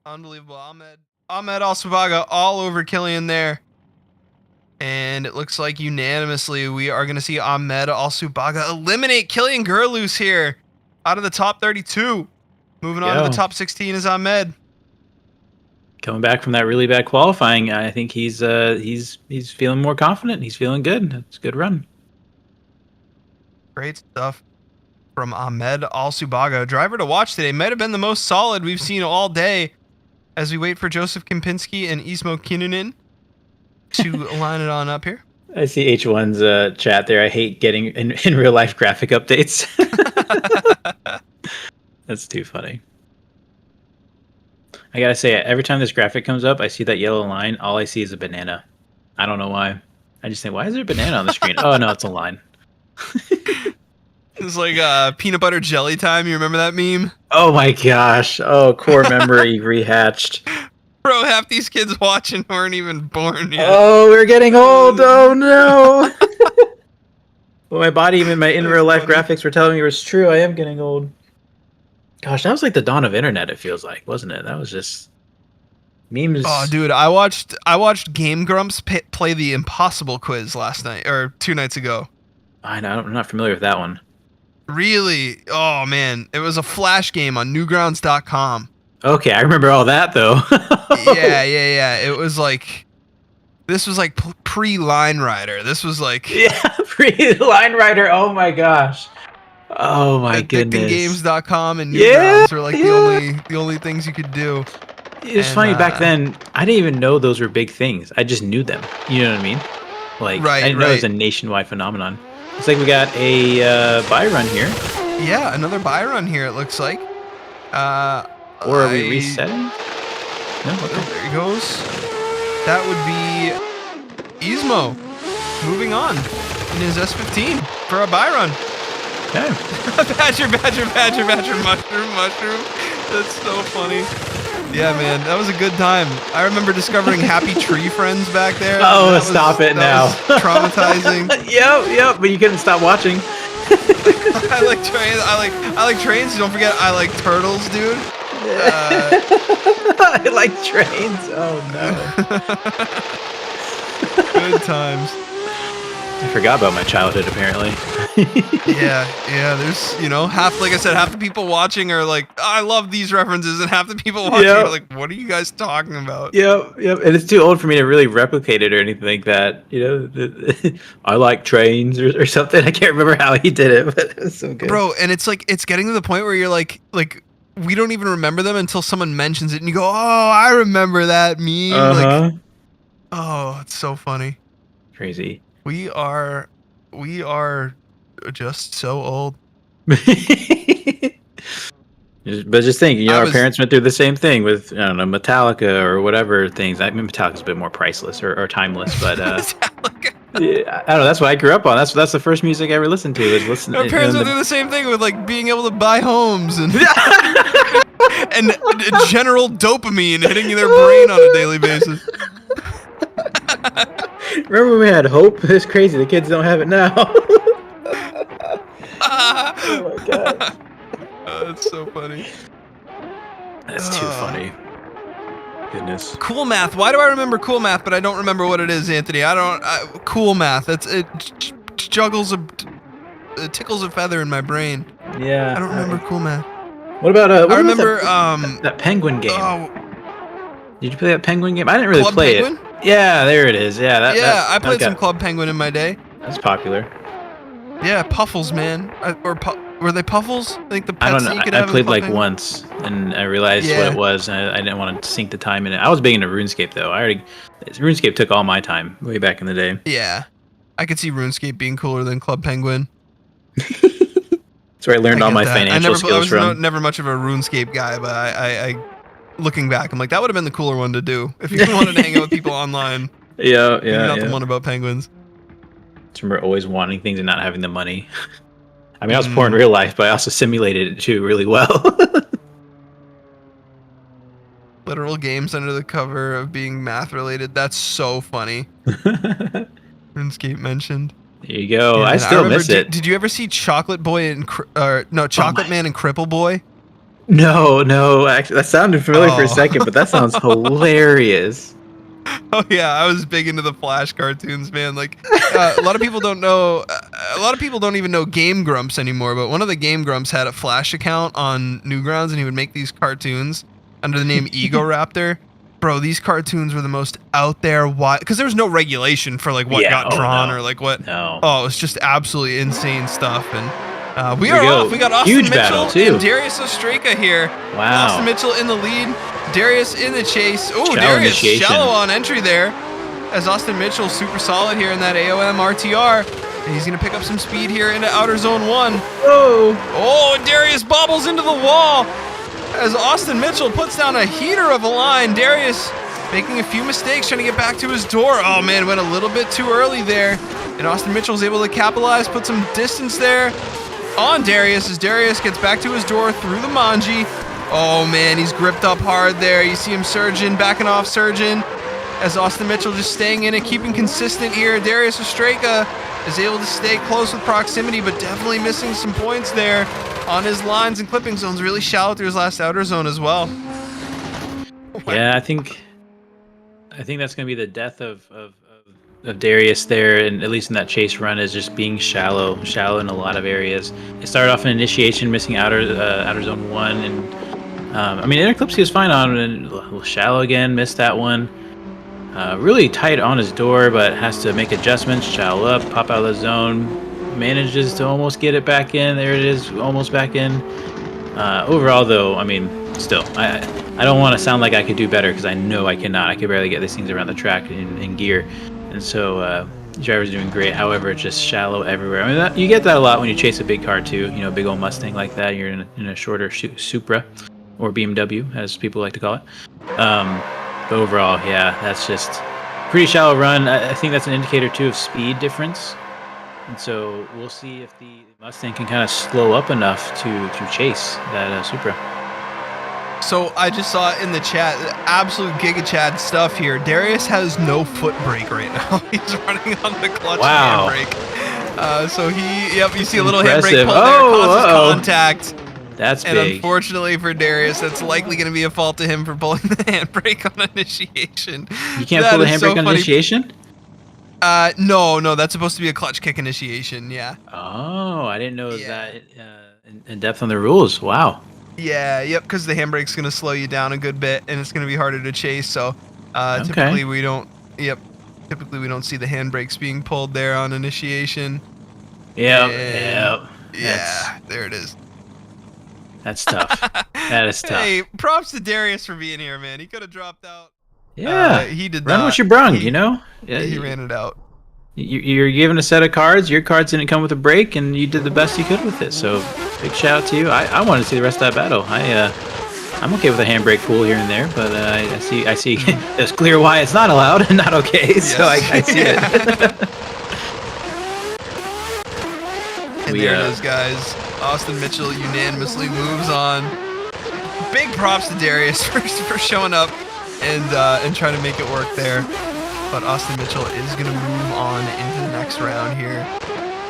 [SPEAKER 1] Unbelievable. Ahmed Alubaga all over Killian there. And it looks like unanimously we are going to see Ahmed Alubaga eliminate Killian Gerus here. Out of the top 32. Moving on to the top 16 is Ahmed.
[SPEAKER 2] Coming back from that really bad qualifying, I think he's feeling more confident. He's feeling good. It's a good run.
[SPEAKER 1] Great stuff from Ahmed Alubaga. Driver to watch today. Might have been the most solid we've seen all day as we wait for Joseph Kempinski and Ismo Canunan to line it on up here.
[SPEAKER 2] I see H1's chat there. I hate getting in real life graphic updates. That's too funny. I gotta say, every time this graphic comes up, I see that yellow line. All I see is a banana. I don't know why. I just think, why is there a banana on the screen? Oh no, it's a line.
[SPEAKER 1] It's like peanut butter jelly time. You remember that meme?
[SPEAKER 2] Oh my gosh. Oh, core memory rehatched.
[SPEAKER 1] Bro, half these kids watching weren't even born yet.
[SPEAKER 2] Oh, we're getting old. Oh no. Well, my body, even my in real life graphics were telling me it was true. I am getting old. Gosh, that was like the dawn of internet, it feels like, wasn't it? That was just memes.
[SPEAKER 1] Oh, dude, I watched Game Grumps play the Impossible quiz last night, or 2 nights ago.
[SPEAKER 2] I know, I'm not familiar with that one.
[SPEAKER 1] Really? Oh, man. It was a flash game on newgrounds.com.
[SPEAKER 2] Okay, I remember all that, though.
[SPEAKER 1] Yeah. It was like... This was like pre-Line Rider. This was like...
[SPEAKER 2] Yeah, pre-Line Rider. Oh, my gosh. Oh, my goodness.
[SPEAKER 1] AddictingGames.com and Newgrounds were like the only things you could do.
[SPEAKER 2] It's funny, back then, I didn't even know those were big things. I just knew them. You know what I mean? Like, I didn't know it was a nationwide phenomenon. Looks like we got a buy run here.
[SPEAKER 1] Yeah, another buy run here, it looks like.
[SPEAKER 2] Or are we resetting? No, okay.
[SPEAKER 1] There he goes. That would be Ismo moving on in his S15 for a buy run.
[SPEAKER 2] Okay.
[SPEAKER 1] Badger, mushroom. That's so funny. Yeah, man, that was a good time. I remember discovering Happy Tree Friends back there.
[SPEAKER 2] Oh, stop it now.
[SPEAKER 1] Was traumatizing.
[SPEAKER 2] Yep, but you couldn't stop watching.
[SPEAKER 1] I like trains. I like trains. Don't forget, I like turtles, dude.
[SPEAKER 2] I like trains. Oh
[SPEAKER 1] no. Good times.
[SPEAKER 2] I forgot about my childhood, apparently.
[SPEAKER 1] yeah. There's, half the people watching are like, oh, I love these references, and half the people watching are like, what are you guys talking about?
[SPEAKER 2] Yep. And it's too old for me to really replicate it or anything like that. I like trains or something. I can't remember how he did it, but it was so good.
[SPEAKER 1] Bro, and it's like, it's getting to the point where you're like, we don't even remember them until someone mentions it, and you go, oh, I remember that meme.
[SPEAKER 2] Uh-huh.
[SPEAKER 1] Oh, it's so funny.
[SPEAKER 2] Crazy.
[SPEAKER 1] We are just so old.
[SPEAKER 2] But just think,
[SPEAKER 1] I
[SPEAKER 2] our
[SPEAKER 1] was-
[SPEAKER 2] parents went through the same thing with, I don't know, Metallica or whatever things. I mean, Metallica's a bit more priceless or timeless, but yeah, I don't know. That's what I grew up on. That's the first music I ever listened to. Was listening.
[SPEAKER 1] Our parents went through the same thing with like being able to buy homes and and general dopamine hitting their brain on a daily basis.
[SPEAKER 2] Remember when we had hope? It's crazy. The kids don't have it now.
[SPEAKER 1] Oh
[SPEAKER 2] my god.
[SPEAKER 1] That's so funny.
[SPEAKER 2] That's too funny. Goodness.
[SPEAKER 1] Cool math. Why do I remember cool math, but I don't remember what it is, Anthony? Cool math. It tickles a feather in my brain.
[SPEAKER 2] Yeah.
[SPEAKER 1] I don't remember cool math.
[SPEAKER 2] What about
[SPEAKER 1] I remember
[SPEAKER 2] that penguin game?
[SPEAKER 1] Oh,
[SPEAKER 2] Did you play that penguin game? I didn't really
[SPEAKER 1] Club
[SPEAKER 2] play
[SPEAKER 1] Penguin?
[SPEAKER 2] it. Yeah, there it is. Yeah,
[SPEAKER 1] I played some Club Penguin in my day.
[SPEAKER 2] That's popular.
[SPEAKER 1] Yeah, Puffles, man. Were they Puffles? I think the pets
[SPEAKER 2] I don't
[SPEAKER 1] that
[SPEAKER 2] know.
[SPEAKER 1] you could
[SPEAKER 2] I
[SPEAKER 1] have in
[SPEAKER 2] played
[SPEAKER 1] Club
[SPEAKER 2] like
[SPEAKER 1] Penguin?
[SPEAKER 2] once, and I realized what
[SPEAKER 1] Yeah.
[SPEAKER 2] it was, and I didn't want to sink the time in it. I was big into RuneScape though. RuneScape took all my time way back in the day.
[SPEAKER 1] Yeah. I could see RuneScape being cooler than Club Penguin.
[SPEAKER 2] That's where I learned all
[SPEAKER 1] get
[SPEAKER 2] my
[SPEAKER 1] that.
[SPEAKER 2] financial skills
[SPEAKER 1] I was
[SPEAKER 2] from.
[SPEAKER 1] never much of a RuneScape guy, but I looking back, I'm like, that would have been the cooler one to do. If you wanted to hang out with people online.
[SPEAKER 2] Yeah,
[SPEAKER 1] Maybe not the one about penguins.
[SPEAKER 2] Just remember always wanting things and not having the money. I mean, I was poor in real life, but I also simulated it too really well.
[SPEAKER 1] Literal games under the cover of being math related. That's so funny. RuneScape mentioned.
[SPEAKER 2] There you go.
[SPEAKER 1] Yeah,
[SPEAKER 2] I
[SPEAKER 1] and
[SPEAKER 2] still
[SPEAKER 1] remember,
[SPEAKER 2] miss it.
[SPEAKER 1] Did you ever see Chocolate Boy and Chocolate Man and Cripple Boy?
[SPEAKER 2] No. Actually, that sounded familiar for
[SPEAKER 1] Oh.
[SPEAKER 2] a second, but that sounds hilarious.
[SPEAKER 1] Oh yeah, I was big into the Flash cartoons, man. Like a lot of people don't know. A lot of people don't even know Game Grumps anymore. But one of the Game Grumps had a Flash account on Newgrounds, and he would make these cartoons under the name Ego Raptor. Bro, these cartoons were the most out there. Why? Because there was no regulation for like what got drawn or like what.
[SPEAKER 2] No.
[SPEAKER 1] Oh, it was just absolutely insane stuff. And we
[SPEAKER 2] Here
[SPEAKER 1] are
[SPEAKER 2] we go.
[SPEAKER 1] off. We got Austin
[SPEAKER 2] Huge
[SPEAKER 1] Mitchell
[SPEAKER 2] battle, too.
[SPEAKER 1] and Darius Ostraka here.
[SPEAKER 2] Wow.
[SPEAKER 1] Austin Mitchell in the lead. Darius in the chase. Oh,
[SPEAKER 2] Shallow
[SPEAKER 1] Darius
[SPEAKER 2] initiation.
[SPEAKER 1] shallow on entry there. As Austin Mitchell super solid here in that AOM RTR. And he's going to pick up some speed here into outer zone 1.
[SPEAKER 2] Whoa.
[SPEAKER 1] Oh, and Darius bobbles into the wall. As Austin Mitchell puts down a heater of a line. Darius making a few mistakes trying to get back to his door. Oh man, went a little bit too early there. And Austin Mitchell was able to capitalize, put some distance there on Darius as Darius gets back to his door through the Manji. Oh man, he's gripped up hard there. You see him surging, backing off surging. As Austin Mitchell just staying in it, keeping consistent here. Darius Ostraka is able to stay close with proximity, but definitely missing some points there on his lines and clipping zones. Really shallow through his last outer zone as well.
[SPEAKER 2] Yeah, I think that's gonna be the death of Darius there, and at least in that chase run, is just being shallow in a lot of areas. He started off in initiation, missing outer zone 1, and I mean Interclipsy was fine on, and a little shallow again, missed that one. Really tight on his door, but has to make adjustments, shallow up, pop out of the zone, manages to almost get it back in. There it is, almost back in. Overall, though, I mean, still, I don't want to sound like I could do better because I know I cannot. I could barely get these things around the track in gear, and so the driver's doing great. However, it's just shallow everywhere. I mean, you get that a lot when you chase a big car too. You know, a big old Mustang like that. You're in a shorter Supra, or BMW, as people like to call it. But overall, yeah, that's just pretty shallow run. I think that's an indicator too of speed difference. And so we'll see if the Mustang can kind of slow up enough to chase that Supra.
[SPEAKER 1] So I just saw it in the chat, absolute Giga Chad stuff here. Darius has no foot brake right now. He's running on the clutch
[SPEAKER 2] Wow.
[SPEAKER 1] handbrake. So you see a little handbrake
[SPEAKER 2] Impressive.
[SPEAKER 1] pull there, causes
[SPEAKER 2] Uh-oh.
[SPEAKER 1] contact.
[SPEAKER 2] That's
[SPEAKER 1] And
[SPEAKER 2] big.
[SPEAKER 1] unfortunately for Darius, that's likely going to be a fault to him for pulling the handbrake on initiation.
[SPEAKER 2] You can't
[SPEAKER 1] That
[SPEAKER 2] pull the
[SPEAKER 1] is so
[SPEAKER 2] handbrake on
[SPEAKER 1] funny.
[SPEAKER 2] initiation?
[SPEAKER 1] No, that's supposed to be a clutch kick initiation, yeah.
[SPEAKER 2] Oh, I didn't know
[SPEAKER 1] Yeah.
[SPEAKER 2] that in depth on the rules. Wow.
[SPEAKER 1] Yeah, yep, because the handbrake's going to slow you down a good bit, and it's going to be harder to chase, so
[SPEAKER 2] Okay.
[SPEAKER 1] typically we don't see the handbrakes being pulled there on initiation.
[SPEAKER 2] Yep.
[SPEAKER 1] And-
[SPEAKER 2] Yep.
[SPEAKER 1] Yeah, there it is.
[SPEAKER 2] That's tough. That is tough.
[SPEAKER 1] Hey, props to Darius for being here, man. He could have dropped out.
[SPEAKER 2] Yeah.
[SPEAKER 1] He did
[SPEAKER 2] Run
[SPEAKER 1] not.
[SPEAKER 2] what you brung,
[SPEAKER 1] He-
[SPEAKER 2] you know?
[SPEAKER 1] He ran it out.
[SPEAKER 2] You're given a set of cards. Your cards didn't come with a break, and you did the best you could with it. So, big shout out to you. I want to see the rest of that battle. I'm okay with a handbrake pool here and there, but I see it's clear why it's not allowed and not okay. Yes. So I see it.
[SPEAKER 1] And there it is, guys. Austin Mitchell unanimously moves on. Big props to Darius for showing up and trying to make it work there. But Austin Mitchell is going to move on into the next round here.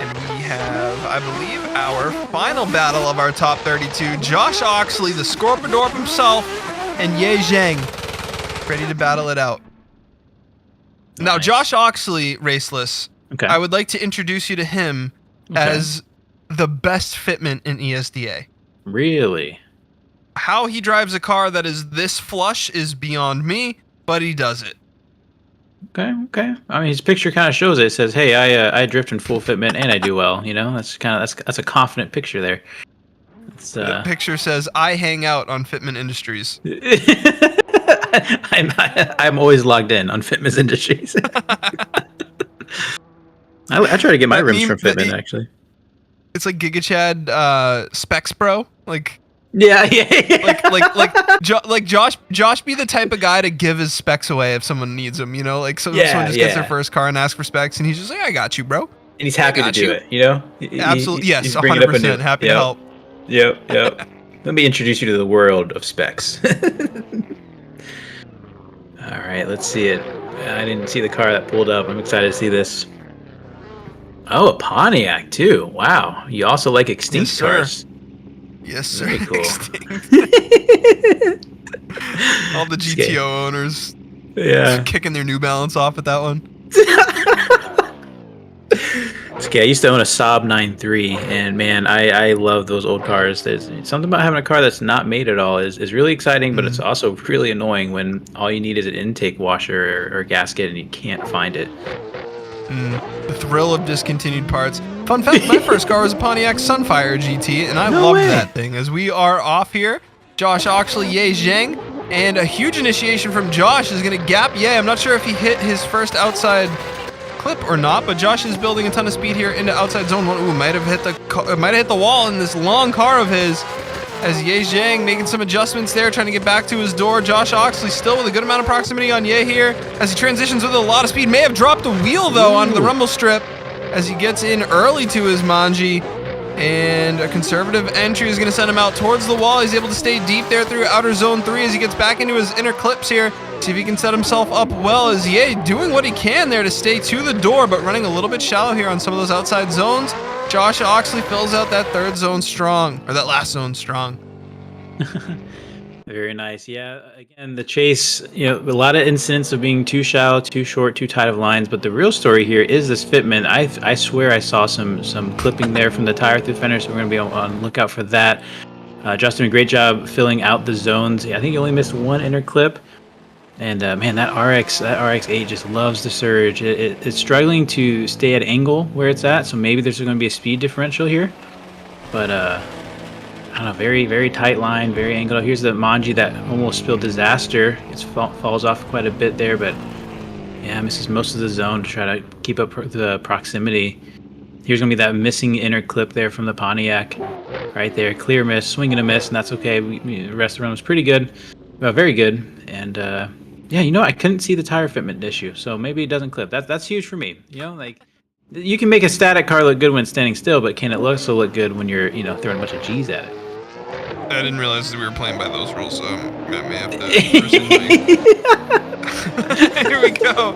[SPEAKER 1] And we have, I believe, our final battle of our top 32. Josh Oxley, the Scorpidorp himself, and Ye Jiang, ready to battle it out.
[SPEAKER 2] Nice.
[SPEAKER 1] Now, Josh Oxley, Raceless,
[SPEAKER 2] Okay.
[SPEAKER 1] I would like to introduce you to him as the best fitment in ESDA.
[SPEAKER 2] Really?
[SPEAKER 1] How he drives a car that is this flush is beyond me, but he does it.
[SPEAKER 2] Okay. I mean, his picture kind of shows it. It says, "Hey, I drift in full fitment and I do well." You know, that's a confident picture there.
[SPEAKER 1] The picture says, "I hang out on Fitment Industries."
[SPEAKER 2] I'm always logged in on Fitment Industries. I try to get my rims from Fitment actually.
[SPEAKER 1] It's like Giga Chad specs bro, like.
[SPEAKER 2] Yeah.
[SPEAKER 1] like Josh be the type of guy to give his specs away if someone needs them, you know, like someone just gets their first car and asks for specs and he's just like, I got you, bro.
[SPEAKER 2] And he's happy to do it, you know?
[SPEAKER 1] Absolutely, yes, 100% happy to help.
[SPEAKER 2] Yep. Let me introduce you to the world of specs. All right, let's see it. I didn't see the car that pulled up. I'm excited to see this. Oh, a Pontiac too. Wow. You also like extinct cars.
[SPEAKER 1] Yes, sir.
[SPEAKER 2] Very cool.
[SPEAKER 1] All the GTO owners
[SPEAKER 2] just
[SPEAKER 1] kicking their New Balance off at that one.
[SPEAKER 2] It's okay. I used to own a Saab 9.3, and man, I love those old cars. There's something about having a car that's not made at all is really exciting, but it's also really annoying when all you need is an intake washer or gasket and you can't find it.
[SPEAKER 1] The thrill of discontinued parts. Fun fact, my first car was a Pontiac Sunfire GT, and I loved that thing. As we are off here, Josh Oxley, Ye Jiang, and a huge initiation from Josh is going to gap Ye. I'm not sure if he hit his first outside clip or not, but Josh is building a ton of speed here into outside zone one. Ooh, might have hit the wall in this long car of his. As Ye Jiang making some adjustments there, trying to get back to his door. Josh Oxley still with a good amount of proximity on Ye here as he transitions with a lot of speed. May have dropped a wheel though onto the rumble strip as he gets in early to his Manji. And a conservative entry is going to send him out towards the wall. He's able to stay deep there through outer zone 3 as he gets back into his inner clips here. See if he can set himself up well as Ye doing what he can there to stay to the door, but running a little bit shallow here on some of those outside zones. Josh Oxley fills out that third zone strong, or that last zone strong.
[SPEAKER 2] Very nice. Yeah, again, the chase, a lot of incidents of being too shallow, too short, too tight of lines, but the real story here is this fitment. I swear I saw some clipping there from the tire through fender, so we're going to be on the lookout for that. Josh doing a great job filling out the zones. I think he only missed one inner clip. And man, that RX-8 just loves the surge. It's struggling to stay at angle where it's at, so maybe there's going to be a speed differential here. But I don't know, very, very tight line, very angled. Here's the Manji that almost spilled disaster. It falls off quite a bit there, but yeah, misses most of the zone to try to keep up the proximity. Here's going to be that missing inner clip there from the Pontiac. Right there, clear miss, swing and a miss, and that's okay. The rest of the run was pretty good, very good. And yeah, I couldn't see the tire fitment issue, so maybe it doesn't clip. That's huge for me. Like you can make a static car look good when standing still, but can it also look good when you're throwing a bunch of G's at it?
[SPEAKER 1] I didn't realize that we were playing by those rules, so I may have to Here we go.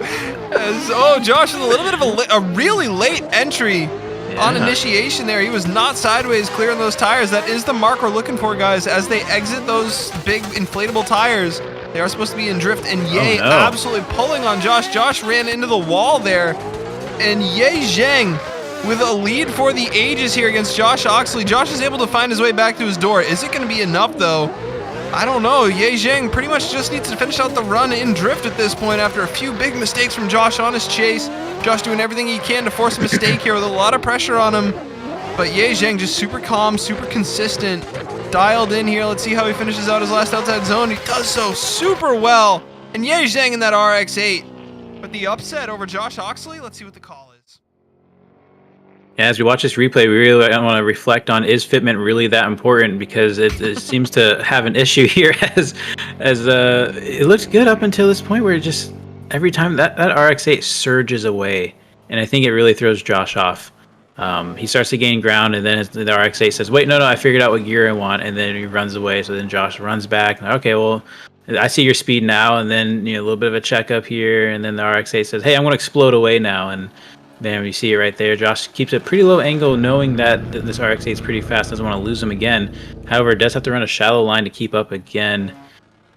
[SPEAKER 1] Josh is a little bit of a really late entry on initiation there. He was not sideways clearing those tires. That is the mark we're looking for, guys, as they exit those big inflatable tires. They are supposed to be in drift, and Ye absolutely pulling on Josh. Josh ran into the wall there, and Ye Jiang with a lead for the ages here against Josh Oxley. Josh is able to find his way back to his door. Is it going to be enough, though? I don't know. Ye Jiang pretty much just needs to finish out the run in drift at this point after a few big mistakes from Josh on his chase. Josh doing everything he can to force a mistake here with a lot of pressure on him. But Ye Jiang just super calm, super consistent, dialed in here. Let's see how he finishes out his last outside zone. He does so super well. And Ye Jiang in that RX-8. But the upset over Josh Oxley, let's see what the call is.
[SPEAKER 2] As we watch this replay, we really want to reflect on, is fitment really that important? Because it seems to have an issue here as it looks good up until this point where it just, every time that RX-8 surges away. And I think it really throws Josh off. He starts to gain ground, and then the RX-8 says, wait, no, I figured out what gear I want. And then he runs away. So then Josh runs back. Okay, well, I see your speed now. And then, a little bit of a checkup here. And then the RX-8 says, hey, I'm going to explode away now. And then you see it right there. Josh keeps a pretty low angle, knowing that this RX-8 is pretty fast. Doesn't want to lose him again. However, does have to run a shallow line to keep up again.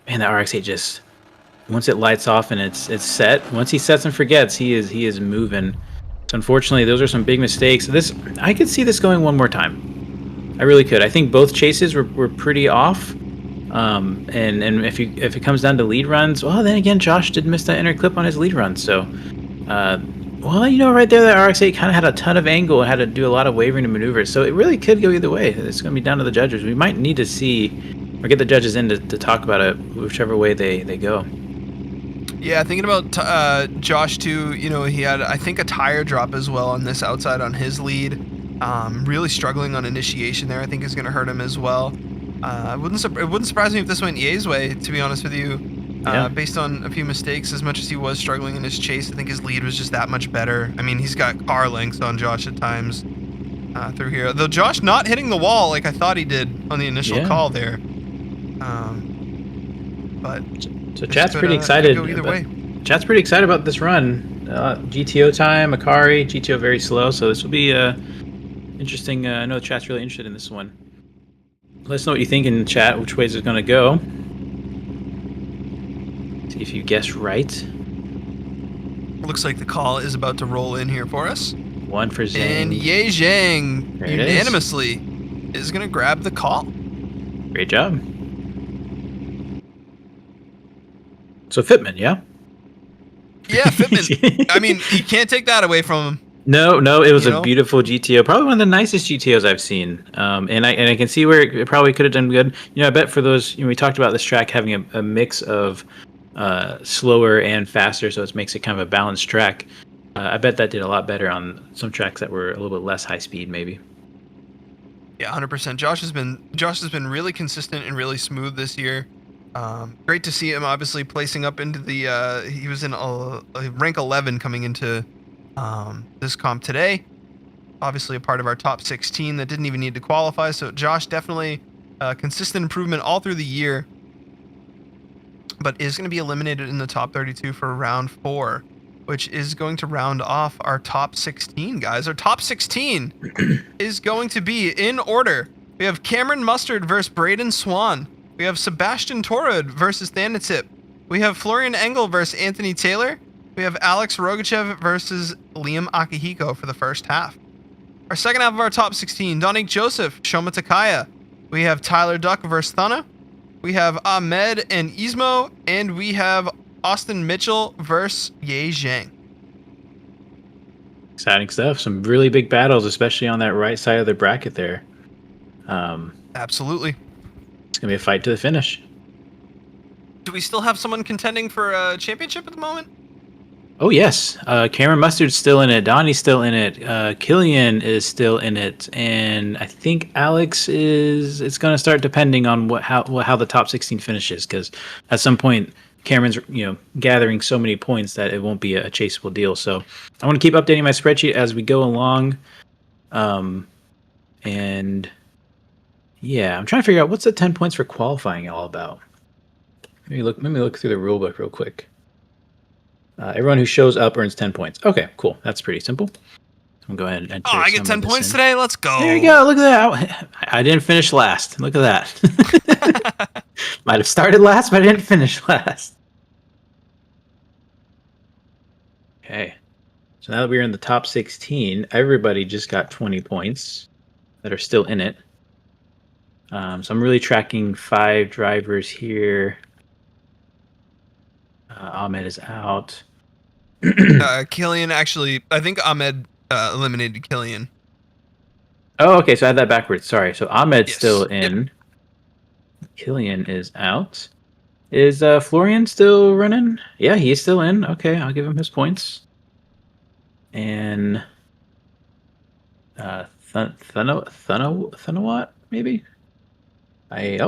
[SPEAKER 2] Man, that RX-8 just, once it lights off and it's set, once he sets and forgets, he is moving. So unfortunately, those are some big mistakes. I could see this going one more time. I really could. I think both chases were pretty off. And if it comes down to lead runs, well, then again, Josh did miss that inner clip on his lead run. So, well, right there, that RX-8 kind of had a ton of angle and had to do a lot of wavering and maneuvers. So it really could go either way. It's going to be down to the judges. We might need to see or get the judges in to talk about it, whichever way they go.
[SPEAKER 1] Yeah, thinking about Josh too, he had, I think, a tire drop as well on this outside on his lead. Really struggling on initiation there, I think is going to hurt him as well. It wouldn't surprise me if this went Ye's way, to be honest with you. Based on a few mistakes, as much as he was struggling in his chase, I think his lead was just that much better. I mean, he's got car length on Josh at times through here. Though Josh not hitting the wall like I thought he did on the initial call there. But
[SPEAKER 2] so chat's pretty excited.
[SPEAKER 1] Go either way.
[SPEAKER 2] Chat's pretty excited about this run. GTO time, Akari, GTO very slow, so this will be interesting. I know the chat's really interested in this one. Let us know what you think in the chat, which ways it's going to go. See if you guess right.
[SPEAKER 1] Looks like the call is about to roll in here for us.
[SPEAKER 2] One for Zhang.
[SPEAKER 1] And Ye Zhang unanimously is going to grab the call.
[SPEAKER 2] Great job. So Fitman, yeah?
[SPEAKER 1] Yeah, Fitman. I mean, you can't take that away from him.
[SPEAKER 2] No, it was a beautiful GTO. Probably one of the nicest GTOs I've seen. And I can see where it probably could have done good. I bet for those, we talked about this track having a mix of slower and faster, so it makes it kind of a balanced track. I bet that did a lot better on some tracks that were a little bit less high speed, maybe.
[SPEAKER 1] Yeah, 100%. Josh has been really consistent and really smooth this year. Great to see him obviously placing up into the he was in rank 11 coming into this comp today. Obviously a part of our top 16 that didn't even need to qualify. So Josh definitely consistent improvement all through the year, but is going to be eliminated in the top 32 for round 4, which is going to round off our top 16, guys. Our top 16 is going to be in order. We have Cameron Mustard versus Braden Swan. We have Sebastian Torud versus Thanotip. We have Florian Engel versus Anthony Taylor. We have Alex Rogachev versus Liam Akihiko for the first half. Our second half of our top 16, Donik Joseph, Shoma Takaya. We have Tyler Duck versus Thana. We have Ahmed and Ismo. And we have Austin Mitchell versus Ye Zhang.
[SPEAKER 2] Exciting stuff. Some really big battles, especially on that right side of the bracket there.
[SPEAKER 1] Absolutely.
[SPEAKER 2] It's going to be a fight to the finish.
[SPEAKER 1] Do we still have someone contending for a championship at the moment?
[SPEAKER 2] Oh, yes. Cameron Mustard's still in it. Donnie's still in it. Killian is still in it. And I think Alex is... It's going to start depending on how the top 16 finishes. Because at some point, Cameron's gathering so many points that it won't be a chaseable deal. So I want to keep updating my spreadsheet as we go along. And... yeah, I'm trying to figure out what's the 10 points for qualifying all about. Let me look through the rule book real quick. Everyone who shows up earns 10 points. Okay, cool. That's pretty simple. So I'm going to go ahead and enter.
[SPEAKER 1] Oh, I get 10 points today. Let's go.
[SPEAKER 2] There you go. Look at that. I didn't finish last. Look at that. Might have started last, but I didn't finish last. Okay. So now that we're in the top 16, everybody just got 20 points that are still in it. So I'm really tracking 5 drivers here. Ahmed is out.
[SPEAKER 1] Killian actually, I think Ahmed eliminated Killian.
[SPEAKER 2] Oh, okay. So I had that backwards. Sorry. So Ahmed's still in. Yep. Killian is out. Is Florian still running? Yeah, he's still in. Okay, I'll give him his points. And Thanowat, maybe.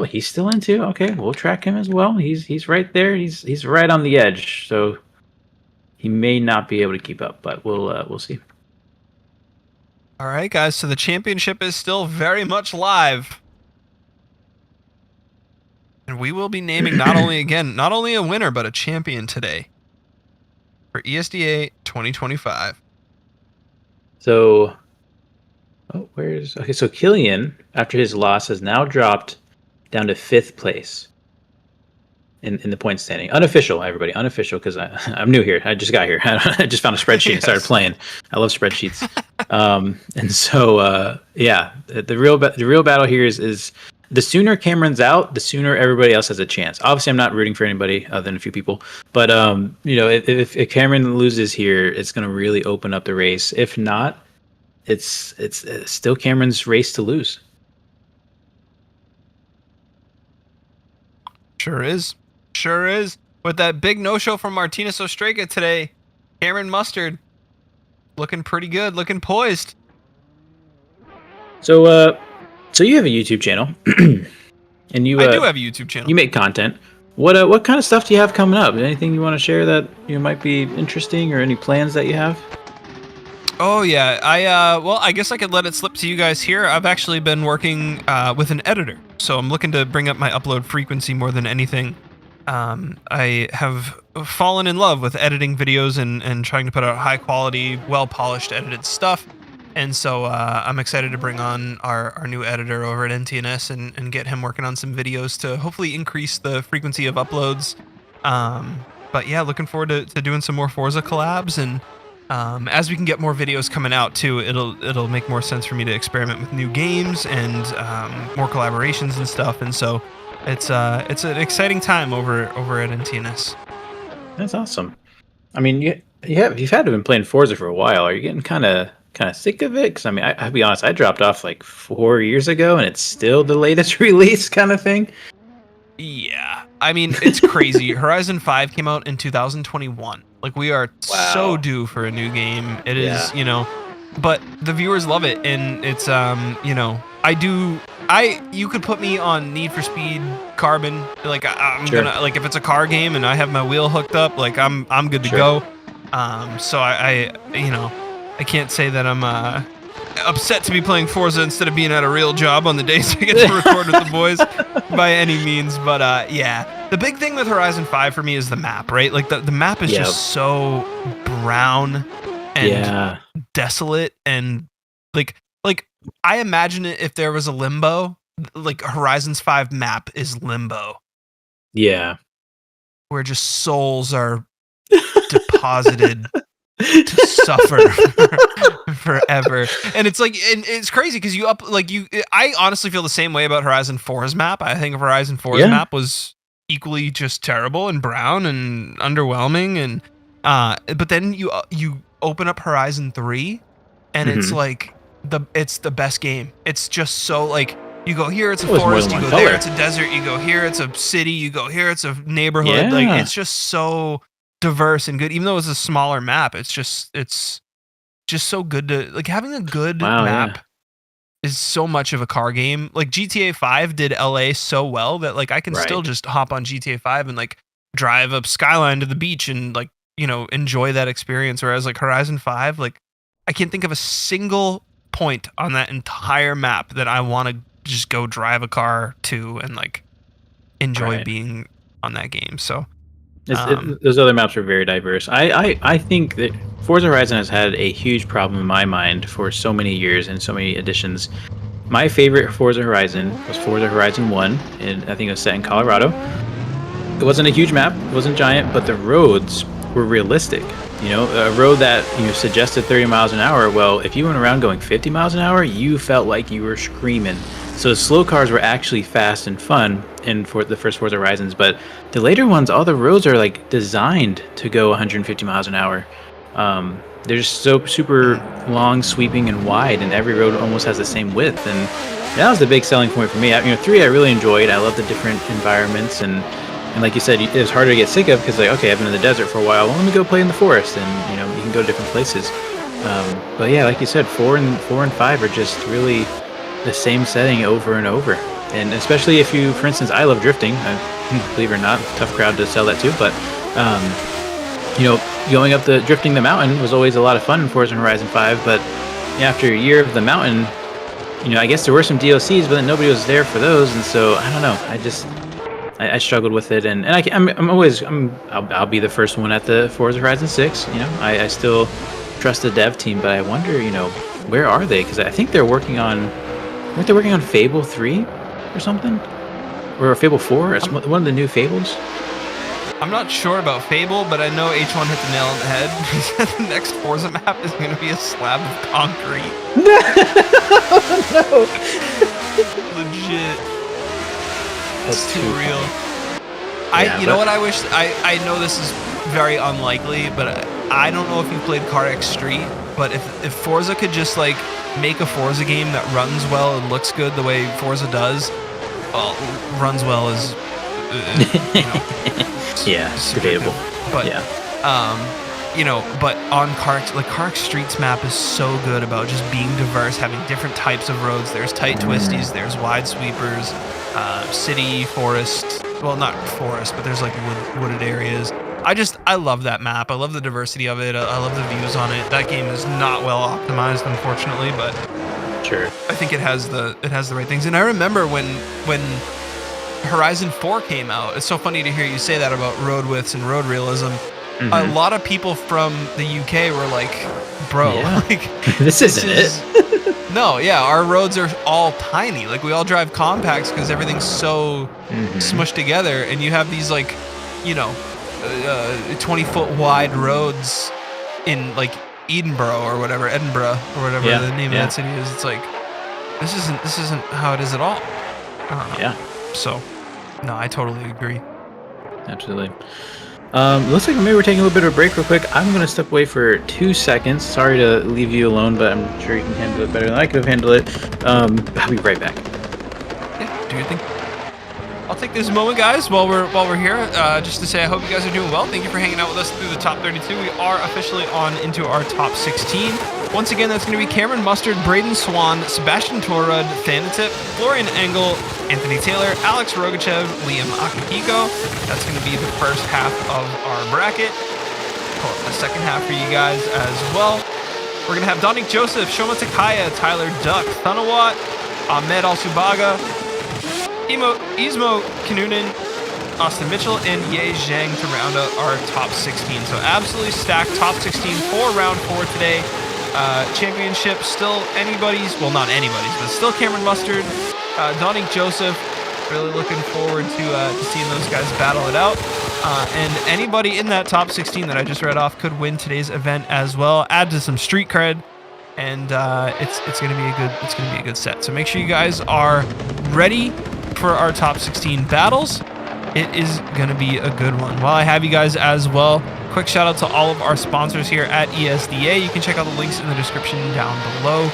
[SPEAKER 2] He's still in too. Okay, we'll track him as well. He's right there. He's right on the edge, so he may not be able to keep up, but we'll see.
[SPEAKER 1] All right, guys. So the championship is still very much live, and we will be naming not only a winner but a champion today for ESDA 2025.
[SPEAKER 2] So, so Killian, after his loss, has now dropped down to 5th place in the point standing. Unofficial, everybody. Unofficial, because I'm new here. I just got here. I just found a spreadsheet and started playing. I love spreadsheets. And so, the real battle here is the sooner Cameron's out, the sooner everybody else has a chance. Obviously, I'm not rooting for anybody other than a few people. But, if Cameron loses here, it's going to really open up the race. If not, it's still Cameron's race to lose.
[SPEAKER 1] Sure is. With that big no-show from Martinez Ostraka today, Cameron Mustard looking pretty good, looking poised.
[SPEAKER 2] So you have a YouTube channel, and
[SPEAKER 1] I do have a YouTube channel.
[SPEAKER 2] You make content. What kind of stuff do you have coming up? Anything you want to share that might be interesting, or any plans that you have?
[SPEAKER 1] Oh yeah, I guess I could let it slip to you guys here. I've actually been working with an editor, so I'm looking to bring up my upload frequency more than anything. I have fallen in love with editing videos and trying to put out high quality, well polished edited stuff. And so I'm excited to bring on our new editor over at NTNS and get him working on some videos to hopefully increase the frequency of uploads. But yeah, looking forward to doing some more Forza collabs, and as we can get more videos coming out too, it'll make more sense for me to experiment with new games and more collaborations and stuff. And so it's an exciting time over at NTNS.
[SPEAKER 2] That's awesome. I mean, you've had to have been playing Forza for a while. Are you getting kind of sick of it? Because I mean, I'll be honest, I dropped off like 4 years ago, and it's still the latest release kind of thing.
[SPEAKER 1] Yeah, I mean, it's crazy. Horizon 5 came out in 2021. Like, we are so due for a new game. It is, but the viewers love it, and it's you could put me on Need for Speed Carbon, like I'm gonna, like, if it's a car game and I have my wheel hooked up, like I'm good to go. So I can't say that I'm upset to be playing Forza instead of being at a real job on the days I get to record with the boys by any means. But yeah, the big thing with Horizon 5 for me is the map, right? Like the map is just so brown and desolate, and like I imagine it if there was a Limbo, like Horizon's 5 map is Limbo.
[SPEAKER 2] Yeah.
[SPEAKER 1] Where just souls are deposited to suffer forever. And it's like, and it's crazy because I honestly feel the same way about Horizon 4's map. I think Horizon 4's map was equally just terrible and brown and underwhelming, and but then you open up Horizon 3 and it's like it's the best game. It's just so, like, you go here, it's a forest, you go there, it's a desert, you go here, it's a city, you go here, it's a neighborhood. Like, it's just so diverse and good. Even though it's a smaller map, it's just so good to, like, having a good map is so much of a car game. Like, GTA 5 did LA so well that, like, I can still just hop on GTA 5 and, like, drive up Skyline to the beach and, like, enjoy that experience. Whereas, like, Horizon 5, like, I can't think of a single point on that entire map that I want to just go drive a car to and, like, enjoy being on that game. So
[SPEAKER 2] those other maps are very diverse. I think that Forza Horizon has had a huge problem in my mind for so many years and so many editions. My favorite Forza Horizon was Forza Horizon 1, and I think it was set in Colorado. It wasn't a huge map, it wasn't giant, but the roads were realistic. A road that suggested 30 miles an hour. Well, if you went around going 50 miles an hour, you felt like you were screaming. So the slow cars were actually fast and fun for the first Forza Horizons, but the later ones, all the roads are like designed to go 150 miles an hour. They're just so super long, sweeping, and wide, and every road almost has the same width. And that was the big selling point for me. 3 I really enjoyed. I love the different environments, and like you said, it was harder to get sick of because, like, okay, I've been in the desert for a while. Well, let me go play in the forest, and you can go to different places. But yeah, like you said, 4 and 5 are just really the same setting over and over. And especially if you, for instance, I love drifting. Believe it or not, tough crowd to sell that to. But going up drifting the mountain was always a lot of fun in Forza Horizon 5. But after a year of the mountain, I guess there were some DLCs, but then nobody was there for those, and so I don't know. I struggled with it, and I'll be the first one at the Forza Horizon 6. I still trust the dev team, but I wonder, where are they? Because I think weren't they working on Fable 3 or something, or Fable 4? It's one of the new Fables.
[SPEAKER 1] I'm not sure about Fable, but I know H1 hit the nail on the head. He said the next Forza map is going to be a slab of concrete.
[SPEAKER 2] No.
[SPEAKER 1] Legit.
[SPEAKER 2] That's
[SPEAKER 1] too real.
[SPEAKER 2] Yeah,
[SPEAKER 1] know what I wish? I know this is very unlikely, but I don't know if you played Car X Street, but if Forza could just like make a Forza game that runs well and looks good the way Forza does, well, runs well is
[SPEAKER 2] yeah, it's debatable.
[SPEAKER 1] But
[SPEAKER 2] yeah.
[SPEAKER 1] But on Car X Street's map is so good about just being diverse, having different types of roads. There's tight twisties, there's wide sweepers, city, forest. Well, not forest, but there's like wooded areas. I love that map. I love the diversity of it. I love the views on it. That game is not well optimized, unfortunately, but
[SPEAKER 2] sure. I
[SPEAKER 1] think it has the right things. And I remember when Horizon 4 came out. It's so funny to hear you say that about road widths and road realism.
[SPEAKER 2] Mm-hmm.
[SPEAKER 1] A lot of people from the UK were like, bro, like
[SPEAKER 2] this isn't it.
[SPEAKER 1] No, yeah, our roads are all tiny. Like we all drive compacts because everything's so smushed together, and you have these like, 20-foot wide roads in like Edinburgh or whatever the name of that city is. It's like this isn't how it is at all. I don't know.
[SPEAKER 2] Yeah.
[SPEAKER 1] So, no, I totally agree.
[SPEAKER 2] Absolutely. Looks like maybe we're taking a little bit of a break real quick. I'm going to step away for 2 seconds. Sorry to leave you alone, but I'm sure you can handle it better than I could have handled it. I'll be right back.
[SPEAKER 1] Yeah, do your thing. I'll take this moment, guys, while we're here, just to say I hope you guys are doing well. Thank you for hanging out with us through the top 32. We are officially on into our top 16. Once again, that's going to be Cameron Mustard, Braden Swan, Sebastian Torud, Thanotip, Florian Engel, Anthony Taylor, Alex Rogachev, Liam Akihiko. That's going to be the first half of our bracket. Pull up the second half for you guys as well. We're going to have Donik Joseph, Shoma Takaya, Tyler Duck, Thanawat, Ahmed Alubaga, Ismo Canunan, Austin Mitchell, and Ye Jiang to round out our top 16. So absolutely stacked top 16 for round 4 today. Championship still anybody's, well, not anybody's, but still Cameron Mustard, Donik Joseph. Really looking forward to seeing those guys battle it out. And anybody in that top 16 that I just read off could win today's event as well. Add to some street cred, and it's gonna be a good set. So make sure you guys are ready for our top 16 battles. It is gonna be a good one. While I have you guys as well, quick shout out to all of our sponsors here at ESDA. You can check out the links in the description down below.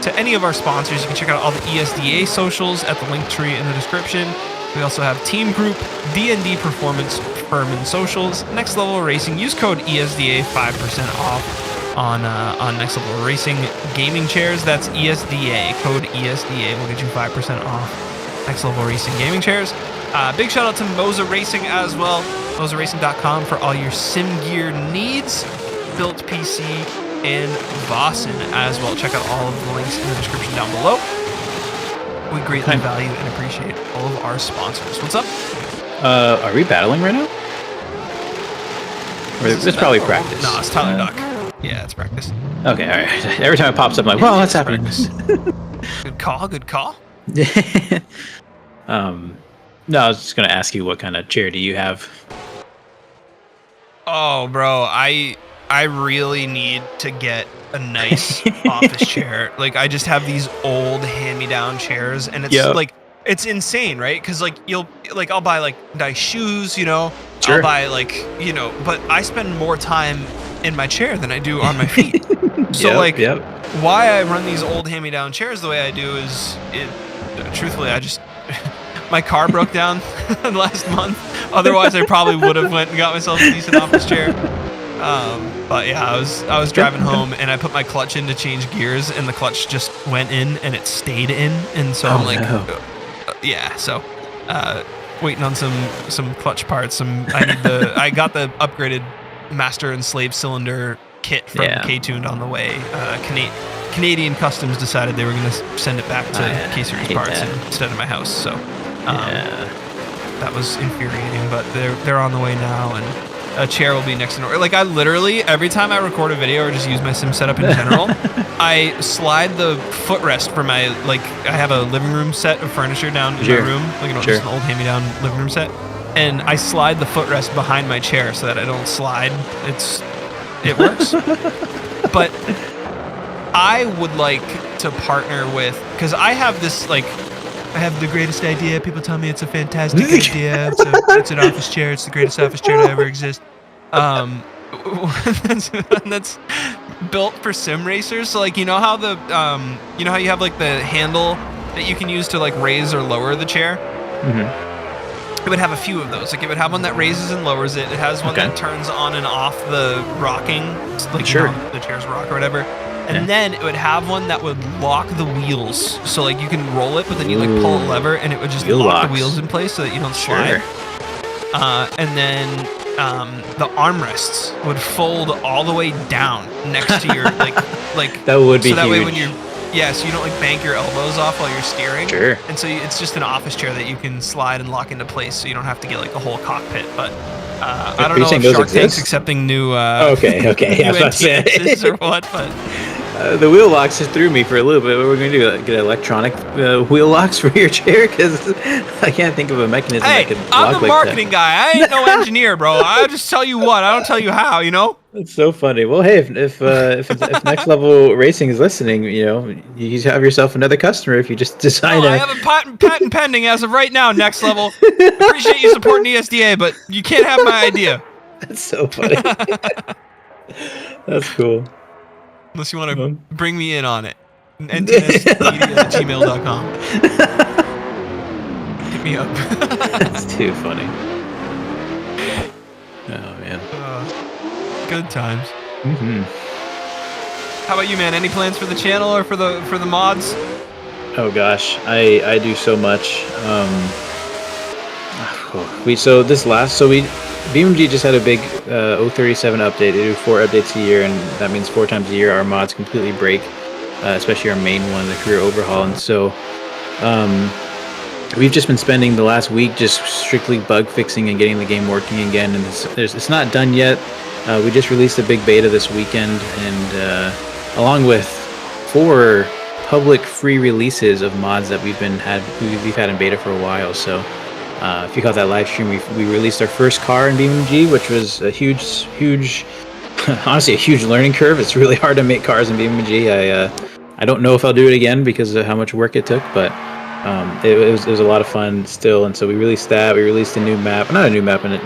[SPEAKER 1] To any of our sponsors, you can check out all the ESDA socials at the link tree in the description. We also have TEAMGROUP, DnD Performance, Firman Socials, Next Level Racing. Use code ESDA 5% off on Next Level Racing gaming chairs. That's ESDA. Code ESDA will get you 5% off Next Level Racing gaming chairs. Big shout out to Moza Racing as well. MozaRacing.com for all your sim gear needs. Billt Pc and Vosan as well. Check out all of the links in the description down below. We greatly value and appreciate all of our sponsors. What's up?
[SPEAKER 2] Are we battling right now? This is probably practice.
[SPEAKER 1] No, it's Tyler Duck. Yeah, it's practice.
[SPEAKER 2] Okay, all right. Every time it pops up, I'm like, well, what's happening?
[SPEAKER 1] Good call. Good call.
[SPEAKER 2] No, I was just gonna ask you, what kind of chair do you have?
[SPEAKER 1] Oh, bro, I really need to get a nice office chair. Like, I just have these old hand-me-down chairs, and it's like, it's insane, right? Because I'll buy like nice shoes,
[SPEAKER 2] Sure.
[SPEAKER 1] I'll buy like, but I spend more time in my chair than I do on my feet. So why I run these old hand-me-down chairs the way I do is, truthfully, my car broke down last month. Otherwise, I probably would have went and got myself a decent office chair. But yeah, I was driving home and I put my clutch in to change gears and the clutch just went in and it stayed in, and so I'm like, yeah, so waiting on some clutch parts. I got the upgraded master and slave cylinder kit from K-Tuned on the way. Canadian Customs decided they were going to send it back to K-Series parts instead of my house, so that was infuriating, but they're on the way now, and a chair will be next in order. Like, I literally, every time I record a video or just use my sim setup in general, I slide the footrest for my, like, I have a living room set of furniture down in my room, like, just an old hand-me-down living room set, and I slide the footrest behind my chair so that I don't slide. It works. But I would like to partner with, because I have this, like, I have the greatest idea. People tell me it's a fantastic idea. It's an office chair. It's the greatest office chair to ever exist. That's built for sim racers. So, like, you know how you have like the handle that you can use to like raise or lower the chair. It would have a few of those. Like, it would have one that raises and lowers it. It has one that turns on and off the rocking, like the chairs rock or whatever. And then it would have one that would lock the wheels. So, like, you can roll it, but then you, like, pull a lever, and it would just lock the wheels in place so that you don't slide. And then the armrests would fold all the way down next to your, like
[SPEAKER 2] that would be
[SPEAKER 1] so that
[SPEAKER 2] huge.
[SPEAKER 1] way when you're, so you don't, like, bank your elbows off while you're steering. And so it's just an office chair that you can slide and lock into place so you don't have to get, like, a whole cockpit. But I don't know if Shark Tank's accepting new
[SPEAKER 2] okay.
[SPEAKER 1] new NTXs or what, but...
[SPEAKER 2] the wheel locks just threw me for a little bit. What we're going to do? Get electronic wheel locks for your chair? Because I can't think of a mechanism that could lock
[SPEAKER 1] I'm the
[SPEAKER 2] like
[SPEAKER 1] marketing guy. I ain't no engineer, bro. I just tell you what. I don't tell you how, you know?
[SPEAKER 2] That's so funny. Well, hey, if Next Level Racing is listening, you know, you have yourself another customer if you just decide
[SPEAKER 1] I have a patent pending as of right now, Next Level. Appreciate you supporting ESDA, but you can't have my idea.
[SPEAKER 2] That's so funny. That's cool.
[SPEAKER 1] Unless you want to bring me in on it. ntnsmedia@gmail.com. Hit me up.
[SPEAKER 2] That's too funny. Oh, man.
[SPEAKER 1] Good times. How about you, man? Any plans for the channel or for the mods?
[SPEAKER 2] Oh gosh, I do so much. BMG just had a big 037 update. They do 4 updates a year, and that means 4 times a year our mods completely break, especially our main one, the career overhaul. And so we've just been spending the last week just strictly bug fixing and getting the game working again. And it's not done yet. We just released a big beta this weekend, and along with 4 public free releases of mods that we've had in beta for a while. So if you caught that live stream, we released our first car in BMG, which was a huge honestly a huge learning curve. It's really hard to make cars in BMG. I don't know if I'll do it again because of how much work it took, but it was a lot of fun still. And so we released that. We released a new map, not a new map, and the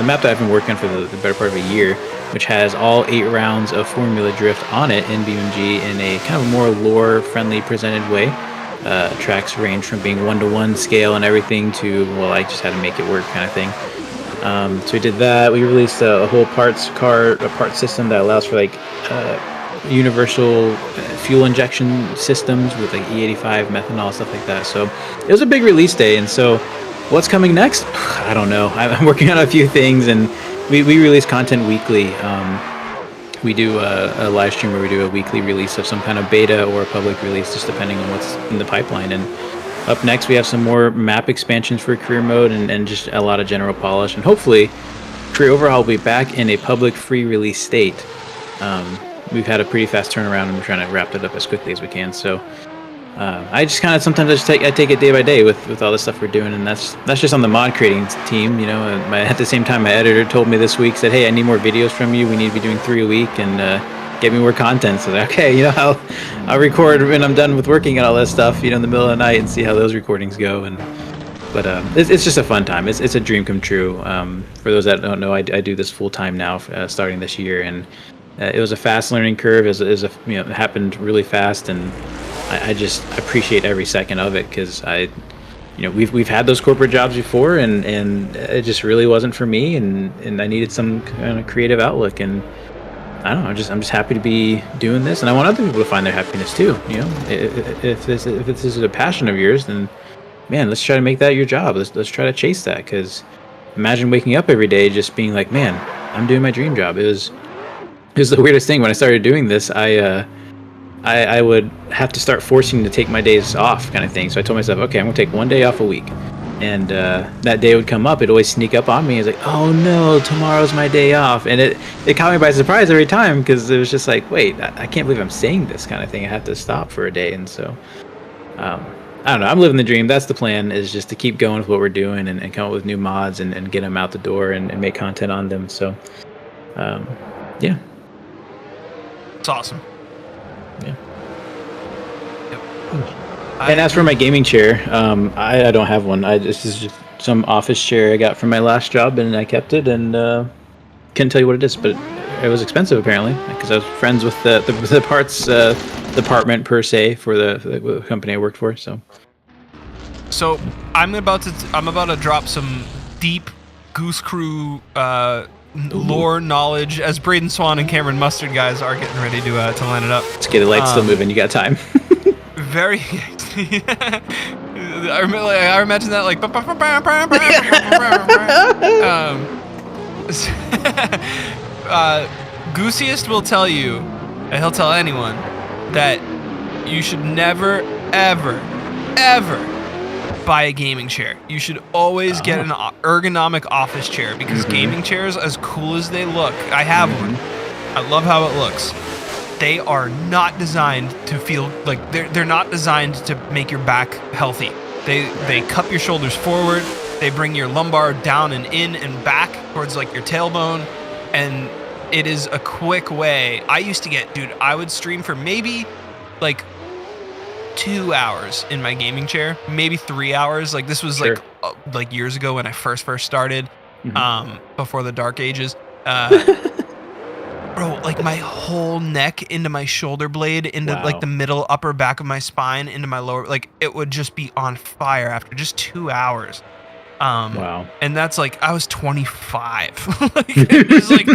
[SPEAKER 2] map that I've been working on for the better part of a year, which has all 8 rounds of Formula Drift on it in BMG in a kind of more lore-friendly presented way. Tracks range from being 1-to-1 scale and everything to, well, I just had to make it work kind of thing. So we did that. We released a whole part system that allows for like universal fuel injection systems with like E85 methanol, stuff like that. So it was a big release day. And so what's coming next? I don't know. I'm working on a few things, and we release content weekly. We do a live stream where we do a weekly release of some kind of beta or a public release, just depending on what's in the pipeline. And up next, we have some more map expansions for career mode and just a lot of general polish. And hopefully, Career Overhaul will be back in a public free release state. We've had a pretty fast turnaround, and we're trying to wrap it up as quickly as we can. So I just kind of sometimes take it day by day with all the stuff we're doing, and that's just on the mod creating team. You know, at the same time, my editor told me this week, said, "Hey, I need more videos from you. We need to be doing 3 a week, and get me more content." So okay, you know, I'll record when I'm done with working on all that stuff, you know, in the middle of the night, and see how those recordings go. But it's just a fun time. It's a dream come true. For those that don't know, I do this full time now, starting this year, and it was a fast learning curve. It happened really fast, and I just appreciate every second of it, because we've had those corporate jobs before, and it just really wasn't for me, and I needed some kind of creative outlook, and I don't know, I'm just happy to be doing this, and I want other people to find their happiness too. If this is a passion of yours, then man, let's try to make that your job. Let's try to chase that, because imagine waking up every day just being like, man, I'm doing my dream job. It was the weirdest thing when I started doing this. I would have to start forcing to take my days off, kind of thing. So I told myself, okay, I'm gonna take one day off a week, and that day would come up. It'd always sneak up on me. It's like, oh no, tomorrow's my day off, and it caught me by surprise every time, because it was just like, wait, I can't believe I'm saying this kind of thing. I have to stop for a day, and so I don't know. I'm living the dream. That's the plan, is just to keep going with what we're doing, and come up with new mods and get them out the door and make content on them. So yeah,
[SPEAKER 1] It's awesome.
[SPEAKER 2] yeah.
[SPEAKER 1] Yep.
[SPEAKER 2] And as for my gaming chair, I don't have one. This is just some office chair I got from my last job, and I kept it, and couldn't tell you what it is, but it was expensive apparently, because I was friends with the parts department per se for the company I worked for.
[SPEAKER 1] So I'm about to drop some deep Goose Crew lore knowledge as Braden Swan and Cameron Mustard guys are getting ready to line it up.
[SPEAKER 2] Let's get the lights still moving. You got time.
[SPEAKER 1] Very. I imagine that like. Goosiest will tell you, and he'll tell anyone, that you should never, ever, ever buy a gaming chair. You should always get an ergonomic office chair, because gaming chairs, as cool as they look, I have one. I love how it looks. They are not designed to feel like they're not designed to make your back healthy. They cup your shoulders forward. They bring your lumbar down and in and back towards like your tailbone, and it is a quick way. I used to I would stream for maybe like 2 hours in my gaming chair, maybe 3 hours. Like this was like years ago when I first started, before the dark ages. Bro, like my whole neck into my shoulder blade, into like the middle upper back of my spine, into my lower, like it would just be on fire after just 2 hours. And that's like, I was 25. Like, it's like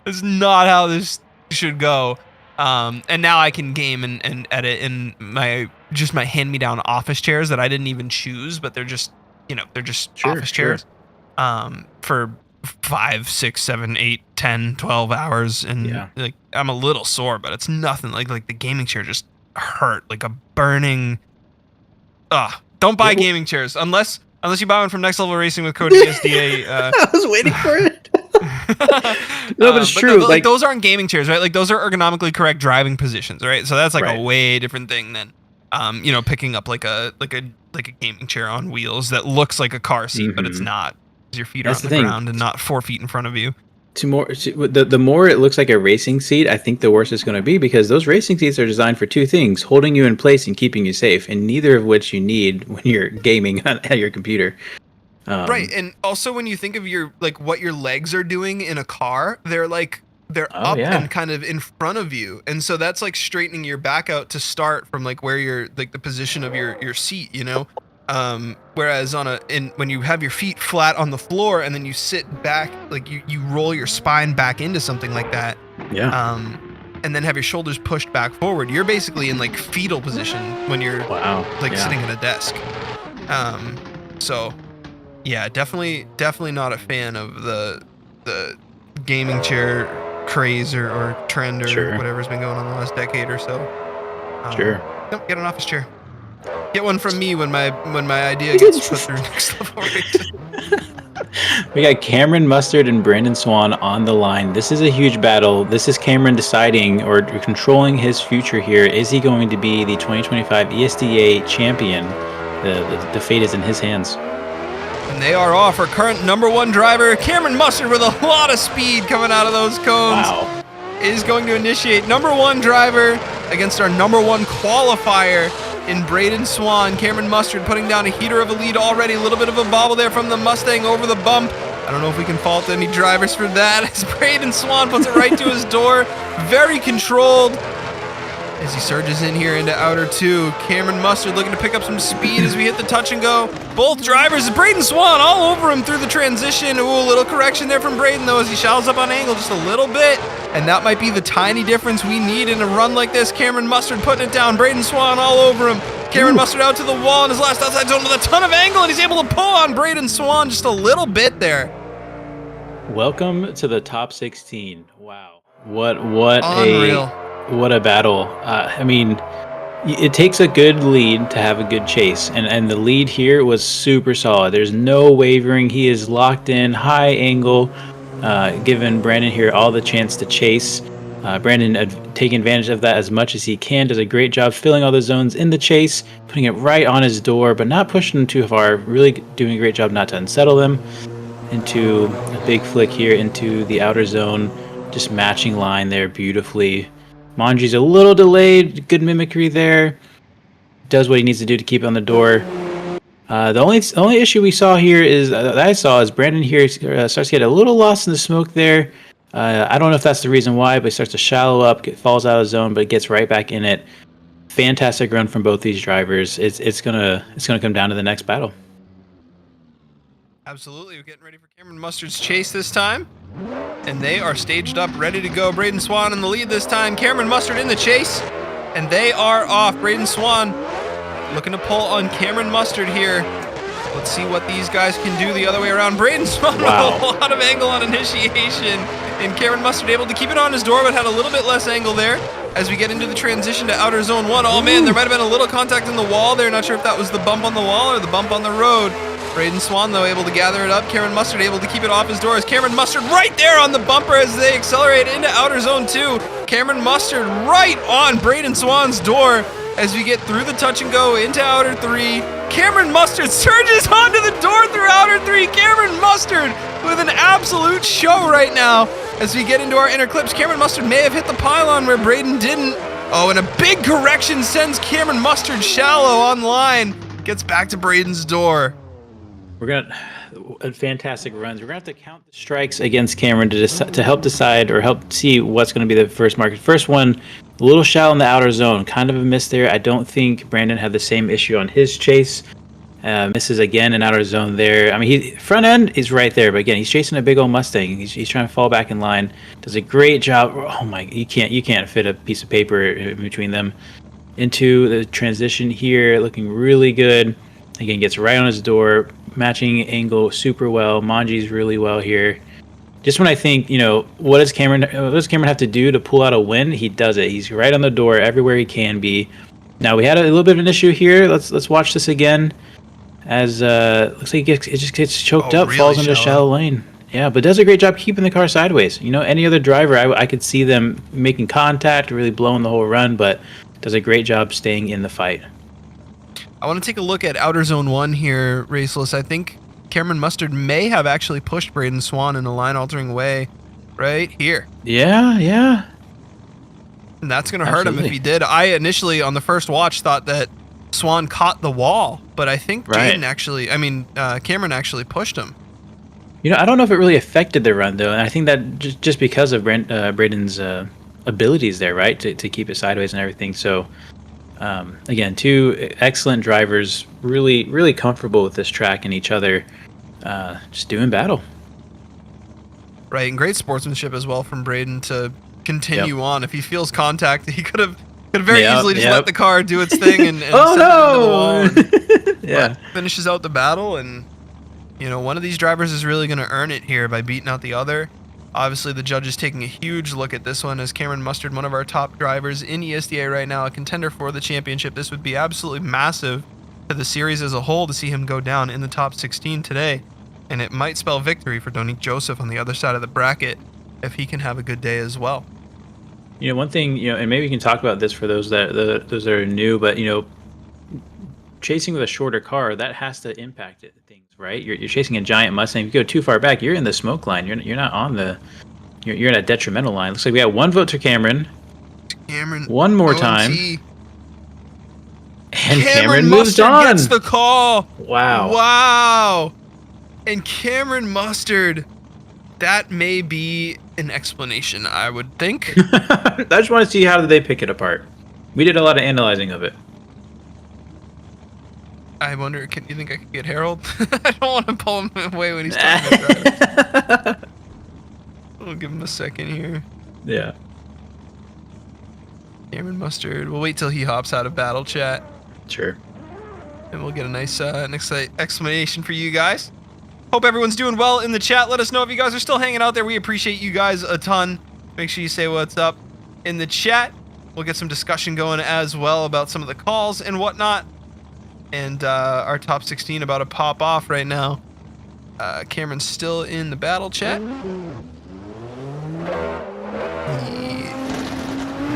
[SPEAKER 1] it's not how this should go. And now I can game and edit in my hand-me-down office chairs that I didn't even choose, but they're just, office chairs. For 5, 6, 7, 8, 10, 12 hours, and like I'm a little sore, but it's nothing like the gaming chair just hurt like a burning. Don't buy gaming chairs unless you buy one from Next Level Racing with code ESDA.
[SPEAKER 2] I was waiting for it. No, but it's true.
[SPEAKER 1] No, like those aren't gaming chairs, right? Like those are ergonomically correct driving positions, right? So that's like a way different thing than picking up like a gaming chair on wheels that looks like a car seat, but it's not. Your feet are on the ground and not 4 feet in front of you.
[SPEAKER 2] The more it looks like a racing seat, I think the worse it's going to be, because those racing seats are designed for two things: holding you in place and keeping you safe, and neither of which you need when you're gaming at your computer.
[SPEAKER 1] Right, and also when you think of what your legs are doing in a car, they're up and kind of in front of you, and so that's like straightening your back out to start from like where you're like the position of your seat, whereas when you have your feet flat on the floor and then you sit back, like you roll your spine back into something like that, and then have your shoulders pushed back forward, you're basically in like fetal position when you're sitting at a desk. So yeah, definitely not a fan of the gaming chair craze or trend or whatever's been going on the last decade or so. Don't get an office chair. Get one from me when my idea gets put through Next Level Racing.
[SPEAKER 2] We got Cameron Mustard and Brandon Swan on the line. This is a huge battle. This is Cameron deciding or controlling his future here. Is he going to be the 2025 ESDA champion? The fate is in his hands.
[SPEAKER 1] And they are off. Our current #1 driver, Cameron Mustard, with a lot of speed coming out of those cones, is going to initiate. #1 driver against our #1 qualifier in Braden Swan. Cameron Mustard putting down a heater of a lead already. A little bit of a bobble there from the Mustang over the bump. I don't know if we can fault any drivers for that, as Braden Swan puts it right to his door. Very controlled. as he surges in here into outer 2. Cameron Mustard looking to pick up some speed as we hit the touch and go. Both drivers, Braden Swan all over him through the transition. Ooh, a little correction there from Braden though as he shallows up on Engel just a little bit. And that might be the tiny difference we need in a run like this. Cameron Mustard putting it down. Braden Swan all over him. Cameron Mustard out to the wall in his last outside zone with a ton of angle, and he's able to pull on Braden Swan just a little bit there.
[SPEAKER 2] Welcome to the top 16. Wow. What
[SPEAKER 1] Unreal.
[SPEAKER 2] what a battle. I mean, it takes a good lead to have a good chase, and the lead here was super solid. There's no wavering. He is locked in, high angle, giving Brandon here all the chance to chase. Brandon taking advantage of that as much as he can, does a great job filling all the zones in the chase, putting it right on his door, but not pushing him too far, really doing a great job not to unsettle them. Into a big flick here into the outer zone, just matching line there beautifully. Manji's a little delayed, good mimicry there. Does what he needs to do to keep it on the door. The only issue we saw here is that I saw is Brandon here starts to get a little lost in the smoke there. I don't know if that's the reason why, but he starts to shallow up, falls out of zone, but gets right back in it. Fantastic run from both these drivers. It's gonna come down to the next battle.
[SPEAKER 1] Absolutely, we're getting ready for Cameron Mustard's chase this time. And they are staged up, ready to go. Braden Swan in the lead this time. Cameron Mustard in the chase. And they are off. Braden Swan looking to pull on Cameron Mustard here. Let's see what these guys can do the other way around. Braden Swan with a lot of angle on initiation. And Cameron Mustard able to keep it on his door, but had a little bit less angle there. As we get into the transition to outer zone 1. Oh man, there might have been a little contact in the wall there. Not sure if that was the bump on the wall or the bump on the road. Braden Swan, though, able to gather it up. Cameron Mustard able to keep it off his doors. Cameron Mustard right there on the bumper as they accelerate into outer zone 2. Cameron Mustard right on Braden Swan's door as we get through the touch and go into outer 3. Cameron Mustard surges onto the door through outer 3. Cameron Mustard with an absolute show right now as we get into our inner clips. Cameron Mustard may have hit the pylon where Braden didn't. Oh, and a big correction sends Cameron Mustard shallow on line. Gets back to Braden's door.
[SPEAKER 2] We're gonna fantastic runs. We're gonna have to count the strikes against Cameron to help decide or help see what's going to be the first mark. First one, a little shallow in the outer zone, kind of a miss there. I don't think Brandon had the same issue on his chase. Misses again in outer zone there. I mean, front end is right there, but again, he's chasing a big old Mustang. He's trying to fall back in line. Does a great job. Oh my, you can't fit a piece of paper in between them. Into the transition here, looking really good. Again, gets right on his door, matching angle super well. Manji's really well here. Just when I think, what does Cameron have to do to pull out a win? He does it. He's right on the door everywhere he can be. Now we had a little bit of an issue here. Let's watch this again. As looks like it just gets choked up, really falls into shallow lane. Yeah, but does a great job keeping the car sideways. Any other driver, I could see them making contact, really blowing the whole run, but does a great job staying in the fight.
[SPEAKER 1] I want to take a look at outer zone 1 here, Raceless. I think Cameron Mustard may have actually pushed Braden Swan in a line-altering way right here.
[SPEAKER 2] Yeah.
[SPEAKER 1] And that's going to hurt him if he did. I initially, on the first watch, thought that Swan caught the wall, but I think Cameron actually pushed him.
[SPEAKER 2] I don't know if it really affected the run, though, and I think that just because of Braden's abilities there, right, to keep it sideways and everything, so... again, two excellent drivers, really, really comfortable with this track and each other, just doing battle.
[SPEAKER 1] Right, and great sportsmanship as well from Braden to continue on. If he feels contact, he could have very easily just let the car do its thing and send it into the wall. And, finishes out the battle, and one of these drivers is really going to earn it here by beating out the other. Obviously, the judge is taking a huge look at this one as Cameron Mustard, one of our top drivers in ESDA right now, a contender for the championship. This would be absolutely massive to the series as a whole to see him go down in the top 16 today. And it might spell victory for Donique Joseph on the other side of the bracket if he can have a good day as well.
[SPEAKER 2] One thing, and maybe we can talk about this for those that are new, but, chasing with a shorter car, that has to impact things, right? You're chasing a giant Mustang. If you go too far back, you're in the smoke line. You're not on the. You're in a detrimental line. Looks like we got one vote to Cameron. One more time. And Cameron moves on.
[SPEAKER 1] Gets the call.
[SPEAKER 2] Wow.
[SPEAKER 1] And Cameron Mustard, that may be an explanation, I would think.
[SPEAKER 2] I just want to see how they pick it apart. We did a lot of analyzing of it.
[SPEAKER 1] I wonder, you think I could get Harold? I don't want to pull him away when he's talking about driving. We'll give him a second here.
[SPEAKER 2] Yeah.
[SPEAKER 1] Cameron Mustard. We'll wait till he hops out of battle chat,
[SPEAKER 2] Sure.
[SPEAKER 1] and we'll get a nice explanation for you guys. Hope everyone's doing well in the chat. Let us know if you guys are still hanging out there. We appreciate you guys a ton. Make sure you say what's up in the chat. We'll get some discussion going as well about some of the calls and whatnot. And our top 16 about to pop off right now. Cameron's still in the battle chat.
[SPEAKER 2] We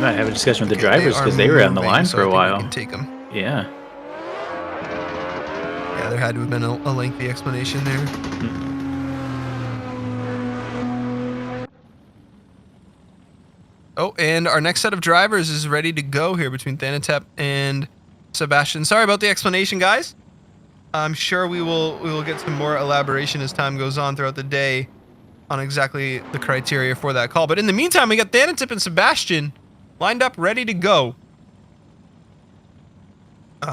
[SPEAKER 2] might have a discussion with the drivers because they were on the line
[SPEAKER 1] so
[SPEAKER 2] for
[SPEAKER 1] I
[SPEAKER 2] a
[SPEAKER 1] think
[SPEAKER 2] while.
[SPEAKER 1] We can take them.
[SPEAKER 2] Yeah.
[SPEAKER 1] Yeah, there had to have been a lengthy explanation there. Oh, and our next set of drivers is ready to go here between Thanotip and Sebastian. Sorry about the explanation, guys. I'm sure we will get some more elaboration as time goes on throughout the day on exactly the criteria for that call. But in the meantime, we got Thanotip and Sebastian lined up, ready to go.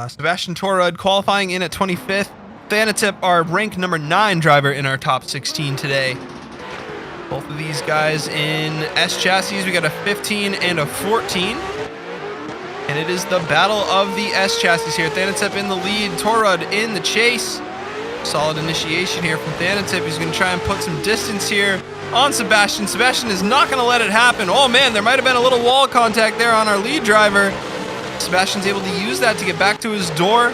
[SPEAKER 1] Sebastian Torud qualifying in at 25th. Thanotip, our rank number 9 driver in our top 16 today. Both of these guys in S chassis. We got a 15 and a 14. And it is the battle of the S chassis here. Thanotip in the lead, Torud in the chase. Solid initiation here from Thanotip. He's going to try and put some distance here on Sebastian. Sebastian is not going to let it happen. Oh man, there might have been a little wall contact there on our lead driver. Sebastian's able to use that to get back to his door.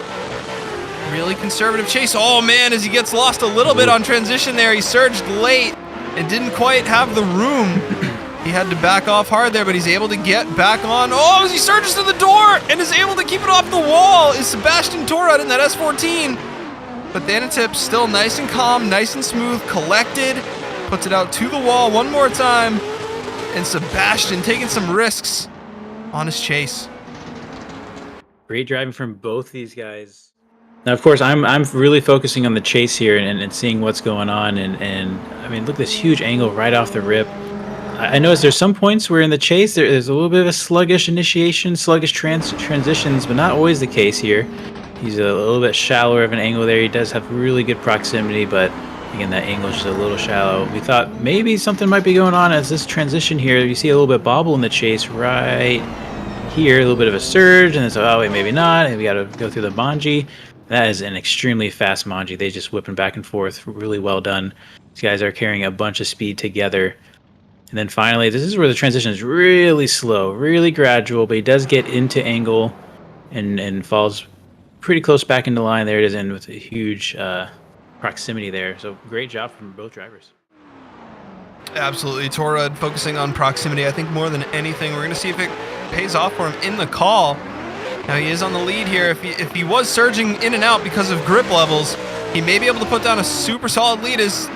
[SPEAKER 1] Really conservative chase. Oh man, as he gets lost a little bit on transition there. He surged late and didn't quite have the room. He had to back off hard there, but he's able to get back on. Oh, as he surges to the door and is able to keep it off the wall is Sebastian Torud in that S14. But Thanotip still nice and calm, nice and smooth, collected. Puts it out to the wall one more time. And Sebastian taking some risks on his chase.
[SPEAKER 2] Great driving from both these guys. Now, of course, I'm really focusing on the chase here and seeing what's going on. And I mean, look at this huge angle right off the rip. I noticed there's some points where in the chase there's a little bit of a sluggish initiation, sluggish transitions, but not always the case here. He's a little bit shallower of an angle there. He does have really good proximity, but again, that angle is just a little shallow. We thought maybe something might be going on as this transition here. You see a little bit bobble in the chase right here, a little bit of a surge, and it's oh wait, maybe not. And we got to go through the manji. That is an extremely fast manji. They just whipping back and forth, really well done. These guys are carrying a bunch of speed together. And then finally, this is where the transition is really slow, really gradual, but he does get into angle and falls pretty close back into line. There it is, in with a huge proximity there. So great job from both drivers.
[SPEAKER 1] Absolutely. Torud focusing on proximity, I think, more than anything. We're going to see if it pays off for him in the call. Now, he is on the lead here. If he was surging in and out because of grip levels, he may be able to put down a super solid lead as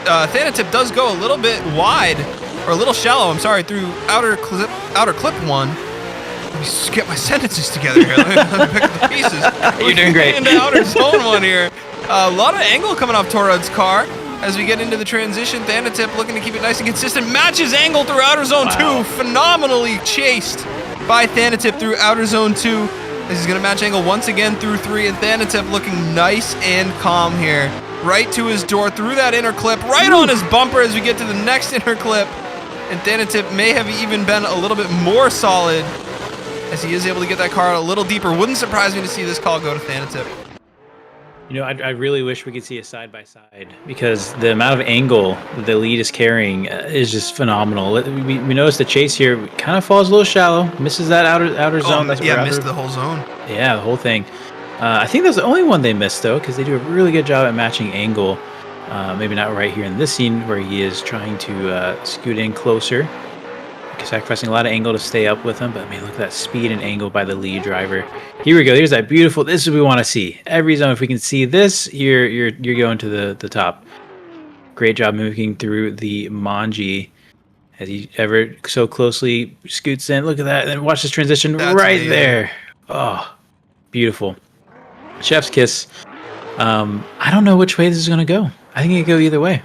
[SPEAKER 1] Thanotip does go a little bit wide, or a little shallow, I'm sorry, through outer clip 1. Let me get my sentences together here. Let me pick up the pieces.
[SPEAKER 2] You're doing great.
[SPEAKER 1] Into outer zone 1 here. A lot of angle coming off Torud's car. As we get into the transition, Thanotip looking to keep it nice and consistent. Matches angle through outer zone 2. Phenomenally chased by Thanotip through outer zone 2. As he's going to match angle once again through 3. And Thanotip looking nice and calm here. Right to his door, through that inner clip, right on his bumper as we get to the next inner clip. And Thanotip may have even been a little bit more solid as he is able to get that car a little deeper. Wouldn't surprise me to see this call go to Thanotip.
[SPEAKER 2] You know, I really wish we could see a side-by-side because the amount of angle that the lead is carrying is just phenomenal. We noticed the chase here kind of falls a little shallow, misses that outer zone.
[SPEAKER 1] Yeah, missed the whole zone.
[SPEAKER 2] Yeah, the whole thing. I think that's the only one they missed, though, because they do a really good job at matching angle. Maybe not right here in this scene where he is trying to scoot in closer. Sacrificing a lot of angle to stay up with him, but I mean, look at that speed and angle by the lead driver. Here we go. Here's that beautiful. This is what we want to see. Every zone, if we can see this, you're going to the top. Great job moving through the manji as he ever so closely scoots in. Look at that. And watch this transition. That's right amazing. There. Oh, beautiful. Chef's kiss. I don't know which way this is going to go. I think it could go either way.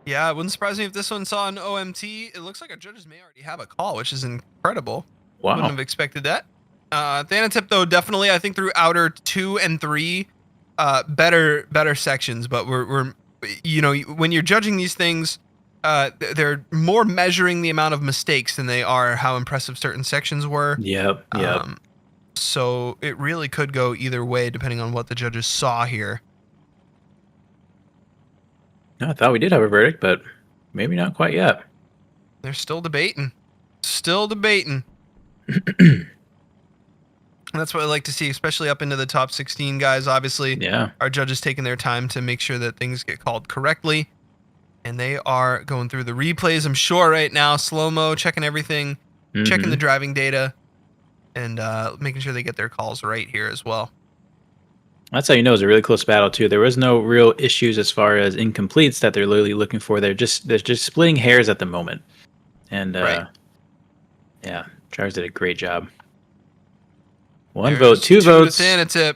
[SPEAKER 1] Yeah, it wouldn't surprise me if this one saw an OMT. It looks like our judges may already have a call, which is incredible.
[SPEAKER 2] Wow.
[SPEAKER 1] Wouldn't have expected that. Thanotip, though, definitely, I think through outer 2 and 3, better sections. But we're when you're judging these things, they're more measuring the amount of mistakes than they are how impressive certain sections were.
[SPEAKER 2] Yep.
[SPEAKER 1] So it really could go either way depending on what the judges saw here.
[SPEAKER 2] No, I thought we did have a verdict, but maybe not quite yet.
[SPEAKER 1] They're still debating. And that's what I like to see, especially up into the top 16 guys. Obviously,
[SPEAKER 2] Yeah.
[SPEAKER 1] our judges taking their time to make sure that things get called correctly. And they are going through the replays, I'm sure, right now. Slow-mo, checking everything, checking the driving data, and making sure they get their calls right here as well.
[SPEAKER 2] That's how you know it's a really close battle too. There was no real issues as far as incompletes that they're literally looking for. They're just splitting hairs at the moment. And
[SPEAKER 1] Right.
[SPEAKER 2] yeah, drivers did a great job. One
[SPEAKER 1] There's
[SPEAKER 2] vote, two votes.
[SPEAKER 1] to Thanotip.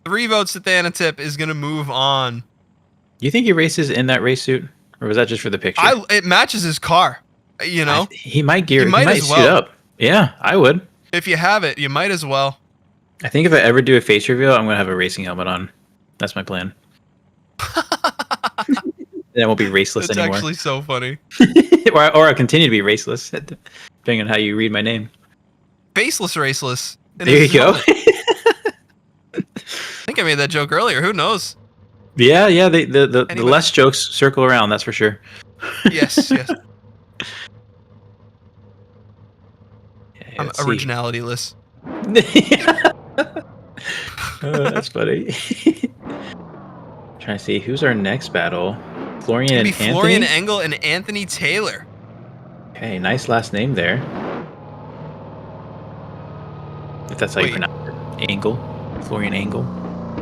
[SPEAKER 1] 3 votes to Thanotip is going to move on.
[SPEAKER 2] You think he races in that race suit, or was that just for the picture?
[SPEAKER 1] It matches his car. You know,
[SPEAKER 2] he might gear.
[SPEAKER 1] He might as
[SPEAKER 2] suit
[SPEAKER 1] well.
[SPEAKER 2] up. Yeah, I would.
[SPEAKER 1] if you have it, you might as well.
[SPEAKER 2] I think if I ever do a face reveal, I'm gonna have a racing helmet on. That's my plan. Then I won't be raceless
[SPEAKER 1] That's
[SPEAKER 2] anymore.
[SPEAKER 1] actually so funny.
[SPEAKER 2] or I'll continue to be raceless, depending on how you read my name.
[SPEAKER 1] Faceless raceless. in
[SPEAKER 2] There
[SPEAKER 1] his
[SPEAKER 2] you go.
[SPEAKER 1] helmet. I think I made that joke earlier. Who knows?
[SPEAKER 2] Yeah. The
[SPEAKER 1] Anyway.
[SPEAKER 2] less jokes circle around. That's for sure.
[SPEAKER 1] Yes.
[SPEAKER 2] Yeah,
[SPEAKER 1] I'm
[SPEAKER 2] let's see.
[SPEAKER 1] originality-less.
[SPEAKER 2] That's funny. Trying to see who's our next battle. Florian
[SPEAKER 1] It'd
[SPEAKER 2] and
[SPEAKER 1] be
[SPEAKER 2] Anthony.
[SPEAKER 1] Florian Engel and Anthony Taylor.
[SPEAKER 2] Okay, nice last name there. If that's how you
[SPEAKER 1] Wait.
[SPEAKER 2] pronounce it. Angle. Florian Angle.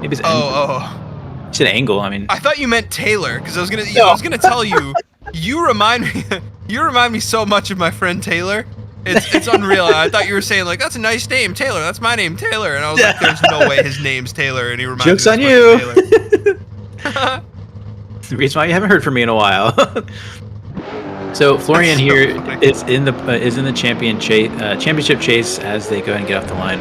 [SPEAKER 2] Maybe it's Angle.
[SPEAKER 1] Oh.
[SPEAKER 2] You said Angle. I mean,
[SPEAKER 1] I thought you meant Taylor because I was gonna.
[SPEAKER 2] No.
[SPEAKER 1] I was gonna tell you. You remind me. You remind me so much of my friend Taylor. It's unreal. I thought you were saying like that's a nice name, Taylor. That's my name, Taylor. And I was like, there's no way his name's Taylor, and he reminds
[SPEAKER 2] joke's
[SPEAKER 1] me
[SPEAKER 2] on
[SPEAKER 1] as
[SPEAKER 2] you.
[SPEAKER 1] much of Taylor.
[SPEAKER 2] The reason why you haven't heard from me in a while. So Florian
[SPEAKER 1] That's so
[SPEAKER 2] here
[SPEAKER 1] funny.
[SPEAKER 2] is in the championship chase as they go ahead and get off the line.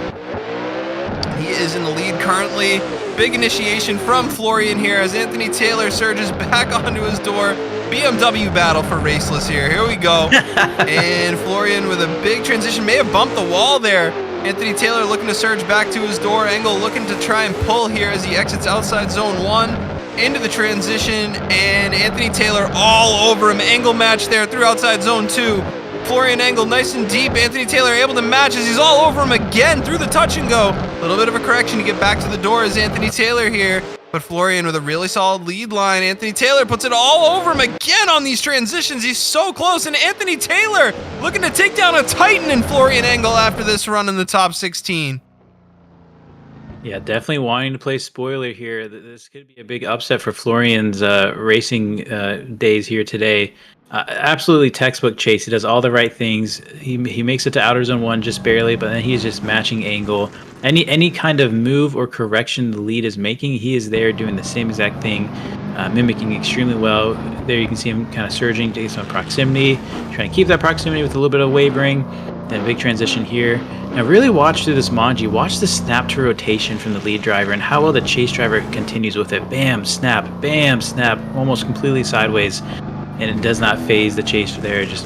[SPEAKER 1] He is in the lead currently. Big initiation from Florian here as Anthony Taylor surges back onto his door. BMW battle for Raceless here. Here we go. And Florian with a big transition. May have bumped the wall there. Anthony Taylor looking to surge back to his door. Engel looking to try and pull here as he exits outside zone 1 into the transition. And Anthony Taylor all over him. Engel match there through outside zone 2. Florian Engel nice and deep. Anthony Taylor able to match as he's all over him again through the touch and go. A little bit of a correction to get back to the door as Anthony Taylor here. But Florian with a really solid lead line. Anthony Taylor puts it all over him again on these transitions. He's so close. And Anthony Taylor looking to take down a Titan in Florian Engel after this run in the top 16.
[SPEAKER 2] Yeah, definitely wanting to play spoiler here. This could be a big upset for Florian's racing days here today. Absolutely textbook chase. He does all the right things. He makes it to outer zone 1 just barely, but then he's just matching Angle. Any kind of move or correction the lead is making, he is there doing the same exact thing, mimicking extremely well. There you can see him kind of surging, taking some proximity, trying to keep that proximity with a little bit of wavering. Then a big transition here. Now really watch through this Manji. Watch the snap to rotation from the lead driver and how well the chase driver continues with it. Bam, snap, almost completely sideways. And it does not phase the chase there, just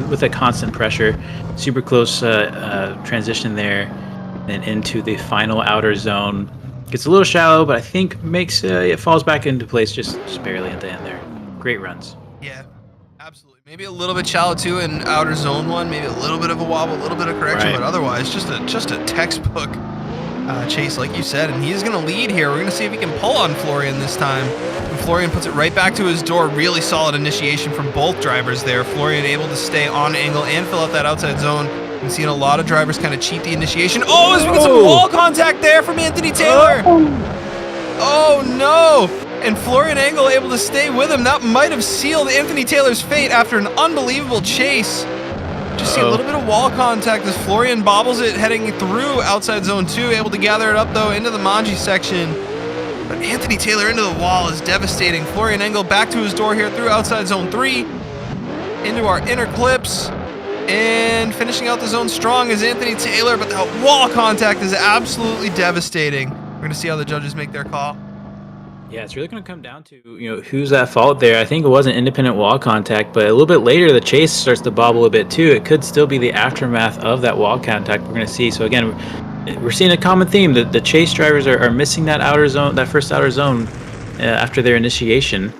[SPEAKER 2] with a constant pressure. Super close transition there, and into the final outer zone. Gets a little shallow, but I think it falls back into place just barely at the end there. Great runs.
[SPEAKER 1] Yeah, absolutely. Maybe a little bit shallow too in outer zone 1. Maybe a little bit of a wobble, a little bit of correction,
[SPEAKER 2] Right.
[SPEAKER 1] but otherwise just a textbook chase, like you said. And he's going to lead here. We're going to see if he can pull on Florian this time. And Florian puts it right back to his door. Really solid initiation from both drivers there. Florian able to stay on Angle and fill out that outside zone. I'm seeing a lot of drivers kind of cheat the initiation. Oh, as we get some wall contact there from Anthony Taylor. Oh no! And Florian Engel able to stay with him. That might have sealed Anthony Taylor's fate after an unbelievable chase. Just see a little bit of wall contact as Florian bobbles it heading through outside zone 2. Able to gather it up though into the Manji section. But Anthony Taylor into the wall is devastating. Florian Engel back to his door here through outside zone 3. Into our inner clips. And finishing out the zone strong is Anthony Taylor, but that wall contact is absolutely devastating. We're going to see how the judges make their call.
[SPEAKER 2] Yeah, it's really going to come down to, who's at fault there. I think it was an independent wall contact, but a little bit later, the chase starts to bobble a bit too. It could still be the aftermath of that wall contact we're going to see. So again, we're seeing a common theme that the chase drivers are missing that outer zone, that first outer zone after their initiation.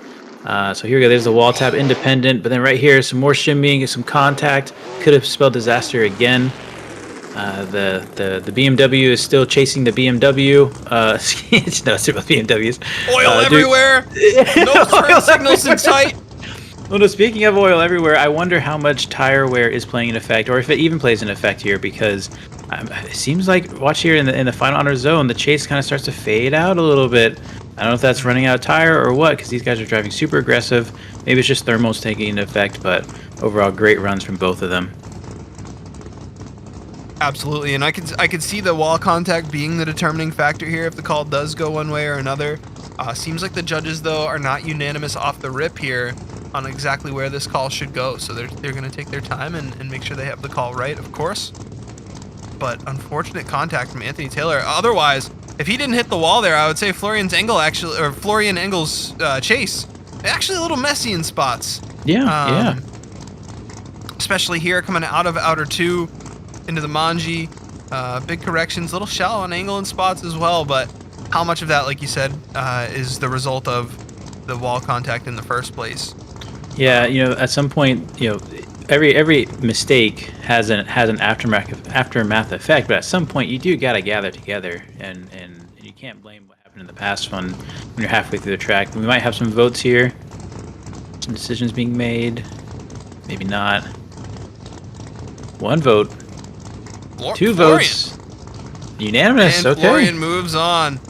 [SPEAKER 2] So here we go. There's the wall tap independent, but then right here, some more shimmying, some contact. Could have spelled disaster again. The BMW is still chasing the BMW. No, it's about BMWs.
[SPEAKER 1] Oil everywhere. No turn signals in sight.
[SPEAKER 2] Well, no, speaking of oil everywhere, I wonder how much tire wear is playing an effect, or if it even plays an effect here, because it seems like, watch here in the final honor zone, the chase kind of starts to fade out a little bit. I don't know if that's running out of tire or what, because these guys are driving super aggressive. Maybe it's just thermals taking an effect, but overall, great runs from both of them.
[SPEAKER 1] Absolutely, and I could see the wall contact being the determining factor here if the call does go one way or another. Seems like the judges, though, are not unanimous off the rip here on exactly where this call should go, so they're going to take their time and make sure they have the call right, of course. But unfortunate contact from Anthony Taylor. Otherwise, if he didn't hit the wall there, I would say Florian Engel's chase actually a little messy in spots.
[SPEAKER 2] Yeah.
[SPEAKER 1] Especially here coming out of outer 2 into the Manji. Big corrections, a little shallow on angle in spots as well, but how much of that, like you said, is the result of the wall contact in the first place?
[SPEAKER 2] Yeah, at some point, every mistake has an aftermath effect, but at some point you do gotta gather together, and you can't blame what happened in the past when you're halfway through the track. We might have some votes here, some decisions being made, maybe not. One vote, two votes, unanimous.
[SPEAKER 1] And
[SPEAKER 2] okay.
[SPEAKER 1] Florian moves on.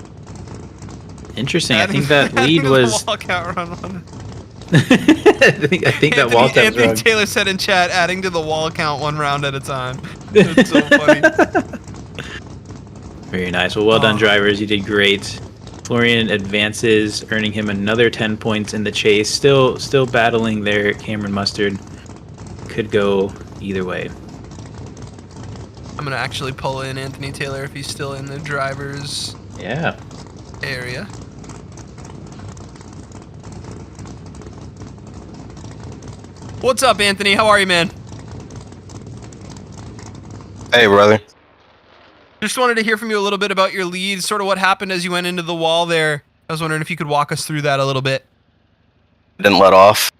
[SPEAKER 2] Interesting. I think that lead was.
[SPEAKER 1] Walkout run.
[SPEAKER 2] I think that wall tap
[SPEAKER 1] Anthony Taylor said in chat, adding to the wall count 1 round at a time. It's so funny.
[SPEAKER 2] Very nice. Well done, drivers. You did great. Florian advances, earning him another 10 points in the chase. Still battling there. Cameron Mustard could go either way.
[SPEAKER 1] I'm gonna actually pull in Anthony Taylor if he's still in the driver's area. What's up, Anthony? How are you, man?
[SPEAKER 10] Hey, brother.
[SPEAKER 1] Just wanted to hear from you a little bit about your lead, sort of what happened as you went into the wall there. I was wondering if you could walk us through that a little bit.
[SPEAKER 10] Didn't let off.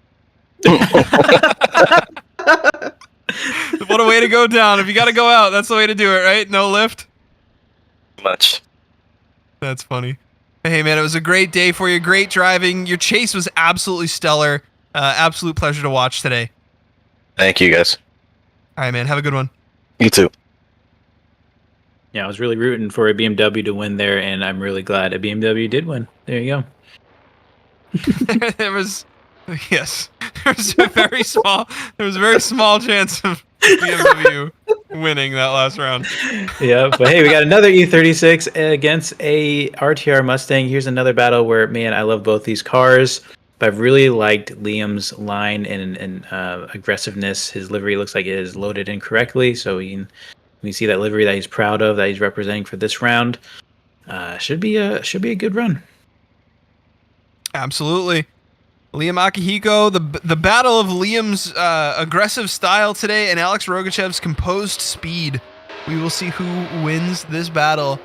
[SPEAKER 1] What a way to go down. If you got to go out, that's the way to do it, right? No lift?
[SPEAKER 10] Much.
[SPEAKER 1] That's funny. Hey, man, it was a great day for you. Great driving. Your chase was absolutely stellar. Absolute pleasure to watch today.
[SPEAKER 10] Thank you, guys.
[SPEAKER 1] All right, man. Have a good one.
[SPEAKER 10] You too.
[SPEAKER 2] Yeah, I was really rooting for a BMW to win there, and I'm really glad a BMW did win. There you go.
[SPEAKER 1] There was a very small chance of BMW winning that last round.
[SPEAKER 2] Yeah, but hey, we got another E36 against a RTR Mustang. Here's another battle where, man, I love both these cars. But I've really liked Liam's line and aggressiveness. His livery looks like it is loaded incorrectly, so we can see that livery that he's proud of, that he's representing for this round. Should be a good run.
[SPEAKER 1] Absolutely. Liam Akihiko, the battle of Liam's aggressive style today and Alex Rogachev's composed speed. We will see who wins this battle.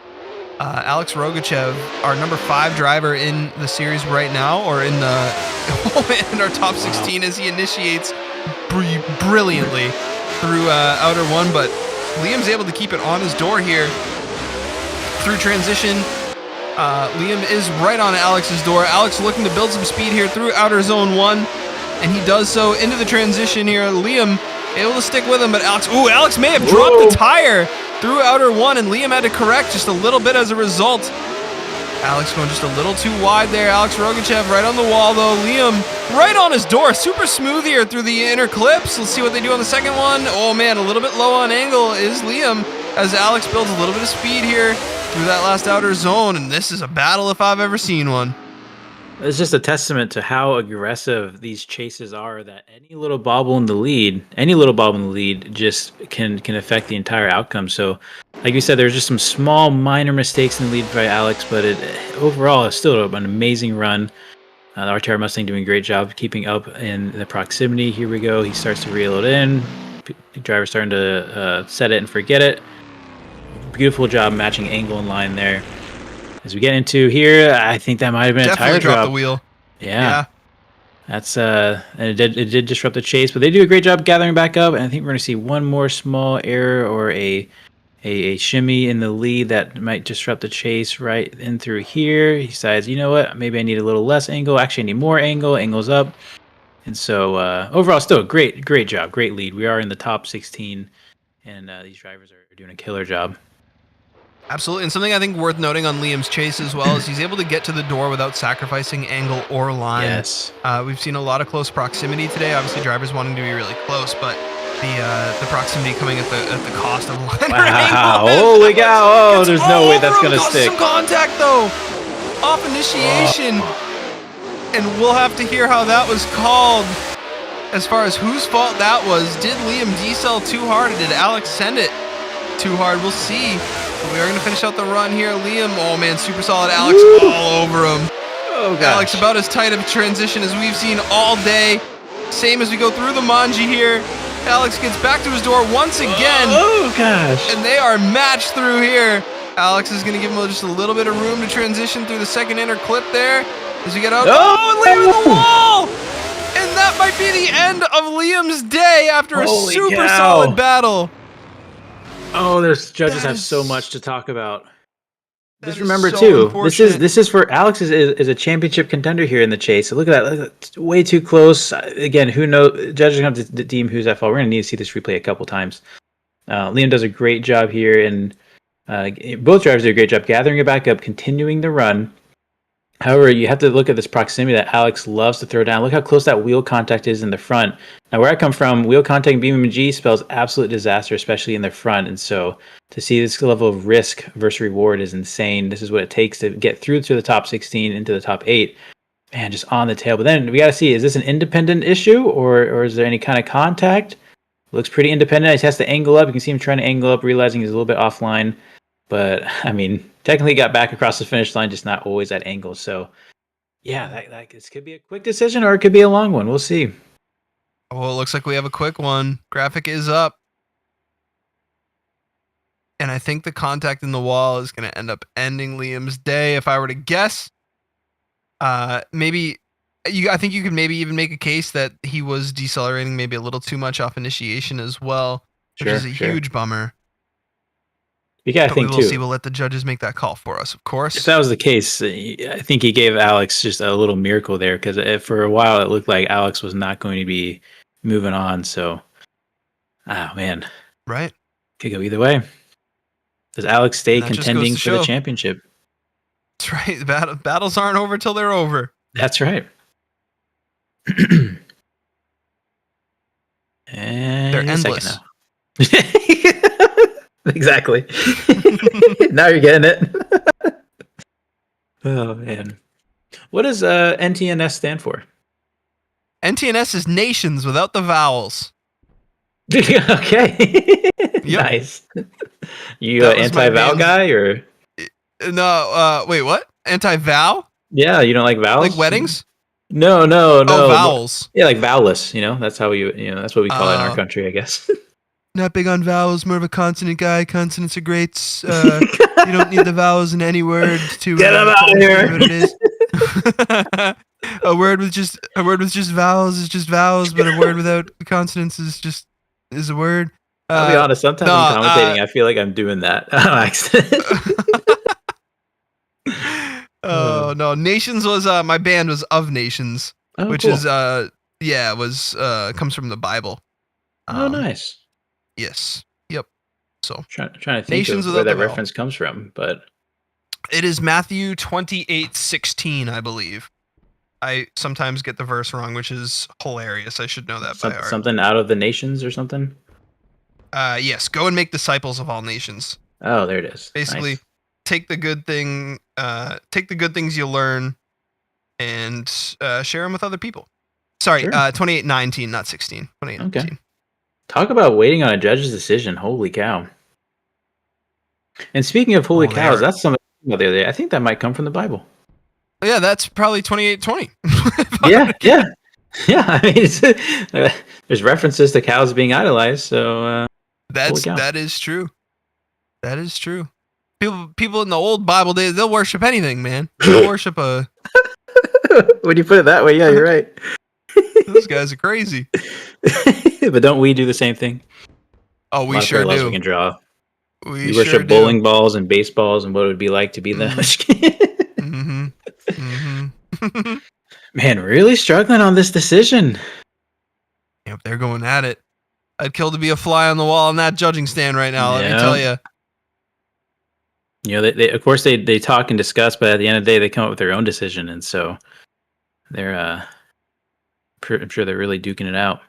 [SPEAKER 1] Alex Rogachev, our number 5 driver in the series right now, or in our top 16 as he initiates brilliantly through outer 1, but Liam's able to keep it on his door here through transition. Liam is right on Alex's door. Alex looking to build some speed here through outer zone 1, and he does so into the transition here. Liam able to stick with him, but Alex may have dropped the tire through outer 1, and Liam had to correct just a little bit as a result. Alex going just a little too wide there. Alex Rogachev right on the wall, though. Liam right on his door. Super smooth here through the inner clips. Let's see what they do on the second one. Oh, man, a little bit low on angle is Liam as Alex builds a little bit of speed here through that last outer zone, and this is a battle if I've ever seen one.
[SPEAKER 2] It's just a testament to how aggressive these chases are. That any little bobble in the lead, just can affect the entire outcome. So, like you said, there's just some small, minor mistakes in the lead by Alex, but overall, it's still an amazing run. The RTR Mustang doing a great job keeping up in the proximity. Here we go. He starts to reel it in. Driver's starting to set it and forget it. Beautiful job matching Engel in line there. As we get into here, I think that might have been
[SPEAKER 1] Definitely
[SPEAKER 2] a tire
[SPEAKER 1] dropped
[SPEAKER 2] drop.
[SPEAKER 1] the wheel.
[SPEAKER 2] Yeah. That's and it did disrupt the chase, but they do a great job gathering back up. And I think we're going to see one more small error or a shimmy in the lead that might disrupt the chase right in through here. He decides, you know what, maybe I need a little less angle. Actually, I need more angle. Angle's up. And so overall, still a great job, great lead. We are in the top 16, and these drivers are doing a killer job.
[SPEAKER 1] Absolutely, and something I think worth noting on Liam's chase as well is he's able to get to the door without sacrificing angle or line.
[SPEAKER 2] Yes.
[SPEAKER 1] We've seen a lot of close proximity today. Obviously, drivers wanting to be really close, but the proximity coming at the cost of line.
[SPEAKER 2] Wow! Holy cow! Oh, there's no way that's gonna stick.
[SPEAKER 1] Some contact though, off initiation, and we'll have to hear how that was called. As far as whose fault that was, did Liam decel too hard, or did Alex send it too hard? We'll see. We are going to finish out the run here. Liam, oh man, super solid. Alex all over him.
[SPEAKER 2] Oh gosh.
[SPEAKER 1] Alex about as tight of a transition as we've seen all day. Same as we go through the Manji here. Alex gets back to his door once again.
[SPEAKER 2] Oh gosh.
[SPEAKER 1] And they are matched through here. Alex is going to give him just a little bit of room to transition through the second inner clip there. As we get up. Oh, and Liam with the wall! And that might be the end of Liam's day after a super solid battle.
[SPEAKER 2] Oh, there's judges have so much to talk about. Just remember
[SPEAKER 1] so
[SPEAKER 2] too,
[SPEAKER 1] unfortunate.
[SPEAKER 2] this is for Alex is a championship contender here in the chase. So look at that, it's way too close. Again, who knows? Judges are going to have to deem who's at fault. We're going to need to see this replay a couple times. Liam does a great job here, and both drivers do a great job gathering it back up, continuing the run. However, you have to look at this proximity that Alex loves to throw down. Look how close that wheel contact is in the front. Now, where I come from, wheel contact in BMG spells absolute disaster, especially in the front. And so to see this level of risk versus reward is insane. This is what it takes to get through to the top 16 into the top 8. Man, just on the tail. But then we got to see, is this an independent issue or is there any kind of contact? Looks pretty independent. He has to angle up. You can see him trying to angle up, realizing he's a little bit offline. But, I mean, technically got back across the finish line, just not always at angle. So, yeah, this could be a quick decision or it could be a long one. We'll see.
[SPEAKER 1] Well, it looks like we have a quick one. Graphic is up. And I think the contact in the wall is going to end up ending Liam's day. If I were to guess, I think you could maybe even make a case that he was decelerating maybe a little too much off initiation as well, which is a huge bummer.
[SPEAKER 2] Yeah, I think
[SPEAKER 1] we will
[SPEAKER 2] too.
[SPEAKER 1] see. We'll let the judges make that call for us, of course.
[SPEAKER 2] If that was the case, I think he gave Alex just a little miracle there because for a while it looked like Alex was not going to be moving on. So, man,
[SPEAKER 1] right,
[SPEAKER 2] could go either way. Does Alex stay contending for the championship?
[SPEAKER 1] That's right. The battles aren't over till they're over.
[SPEAKER 2] That's right. And
[SPEAKER 1] they're endless.
[SPEAKER 2] Exactly. Now you're getting it. Oh man, what does NTNS stand for?
[SPEAKER 1] NTNS is nations without the vowels.
[SPEAKER 2] Okay. Yep. Nice. You an anti-vowel guy or?
[SPEAKER 1] No. Wait, what? Anti-vow?
[SPEAKER 2] Yeah, you don't like vowels?
[SPEAKER 1] Like weddings?
[SPEAKER 2] No.
[SPEAKER 1] Oh, vowels.
[SPEAKER 2] Yeah, like vowelless. That's how that's what we call it in our country, I guess.
[SPEAKER 1] Not big on vowels, more of a consonant guy. Consonants are great. You don't need the vowels in any word to
[SPEAKER 2] get them out of here.
[SPEAKER 1] What it is. a word with just vowels is just vowels, but a word without consonants is a word.
[SPEAKER 2] I'll be honest. Sometimes I'm commentating. I feel like I'm doing that on accident.
[SPEAKER 1] Oh no! Nations was my band was Of Nations, which
[SPEAKER 2] cool.
[SPEAKER 1] is comes from the Bible.
[SPEAKER 2] Oh, nice.
[SPEAKER 1] Yes. Yep. So
[SPEAKER 2] trying to think of where that reference comes from, but
[SPEAKER 1] it is Matthew 28:16, I believe. I sometimes get the verse wrong, which is hilarious. I should know that by heart.
[SPEAKER 2] Something out of the nations or something.
[SPEAKER 1] Yes. Go and make disciples of all nations.
[SPEAKER 2] Oh, there it is.
[SPEAKER 1] Basically,
[SPEAKER 2] nice.
[SPEAKER 1] take the good things you learn, and share them with other people. Sorry,
[SPEAKER 2] Sure.
[SPEAKER 1] 28-19, not 16. 28-19.
[SPEAKER 2] Okay. Talk about waiting on a judge's decision. Holy cow. And speaking of holy cows, that's something about the other day. I think that might come from the Bible.
[SPEAKER 1] Yeah, that's probably 28-20.
[SPEAKER 2] Yeah. I mean, there's references to cows being idolized, so
[SPEAKER 1] that is true. That is true. People in the old Bible days, they'll worship anything, man. They'll worship a.
[SPEAKER 2] When you put it that way, yeah, you're right.
[SPEAKER 1] Those guys are crazy.
[SPEAKER 2] But don't we do the same thing?
[SPEAKER 1] Oh, we sure do.
[SPEAKER 2] We can draw.
[SPEAKER 1] We
[SPEAKER 2] worship
[SPEAKER 1] sure
[SPEAKER 2] bowling balls and baseballs and what it would be like to be them. Man, really struggling on this decision.
[SPEAKER 1] Yep, they're going at it. I'd kill to be a fly on the wall in that judging stand right now. Let me tell you.
[SPEAKER 2] You know, they of course they talk and discuss, but at the end of the day, they come up with their own decision, and so they're I'm sure they're really duking it out.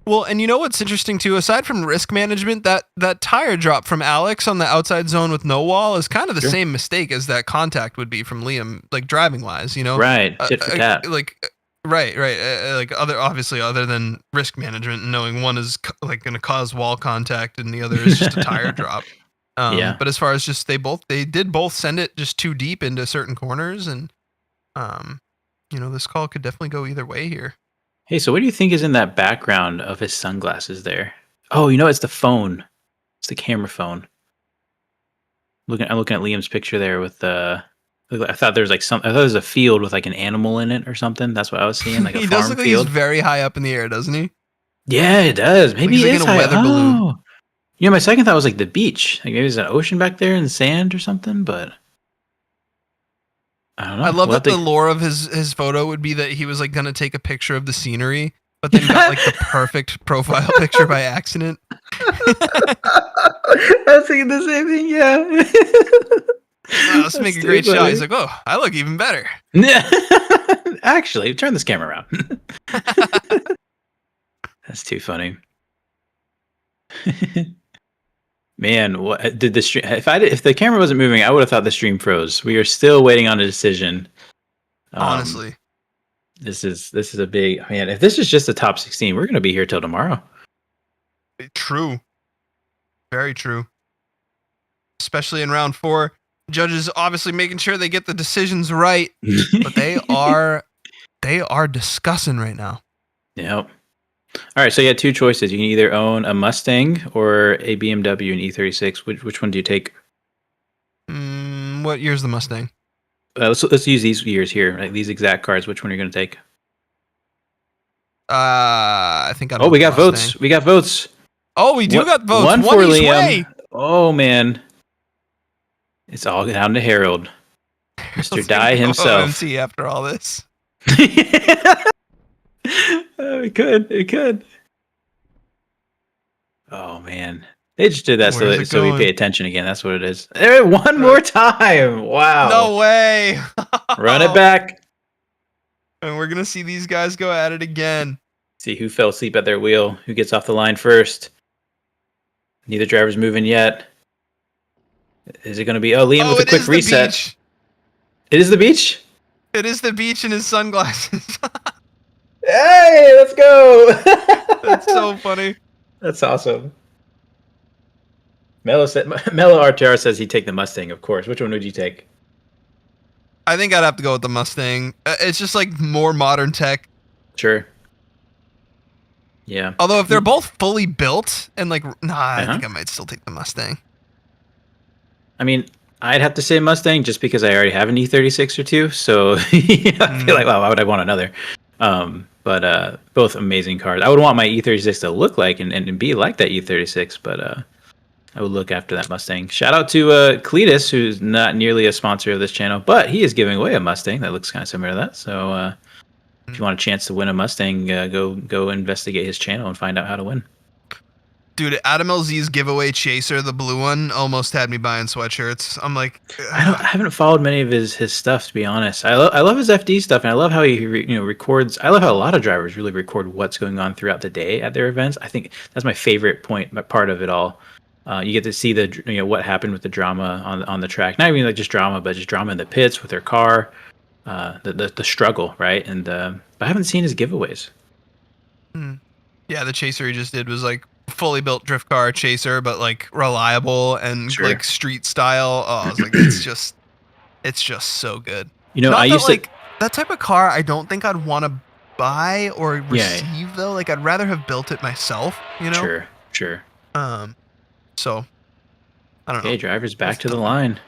[SPEAKER 1] Well, and you know what's interesting too? Aside from risk management, that tire drop from Alex on the outside zone with no wall is kind of the same mistake as that contact would be from Liam, like driving wise. You know,
[SPEAKER 2] right? Tit for tat.
[SPEAKER 1] Right. Like other than risk management and knowing one is like going to cause wall contact and the other is just a tire drop. But as far as just they did both send it just too deep into certain corners, and you know, this call could definitely go either way here.
[SPEAKER 2] Hey, so what do you think is in that background of his sunglasses there? Oh, you know, it's the phone. It's the camera phone. I'm looking at Liam's picture there with the. I thought there was I thought there was a field with like an animal in it or something. That's what I was seeing, like a
[SPEAKER 1] he
[SPEAKER 2] farm
[SPEAKER 1] does look
[SPEAKER 2] field.
[SPEAKER 1] like he's very high up in the air, doesn't he?
[SPEAKER 2] Yeah, it does. Maybe
[SPEAKER 1] like
[SPEAKER 2] he's
[SPEAKER 1] in a weather balloon.
[SPEAKER 2] You know, my second thought was like the beach. Like maybe there's an ocean back there and sand or something, but I don't know.
[SPEAKER 1] I love that the lore of his photo would be that he was like gonna take a picture of the scenery, but then got like the perfect profile picture by accident.
[SPEAKER 2] I was thinking the same thing. Yeah.
[SPEAKER 1] Let's make a great shot. He's like, oh, I look even better.
[SPEAKER 2] Actually, turn this camera around. That's too funny. Man, what did the stream? If the camera wasn't moving, I would have thought the stream froze. We are still waiting on a decision.
[SPEAKER 1] Honestly,
[SPEAKER 2] this is a big man. If this is just the top 16, we're gonna be here till tomorrow.
[SPEAKER 1] True, very true. Especially in round 4, judges obviously making sure they get the decisions right, but they are discussing right now.
[SPEAKER 2] Yep. All right, so you had two choices. You can either own a Mustang or a BMW and E36. Which one do you take?
[SPEAKER 1] What year's the Mustang?
[SPEAKER 2] Let's use these years here, like these exact cards. Which one are you going to take?
[SPEAKER 1] I think I.
[SPEAKER 2] We got votes. We got votes.
[SPEAKER 1] Oh, we do got votes.
[SPEAKER 2] One for
[SPEAKER 1] each
[SPEAKER 2] Liam.
[SPEAKER 1] Way.
[SPEAKER 2] Oh man, it's all down to Harold, Mr. Die himself.
[SPEAKER 1] OMT after all this.
[SPEAKER 2] It could. Oh man, they just did that so we pay attention again. That's what it is. One more time. Wow.
[SPEAKER 1] No way.
[SPEAKER 2] Run it back.
[SPEAKER 1] And we're gonna see these guys go at it again.
[SPEAKER 2] See who fell asleep at their wheel. Who gets off the line first? Neither driver's moving yet. Is it going to be Liam with a quick reset?
[SPEAKER 1] Beach.
[SPEAKER 2] It is the beach.
[SPEAKER 1] It is the beach in his sunglasses.
[SPEAKER 2] Hey, let's go!
[SPEAKER 1] That's so funny.
[SPEAKER 2] That's awesome. Mello RTR says he'd take the Mustang, of course. Which one would you take?
[SPEAKER 1] I think I'd have to go with the Mustang. It's just like more modern tech.
[SPEAKER 2] Sure. Yeah.
[SPEAKER 1] Although if they're both fully built and like, I think I might still take the Mustang.
[SPEAKER 2] I mean, I'd have to say Mustang just because I already have an E36 or two. So I feel like, why would I want another? But both amazing cars. I would want my E36 to look like and be like that E36, but I would look after that Mustang. Shout out to Cletus, who's not nearly a sponsor of this channel, but he is giving away a Mustang that looks kind of similar to that. So if you want a chance to win a Mustang, go investigate his channel and find out how to win.
[SPEAKER 1] Dude, Adam LZ's giveaway chaser, the blue one, almost had me buying sweatshirts. I'm like,
[SPEAKER 2] I haven't followed many of his stuff, to be honest. I love his FD stuff, and I love how he records. I love how a lot of drivers really record what's going on throughout the day at their events. I think that's my favorite part of it all. You get to see what happened with the drama on the track. Not even like just drama, but just drama in the pits with their car. the struggle, right? And but I haven't seen his giveaways.
[SPEAKER 1] Yeah, the chaser he just did was like fully built drift car chaser, but like reliable and
[SPEAKER 2] Sure.
[SPEAKER 1] like street style. Oh, I was like, it's just so good.
[SPEAKER 2] You know,
[SPEAKER 1] Not
[SPEAKER 2] I
[SPEAKER 1] that,
[SPEAKER 2] used
[SPEAKER 1] like that type of car. I don't think I'd want to buy or
[SPEAKER 2] Yeah.
[SPEAKER 1] receive though. Like I'd rather have built it myself. You know.
[SPEAKER 2] Sure.
[SPEAKER 1] So I don't know.
[SPEAKER 2] Okay, drivers back to the line.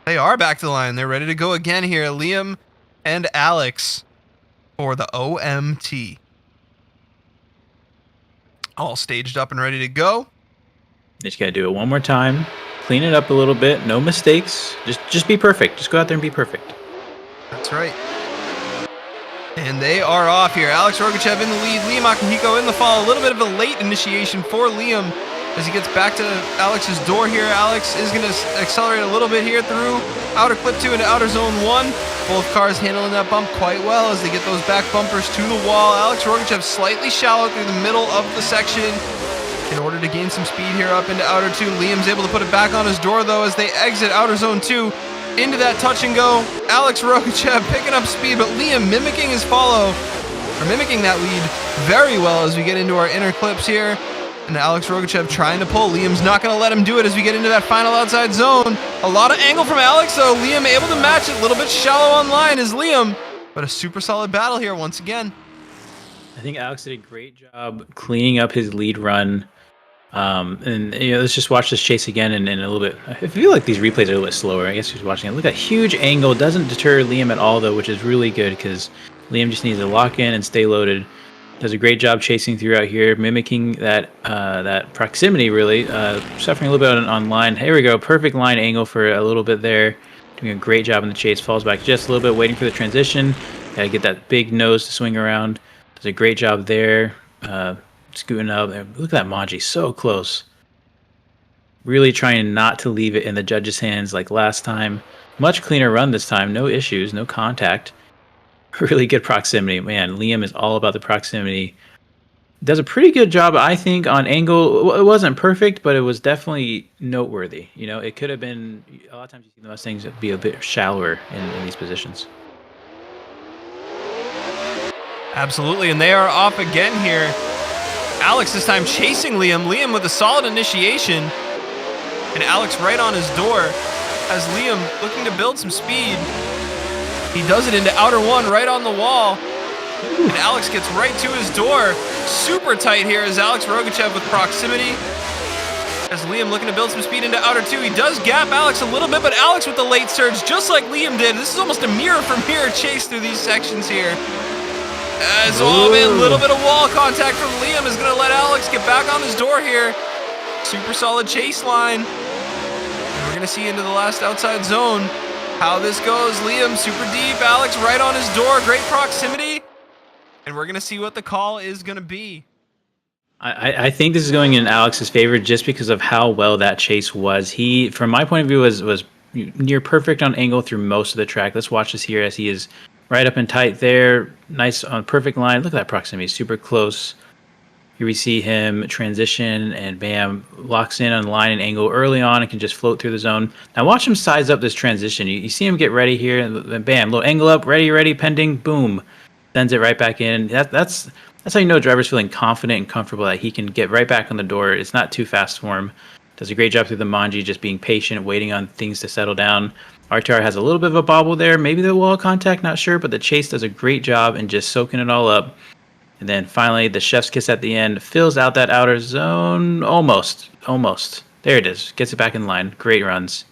[SPEAKER 1] They are back to the line. They're ready to go again here. Liam and Alex for the OMT. All staged up and ready to go.
[SPEAKER 2] They just gotta do it one more time. Clean it up a little bit. No mistakes. Just be perfect. Just go out there and be perfect.
[SPEAKER 1] That's right. And they are off here. Alex Rogachev in the lead. Liam Akihiko in the fall. A little bit of a late initiation for Liam as he gets back to Alex's door here. Alex is going to accelerate a little bit here through outer clip 2 into outer zone 1. Both cars handling that bump quite well as they get those back bumpers to the wall. Alex Rogachev slightly shallow through the middle of the section in order to gain some speed here up into outer 2. Liam's able to put it back on his door though as they exit outer zone 2 into that touch and go. Alex Rogachev picking up speed, but Liam mimicking his follow, or mimicking that lead very well as we get into our inner clips here. And Alex Rogachev trying to pull. Liam's not going to let him do it as we get into that final outside zone. A lot of angle from Alex, though. Liam able to match it. A little bit shallow on line is Liam. But a super solid battle here once again.
[SPEAKER 2] I think Alex did a great job cleaning up his lead run. And let's just watch this chase again in a little bit. I feel like these replays are a little bit slower. I guess who's watching it. Look at that huge angle. Doesn't deter Liam at all, though, which is really good because Liam just needs to lock in and stay loaded. Does a great job chasing throughout here, mimicking that proximity, really. Suffering a little bit on line. Here we go. Perfect line angle for a little bit there. Doing a great job in the chase. Falls back just a little bit, waiting for the transition. Got to get that big nose to swing around. Does a great job there. Scooting up. Look at that Manji. So close. Really trying not to leave it in the judges' hands like last time. Much cleaner run this time. No issues. No contact. Really good proximity. Man, Liam is all about the proximity. Does a pretty good job, I think, on angle. It wasn't perfect, but it was definitely noteworthy. You know, it could have been, a lot of times you see the Mustangs be a bit shallower in these positions.
[SPEAKER 1] Absolutely, and they are off again here. Alex this time chasing Liam. Liam with a solid initiation. And Alex right on his door as Liam looking to build some speed. He does it into outer 1 right on the wall. And Alex gets right to his door. Super tight here is Alex Rogachev with proximity. As Liam looking to build some speed into outer 2. He does gap Alex a little bit, but Alex with the late surge, just like Liam did. This is almost a mirror for mirror chase through these sections here. As a little bit of wall contact from Liam is going to let Alex get back on his door here. Super solid chase line. And we're going to see into the last outside zone how this goes. Liam super deep, Alex right on his door, great proximity, and we're gonna see what the call is gonna be.
[SPEAKER 2] I think this is going in Alex's favor just because of how well that chase was. He, from my point of view, was near perfect on angle through most of the track. Let's watch this here as he is right up and tight there, nice on perfect line. Look at that proximity, super close. Here we see him transition and bam, locks in on line and angle early on and can just float through the zone. Now watch him size up this transition. You see him get ready here and bam, little angle up, ready, pending, boom. Sends it right back in. That's how you know driver's feeling confident and comfortable that he can get right back on the door. It's not too fast for him. Does a great job through the Manji, just being patient, waiting on things to settle down. RTR has a little bit of a bobble there, maybe the wall contact, not sure, but the chase does a great job in just soaking it all up. And then finally, the chef's kiss at the end fills out that outer zone. Almost. There it is. Gets it back in line. Great runs.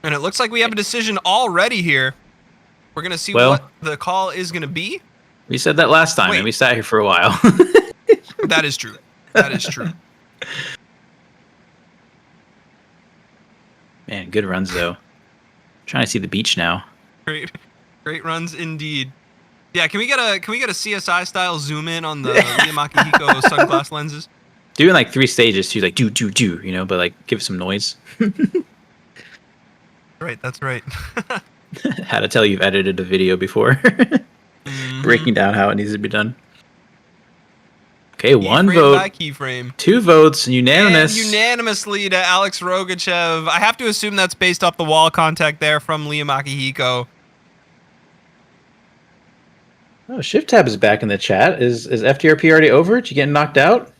[SPEAKER 1] And it looks like we have a decision already here. We're going to see what the call is going to be.
[SPEAKER 2] We said that last time, and we sat here for a while.
[SPEAKER 1] That is true. That is true.
[SPEAKER 2] Man, good runs, though. Trying to see the beach now.
[SPEAKER 1] Great runs indeed. Yeah, can we get a CSI style zoom in on the Liam Akihiko sunglass lenses?
[SPEAKER 2] Doing like 3 stages too, like do, you know, but like give it some noise.
[SPEAKER 1] Right, that's right.
[SPEAKER 2] How to tell you've edited a video before. Breaking down how it needs to be done. Okay, one
[SPEAKER 1] Keyframe
[SPEAKER 2] vote,
[SPEAKER 1] by keyframe.
[SPEAKER 2] 2 votes, unanimous.
[SPEAKER 1] And unanimously to Alex Rogachev. I have to assume that's based off the wall contact there from Liam Akihiko.
[SPEAKER 2] Oh, Shift Tab is back in the chat. Is FTRP already over? Did you get knocked out?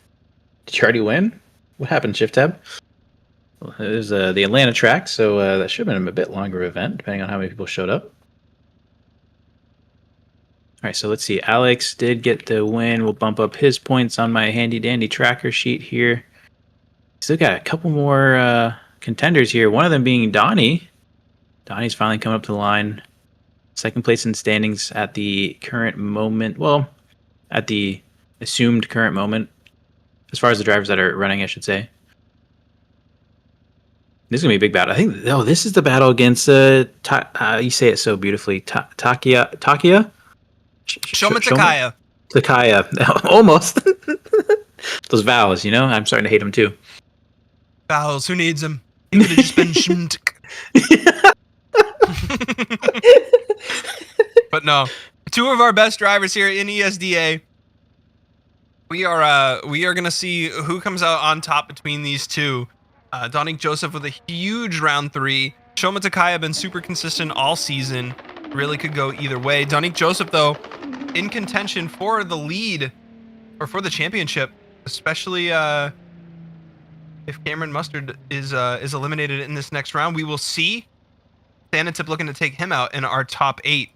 [SPEAKER 2] Did you already win? What happened, Shift Tab? Well, it was the Atlanta track, so that should have been a bit longer event, depending on how many people showed up. All right, so let's see. Alex did get the win. We'll bump up his points on my handy-dandy tracker sheet here. Still got a couple more contenders here, one of them being Donnie. Donnie's finally come up to the line. Second place in standings at the current moment. Well, at the assumed current moment, as far as the drivers that are running, I should say. This is going to be a big battle. I think, this is the battle against, you say it so beautifully, Takaya?
[SPEAKER 1] Shoma Takaya.
[SPEAKER 2] Takaya. Almost. Those vowels, I'm starting to hate them too.
[SPEAKER 1] Vowels, who needs them? He could have just been shmtk. But no, 2 of our best drivers here in ESDA. We are gonna see who comes out on top between these 2. Donnie Joseph with a huge round 3. Shoma Takaya been super consistent all season. Really could go either way. Donnie Joseph though, in contention for the lead or for the championship, especially if Cameron Mustard is eliminated in this next round. We will see. Thanotip looking to take him out in our top 8.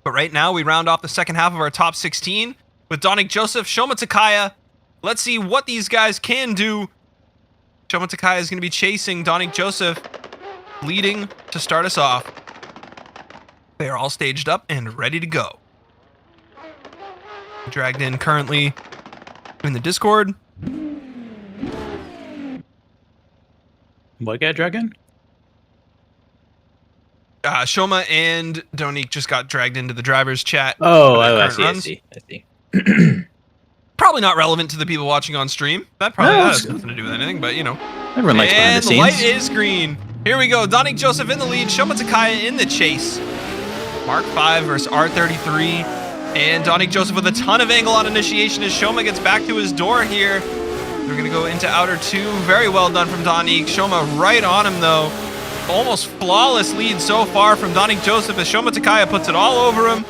[SPEAKER 1] But right now, we round off the second half of our top 16 with Donnie Joseph, Shoma Takaya. Let's see what these guys can do. Shoma Takaya is going to be chasing Donnie Joseph, leading to start us off. They are all staged up and ready to go. Dragged in currently in the Discord.
[SPEAKER 2] What got dragged in?
[SPEAKER 1] Shoma and Donique just got dragged into the driver's chat.
[SPEAKER 2] I see.
[SPEAKER 1] Probably not relevant to the people watching on stream. That has nothing to do with anything, but
[SPEAKER 2] Everyone likes behind the
[SPEAKER 1] the
[SPEAKER 2] scenes.
[SPEAKER 1] light is green. Here we go. Donique Joseph in the lead. Shoma Takaya in the chase. Mark 5 versus R33. And Donique Joseph with a ton of angle on initiation as Shoma gets back to his door here. We're going to go into outer 2. Very well done from Donique. Shoma right on him, though. Almost flawless lead so far from Donnie Joseph as Shoma Takaya puts it all over him.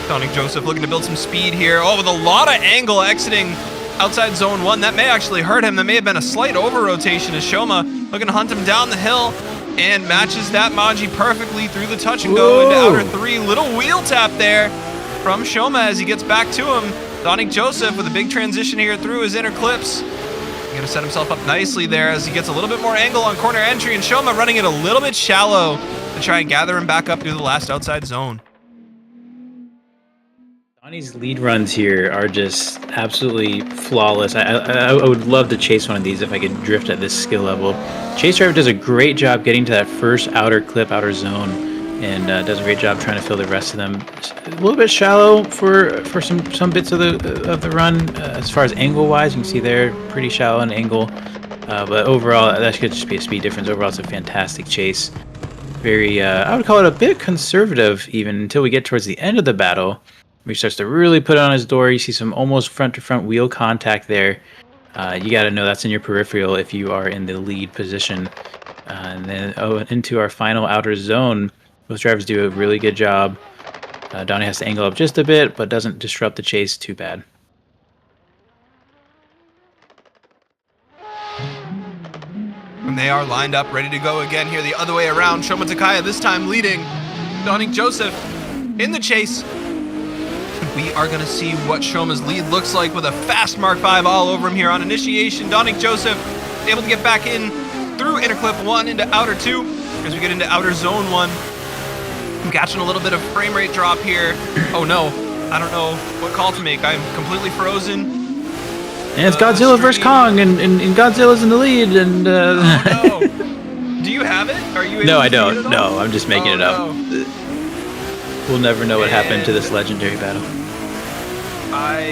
[SPEAKER 1] Donnie Joseph looking to build some speed here. Oh, with a lot of angle exiting outside zone 1. That may actually hurt him. That may have been a slight over-rotation as Shoma looking to hunt him down the hill and matches that Maji perfectly through the touch and go into outer 3. Little wheel tap there from Shoma as he gets back to him. Donnie Joseph with a big transition here through his inner clips. Going to set himself up nicely there as he gets a little bit more angle on corner entry, and Shoma running it a little bit shallow to try and gather him back up through the last outside zone.
[SPEAKER 2] Donnie's lead runs here are just absolutely flawless. I would love to chase one of these if I could drift at this skill level. Chase Driver does a great job getting to that first outer clip, outer zone, and does a great job trying to fill the rest of them. A little bit shallow for some bits of the run. As far as angle wise, you can see they're pretty shallow in angle, but overall that could just be a speed difference. Overall, it's a fantastic chase. Very, I would call it a bit conservative even until we get towards the end of the battle. Where he starts to really put it on his door. You see some almost front-to-front wheel contact there. You got to know that's in your peripheral if you are in the lead position. And then into our final outer zone. Both drivers do a really good job. Donnie has to angle up just a bit, but doesn't disrupt the chase too bad.
[SPEAKER 1] And they are lined up, ready to go again here the other way around. Shoma Takaya this time leading. Donnie Joseph in the chase. We are going to see what Shoma's lead looks like with a fast Mark 5 all over him here on initiation. Donnie Joseph able to get back in through inner clip 1 into outer 2 as we get into outer zone 1. I'm catching a little bit of frame rate drop here. Oh no, I don't know what call to make. I'm completely frozen.
[SPEAKER 2] And it's Godzilla versus Kong, and Godzilla's in the lead. And
[SPEAKER 1] oh no. Do you have it? Are you able
[SPEAKER 2] no,
[SPEAKER 1] to
[SPEAKER 2] I
[SPEAKER 1] see it
[SPEAKER 2] don't.
[SPEAKER 1] at all?
[SPEAKER 2] No, I'm just making it up.
[SPEAKER 1] No.
[SPEAKER 2] We'll never know what happened to this legendary battle.
[SPEAKER 1] I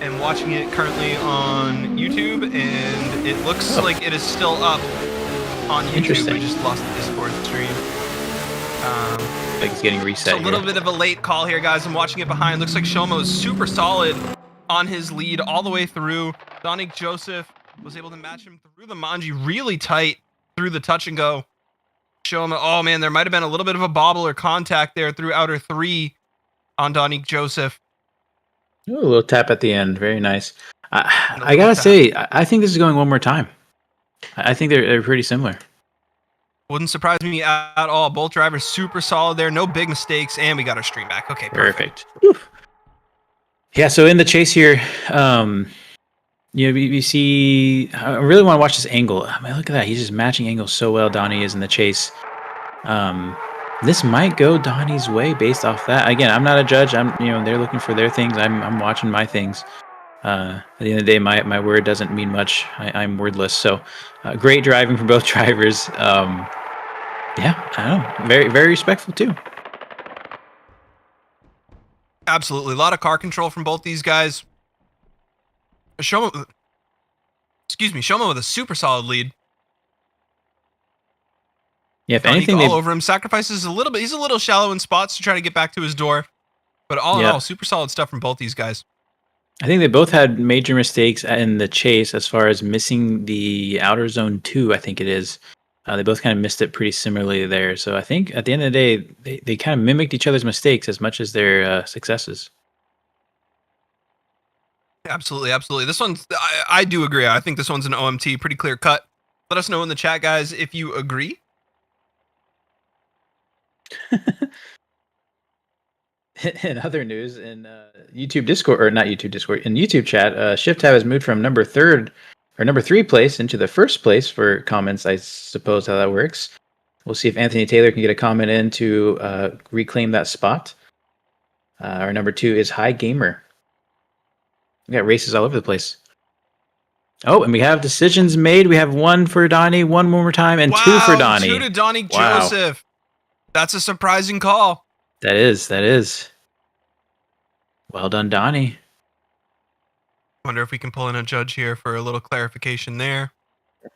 [SPEAKER 1] am watching it currently on YouTube, and it looks like it is still up on YouTube.
[SPEAKER 2] Interesting.
[SPEAKER 1] I just lost the Discord stream.
[SPEAKER 2] Like it's getting reset.
[SPEAKER 1] It's a little bit of a late call here, guys. I'm watching it behind. Looks like Shoma is super solid on his lead all the way through. Donik Joseph was able to match him through the Manji really tight through the touch and go. Show him, oh man, there might have been a little bit of a bobble or contact there through outer 3 on Donik Joseph.
[SPEAKER 2] Ooh, a little tap at the end. Very nice. I gotta say, I think this is going one more time. I think they're pretty similar.
[SPEAKER 1] Wouldn't surprise me at all. Both drivers super solid there. No big mistakes. And we got our stream back. Okay, perfect.
[SPEAKER 2] Yeah, so in the chase here, we see... I really want to watch this Engel. I mean, look at that. He's just matching Engel so well. Donnie is in the chase. This might go Donnie's way based off that. Again, I'm not a judge. They're looking for their things. I'm watching my things. At the end of the day, my word doesn't mean much. I'm wordless. So, great driving from both drivers. Yeah, I don't know. Very, very respectful too.
[SPEAKER 1] Absolutely. A lot of car control from both these guys. Shoma with a super solid lead.
[SPEAKER 2] Yeah, if anything,
[SPEAKER 1] all over him. Sacrifices a little bit. He's a little shallow in spots to try to get back to his door. But all in all, super solid stuff from both these guys.
[SPEAKER 2] I think they both had major mistakes in the chase as far as missing the outer zone 2, I think it is. They both kind of missed it pretty similarly there. So I think at the end of the day, they kind of mimicked each other's mistakes as much as their successes.
[SPEAKER 1] Absolutely, absolutely. This one's, I do agree. I think this one's an OMT, pretty clear cut. Let us know in the chat, guys, if you agree.
[SPEAKER 2] In other news, in YouTube Discord, or not YouTube Discord, in YouTube chat, Shift Tab has moved from number 3 place into the first place for comments. I suppose how that works. We'll see if Anthony Taylor can get a comment in to reclaim that spot. Our number 2 is High Gamer. We got races all over the place. Oh, and we have decisions made. We have 1 for Donnie, 1 more time, and 2 for Donnie.
[SPEAKER 1] 2 to Donnie Joseph. That's a surprising call.
[SPEAKER 2] That is. Well done, Donnie.
[SPEAKER 1] Wonder if we can pull in a judge here for a little clarification there. Let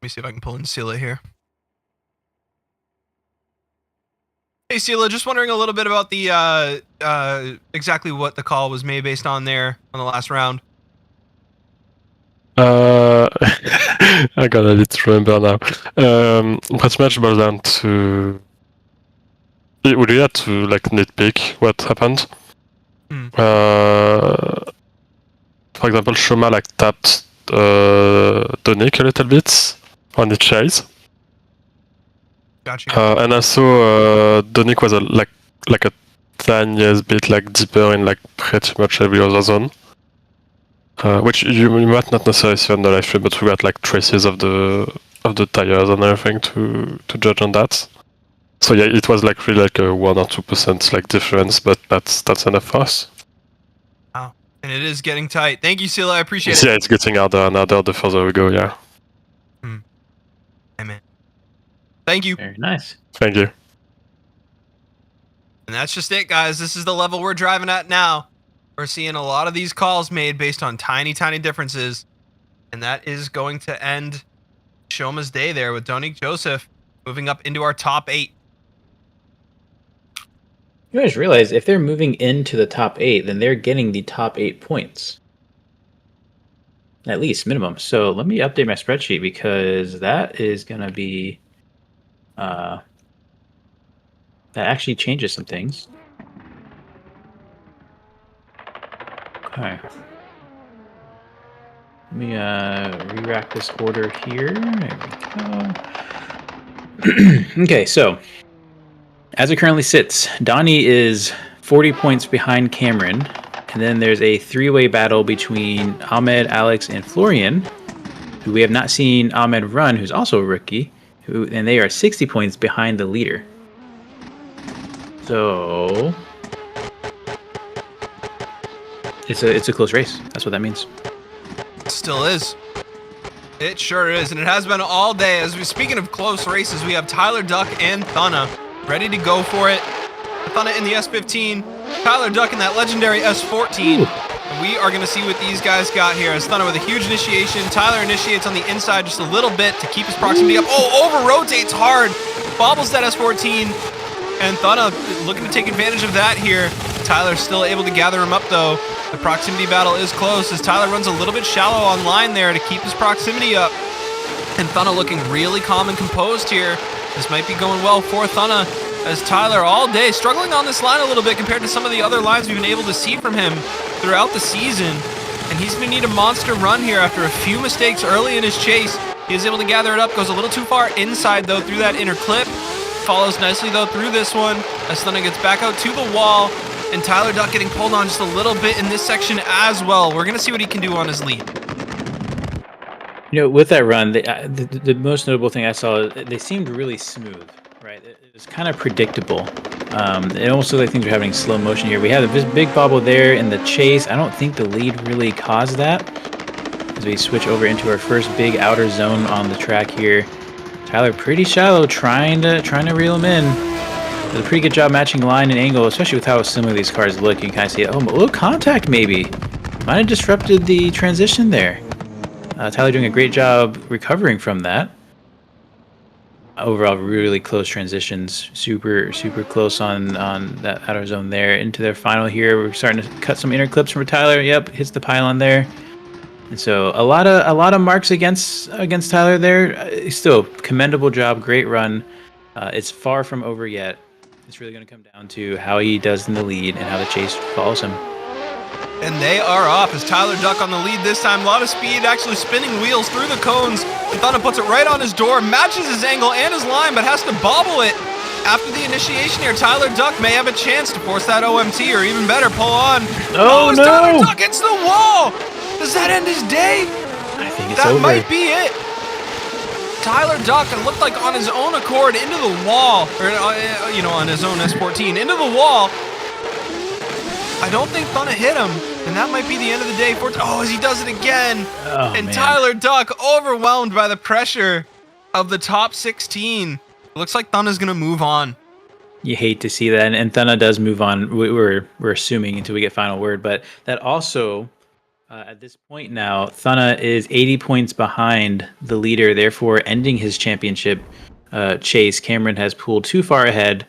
[SPEAKER 1] me see if I can pull in Sela here. Hey, Sela, just wondering a little bit about the exactly what the call was made based on there on the last round.
[SPEAKER 8] I gotta need to remember now. Pretty much boils down to... Would you have to nitpick what happened? For example, Shoma tapped Donik a little bit on the chase.
[SPEAKER 1] Gotcha.
[SPEAKER 8] And also Donik was a tiniest bit deeper in pretty much every other zone. Which you might not necessarily see on the live stream, but we got traces of the tires and everything to judge on that. So yeah, it was really a 1 or 2% difference, but that's enough for us.
[SPEAKER 1] Wow, and it is getting tight. Thank you, Sela. I appreciate it.
[SPEAKER 8] Yeah, it's getting harder and harder the further we go. Yeah.
[SPEAKER 1] Amen. Thank you.
[SPEAKER 2] Very nice.
[SPEAKER 8] Thank you.
[SPEAKER 1] And that's just it, guys. This is the level we're driving at now. We're seeing a lot of these calls made based on tiny, tiny differences. And that is going to end Shoma's day there with Donik Joseph moving up into our top 8.
[SPEAKER 2] You guys realize if they're moving into the top 8, then they're getting the top 8 points. At least, minimum. So let me update my spreadsheet because that is going to be... that actually changes some things. Okay. Let me re-rack this order here. There we go. Okay, so as it currently sits, Donnie is 40 points behind Cameron, and then there's a 3-way battle between Ahmed, Alex, and Florian, who we have not seen Ahmed run, who's also a rookie, and they are 60 points behind the leader. So it's a close race. That's what that means.
[SPEAKER 1] It still is. It sure is, and it has been all day. As we're speaking of close races, we have Tyler Duck and Thana ready to go for it. Thana in the S15, Tyler Duck in that legendary S14. We are going to see what these guys got here. As Thunder with a huge initiation. Tyler initiates on the inside just a little bit to keep his proximity up. Oh, over-rotates hard. Bobbles that S14. And Thunder looking to take advantage of that here. Tyler still able to gather him up, though. The proximity battle is close as Tyler runs a little bit shallow on line there to keep his proximity up. And Thunder looking really calm and composed here. This might be going well for Thunder as Tyler all day struggling on this line a little bit compared to some of the other lines we've been able to see from him throughout the season. And he's going to need a monster run here after a few mistakes early in his chase. He is able to gather it up, goes a little too far inside though through that inner clip. Follows nicely though through this one as Thunder gets back out to the wall. And Tyler Duck getting pulled on just a little bit in this section as well. We're going to see what he can do on his lead.
[SPEAKER 2] You know, with that run, the most notable thing I saw, they seemed really smooth, right? It was kind of predictable. It almost looked like things were happening in slow motion here. We had this big bobble there in the chase. I don't think the lead really caused that. As we switch over into our first big outer zone on the track here. Tyler pretty shallow, trying to reel him in. Does a pretty good job matching line and angle, especially with how similar these cars look. You can kind of see, oh, a little contact maybe. Might have disrupted the transition there. Tyler doing a great job recovering from that. Overall, really close transitions. Super close on that outer zone there. Into their final here. We're starting to cut some inner clips from Tyler. Yep, hits the pylon there. And so a lot of marks against Tyler there. Still commendable job, great run. It's far from over yet. It's really going to come down to how he does in the lead and how the chase follows him.
[SPEAKER 1] And they are off as Tyler Duck on the lead this time. A lot of speed, actually spinning wheels through the cones. And Thunder puts it right on his door, matches his angle and his line, but has to bobble it. After the initiation here, Tyler Duck may have a chance to force that OMT or even better, pull on.
[SPEAKER 2] Oh, no!
[SPEAKER 1] Tyler Duck hits the wall! Does that end his day?
[SPEAKER 2] I think it's
[SPEAKER 1] that
[SPEAKER 2] over.
[SPEAKER 1] might be it. Tyler Duck looked like on his own accord into the wall, or on his own S14 into the wall. I don't think Thunder hit him, and that might be the end of the day for. Oh, as he does it again, and man. Tyler Duck overwhelmed by the pressure of the top 16. Looks like Thunder's gonna move on.
[SPEAKER 2] You hate to see that, and Thunder does move on. We're assuming until we get final word, but that also. At this point now, Thunder is 80 points behind the leader, therefore ending his championship chase. Cameron has pulled too far ahead,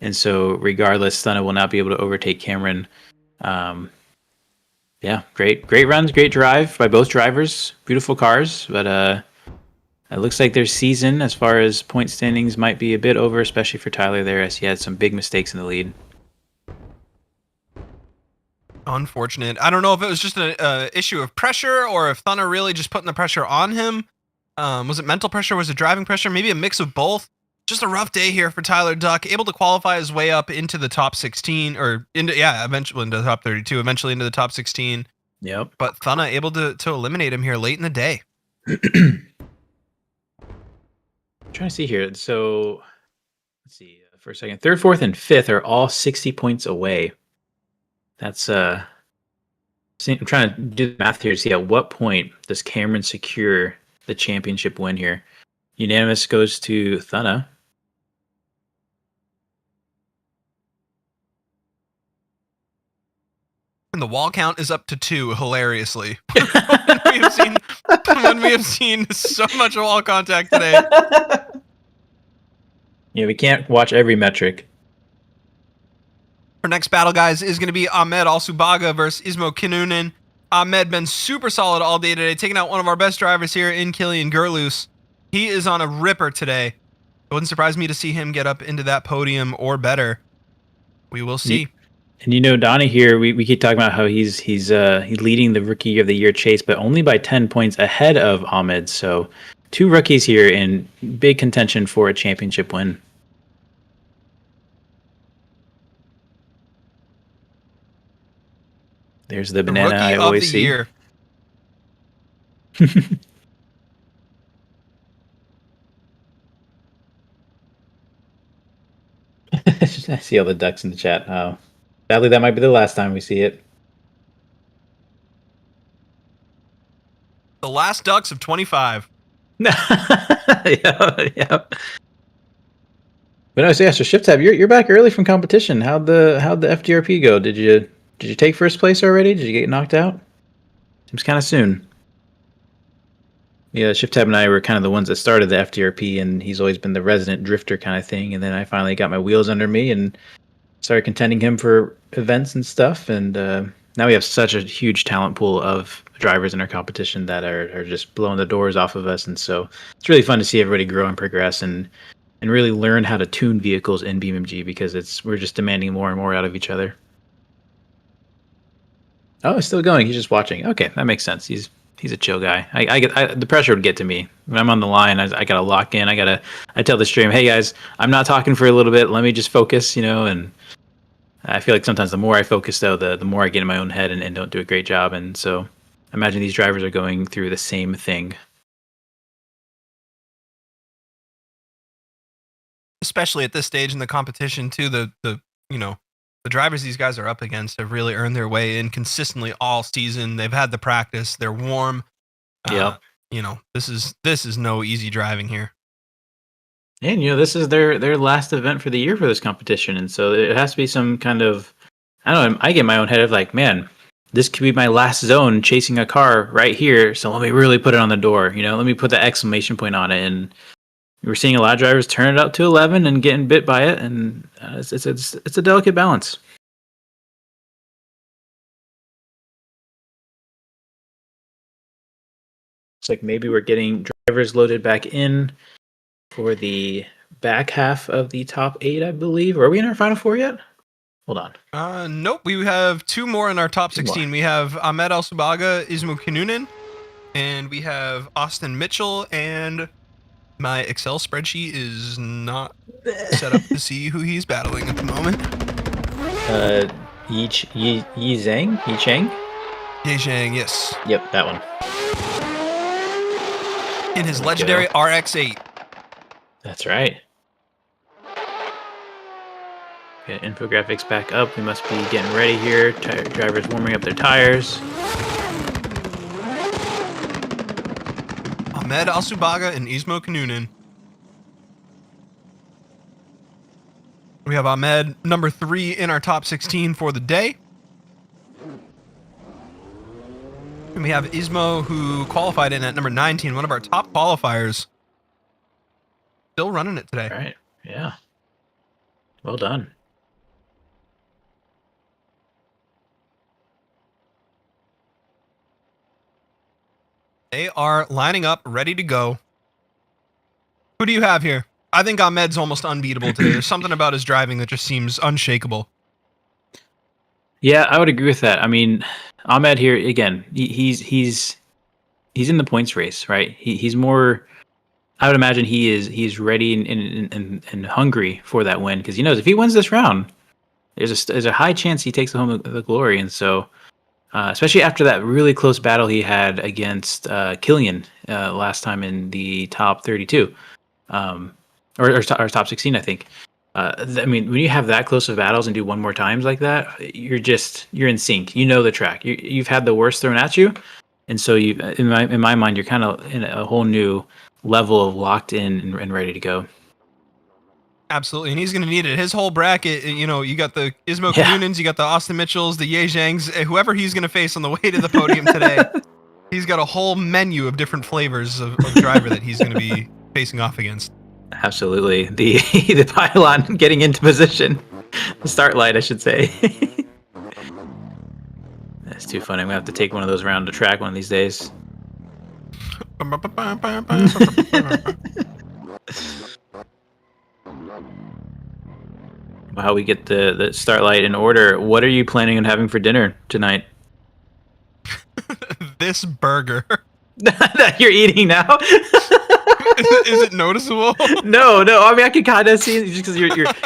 [SPEAKER 2] and so regardless, Thunder will not be able to overtake Cameron. Yeah, great runs, great drive by both drivers. Beautiful cars, but it looks like their season, as far as point standings, might be a bit over, especially for Tyler there, as he had some big mistakes in the lead.
[SPEAKER 1] Unfortunate. I don't know if it was just an issue of pressure or if Thunder really just putting the pressure on him. Was it mental pressure? Was it driving pressure? Maybe a mix of both. Just a rough day here for Tyler Duck. Able to qualify his way up into the top 16 or eventually into the top 32, eventually into the top 16.
[SPEAKER 2] Yep.
[SPEAKER 1] But Thunder able to eliminate him here late in the day.
[SPEAKER 2] I'm trying to see here. So let's see for a second. Third, fourth, and fifth are all 60 points away. That's I'm trying to do the math here to see at what point does Cameron secure the championship win here. Unanimous goes to Thunder.
[SPEAKER 1] And the wall count is up to 2, hilariously. when we have seen so much wall contact today.
[SPEAKER 2] Yeah, we can't watch every metric.
[SPEAKER 1] Our next battle, guys, is going to be Ahmed Alubaga versus Ismo Canunan. Ahmed been super solid all day today, taking out one of our best drivers here in Killian Gerus. He is on a ripper today. It wouldn't surprise me to see him get up into that podium or better. We will see.
[SPEAKER 2] And Donnie here, we keep talking about how he's leading the Rookie of the Year chase, but only by 10 points ahead of Ahmed. So 2 rookies here in big contention for a championship win. There's the banana I always see.
[SPEAKER 1] Year.
[SPEAKER 2] I see all the ducks in the chat. Oh, sadly, that might be the last time we see it.
[SPEAKER 1] The last ducks of 25.
[SPEAKER 2] yeah. But no, so Shift Tab, you're back early from competition. How'd the FDRP go? Did you Did you take first place already? Did you get knocked out? Seems kind of soon. Yeah, Shift Tab and I were kind of the ones that started the FTRP, and he's always been the resident drifter kind of thing. And then I finally got my wheels under me and started contending him for events and stuff. And now we have such a huge talent pool of drivers in our competition that are just blowing the doors off of us. And so it's really fun to see everybody grow and progress and really learn how to tune vehicles in BeamMG, because we're just demanding more and more out of each other. Oh, it's still going. He's just watching. Okay, that makes sense. He's a chill guy. The pressure would get to me when I'm on the line. I gotta lock in. I tell the stream, hey guys, I'm not talking for a little bit. Let me just focus, And I feel like sometimes the more I focus, though, the more I get in my own head and don't do a great job. And so I imagine these drivers are going through the same thing.
[SPEAKER 1] Especially at this stage in the competition, too. The drivers these guys are up against have really earned their way in consistently all season. They've had the practice. They're warm.
[SPEAKER 2] Yeah.
[SPEAKER 1] This is no easy driving here.
[SPEAKER 2] And this is their last event for the year for this competition, and so it has to be some kind of, I don't know. I get in my own head of like, man, this could be my last zone chasing a car right here. So let me really put it on the door. Let me put the exclamation point on it. And we're seeing a lot of drivers turn it up to 11 and getting bit by it, and it's a delicate balance. It's like maybe we're getting drivers loaded back in for the back half of the top 8, I believe. Are we in our final 4 yet? Hold on.
[SPEAKER 1] Nope. We have 2 more in our top 16. We have Ahmed Alubaga, Ismo Canunan, and we have Austin Mitchell. And my Excel spreadsheet is not set up to see who he's battling at the moment.
[SPEAKER 2] Yi Chang?
[SPEAKER 1] Yi Jiang, yes.
[SPEAKER 2] Yep, that one.
[SPEAKER 1] In his legendary RX-8.
[SPEAKER 2] That's right. Got infographics back up. We must be getting ready here. Drivers warming up their tires.
[SPEAKER 1] Ahmed Alubaga and Ismo Canunan. We have Ahmed, number 3 in our top 16 for the day. And we have Ismo, who qualified in at number 19, one of our top qualifiers. Still running it today.
[SPEAKER 2] All right. Yeah. Well done.
[SPEAKER 1] They are lining up, ready to go. Who do you have here? I think Ahmed's almost unbeatable today. There's something about his driving that just seems unshakable.
[SPEAKER 2] Yeah, I would agree with that. I mean, Ahmed here again. He's in the points race, right? He's more. I would imagine he's ready and hungry for that win, because he knows if he wins this round, there's a high chance he takes home the glory. And so, especially after that really close battle he had against Killian last time in the top 32, or top 16, I think. I mean, when you have that close of battles and do one more times like that, you're in sync. You know the track. You've had the worst thrown at you, and so you, in my mind, you're kind of in a whole new level of locked in and ready to go.
[SPEAKER 1] Absolutely, and he's going to need it. His whole bracket, you got the Ismo Canunans, you got the Austin Mitchells, the Yi Jiangs, whoever he's going to face on the way to the podium today. He's got a whole menu of different flavors of driver that he's going to be facing off against.
[SPEAKER 2] Absolutely. The pylon getting into position. The start light, I should say. That's too funny. I'm going to have to take one of those around the track one of these days. Wow, we get the start light in order. What are you planning on having for dinner tonight?
[SPEAKER 1] This burger.
[SPEAKER 2] That you're eating now?
[SPEAKER 1] Is it noticeable?
[SPEAKER 2] No. I mean, I can kind of see just because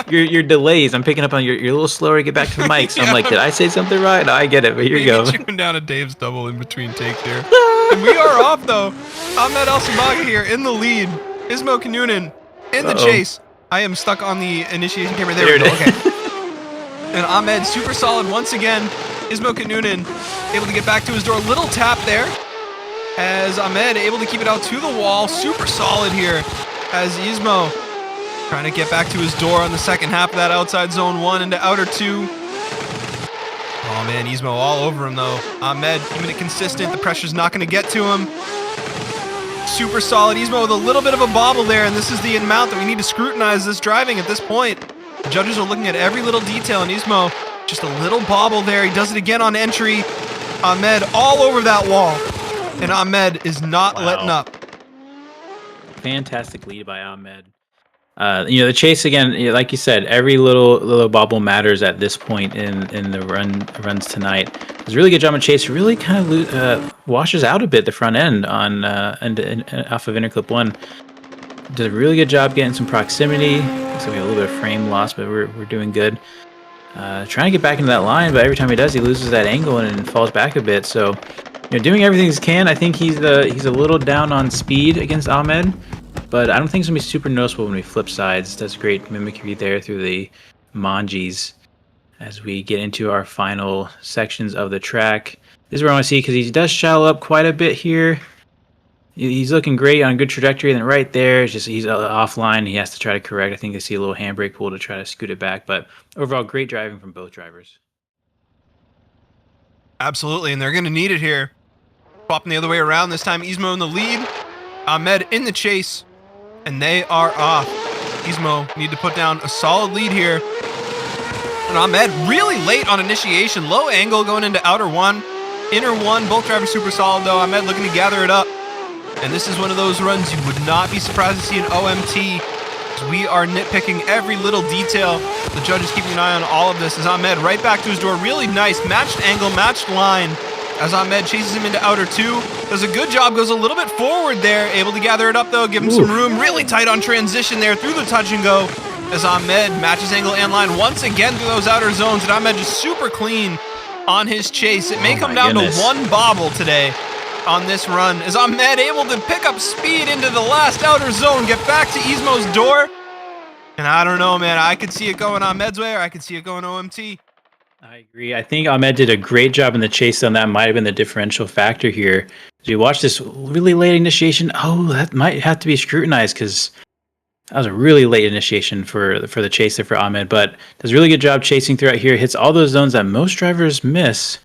[SPEAKER 2] your delays. I'm picking up on you're a little slower to get back to the mic. So I'm like, did I say something right? No, I get it. But here you go.
[SPEAKER 1] Chewing down a Dave's double in between takes here. And we are off though. Ahmed Alubaga here in the lead. Ismo Canunan in the chase. I am stuck on the initiation camera. There we go. Okay. And Ahmed super solid once again. Ismo Canunan able to get back to his door. Little tap there. As Ahmed able to keep it out to the wall. Super solid here. As Ismo trying to get back to his door on the second half of that outside zone 1 into outer 2. Oh man, Ismo all over him though. Ahmed keeping it consistent. The pressure's not going to get to him. Super solid. Ismo with a little bit of a bobble there, and this is the amount that we need to scrutinize this driving at this point. The judges are looking at every little detail, and Ismo just a little bobble there. He does it again on entry. Ahmed all over that wall, and Ahmed is not letting up.
[SPEAKER 2] Fantastic lead by Ahmed. The chase again, like you said, every little bobble matters at this point in the runs tonight. It's a really good job on chase. Really kind of washes out a bit the front end on off of interclip 1. Did a really good job getting some proximity. So we have a little bit of frame loss, but we're doing good. Trying to get back into that line, but every time he does, he loses that angle and falls back a bit. So, doing everything he can. I think he's a little down on speed against Ahmed, but I don't think it's gonna be super noticeable when we flip sides. Does great mimicry there through the manjis as we get into our final sections of the track. This is where I want to see, because he does shallow up quite a bit here. He's looking great on a good trajectory, and then right there, it's just he's offline. He has to try to correct. I think I see a little handbrake pull to try to scoot it back, but overall, great driving from both drivers.
[SPEAKER 1] Absolutely, and they're going to need it here. Swapping the other way around. This time, Ismo in the lead. Ahmed in the chase, and they are off. Ismo need to put down a solid lead here. And Ahmed really late on initiation. Low angle going into outer 1. Inner 1, both drivers super solid though. Ahmed looking to gather it up. And this is one of those runs you would not be surprised to see an OMT. We are nitpicking every little detail. The judge is keeping an eye on all of this. As Ahmed right back to his door. Really nice. Matched angle, matched line. As Ahmed chases him into outer 2. Does a good job. Goes a little bit forward there. Able to gather it up though. Give him some room. Really tight on transition there through the touch and go. As Ahmed matches angle and line once again through those outer zones. And Ahmed just super clean on his chase. It may come down to one bobble today on this run. Is Ahmed able to pick up speed into the last outer zone, get back to Ismo's door? And I don't know, man. I could see it going Ahmed's way, or I could see it going OMT.
[SPEAKER 2] I agree. I think Ahmed did a great job in the chase, and that might have been the differential factor here. As you watch this really late initiation, that might have to be scrutinized, because that was a really late initiation for the chase there for Ahmed, but does a really good job chasing throughout here. Hits all those zones that most drivers miss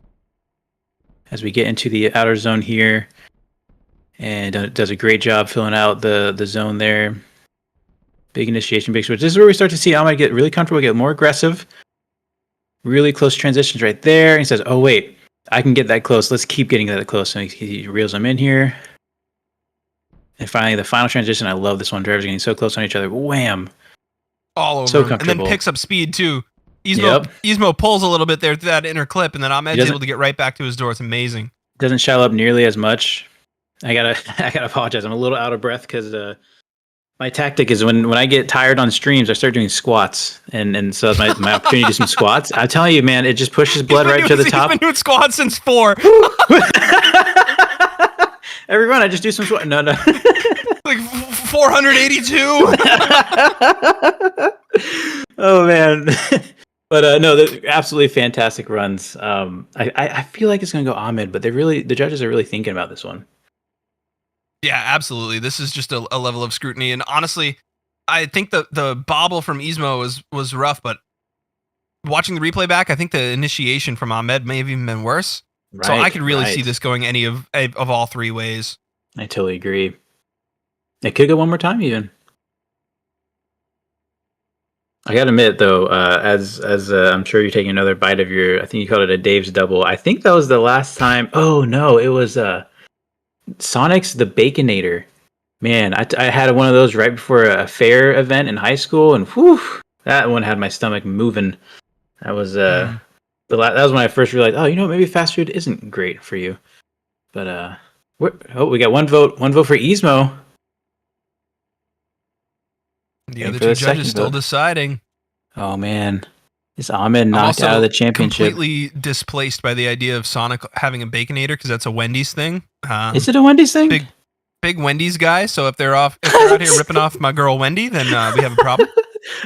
[SPEAKER 2] as we get into the outer zone here, and does a great job filling out the zone there. Big initiation, big switch. This is where we start to see Ahmed get really comfortable, get more aggressive. Really close transitions right there. He says, oh wait, I can get that close. Let's keep getting that close. So he reels them in here. And finally, the final transition. I love this one. Drivers getting so close on each other. Wham!
[SPEAKER 1] All over.
[SPEAKER 2] So
[SPEAKER 1] him. And then picks up speed too.
[SPEAKER 2] Yep.
[SPEAKER 1] Ismo pulls a little bit there through that inner clip, and then Ahmed's able to get right back to his door. It's amazing.
[SPEAKER 2] Doesn't shallow up nearly as much. I gotta apologize. I'm a little out of breath because my tactic is when I get tired on streams, I start doing squats, and so that's my opportunity to do some squats. I tell you, man, it just pushes blood right to the top.
[SPEAKER 1] He's been doing squats since 4.
[SPEAKER 2] Every run, I just do some squats. No.
[SPEAKER 1] Like 482.
[SPEAKER 2] Oh man. But no, they're absolutely fantastic runs. I feel like it's gonna go Ahmed, but the judges are really thinking about this one.
[SPEAKER 1] Yeah, absolutely. This is just a level of scrutiny, and honestly, I think the bobble from Ismo was rough, but watching the replay back, I think the initiation from Ahmed may have even been worse. Right, so I could really see this going any of all 3 ways.
[SPEAKER 2] I totally agree. It could go one more time even. I gotta admit though, as I'm sure you're taking another bite of I think you called it a Dave's double. I think that was the last time. Oh no, it was Sonic's the Baconator. Man, I had one of those right before a fair event in high school, and whew, that one had my stomach moving. That was that was when I first realized, maybe fast food isn't great for you. But we got one vote for Ismo.
[SPEAKER 1] The other 2 judges still deciding.
[SPEAKER 2] Oh man, is Ahmed knocked out of the championship?
[SPEAKER 1] Completely displaced by the idea of Sonic having a Baconator, because that's a Wendy's thing.
[SPEAKER 2] Is it a Wendy's thing?
[SPEAKER 1] Big Wendy's guy. So if they're out here ripping off my girl Wendy, then we have a problem.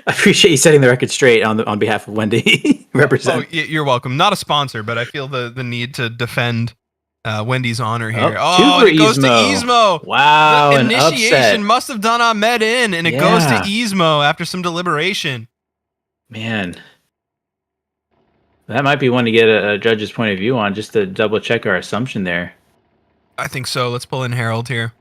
[SPEAKER 2] I appreciate you setting the record straight on behalf of Wendy. Represent.
[SPEAKER 1] Oh, you're welcome. Not a sponsor, but I feel the need to defend Wendy's honor here. It goes to Ismo.
[SPEAKER 2] Wow,
[SPEAKER 1] the initiation must have done Ahmed in, and it goes to Ismo after some deliberation.
[SPEAKER 2] Man, That might be one to get a judge's point of view on, just to double check our assumption there.
[SPEAKER 1] I think so. Let's pull in Harold here.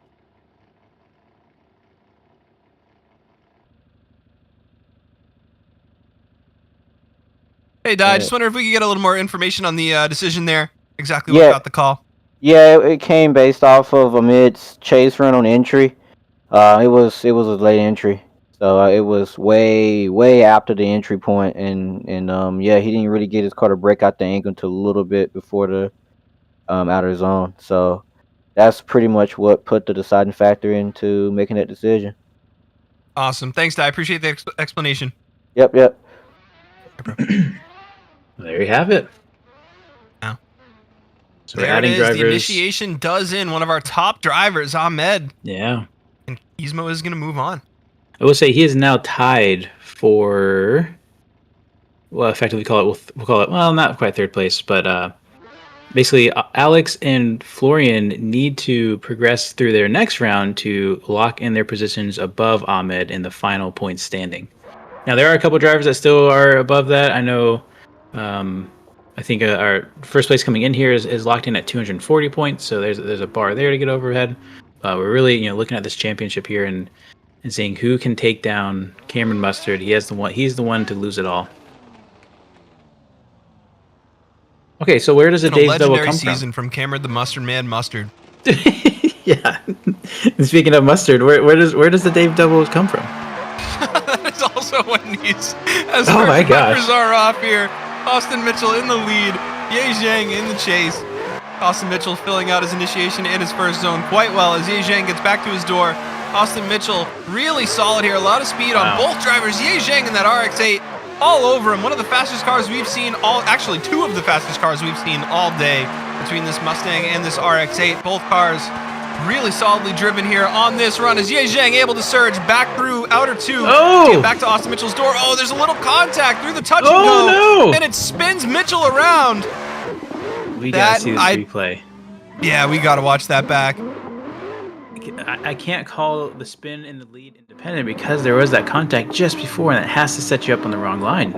[SPEAKER 1] Hey, Di, I just wonder if we could get a little more information on the decision there. Exactly what got the call.
[SPEAKER 7] Yeah, it came based off of Amid's chase run on entry. It was a late entry, so it was way after the entry point, and yeah, he didn't really get his car to break out the angle until a little bit before the outer zone. So that's pretty much what put the deciding factor into making that decision.
[SPEAKER 1] Awesome. Thanks, Di. I appreciate the explanation.
[SPEAKER 7] Yep.
[SPEAKER 2] There you have it.
[SPEAKER 1] Yeah.
[SPEAKER 2] So we're
[SPEAKER 1] There it
[SPEAKER 2] adding
[SPEAKER 1] is.
[SPEAKER 2] drivers.
[SPEAKER 1] The initiation does in one of our top drivers, Ahmed.
[SPEAKER 2] Yeah.
[SPEAKER 1] And Gizmo is going to move on.
[SPEAKER 2] I will say he is now tied for, well, effectively we'll call it, well, not quite third place, but basically Alex and Florian need to progress through their next round to lock in their positions above Ahmed in the final point standing. Now, there are a couple drivers that still are above that. I know, I think our first place coming in here is locked in at 240 points, so there's a bar there to get overhead. We're really looking at this championship here and seeing who can take down Cameron Mustard. He's the one to lose it all. Okay, so where does the Dave's double come
[SPEAKER 1] season from Cameron the Mustard Man Mustard.
[SPEAKER 2] Yeah. And speaking of mustard, where does the Dave double come from?
[SPEAKER 1] That is also Wendy's. As
[SPEAKER 2] oh my gosh.
[SPEAKER 1] Drivers are off here. Austin Mitchell in the lead. Ye Jiang in the chase. Austin Mitchell filling out his initiation in his first zone quite well as Ye Jiang gets back to his door. Austin Mitchell really solid here. A lot of speed on both drivers. Ye Jiang in that RX-8 all over him. One of the fastest cars we've seen actually two of the fastest cars we've seen all day between this Mustang and this RX-8. Both cars really solidly driven here on this run as Ye Jiang able to surge back through outer two. To get back to Austin Mitchell's door. Oh, there's a little contact through the touch and go.
[SPEAKER 2] No.
[SPEAKER 1] And it spins Mitchell around.
[SPEAKER 2] We gotta see this replay.
[SPEAKER 1] Yeah, we gotta watch that back.
[SPEAKER 2] I can't call the spin in the lead independent because there was that contact just before, and it has to set you up on the wrong line.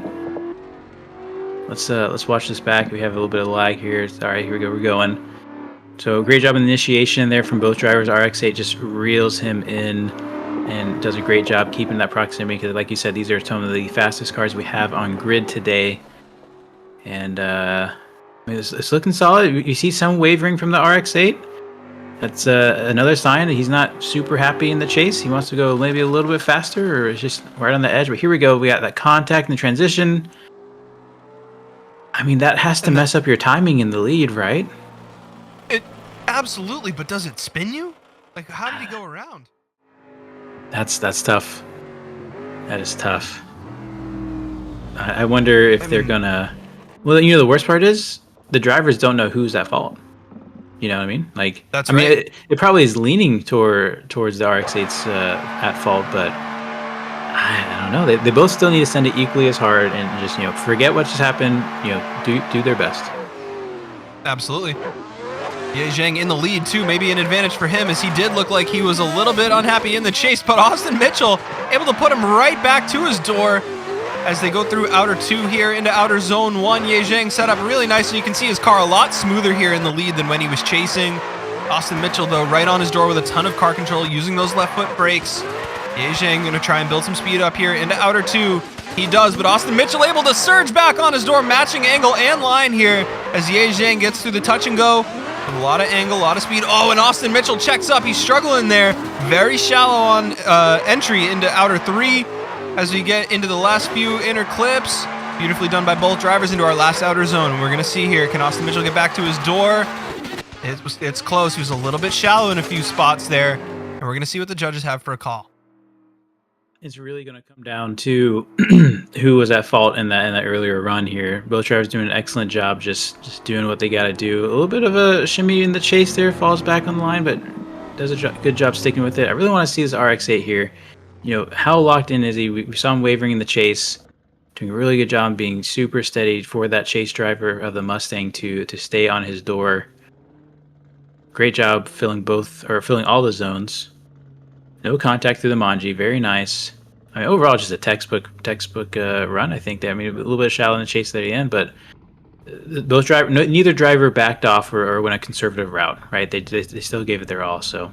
[SPEAKER 2] Let's watch this back. We have a little bit of lag here. All right, here we go. We're going. So great job in the initiation there from both drivers. RX-8 just reels him in and does a great job keeping that proximity because, like you said, these are some of the fastest cars we have on grid today. And it's looking solid. You see some wavering from the RX-8. That's another sign that he's not super happy in the chase. He wants to go maybe a little bit faster or just right on the edge. But here we go. We got that contact and the transition. I mean, that has to mess up your timing in the lead, right?
[SPEAKER 1] It absolutely, but does it spin you? Like, how did he go around?
[SPEAKER 2] That's tough. That is tough. I wonder if they're gonna. Well, the worst part is the drivers don't know who's at fault. You know what I mean? Like,
[SPEAKER 1] that's
[SPEAKER 2] right. Mean, it probably is leaning towards the RX-8's at fault, but I don't know. They both still need to send it equally as hard and just forget what just happened. Do their best.
[SPEAKER 1] Absolutely. Ye Jiang in the lead too, maybe an advantage for him as he did look like he was a little bit unhappy in the chase, but Austin Mitchell able to put him right back to his door as they go through outer two here into outer zone one. Ye Jiang set up really nice, and you can see his car a lot smoother here in the lead than when he was chasing. Austin Mitchell, though, right on his door with a ton of car control, using those left foot brakes. Ye Jiang going to try and build some speed up here into outer two. He does, but Austin Mitchell able to surge back on his door, matching angle and line here as Ye Jiang gets through the touch and go. With a lot of angle, a lot of speed. Oh, and Austin Mitchell checks up. He's struggling there. Very shallow on entry into outer three. As we get into the last few inner clips, beautifully done by both drivers into our last outer zone. And we're going to see here, can Austin Mitchell get back to his door? It's close. He was a little bit shallow in a few spots there. And we're going to see what the judges have for a call.
[SPEAKER 2] It's really going to come down to who was at fault in that earlier run here. Both drivers doing an excellent job just doing what they got to do. A little bit of a shimmy in the chase there, falls back on the line, but does a good job sticking with it. I really want to see this RX-8 here. How locked in is he? We saw him wavering in the chase, doing a really good job being super steady for that chase driver of the Mustang to stay on his door. Great job filling all the zones. No contact through the Manji, very nice. I mean, overall, just a textbook run. I think that. I mean, a little bit shallow in the chase at the end, but neither driver backed off or went a conservative route, right? They still gave it their all. So,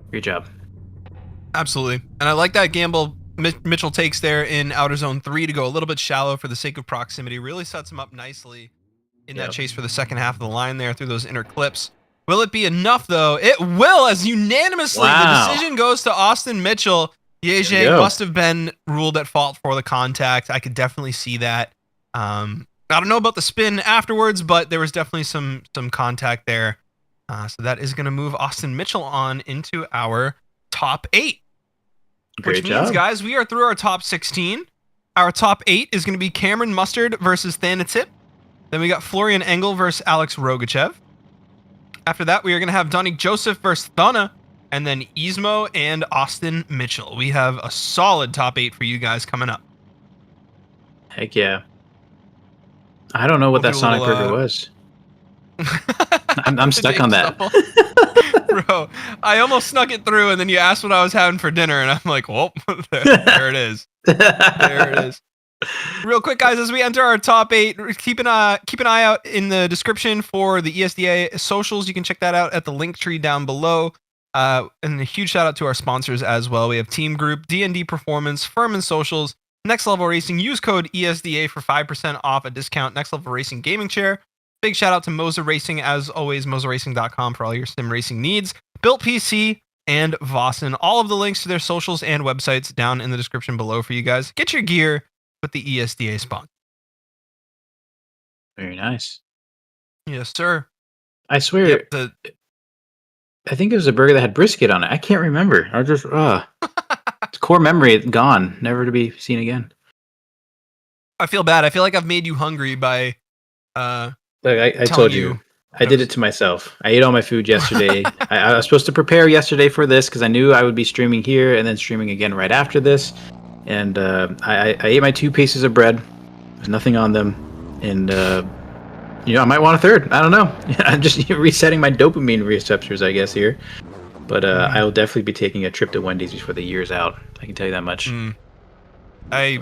[SPEAKER 2] great job.
[SPEAKER 1] Absolutely. And I like that gamble Mitchell takes there in outer zone 3 to go a little bit shallow for the sake of proximity. Really sets him up nicely in that chase for the second half of the line there through those inner clips. Will it be enough, though? It will, as unanimously the decision goes to Austin Mitchell. Yeje must have been ruled at fault for the contact. I could definitely see that. I don't know about the spin afterwards, but there was definitely some contact there. So that is going to move Austin Mitchell on into our top 8. Which means, guys, we are through our top 16. Our top 8 is going to be Cameron Mustard versus Thanotip. Then we got Florian Engel versus Alex Rogachev. After that, we are going to have Donik Joseph versus Thana. And then Ismo and Austin Mitchell. We have a solid top 8 for you guys coming up.
[SPEAKER 2] Heck yeah. I don't know what that Sonic Burger was. I'm stuck on that.
[SPEAKER 1] Bro, I almost snuck it through, and then you asked what I was having for dinner, and I'm like, well, there it is. There it is. Real quick, guys, as we enter our top 8, keep an eye out in the description for the ESDA socials. You can check that out at the link tree down below. And a huge shout out to our sponsors as well. We have TEAMGROUP, DnD Performance, Firman Socials, Next Level Racing. Use code ESDA for 5% off a discount Next Level Racing gaming chair. Big shout out to Moza Racing, as always, mozaracing.com for all your sim racing needs. Billt Pc and Vosan. All of the links to their socials and websites down in the description below for you guys. Get your gear with the ESDA sponsor.
[SPEAKER 2] Very nice.
[SPEAKER 1] Yes, sir.
[SPEAKER 2] I swear, I think it was a burger that had brisket on it. I can't remember. I just, core memory gone, never to be seen again.
[SPEAKER 1] I feel bad. I feel like I've made you hungry by
[SPEAKER 2] Look, I told you. I did it to myself. I ate all my food yesterday. I was supposed to prepare yesterday for this because I knew I would be streaming here and then streaming again right after this. And I ate my 2 pieces of bread. There's nothing on them. And, I might want a third. I don't know. I'm just resetting my dopamine receptors, I guess, here. But I will definitely be taking a trip to Wendy's before the year's out. I can tell you that much.
[SPEAKER 1] I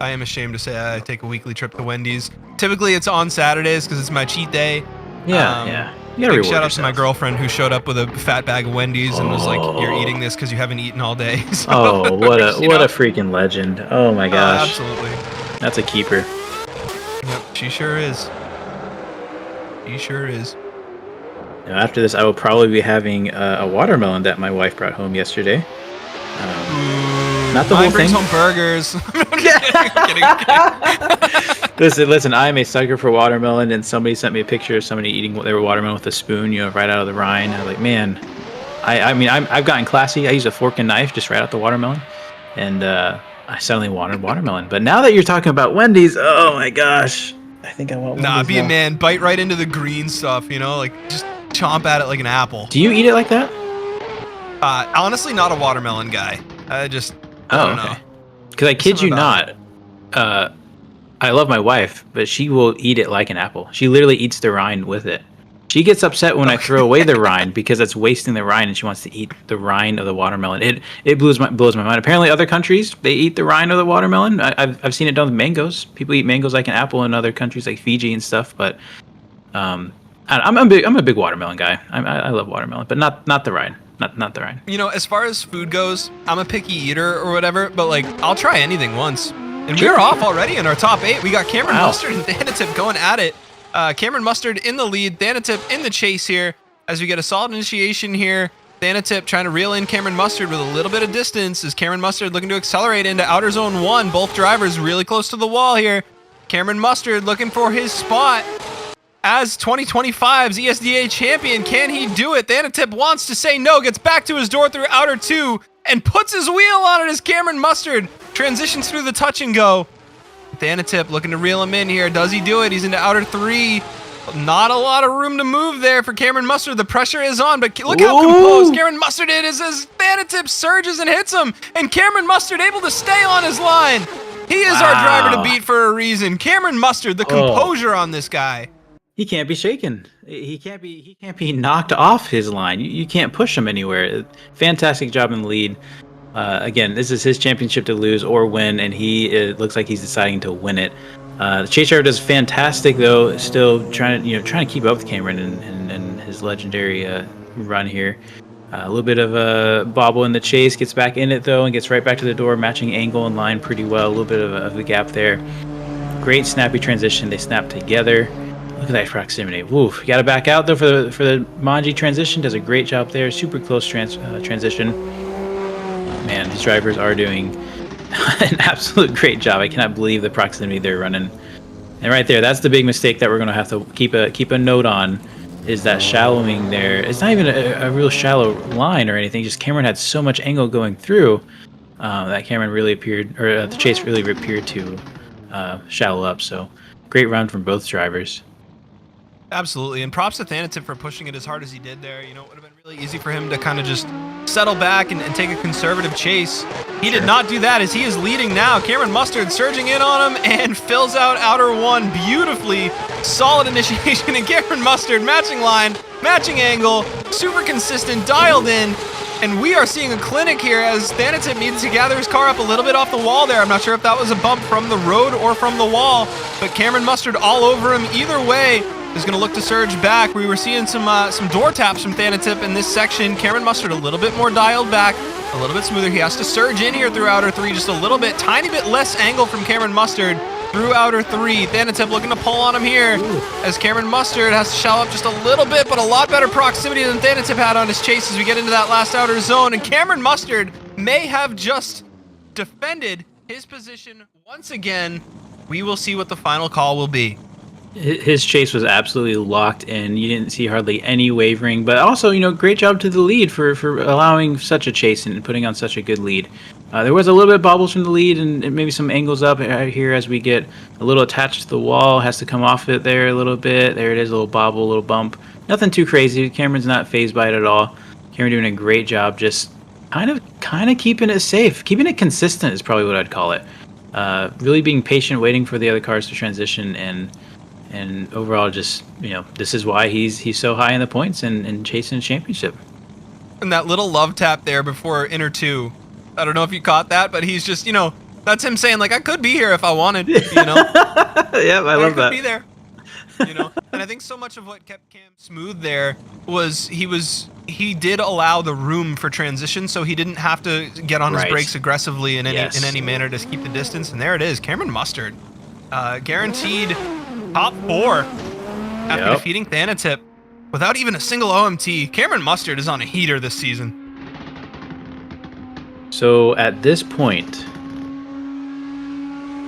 [SPEAKER 1] am ashamed to say I take a weekly trip to Wendy's. Typically, it's on Saturdays because it's my cheat day.
[SPEAKER 2] Yeah.
[SPEAKER 1] Big shout out to my girlfriend who showed up with a fat bag of Wendy's and was like, "You're eating this because you haven't eaten all day." So,
[SPEAKER 2] what a freaking legend! Oh my gosh,
[SPEAKER 1] absolutely.
[SPEAKER 2] That's a keeper.
[SPEAKER 1] Yep, she sure is. She sure is.
[SPEAKER 2] Now, after this, I will probably be having a watermelon that my wife brought home yesterday. Not the whole thing.
[SPEAKER 1] Home burgers.
[SPEAKER 2] Listen. I'm a sucker for watermelon, and somebody sent me a picture of somebody eating their watermelon with a spoon, right out of the rind. I was like, man, I've gotten classy. I use a fork and knife just right out the watermelon, and I suddenly wanted watermelon. But now that you're talking about Wendy's, oh my gosh, I think I want Wendy's.
[SPEAKER 1] Nah, be a man. Bite right into the green stuff. Like just chomp at it like an apple.
[SPEAKER 2] Do you eat it like that?
[SPEAKER 1] Honestly, not a watermelon guy. I don't know.
[SPEAKER 2] Because I kid you not, I love my wife, but she will eat it like an apple. She literally eats the rind with it. She gets upset when I throw away the rind because it's wasting the rind, and she wants to eat the rind of the watermelon. It blows my mind. Apparently, other countries they eat the rind of the watermelon. I've seen it done with mangoes. People eat mangoes like an apple in other countries like Fiji and stuff. But I'm a big watermelon guy. I love watermelon, but not the rind. Not the rind.
[SPEAKER 1] As far as food goes, I'm a picky eater or whatever, but I'll try anything once. And we're off already in our top 8. We got Cameron Mustard and Thanotip going at it. Cameron Mustard in the lead, Thanotip in the chase here as we get a solid initiation here. Thanotip trying to reel in Cameron Mustard with a little bit of distance as Cameron Mustard looking to accelerate into outer zone 1. Both drivers really close to the wall here. Cameron Mustard looking for his spot as 2025's ESDA champion. Can he do it? Thanotip wants to say no, gets back to his door through outer 2 and puts his wheel on it as Cameron Mustard transitions through the touch and go. Thanotip looking to reel him in here. Does he do it? He's into outer 3. Not a lot of room to move there for Cameron Mustard. The pressure is on, but look how composed Cameron Mustard is as Thanotip surges and hits him, and Cameron Mustard able to stay on his line. He is our driver to beat for a reason. Cameron Mustard, the composure on this guy.
[SPEAKER 2] He can't be shaken. He can't be knocked off his line. You can't push him anywhere. Fantastic job in the lead. Again, this is his championship to lose or win, and it looks like he's deciding to win it. The chase driver does fantastic though, still trying to keep up with Cameron and his legendary run here. A little bit of a bobble in the chase, gets back in it though, and gets right back to the door, matching angle and line pretty well. A little bit of a gap there. Great snappy transition. They snap together. Look at that proximity. Woo! You got to back out though for the Manji transition. Does a great job there. Super close transition. Man, these drivers are doing an absolute great job. I cannot believe the proximity they're running. And right there, that's the big mistake that we're going to have to keep a note on. Is that shallowing there? It's not even a real shallow line or anything. Just Cameron had so much angle going through that Cameron really appeared, or the chase really appeared to shallow up. So great run from both drivers.
[SPEAKER 1] Absolutely, and props to Thanotip for pushing it as hard as he did there. You know, it would have been really easy for him to kind of just settle back and take a conservative chase. He did not do that as he is leading now. Cameron Mustard surging in on him and fills out outer one beautifully. Solid initiation, and Cameron Mustard matching line, matching angle, super consistent, dialed in. And we are seeing a clinic here as Thanotip needs to gather his car up a little bit off the wall there. I'm not sure if that was a bump from the road or from the wall, but Cameron Mustard all over him either way. Is going to look to surge back. We were seeing some door taps from Thanotip in this section. Cameron Mustard a little bit more dialed back, a little bit smoother. He has to surge in here through outer three, just a little bit, tiny bit less angle from Cameron Mustard through outer three. Thanotip looking to pull on him here as Cameron Mustard has to shallow up just a little bit, but a lot better proximity than Thanotip had on his chase as we get into that last outer zone. And Cameron Mustard may have just defended his position once again. We will see what the final call will be.
[SPEAKER 2] His chase was absolutely locked in. You didn't see hardly any wavering, but also, great job to the lead for allowing such a chase and putting on such a good lead. There was a little bit of bobbles from the lead and maybe some angles up here as we get a little attached to the wall. Has to come off it there a little bit. There it is, a little bobble, a little bump. Nothing too crazy. Cameron's not phased by it at all. Cameron doing a great job, just kind of keeping it safe, keeping it consistent is probably what I'd call it. Really being patient, waiting for the other cars to transition and overall, just this is why he's so high in the points and chasing a championship.
[SPEAKER 1] And that little love tap there before inner two, I don't know if you caught that, but he's just that's him saying like I could be here if I wanted,
[SPEAKER 2] Yeah, I love that.
[SPEAKER 1] Be there, And I think so much of what kept Cam smooth there was he did allow the room for transition, so he didn't have to get on his brakes aggressively in any manner to keep the distance. And there it is, Cameron Mustard, guaranteed top 4 after defeating Thanotip without even a single OMT. Cameron Mustard is on a heater this season.
[SPEAKER 2] So at this point,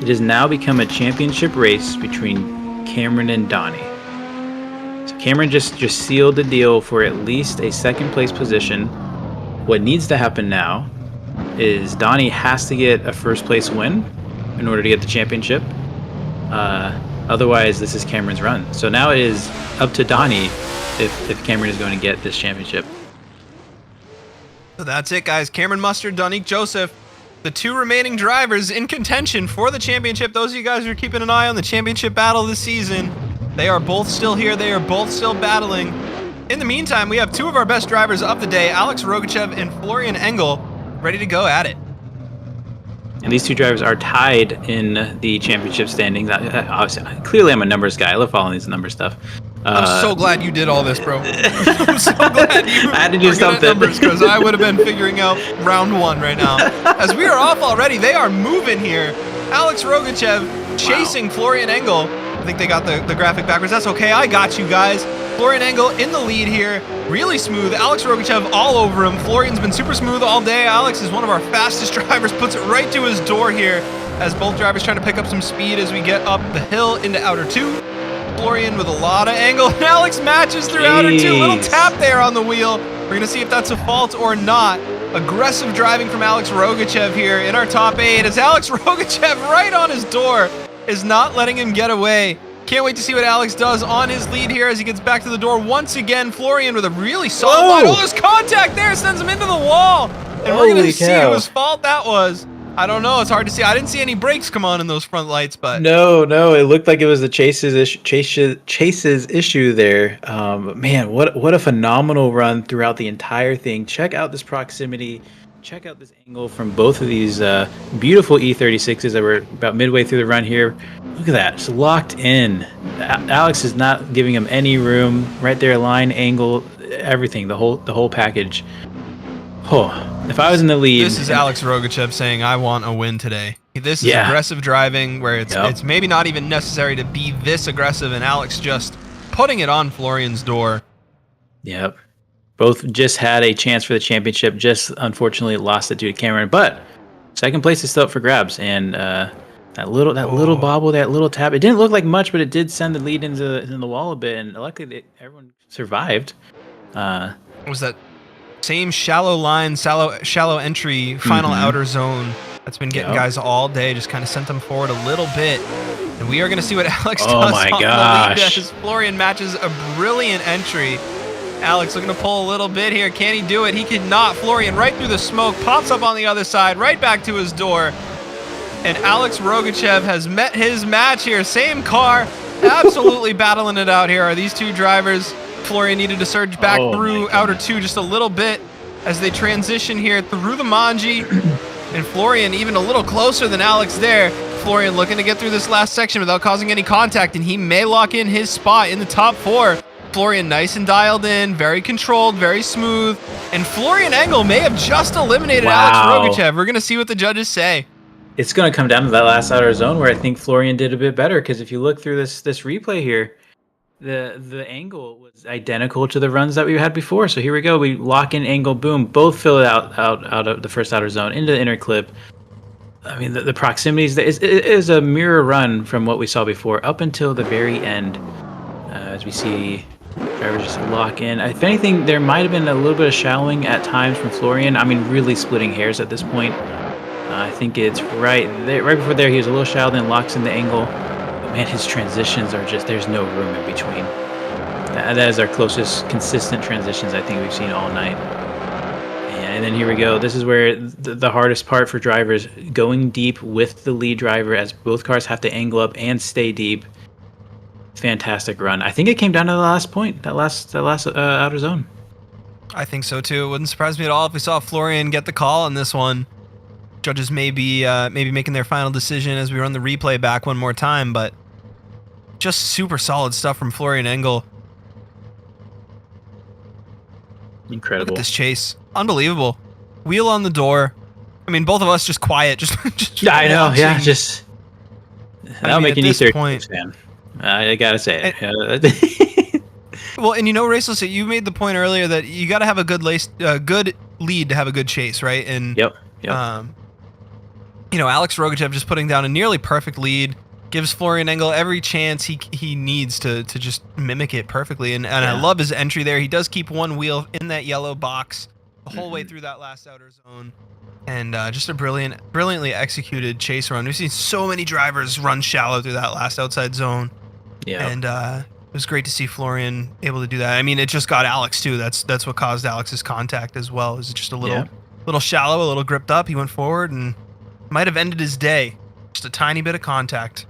[SPEAKER 2] it has now become a championship race between Cameron and Donnie. So Cameron just sealed the deal for at least a second place position. What needs to happen now is Donnie has to get a first place win in order to get the championship. Otherwise, this is Cameron's run. So now it is up to Donnie if Cameron is going to get this championship.
[SPEAKER 1] So that's it, guys. Cameron Mustard, Donique Joseph, the 2 remaining drivers in contention for the championship. Those of you guys who are keeping an eye on the championship battle this season, they are both still here. They are both still battling. In the meantime, we have 2 of our best drivers of the day, Alex Rogachev and Florian Engel, ready to go at it.
[SPEAKER 2] And these 2 drivers are tied in the championship standings. Obviously, clearly, I'm a numbers guy. I love following these number stuff.
[SPEAKER 1] I'm so glad you did all this, bro. I'm so glad you
[SPEAKER 2] I had to do something
[SPEAKER 1] because I would have been figuring out round 1 right now. As we are off already, they are moving here. Alex Rogachev chasing Florian Engel. I think they got the graphic backwards. That's okay. I got you guys. Florian Engel in the lead here. Really smooth. Alex Rogachev all over him. Florian's been super smooth all day. Alex is one of our fastest drivers. Puts it right to his door here as both drivers trying to pick up some speed as we get up the hill into outer 2. Florian with a lot of angle. And Alex matches through outer 2. Little tap there on the wheel. We're going to see if that's a fault or not. Aggressive driving from Alex Rogachev here in our top 8 as Alex Rogachev right on his door is not letting him get away. Can't wait to see what Alex does on his lead here as he gets back to the door once again. Florian with a really solid line. Oh, there's contact there. Sends him into the wall. And we're going to see whose fault that was. I don't know. It's hard to see. I didn't see any brakes come on in those front lights, but
[SPEAKER 2] no, it looked like it was the Chase's issue there. But man, what a phenomenal run throughout the entire thing. Check out this proximity. check out this angle from both of these beautiful E36s that were about midway through the run here. Look at that, it's locked in. Alex is not giving him any room. Right there, line, angle, everything, the whole package. Oh, if I was in the lead.
[SPEAKER 1] This is Alex Rogachev saying, "I want a win today." This is aggressive driving where it's maybe not even necessary to be this aggressive, and Alex just putting it on Florian's door.
[SPEAKER 2] Yep. Both just had a chance for the championship, just unfortunately lost it due to Cameron. But second place is still up for grabs, and that little bobble, that little tap, it didn't look like much, but it did send the lead into the wall a bit, and luckily everyone survived.
[SPEAKER 1] Was that same shallow line, shallow entry, final outer zone that's been getting guys all day, just kind of sent them forward a little bit. And we are going to see what Alex does on the lead as Florian matches a brilliant entry. Alex looking to pull a little bit here. Can he do it? He cannot. Florian right through the smoke, pops up on the other side, right back to his door. And Alex Rogachev has met his match here. Same car, absolutely battling it out here are these two drivers. Florian needed to surge back through outer two just a little bit as they transition here through the Manji. And Florian even a little closer than Alex there. Florian looking to get through this last section without causing any contact, and he may lock in his spot in the top 4. Florian nice and dialed in, very controlled, very smooth. And Florian Engel may have just eliminated Alex Rogachev. We're going to see what the judges say.
[SPEAKER 2] It's going to come down to that last outer zone where I think Florian did a bit better, because if you look through this replay here, the angle was identical to the runs that we had before. So here we go. We lock in angle, boom, both fill it out of the first outer zone into the inner clip. I mean, the proximities, it is a mirror run from what we saw before up until the very end. As we see drivers just lock in. If anything, there might have been a little bit of shallowing at times from Florian. I mean, really splitting hairs at this point. I think it's right before there, he was a little shallowed and locks in the angle. But man, his transitions are just, there's no room in between. That is our closest consistent transitions I think we've seen all night. And then here we go. This is where the hardest part for drivers, going deep with the lead driver as both cars have to angle up and stay deep. Fantastic run. I think it came down to the last point, that last outer zone.
[SPEAKER 1] I think so too. It wouldn't surprise me at all if we saw Florian get the call on this one. Judges may be making their final decision as we run the replay back one more time, but just super solid stuff from Florian Engel.
[SPEAKER 2] Incredible.
[SPEAKER 1] Look at this chase. Unbelievable. Wheel on the door. I mean, both of us just quiet. Just
[SPEAKER 2] I know,
[SPEAKER 1] watching.
[SPEAKER 2] yeah, just... That'll make an E36 fan. I gotta say it.
[SPEAKER 1] Well, and you know, Raceless, you made the point earlier that you got to have a good lead to have a good chase, right? And
[SPEAKER 2] Yep.
[SPEAKER 1] You know, Alex Rogachev just putting down a nearly perfect lead gives Florian Engel every chance he needs to just mimic it perfectly. And I love his entry there. He does keep one wheel in that yellow box the whole way through that last outer zone. And just a brilliantly executed chase run. We've seen so many drivers run shallow through that last outside zone.
[SPEAKER 2] Yeah.
[SPEAKER 1] And it was great to see Florian able to do that. I mean, it just got Alex too. That's what caused Alex's contact as well. It was just a little shallow, a little gripped up. He went forward and might have ended his day. Just a tiny bit of contact.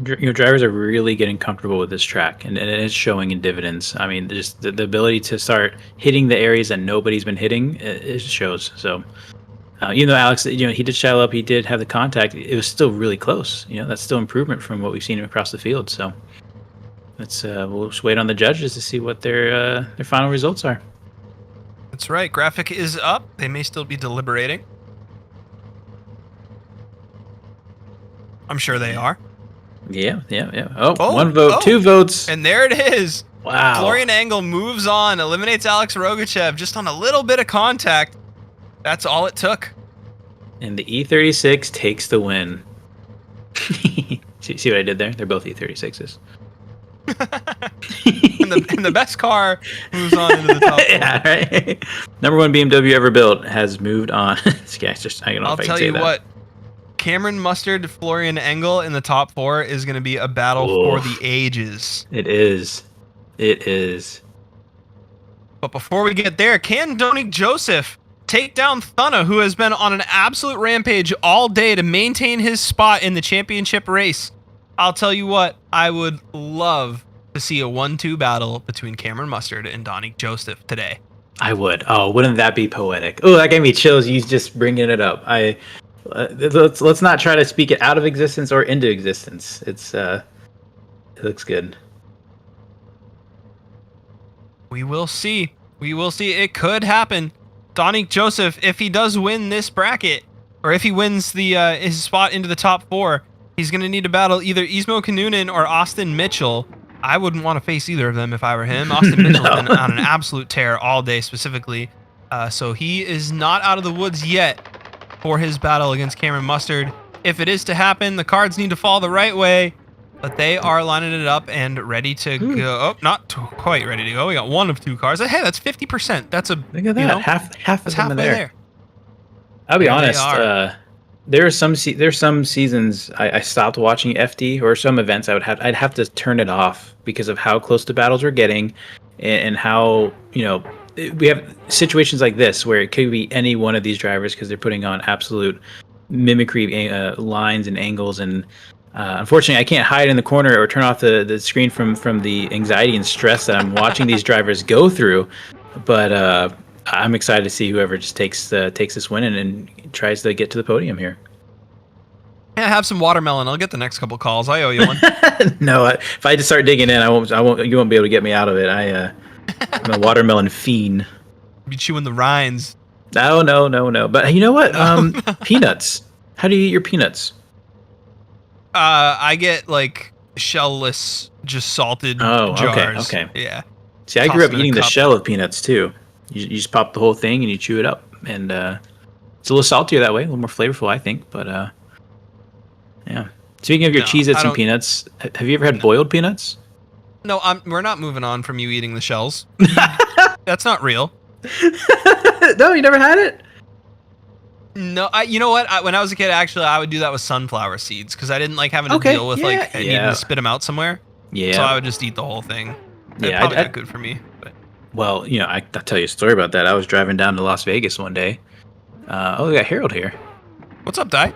[SPEAKER 2] You know, drivers are really getting comfortable with this track, and it's showing in dividends. I mean, just the ability to start hitting the areas that nobody's been hitting, it shows. So, even though Alex, he did shallow up, he did have the contact, it was still really close. That's still improvement from what we've seen across the field. So, we'll just wait on the judges to see what their final results are.
[SPEAKER 1] That's right. Graphic is up. They may still be deliberating. I'm sure they are.
[SPEAKER 2] Yeah. Oh, 1 vote, 2 votes.
[SPEAKER 1] And there it is.
[SPEAKER 2] Wow.
[SPEAKER 1] Florian Engel moves on, eliminates Alex Rogachev just on a little bit of contact. That's all it took.
[SPEAKER 2] And the E36 takes the win. See what I did there? They're both E36s.
[SPEAKER 1] and the best car moves on into the top 4.
[SPEAKER 2] Yeah, right. Number 1 BMW ever built has moved on. This guy's just hanging on.
[SPEAKER 1] I'll tell you what. Cameron Mustard, Florian Engel in the top 4 is going to be a battle for the ages.
[SPEAKER 2] It is.
[SPEAKER 1] But before we get there, can Donik Joseph take down Thana, who has been on an absolute rampage all day to maintain his spot in the championship race? I'll tell you what, I would love to see a 1-2 battle between Cameron Mustard and Donik Joseph today.
[SPEAKER 2] I would. Oh, wouldn't that be poetic? Oh, that gave me chills. You just bringing it up. Let's not try to speak it out of existence or into existence. It looks good.
[SPEAKER 1] We will see. We will see. It could happen. Donique Joseph, if he does win this bracket, or if he wins the his spot into the top 4, he's going to need to battle either Ismo Canunan or Austin Mitchell. I wouldn't want to face either of them if I were him. Austin Mitchell's been on an absolute tear all day specifically. So he is not out of the woods yet for his battle against Cameron Mustard. If it is to happen, the cards need to fall the right way. But they are lining it up and ready to go. Oh, not quite ready to go. We got 1 of 2 cards. Hey, that's 50%. That's a
[SPEAKER 2] look at that.
[SPEAKER 1] You know,
[SPEAKER 2] half of them are there. I'll be
[SPEAKER 1] There they
[SPEAKER 2] honest.
[SPEAKER 1] are.
[SPEAKER 2] There's some seasons I stopped watching FD, or some events I'd have to turn it off because of how close the battles are getting, and how we have situations like this where it could be any one of these drivers because they're putting on absolute mimicry lines and angles, and unfortunately I can't hide in the corner or turn off the screen from the anxiety and stress that I'm watching these drivers go through. But I'm excited to see whoever just takes this win and tries to get to the podium here.
[SPEAKER 1] Yeah, have some watermelon. I'll get the next couple calls. I owe you one.
[SPEAKER 2] No, if I just start digging in, I won't. You won't be able to get me out of it. I'm a watermelon fiend.
[SPEAKER 1] Be chewing the rinds.
[SPEAKER 2] No. But you know what? Peanuts. How do you eat your peanuts?
[SPEAKER 1] I get like shellless, just salted jars.
[SPEAKER 2] Okay.
[SPEAKER 1] Yeah.
[SPEAKER 2] See, I
[SPEAKER 1] Toss
[SPEAKER 2] grew up
[SPEAKER 1] them in a
[SPEAKER 2] eating the
[SPEAKER 1] cup.
[SPEAKER 2] shell of peanuts too. You just pop the whole thing and you chew it up, and it's a little saltier that way, a little more flavorful, I think. But yeah. Speaking of your
[SPEAKER 1] No,
[SPEAKER 2] Cheez-Its
[SPEAKER 1] I
[SPEAKER 2] and
[SPEAKER 1] don't-
[SPEAKER 2] peanuts, have you ever had boiled peanuts?
[SPEAKER 1] No, we're not moving on from you eating the shells. That's not real.
[SPEAKER 2] No, you never had it.
[SPEAKER 1] No, you know what? When I was a kid, actually, I would do that with sunflower seeds because I didn't like having to deal with needing to spit them out somewhere.
[SPEAKER 2] Yeah.
[SPEAKER 1] So I would just eat the whole thing.
[SPEAKER 2] Yeah,
[SPEAKER 1] Probably not good for me. But
[SPEAKER 2] Well, I'll tell you a story about that. I was driving down to Las Vegas one day. We got Harold here.
[SPEAKER 1] what's up, Di?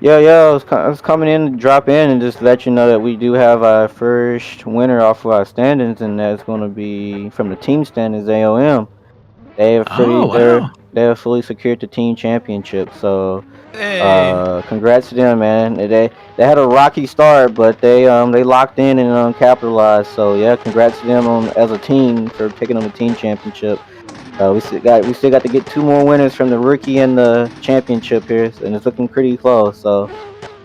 [SPEAKER 7] Yeah, I was coming in to drop in and just let you know that we do have our first winner off of our standings, and that's going to be from the team standings, AOM. They have fully secured the team championship, so
[SPEAKER 1] Hey.
[SPEAKER 7] congrats to them, man. They had a rocky start, but they locked in and capitalized. So yeah, congrats to them as a team for picking up the team championship. We still got to get 2 more winners from the rookie and the championship here, and it's looking pretty close. So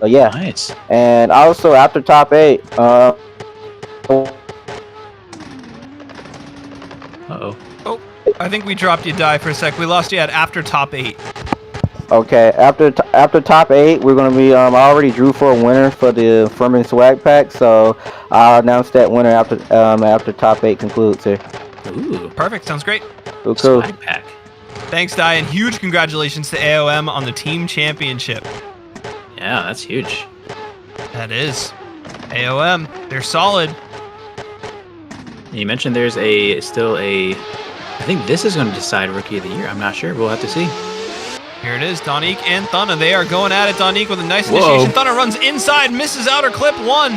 [SPEAKER 7] yeah.
[SPEAKER 2] Nice.
[SPEAKER 7] And also after top 8,
[SPEAKER 2] Uh-oh.
[SPEAKER 1] I think we dropped you, Di, for a sec. We lost you at after top 8.
[SPEAKER 7] okay, after top 8, we're gonna be. I already drew for a winner for the Firman swag pack, so I'll announce that winner after top 8 concludes here.
[SPEAKER 2] Ooh.
[SPEAKER 1] Perfect. Sounds great.
[SPEAKER 7] Cool.
[SPEAKER 2] Swag pack.
[SPEAKER 1] Thanks, Di, and huge congratulations to AOM on the team championship.
[SPEAKER 2] Yeah, that's huge.
[SPEAKER 1] That is. AOM, they're solid.
[SPEAKER 2] And you mentioned there's still a. I think this is going to decide Rookie of the Year. I'm not sure. We'll have to see.
[SPEAKER 1] Here it is, Donique and Thana. They are going at it. Donique with a nice
[SPEAKER 2] Whoa.
[SPEAKER 1] initiation. Thana runs inside, misses outer clip 1.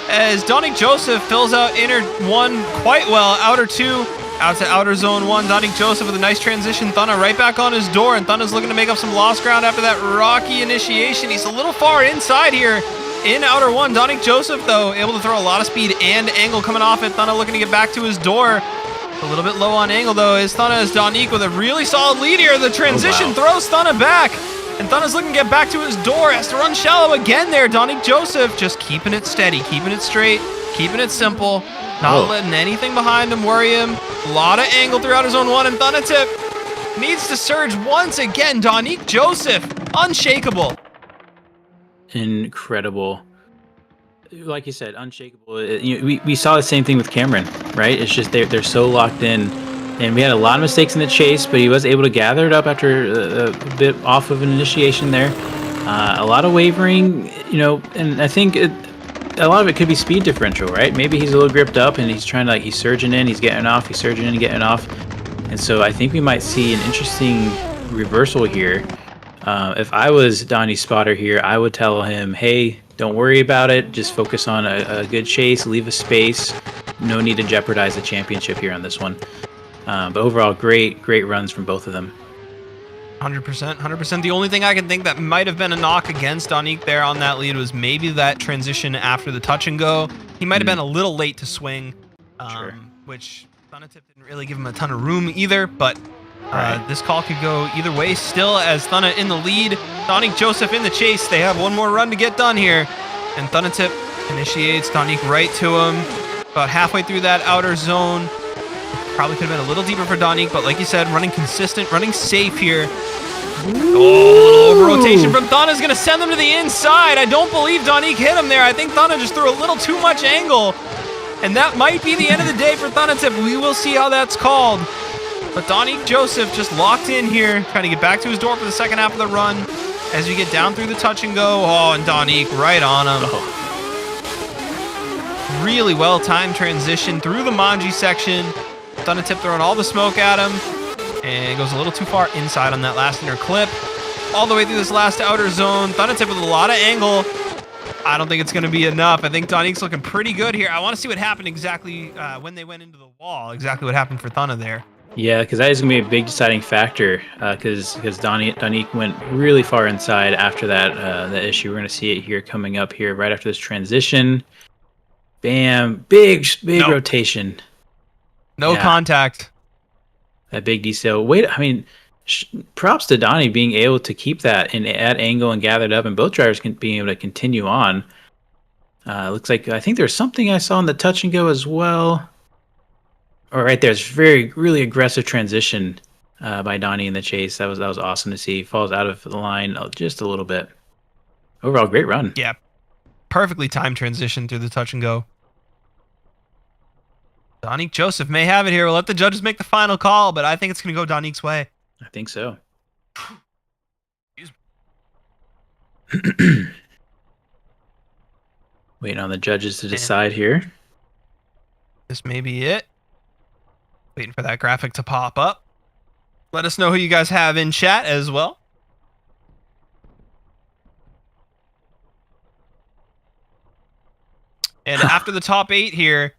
[SPEAKER 1] As Donique Joseph fills out inner 1 quite well. Outer 2, out to outer zone 1. Donique Joseph with a nice transition. Thana right back on his door, and Thana's looking to make up some lost ground after that rocky initiation. He's a little far inside here in outer 1. Donique Joseph, though, able to throw a lot of speed and angle coming off it. Thana looking to get back to his door. A little bit low on angle, though, is Thana as Donique with a really solid lead here. The transition throws Thana back, and Thana's looking to get back to his door. Has to run shallow again there. Donique Joseph just keeping it steady, keeping it straight, keeping it simple, not letting anything behind him worry him. A lot of angle throughout his zone 1, and Thanotip needs to surge once again. Donique Joseph, unshakable.
[SPEAKER 2] Incredible. Like you said, unshakable. We saw the same thing with Cameron, right? It's just they're so locked in, and we had a lot of mistakes in the chase, but he was able to gather it up after a bit off of an initiation there. A lot of wavering, and I think a lot of it could be speed differential, right? Maybe he's a little gripped up and he's trying to he's surging in, he's getting off, he's surging in and getting off, and so I think we might see an interesting reversal here. If I was Donnie's spotter here, I would tell him, hey, don't worry about it. Just focus on a good chase, leave a space. No need to jeopardize the championship here on this one. But overall, great runs from both of them.
[SPEAKER 1] 100%. The only thing I can think that might have been a knock against Donique there on that lead was maybe that transition after the touch and go. He might have been a little late to swing, which Thanotip didn't really give him a ton of room either. But this call could go either way. Still, as Thana in the lead, Donique Joseph in the chase. They have one more run to get done here, and Thanotip initiates Donique right to him. About halfway through that outer zone. Probably could have been a little deeper for Donique, but like you said, running consistent, running safe here. Oh, a little over-rotation from Thana is going to send them to the inside. I don't believe Donique hit him there. I think Thana just threw a little too much angle, and that might be the end of the day for Thanotip. We will see how that's called. But Donique Joseph just locked in here, trying to get back to his door for the second half of the run. As we get down through the touch and go, and Donique right on him. Really well-timed transition through the Manji section. Thanotip throwing all the smoke at him, and goes a little too far inside on that last inner clip. All the way through this last outer zone. Thanotip with a lot of angle. I don't think it's going to be enough. I think Donique's looking pretty good here. I want to see what happened exactly when they went into the wall, exactly what happened for Thana there.
[SPEAKER 2] Yeah, because that is going to be a big deciding factor because Donique went really far inside after that issue. We're going to see it here coming up here right after this transition. Bam, big rotation.
[SPEAKER 1] No contact.
[SPEAKER 2] That big decel. Props to Donnie being able to keep that at angle and gathered up, and both drivers being able to continue on. Looks like I think there's something I saw in the touch and go as well. Or right there, it's really aggressive transition by Donnie in the chase. That was awesome to see. Falls out of the line just a little bit. Overall, great run.
[SPEAKER 1] Yeah, perfectly timed transition through the touch and go. Donique Joseph may have it here. We'll let the judges make the final call, but I think it's going to go Donique's way.
[SPEAKER 2] I think so. Waiting on the judges to decide here.
[SPEAKER 1] This may be it. Waiting for that graphic to pop up. Let us know who you guys have in chat as well. And after the top 8 here,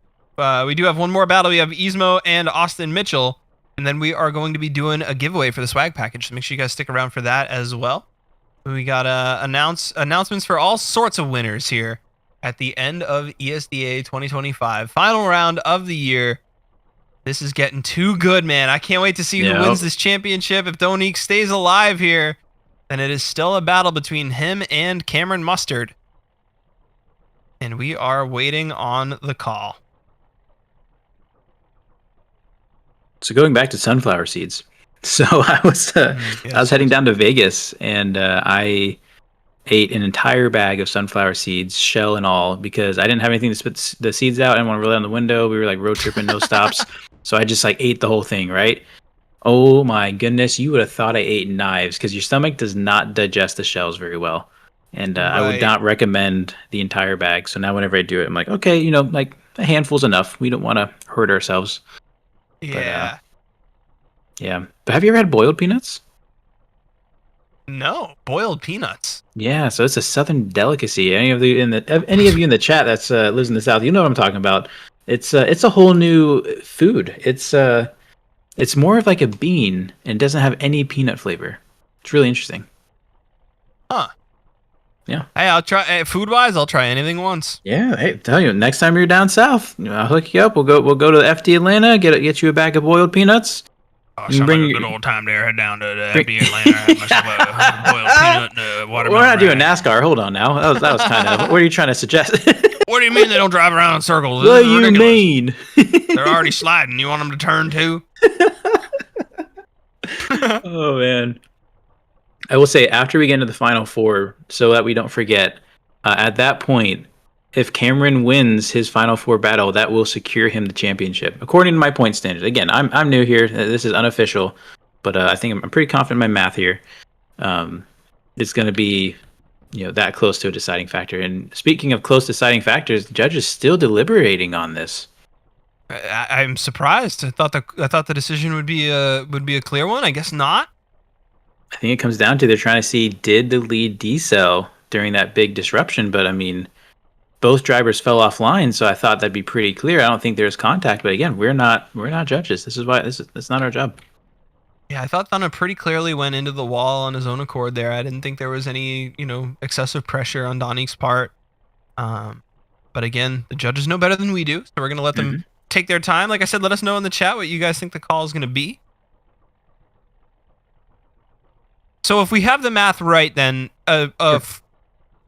[SPEAKER 1] we do have one more battle. We have Ismo and Austin Mitchell. And then we are going to be doing a giveaway for the swag package. So make sure you guys stick around for that as well. We got announcements for all sorts of winners here at the end of ESDA 2025. Final round of the year. This is getting too good, man. I can't wait to see who wins this championship. If Donique stays alive here, then it is still a battle between him and Cameron Mustard. And we are waiting on the call.
[SPEAKER 2] So going back to sunflower seeds. So I was heading down to Vegas, and I ate an entire bag of sunflower seeds, shell and all, because I didn't have anything to spit the seeds out. I didn't want to roll it on the window. We were like road tripping, no stops. So I just ate the whole thing, right? Oh my goodness, you would have thought I ate knives because your stomach does not digest the shells very well. And I would not recommend the entire bag. So now whenever I do it, I'm like, okay, a handful's enough. We don't want to hurt ourselves.
[SPEAKER 1] Yeah.
[SPEAKER 2] But have you ever had boiled peanuts?
[SPEAKER 1] No, boiled peanuts.
[SPEAKER 2] Yeah, so it's a southern delicacy. Any of you in the chat that's lives in the South, you know what I'm talking about. It's a whole new food. It's more of like a bean and doesn't have any peanut flavor. It's really interesting.
[SPEAKER 1] Huh.
[SPEAKER 2] Yeah.
[SPEAKER 1] Hey, I'll try. Food-wise, I'll try anything once.
[SPEAKER 2] Yeah. Hey, tell you, next time you're down south, I'll hook you up. We'll go to FD Atlanta, get you a bag of boiled peanuts.
[SPEAKER 1] Oh, sounds like a good old time there. Head down to the FD Atlanta, have myself a boiled peanut and watermelon.
[SPEAKER 2] We're not doing NASCAR. Hold on now. That was kind of. What are you trying to suggest?
[SPEAKER 1] What do you mean they don't drive around in circles?
[SPEAKER 2] What do you mean?
[SPEAKER 1] They're already sliding. You want them to turn too?
[SPEAKER 2] Oh man. I will say, after we get into the final 4, so that we don't forget, at that point, if Cameron wins his final 4 battle, that will secure him the championship, according to my point standard. Again, I'm new here. This is unofficial, but I think I'm pretty confident in my math here. It's going to be, that close to a deciding factor. And speaking of close deciding factors, the judge is still deliberating on this.
[SPEAKER 1] I'm surprised. I thought the decision would be a clear one. I guess not.
[SPEAKER 2] I think it comes down to they're trying to see, did the lead decel during that big disruption? But I mean, both drivers fell offline, so I thought that'd be pretty clear. I don't think there's contact, but again, we're not judges. This is why it's not our job.
[SPEAKER 1] Yeah, I thought Thana pretty clearly went into the wall on his own accord there. I didn't think there was any, excessive pressure on Donik's part. But again, the judges know better than we do, so we're going to let them take their time. Like I said, let us know in the chat what you guys think the call is going to be. So if we have the math right, then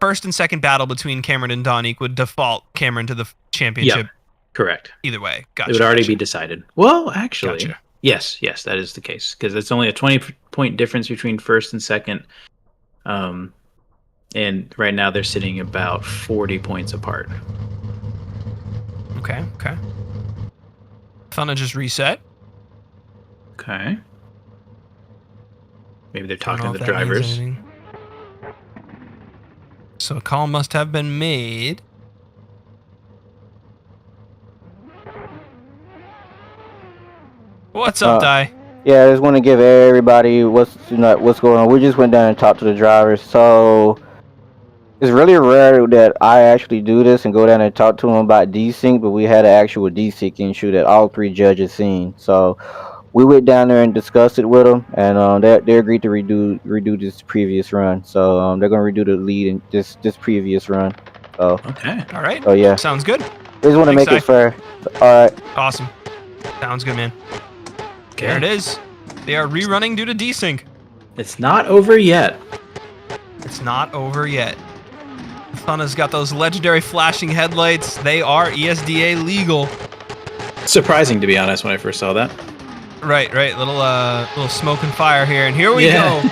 [SPEAKER 1] first and second battle between Cameron and Donik would default Cameron to the championship.
[SPEAKER 2] Yep. Correct.
[SPEAKER 1] Either way. Gotcha.
[SPEAKER 2] It would already be decided. Well, actually,
[SPEAKER 1] Gotcha.
[SPEAKER 2] yes, that is the case, because it's only a 20-point difference between first and second. And right now they're sitting about 40 points apart.
[SPEAKER 1] Okay. Thana just reset.
[SPEAKER 2] Okay. Maybe they're
[SPEAKER 1] I don't
[SPEAKER 2] talking
[SPEAKER 1] know
[SPEAKER 2] to
[SPEAKER 1] if
[SPEAKER 2] the
[SPEAKER 1] that means
[SPEAKER 2] drivers.
[SPEAKER 1] anything. So a call must have been made. What's up, Dai?
[SPEAKER 7] Yeah, I just want to give everybody what's going on. We just went down and talked to the drivers, so it's really rare that I actually do this and go down and talk to them about desync, but we had an actual desync issue that all three judges seen. So we went down there and discussed it with them, and they agreed to redo this previous run. So they're gonna redo the lead in this previous run. So
[SPEAKER 2] Okay.
[SPEAKER 1] All right.
[SPEAKER 7] Oh, yeah.
[SPEAKER 1] Sounds good.
[SPEAKER 7] we just want to
[SPEAKER 1] Thanks,
[SPEAKER 7] make it fair. All right.
[SPEAKER 1] Awesome. Sounds good, man. There it is. They are rerunning due to desync.
[SPEAKER 2] It's not over yet.
[SPEAKER 1] It's not over yet. Thana's got those legendary flashing headlights. They are ESDA legal.
[SPEAKER 2] Surprising, to be honest, when I first saw that.
[SPEAKER 1] Right. Little smoke and fire here, and here we go.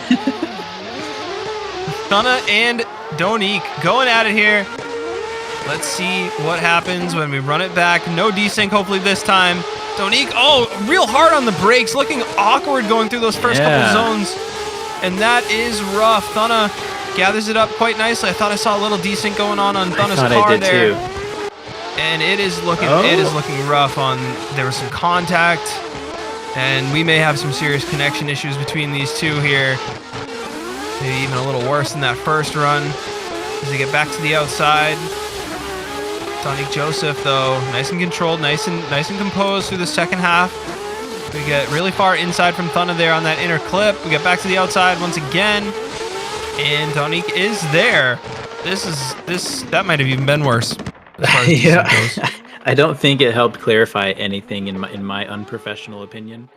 [SPEAKER 1] Thana and Donik going at it here. Let's see what happens when we run it back. No desync, hopefully this time. Donik, real hard on the brakes, looking awkward going through those first couple zones, and that is rough. Thana gathers it up quite nicely. I thought I saw a little desync going on Thana's car there, and it is looking rough. There was some contact, and we may have some serious connection issues between these two here. Maybe even a little worse than that first run. As they get back to the outside. Donik Joseph, though, nice and controlled, nice and composed through the second half. We get really far inside from Thana there on that inner clip. We get back to the outside once again, and Donik is there. That might have even been worse. As far as desync goes.
[SPEAKER 2] I don't think it helped clarify anything in my unprofessional opinion.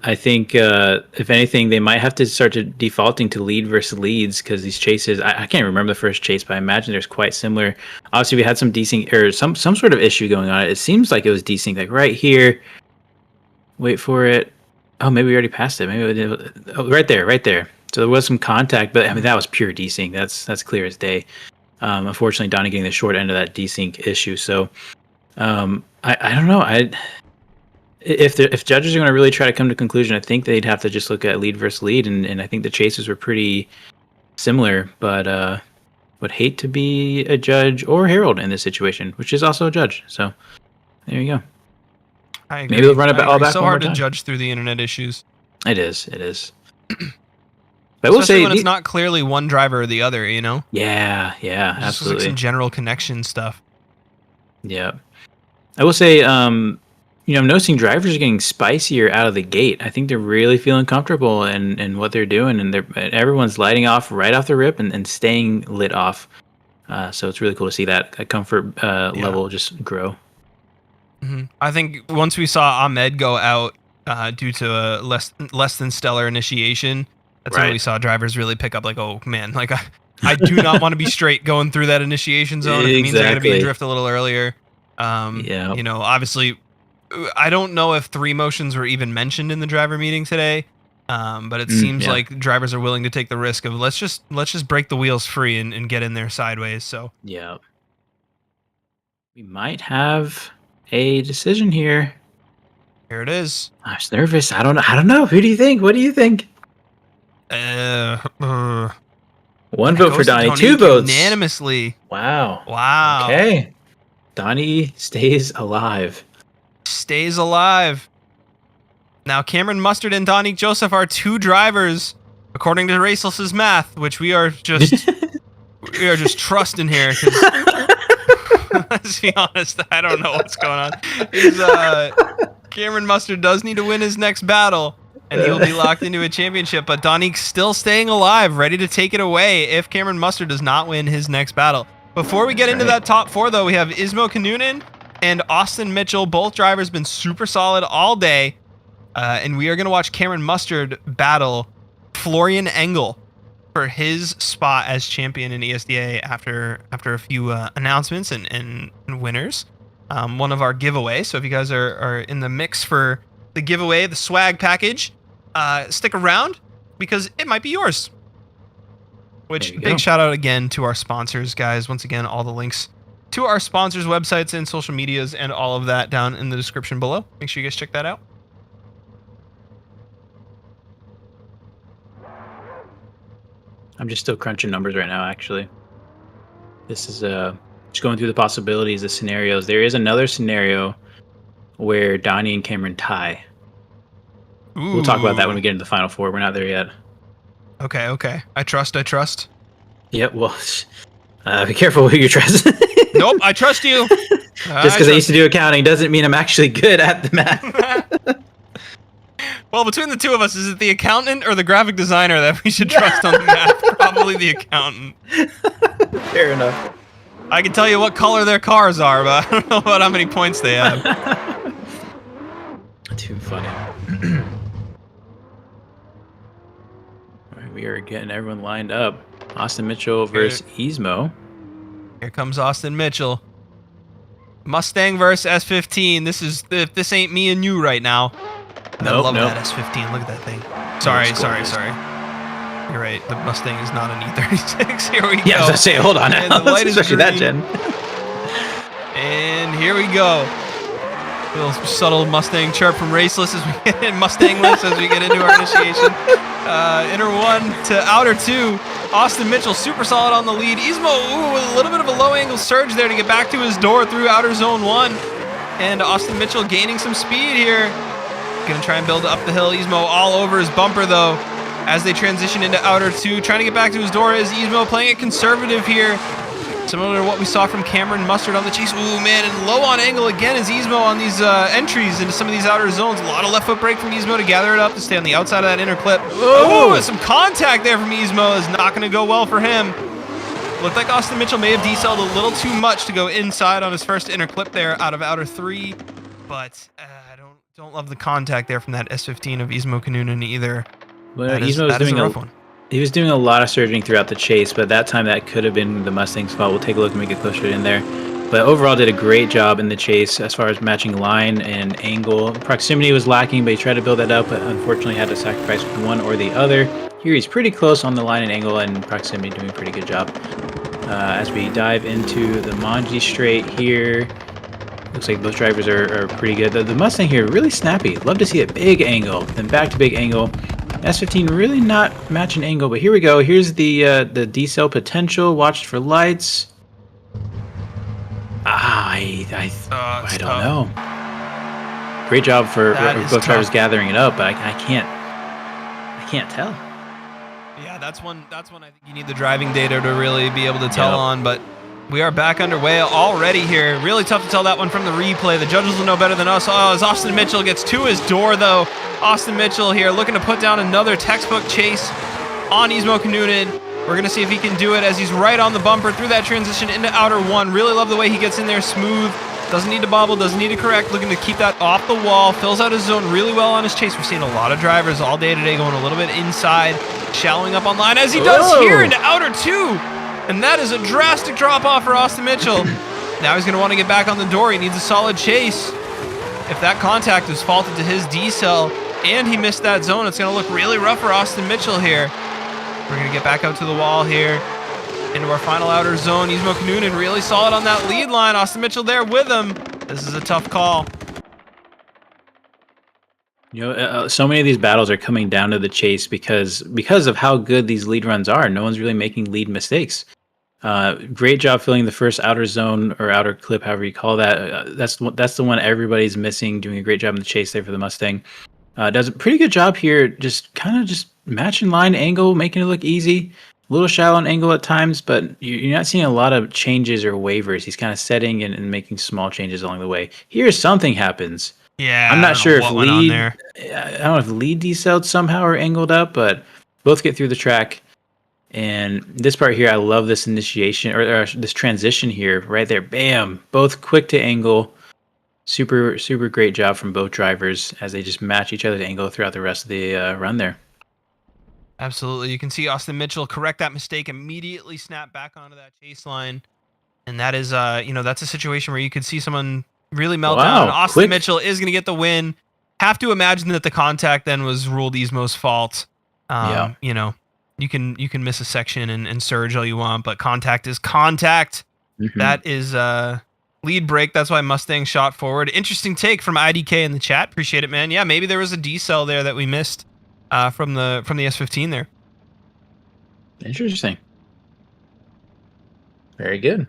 [SPEAKER 2] I think if anything, they might have to start to defaulting to lead versus leads, because these chases, I can't remember the first chase, but I imagine there's quite similar. Obviously, we had some desync or some sort of issue going on. It seems like it was desync, like right here. Wait for it. Oh, maybe we already passed it. Maybe we did. Oh, right there. So there was some contact, but I mean that was pure desync. That's clear as day. Unfortunately, Donnie getting the short end of that desync issue. So I don't know. If judges are going to really try to come to a conclusion, I think they'd have to just look at lead versus lead, and I think the chases were pretty similar, but would hate to be a judge or herald in this situation, which is also a judge. So there you go.
[SPEAKER 1] I agree.
[SPEAKER 2] Maybe they'll run it all back.
[SPEAKER 1] So
[SPEAKER 2] one
[SPEAKER 1] hard
[SPEAKER 2] more
[SPEAKER 1] to
[SPEAKER 2] time.
[SPEAKER 1] judge through the internet issues.
[SPEAKER 2] It is. But I will
[SPEAKER 1] Especially
[SPEAKER 2] say
[SPEAKER 1] when it's not clearly one driver or the other, you know?
[SPEAKER 2] Yeah,
[SPEAKER 1] It's just
[SPEAKER 2] absolutely.
[SPEAKER 1] like some general connection stuff.
[SPEAKER 2] Yeah. I will say, I'm noticing drivers are getting spicier out of the gate. I think they're really feeling comfortable in what they're doing, and everyone's lighting off right off the rip and staying lit off. So it's really cool to see that comfort level just grow.
[SPEAKER 1] Mm-hmm. I think once we saw Ahmed go out due to a less than stellar initiation, that's when we saw drivers really pick up, like, oh man, like I do not want to be straight going through that initiation zone. If it means I'm going to be adrift a little earlier. Obviously, I don't know if 3 motions were even mentioned in the driver meeting today, but it seems like drivers are willing to take the risk of let's just break the wheels free and get in there sideways. So
[SPEAKER 2] yeah, we might have a decision here.
[SPEAKER 1] Here it is.
[SPEAKER 2] I was nervous. I don't know. Who do you think? What do you think? One vote for Donnie, 2 votes
[SPEAKER 1] unanimously.
[SPEAKER 2] Wow.
[SPEAKER 1] Okay.
[SPEAKER 2] Donnie stays alive.
[SPEAKER 1] Now, Cameron Mustard and Donik Joseph are 2 drivers, according to Raceless's math, which we are just trusting here. 'Cause Let's be honest, I don't know what's going on. Cameron Mustard does need to win his next battle, and he will be locked into a championship, but Donique's still staying alive, ready to take it away if Cameron Mustard does not win his next battle. Before we get into that top 4, though, we have Ismo Canunan and Austin Mitchell. Both drivers been super solid all day, and we are going to watch Cameron Mustard battle Florian Engel for his spot as champion in ESDA after a few announcements and winners. One of our giveaways. So if you guys are in the mix for the giveaway, the swag package, stick around because it might be yours. Which, big shout out again to our sponsors, guys. Once again, all the links to our sponsors' websites and social medias and all of that down in the description below. Make sure you guys check that out.
[SPEAKER 2] I'm just still crunching numbers right now, actually. This is just going through the possibilities, the scenarios. There is another scenario where Donnie and Cameron tie. We'll talk about that when we get into the final 4. We're not there yet.
[SPEAKER 1] Okay. I trust.
[SPEAKER 2] Yep, well, be careful who you trust.
[SPEAKER 1] Nope, I trust you.
[SPEAKER 2] Just because I used to do accounting doesn't mean I'm actually good at the math.
[SPEAKER 1] Well, between the two of us, is it the accountant or the graphic designer that we should trust on the math? Probably the accountant.
[SPEAKER 2] Fair enough.
[SPEAKER 1] I can tell you what color their cars are, but I don't know about how many points they have.
[SPEAKER 2] Too funny. Alright, we are getting everyone lined up. Austin Mitchell versus Ismo.
[SPEAKER 1] Here comes Austin Mitchell. Mustang versus S15. This ain't me and you right now. I love that S15. Look at that thing. Sorry. You're right. The Mustang is not an E36. Here we go.
[SPEAKER 2] Yeah, I was gonna say, hold on.
[SPEAKER 1] And the light is
[SPEAKER 2] especially that
[SPEAKER 1] green.
[SPEAKER 2] gen.
[SPEAKER 1] And here we go. Little subtle Mustang chirp from Raceless as we get in Mustangless as we get into our initiation. Inner 1 to outer 2. Austin Mitchell super solid on the lead. Ismo with a little bit of a low angle surge there to get back to his door through outer zone 1. And Austin Mitchell gaining some speed here. Gonna try and build up the hill. Ismo all over his bumper though as they transition into outer 2. Trying to get back to his door is Ismo playing it conservative here. Similar to what we saw from Cameron Mustard on the chase. Ooh, man, and low on angle again is Ismo on these entries into some of these outer zones. A lot of left foot brake from Ismo to gather it up to stay on the outside of that inner clip. Oh, some contact there from Ismo is not going to go well for him. Looked like Austin Mitchell may have decelled a little too much to go inside on his first inner clip there out of outer 3. But I don't love the contact there from that S15 of Ismo Canunan either.
[SPEAKER 2] Well,
[SPEAKER 1] that is a rough one.
[SPEAKER 2] He was doing a lot of surging throughout the chase, but that time that could have been the Mustang's fault. We'll take a look and make it closer in there. But overall did a great job in the chase as far as matching line and angle. Proximity was lacking, but he tried to build that up, but unfortunately had to sacrifice one or the other. Here he's pretty close on the line and angle, and proximity doing a pretty good job. As we dive into the Manji straight here, looks like both drivers are pretty good. The Mustang here really snappy. Love to see a big angle, then back to big angle. S15 really not matching angle, but here we go. Here's the decel potential. Watched for lights. I don't know. Great job for both drivers gathering it up, but I can't tell.
[SPEAKER 1] Yeah, that's one I think you need the driving data to really be able to tell on, but we are back underway already here. Really tough to tell that one from the replay. The judges will know better than us. Oh, as Austin Mitchell gets to his door, though. Austin Mitchell here looking to put down another textbook chase on Ismo Canunan. We're going to see if he can do it as he's right on the bumper through that transition into outer 1. Really love the way he gets in there smooth. Doesn't need to bobble, doesn't need to correct. Looking to keep that off the wall. Fills out his zone really well on his chase. We're seeing a lot of drivers all day today going a little bit inside, shallowing up on line as he does here into outer 2. And that is a drastic drop-off for Austin Mitchell. Now he's going to want to get back on the door. He needs a solid chase. If that contact is faulted to his decel and he missed that zone, it's going to look really rough for Austin Mitchell here. We're going to get back out to the wall here into our final outer zone. Ismo Canunan really solid on that lead line. Austin Mitchell there with him. This is a tough call.
[SPEAKER 2] You know, so many of these battles are coming down to the chase because of how good these lead runs are. No one's really making lead mistakes. Great job filling the first outer zone or outer clip, however you call that. That's the one everybody's missing. Doing a great job in the chase there for the Mustang. Does a pretty good job here, just matching line angle, making it look easy. A little shallow on Engel at times, but you're not seeing a lot of changes or waivers. He's kind of setting and making small changes along the way. Here, something happens.
[SPEAKER 1] Yeah,
[SPEAKER 2] I'm
[SPEAKER 1] I
[SPEAKER 2] not
[SPEAKER 1] don't
[SPEAKER 2] sure
[SPEAKER 1] know
[SPEAKER 2] if
[SPEAKER 1] what went on
[SPEAKER 2] lead.
[SPEAKER 1] there.
[SPEAKER 2] I don't know if lead decelled somehow or angled up, but both get through the track. And this part here, I love this initiation or this transition here, right there. Bam! Both quick to angle. Super, super great job from both drivers as they just match each other to angle throughout the rest of the run there.
[SPEAKER 1] Absolutely. You can see Austin Mitchell correct that mistake, immediately snap back onto that chase line. And that is, that's a situation where you could see someone really melt down.
[SPEAKER 2] Wow,
[SPEAKER 1] Austin
[SPEAKER 2] quick.
[SPEAKER 1] Mitchell is going to get the win. Have to imagine that the contact then was ruled Ismo's fault.
[SPEAKER 2] Yeah.
[SPEAKER 1] You can miss a section and surge all you want, but contact is contact.
[SPEAKER 2] Mhm.
[SPEAKER 1] That is lead break. That's why Mustang shot forward. Interesting take from IDK in the chat. Appreciate it, man. Yeah, maybe there was a decel there that we missed from the S15 there.
[SPEAKER 2] Interesting. Very good.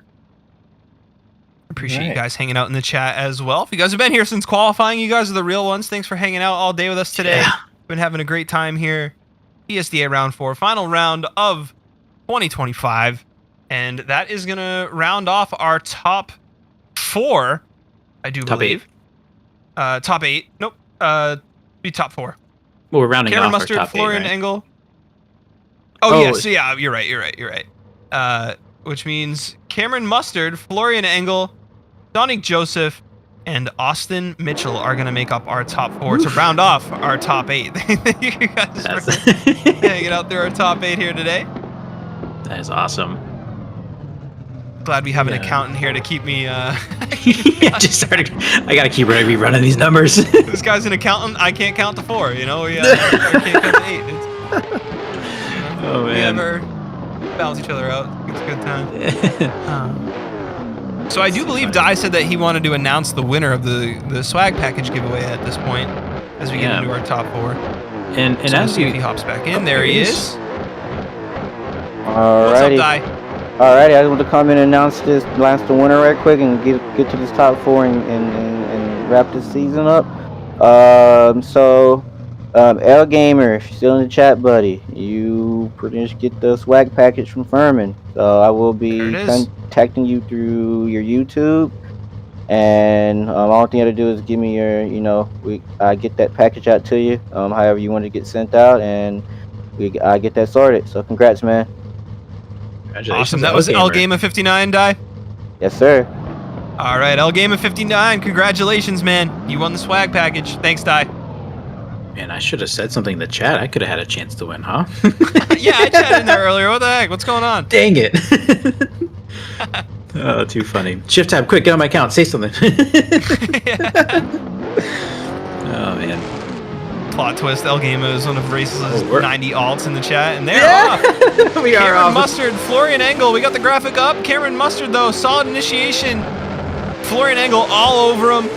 [SPEAKER 1] Appreciate you
[SPEAKER 2] Right.
[SPEAKER 1] guys hanging out in the chat as well. If you guys have been here since qualifying, you guys are the real ones. Thanks for hanging out all day with us today.
[SPEAKER 2] Yeah.
[SPEAKER 1] Been having a great time here. ESDA round 4, final round of 2025. And that is going to round off our top 4, I do
[SPEAKER 2] Top
[SPEAKER 1] believe. Top 8. Nope. Be top 4.
[SPEAKER 2] Well, we're rounding
[SPEAKER 1] Cameron
[SPEAKER 2] off
[SPEAKER 1] Mustard,
[SPEAKER 2] our top
[SPEAKER 1] Florian
[SPEAKER 2] 8, right?
[SPEAKER 1] Engel.
[SPEAKER 2] Oh,
[SPEAKER 1] Oh, yes. Yeah, you're right. Which means Cameron Mustard, Florian Engel, Sonic Joseph, and Austin Mitchell are going to make up our top 4 to round off our top 8. Thank you guys for hanging out through our top 8 here today.
[SPEAKER 2] That is awesome.
[SPEAKER 1] Glad we have an
[SPEAKER 2] Yeah.
[SPEAKER 1] accountant here to keep me.
[SPEAKER 2] Just started. I gotta keep rerunning these numbers.
[SPEAKER 1] This guy's an accountant. I can't count to 4. I can't count to 8.
[SPEAKER 2] Oh
[SPEAKER 1] We
[SPEAKER 2] man.
[SPEAKER 1] ever balance each other out. It's a good time. So I do believe Dai said that he wanted to announce the winner of the swag package giveaway at this point as we get
[SPEAKER 2] Yeah.
[SPEAKER 1] into our top 4.
[SPEAKER 2] and
[SPEAKER 1] So we'll
[SPEAKER 2] as
[SPEAKER 1] see if he
[SPEAKER 2] you,
[SPEAKER 1] hops back in. There he is. What's up,
[SPEAKER 7] Alrighty.
[SPEAKER 1] Dai?
[SPEAKER 7] Alrighty, I just want to come in and announce the winner right quick and get to this top 4 and wrap this season up. L Gamer, if you're still in the chat, buddy, you pretty much get the swag package from Firman. So I will be
[SPEAKER 1] There it is.
[SPEAKER 7] contacting you through your YouTube, and all thing you have to do is give me your, I get that package out to you, however you want to get sent out, and I get that sorted. So congrats, man.
[SPEAKER 2] congratulations,
[SPEAKER 1] Awesome. That was L
[SPEAKER 2] Gamer.
[SPEAKER 1] Game of 59, Dai.
[SPEAKER 7] Yes, sir.
[SPEAKER 1] All right, L Game of 59. Congratulations, man. You won the swag package. Thanks, Dai.
[SPEAKER 2] Man, I should have said something in the chat. I could have had a chance to win, huh?
[SPEAKER 1] Yeah, I chatted in there earlier. What the heck? What's going on?
[SPEAKER 2] Dang it. Oh, too funny. Shift tab, quick, get on my account, say something. Oh man.
[SPEAKER 1] Plot twist. L Game is one of Verris'
[SPEAKER 2] we're-
[SPEAKER 1] 90 alts in the chat, and they're off.
[SPEAKER 2] We are
[SPEAKER 1] Cameron
[SPEAKER 2] off.
[SPEAKER 1] Mustard, Florian Engel. We got the graphic up. Cameron Mustard, though, solid initiation. Florian Engel all over him.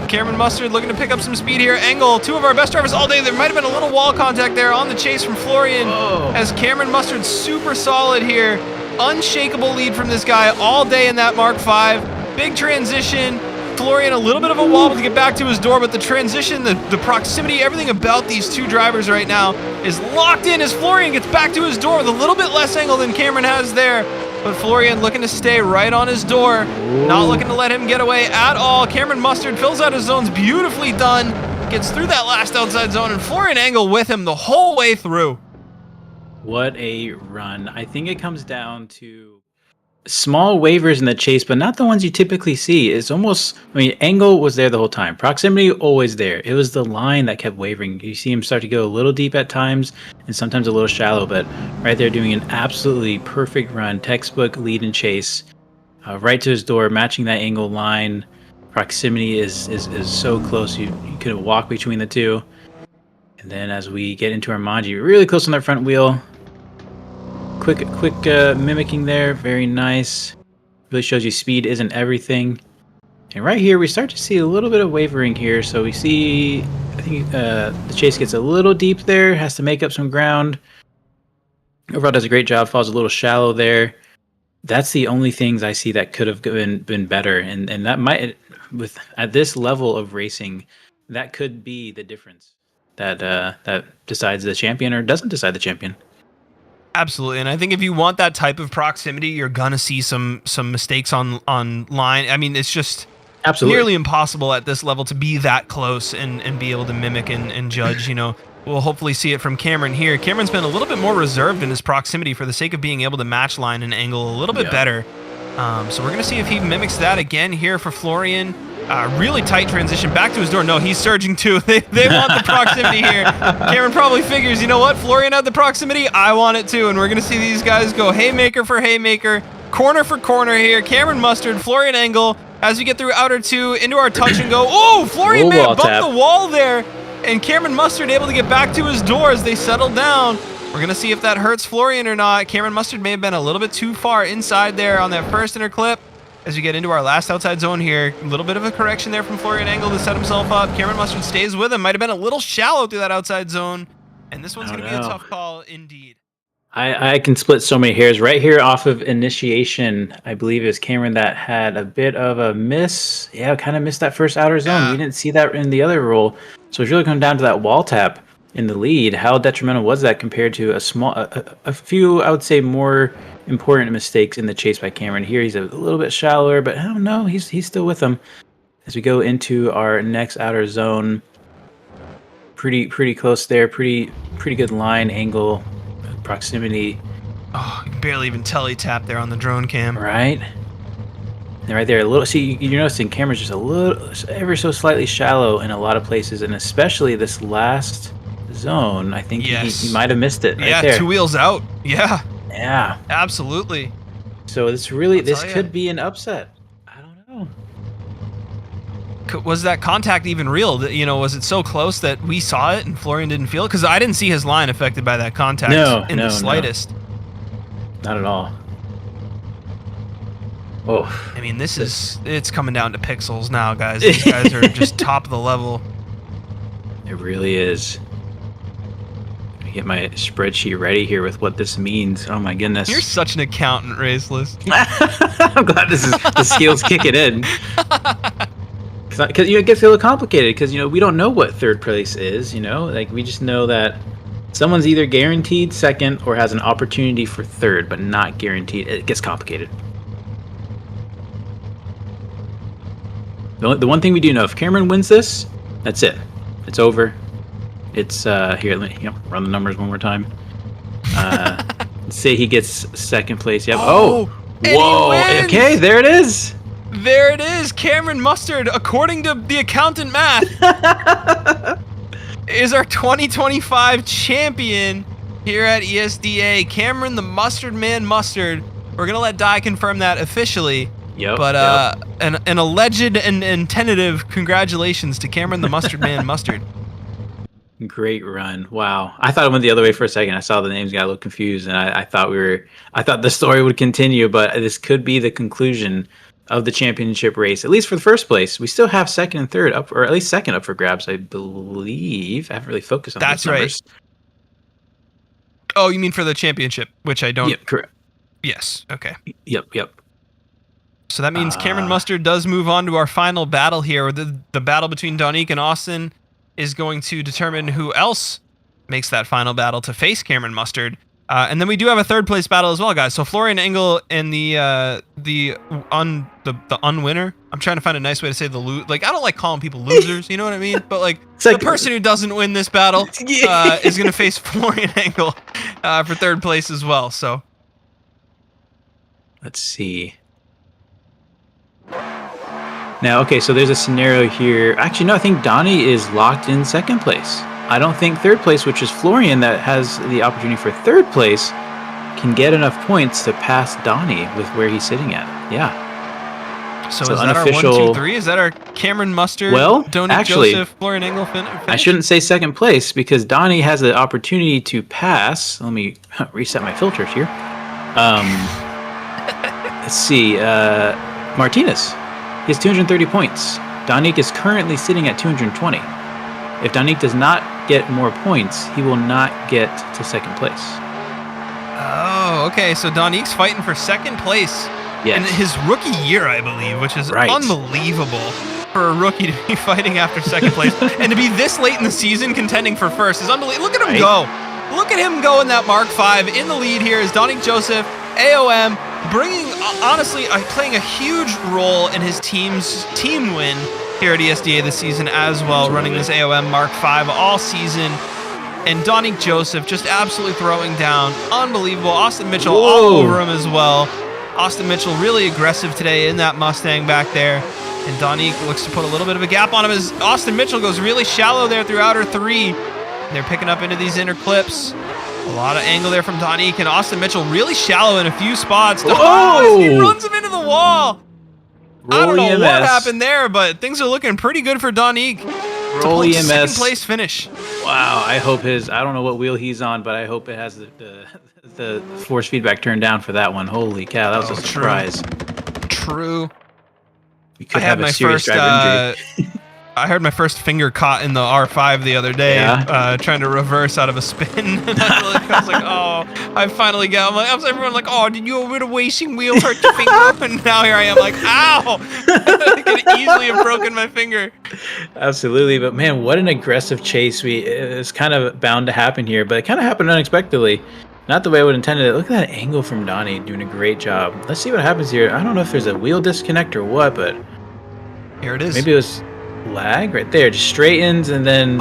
[SPEAKER 1] Cameron Mustard looking to pick up some speed here. Engel, 2 of our best drivers all day. There might have been a little wall contact there on the chase from Florian.
[SPEAKER 2] Whoa.
[SPEAKER 1] As Cameron Mustard super solid here. Unshakable lead from this guy all day in that Mark V. Big transition. Florian a little bit of a wobble to get back to his door, but the transition, the proximity, everything about these 2 drivers right now is locked in as Florian gets back to his door with a little bit less angle than Cameron has there. But Florian looking to stay right on his door, not looking to let him get away at all. Cameron Mustard fills out his zones, beautifully done, gets through that last outside zone, and Florian Engel with him the whole way through.
[SPEAKER 2] What a run. I think it comes down to small waivers in the chase, but not the ones you typically see. It's almost, Engel was there the whole time. Proximity, always there. It was the line that kept wavering. You see him start to go a little deep at times and sometimes a little shallow, but right there doing an absolutely perfect run. Textbook lead and chase. Right to his door, matching that Engel line. Proximity is so close. You could walk between the two. And then as we get into our Manji, really close on that front wheel. Quick mimicking there, very nice. Really shows you speed isn't everything. And right here, we start to see a little bit of wavering here. So we see, I think the chase gets a little deep there, has to make up some ground. Overall does a great job, falls a little shallow there. That's the only things I see that could have been better. And that might, at this level of racing, that could be the difference that decides the champion or doesn't decide the champion.
[SPEAKER 1] Absolutely, and I think if you want that type of proximity, you're gonna see some mistakes on line. I mean, it's just nearly impossible at this level to be that close and be able to mimic and judge. You know, we'll hopefully see it from Cameron here. Cameron's been a little bit more reserved in his proximity for the sake of being able to match line and angle a little bit better. So we're gonna see if he mimics that again here for Florian. Really tight transition back to his door. No, he's surging too. They want the proximity here. Cameron probably figures, you know what? Florian had the proximity. I want it too. And we're going to see these guys go haymaker for haymaker, corner for corner here. Cameron Mustard, Florian Engel. As we get through outer two into our touch and go. Oh, Florian may have bumped the wall there. And Cameron Mustard able to get back to his door as they settle down. We're going to see if that hurts Florian or not. Cameron Mustard may have been a little bit too far inside there on that first interclip. As we get into our last outside zone here, a little bit of a correction there from Florian Engel to set himself up. Cameron Mustard stays with him. Might have been a little shallow through that outside zone. And this one's going to be a tough call indeed.
[SPEAKER 2] I can split so many hairs. Right here off of initiation, I believe it was Cameron that had a bit of a miss. Yeah, kind of missed that first outer zone. We didn't see that in the other roll. So it's really coming down to that wall tap in the lead. How detrimental was that compared to a few, I would say, more important mistakes in the chase by Cameron? Here he's a little bit shallower, but I don't know, he's still with them. As we go into our next outer zone, pretty close there, pretty good line angle, proximity.
[SPEAKER 1] Oh, you can barely even tell he tapped there on the drone cam.
[SPEAKER 2] Right. And right there, a little. See, you're noticing Cameron's just a little, ever so slightly shallow in a lot of places, and especially this last zone. I think he might have missed it.
[SPEAKER 1] Yeah,
[SPEAKER 2] right there.
[SPEAKER 1] 2 wheels out. Yeah.
[SPEAKER 2] Yeah,
[SPEAKER 1] absolutely.
[SPEAKER 2] So this could be an upset. I don't know.
[SPEAKER 1] Was that contact even real? You know, was it so close that we saw it and Florian didn't feel it? Because I didn't see his line affected by that contact in the slightest.
[SPEAKER 2] No. Not at all. Oh,
[SPEAKER 1] I mean, it's coming down to pixels now, guys. These guys are just top of the level.
[SPEAKER 2] It really is. Get my spreadsheet ready here with what this means. Oh my goodness.
[SPEAKER 1] You're such an accountant, Raceless.
[SPEAKER 2] I'm glad the skills kicking in. Because it gets a little complicated because, we don't know what third place is, Like, we just know that someone's either guaranteed second or has an opportunity for third, but not guaranteed. It gets complicated. The one thing we do know, if Cameron wins this, that's it. It's over. It's here. Let me run the numbers one more time. Let's say he gets second place. Yep. Oh, whoa. Okay, there it is.
[SPEAKER 1] There it is. Cameron Mustard, according to the accountant math, is our 2025 champion here at ESDA. Cameron the Mustard Man Mustard. We're gonna let Dai confirm that officially.
[SPEAKER 2] Yep.
[SPEAKER 1] But an alleged and tentative congratulations to Cameron the Mustard Man Mustard.
[SPEAKER 2] Great run! Wow, I thought it went the other way for a second. I saw the names, got a little confused, and I thought the story would continue, but this could be the conclusion of the championship race, at least for the first place. We still have second and third up, or at least second up for grabs, I believe. I haven't really focused on those numbers.
[SPEAKER 1] Right. Oh, you mean for the championship, which I don't.
[SPEAKER 2] Yep, correct.
[SPEAKER 1] Yes. Okay.
[SPEAKER 2] Yep.
[SPEAKER 1] So that means Cameron Mustard does move on to our final battle here. The battle between Donique and Austin is going to determine who else makes that final battle to face Cameron Mustard. And then we do have a third place battle as well, guys. So Florian Engel and the unwinner. I'm trying to find a nice way to say I don't like calling people losers, you know what I mean? But the person who doesn't win this battle is going to face Florian Engel for third place as well. So
[SPEAKER 2] let's see. Now, okay, so there's a scenario here. Actually, no, I think Donnie is locked in second place. I don't think third place, which is Florian, that has the opportunity for third place, can get enough points to pass Donnie with where he's sitting at. Yeah.
[SPEAKER 1] So is that our 1, 2, 3? Is that our Cameron Mustard, Donique Joseph, Florian Engel finish?
[SPEAKER 2] I shouldn't say second place because Donnie has the opportunity to pass. Let me reset my filters here. Let's see. Martinez. He has 230 points. Donique is currently sitting at 220. If Donique does not get more points, he will not get to second place.
[SPEAKER 1] Oh, okay. So Donique's fighting for second place in his rookie year, I believe, which is unbelievable for a rookie to be fighting after second place. And to be this late in the season contending for first is unbelievable. Look at him go. look at him go in that Mark 5 in the lead here is Donik Joseph, AOM, bringing, honestly, playing a huge role in his team's team win here at ESDA this season as well, running this AOM Mark 5 all season. And Donik Joseph just absolutely throwing down. Unbelievable. Austin Mitchell all over him as well. Austin Mitchell really aggressive today in that Mustang back there. And Donik looks to put a little bit of a gap on him as Austin Mitchell goes really shallow there through outer 3. And they're picking up into these inner clips. A lot of angle there from Donik, and Austin Mitchell really shallow in a few spots. Oh, he runs him into the wall. I don't know what happened there, but things are looking pretty good for Donik.
[SPEAKER 2] Roll EMS.
[SPEAKER 1] Second place finish.
[SPEAKER 2] Wow, I hope I don't know what wheel he's on, but I hope it has the force feedback turned down for that one. Holy cow, that was a surprise.
[SPEAKER 1] True.
[SPEAKER 2] We could have a serious driver injury.
[SPEAKER 1] I heard my first finger caught in the R5 the other day, trying to reverse out of a spin. And I was like, oh, I finally got. I was everyone like, oh, did you with a racing wheel hurt your finger? And now here I am, like, ow! I could easily have broken my finger.
[SPEAKER 2] Absolutely, but man, what an aggressive chase! It's kind of bound to happen here, but it kind of happened unexpectedly. Not the way I would intended it. Look at that angle from Donnie, doing a great job. Let's see what happens here. I don't know if there's a wheel disconnect or what, but
[SPEAKER 1] here it is.
[SPEAKER 2] Maybe it was lag right there. Just straightens and then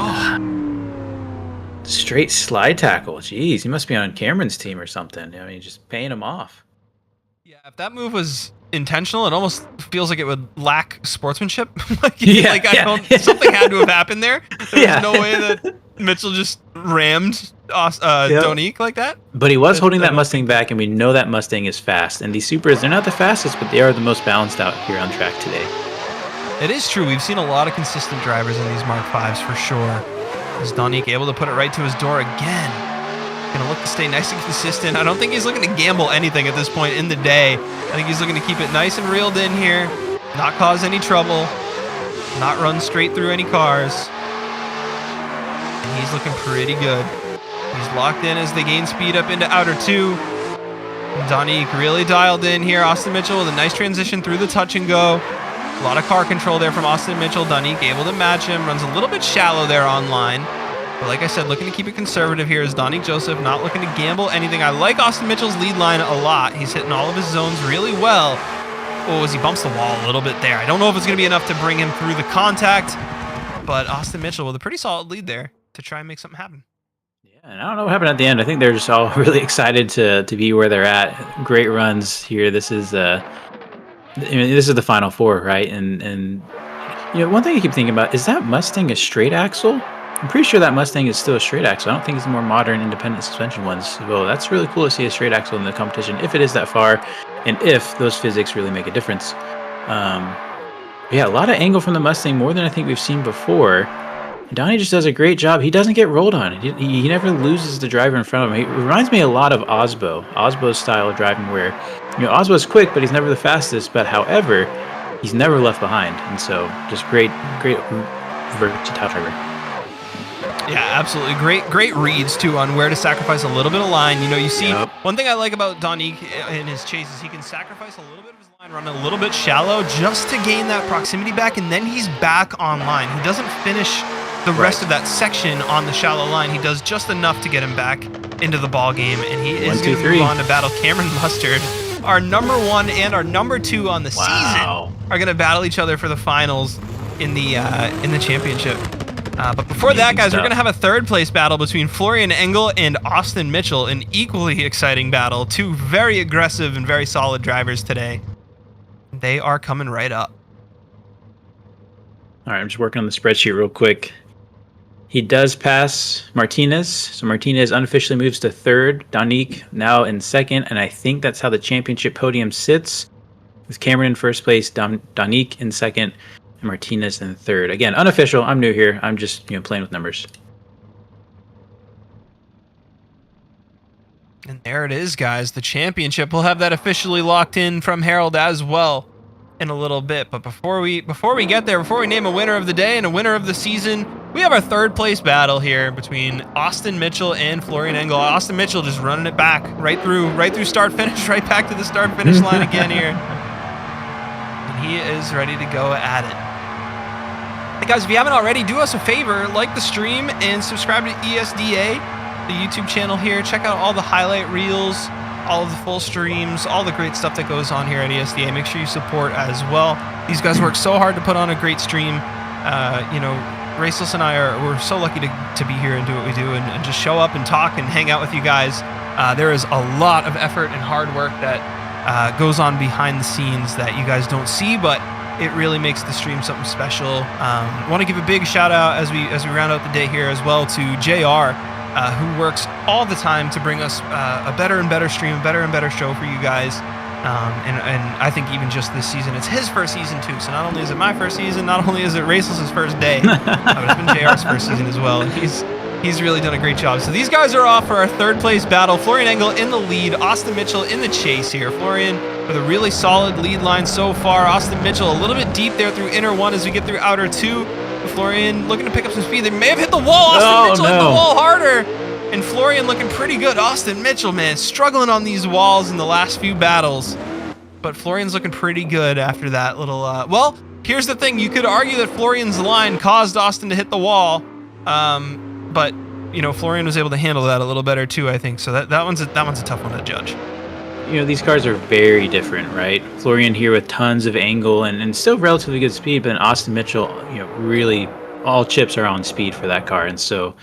[SPEAKER 2] straight slide tackle. Jeez, he must be on Cameron's team or something. I mean, just paying him off.
[SPEAKER 1] Yeah, if that move was intentional, it almost feels like it would lack sportsmanship. Something had to have happened there. There's no way that Mitchell just rammed Donik like that.
[SPEAKER 2] But he was holding that Mustang back, and we know that Mustang is fast. And these Supras, they're not the fastest, but they are the most balanced out here on track today.
[SPEAKER 1] It is true. We've seen a lot of consistent drivers in these Mark 5s for sure. Is Donik able to put it right to his door again? Gonna look to stay nice and consistent. I don't think he's looking to gamble anything at this point in the day. I think he's looking to keep it nice and reeled in here, not cause any trouble, not run straight through any cars. And he's looking pretty good. He's locked in as they gain speed up into outer 2. Donik really dialed in here. Austin Mitchell with a nice transition through the touch and go. A lot of car control there from Austin Mitchell. Donik able to match him. Runs a little bit shallow there on line. But like I said, looking to keep it conservative here is Donik Joseph, not looking to gamble anything. I like Austin Mitchell's lead line a lot. He's hitting all of his zones really well. Oh, as he bumps the wall a little bit there. I don't know if it's going to be enough to bring him through the contact. But Austin Mitchell with a pretty solid lead there to try and make something happen.
[SPEAKER 2] Yeah, and I don't know what happened at the end. I think they're just all really excited to be where they're at. Great runs here. This is this is the Final Four, right? And one thing I keep thinking about, is that Mustang a straight axle? I'm pretty sure that Mustang is still a straight axle. I don't think it's the more modern independent suspension ones. So that's really cool to see a straight axle in the competition, if it is that far, and if those physics really make a difference. Yeah, a lot of angle from the Mustang, more than I think we've seen before. Donnie just does a great job. He doesn't get rolled on. He never loses the driver in front of him. He reminds me a lot of Osbo's style of driving, where Osbo's quick, but he's never the fastest. But however, he's never left behind, and so just great versatile driver.
[SPEAKER 1] Yeah, absolutely. Great reads, too, on where to sacrifice a little bit of line. You see, one thing I like about Donik in his chase is he can sacrifice a little bit of his line, run a little bit shallow just to gain that proximity back, and then he's back on line. He doesn't finish the rest of that section on the shallow line. He does just enough to get him back into the ball game, and he is going to move on to battle Cameron Mustard. Our number 1 and our number 2 on the season are going to battle each other for the finals in the championship. But before that, guys, we're going to have a third place battle between Florian Engel and Austin Mitchell, an equally exciting battle. Two very aggressive and very solid drivers today. They are coming right up.
[SPEAKER 2] All right, I'm just working on the spreadsheet real quick. He does pass Martinez, so Martinez unofficially moves to third. Donik now in second, and I think that's how the championship podium sits, with Cameron in first place, Donik in second, and Martinez in third. Again, unofficial. I'm new here. I'm just playing with numbers.
[SPEAKER 1] And there it is, guys. The championship. We'll have that officially locked in from Harold as well in a little bit. But before we get there, before we name a winner of the day and a winner of the season, we have our third place battle here between Austin Mitchell and Florian Engel. Austin Mitchell just running it back right through start finish, right back to the start finish line again here. And he is ready to go at it. Hey guys, if you haven't already, do us a favor, like the stream and subscribe to ESDA. the YouTube channel here. Check out all the highlight reels, all of the full streams, all the great stuff that goes on here at ESDA. Make sure you support as well. These guys work so hard to put on a great stream. You know, Raceless and we're so lucky to be here and do what we do and just show up and talk and hang out with you guys. There is a lot of effort and hard work that goes on behind the scenes that you guys don't see, but it really makes the stream something special. I want to give a big shout out as we round out the day here as well to JR, who works all the time to bring us a better and better stream, a better and better show for you guys. And I think even just this season, it's his first season too. So not only is it my first season, not only is it Raceless's first day, but it's been JR's first season as well. And he's really done a great job. So these guys are off for our third place battle. Florian Engel in the lead, Austin Mitchell in the chase here. Florian with a really solid lead line so far. Austin Mitchell a little bit deep there through inner one as we get through outer two. Florian looking to pick up some speed. They may have hit the wall. Austin Mitchell hit the wall harder. And Florian looking pretty good. Austin Mitchell, man, struggling on these walls in the last few battles. But Florian's looking pretty good after that little... well, here's the thing. You could argue that Florian's line caused Austin to hit the wall. But, you know, Florian was able to handle that a little better too, I think. So that one's a tough one to judge.
[SPEAKER 2] You know, these cars are very different, right? Florian here with tons of angle and still relatively good speed, but then Austin Mitchell, you know, really all chips are on speed for that car. And so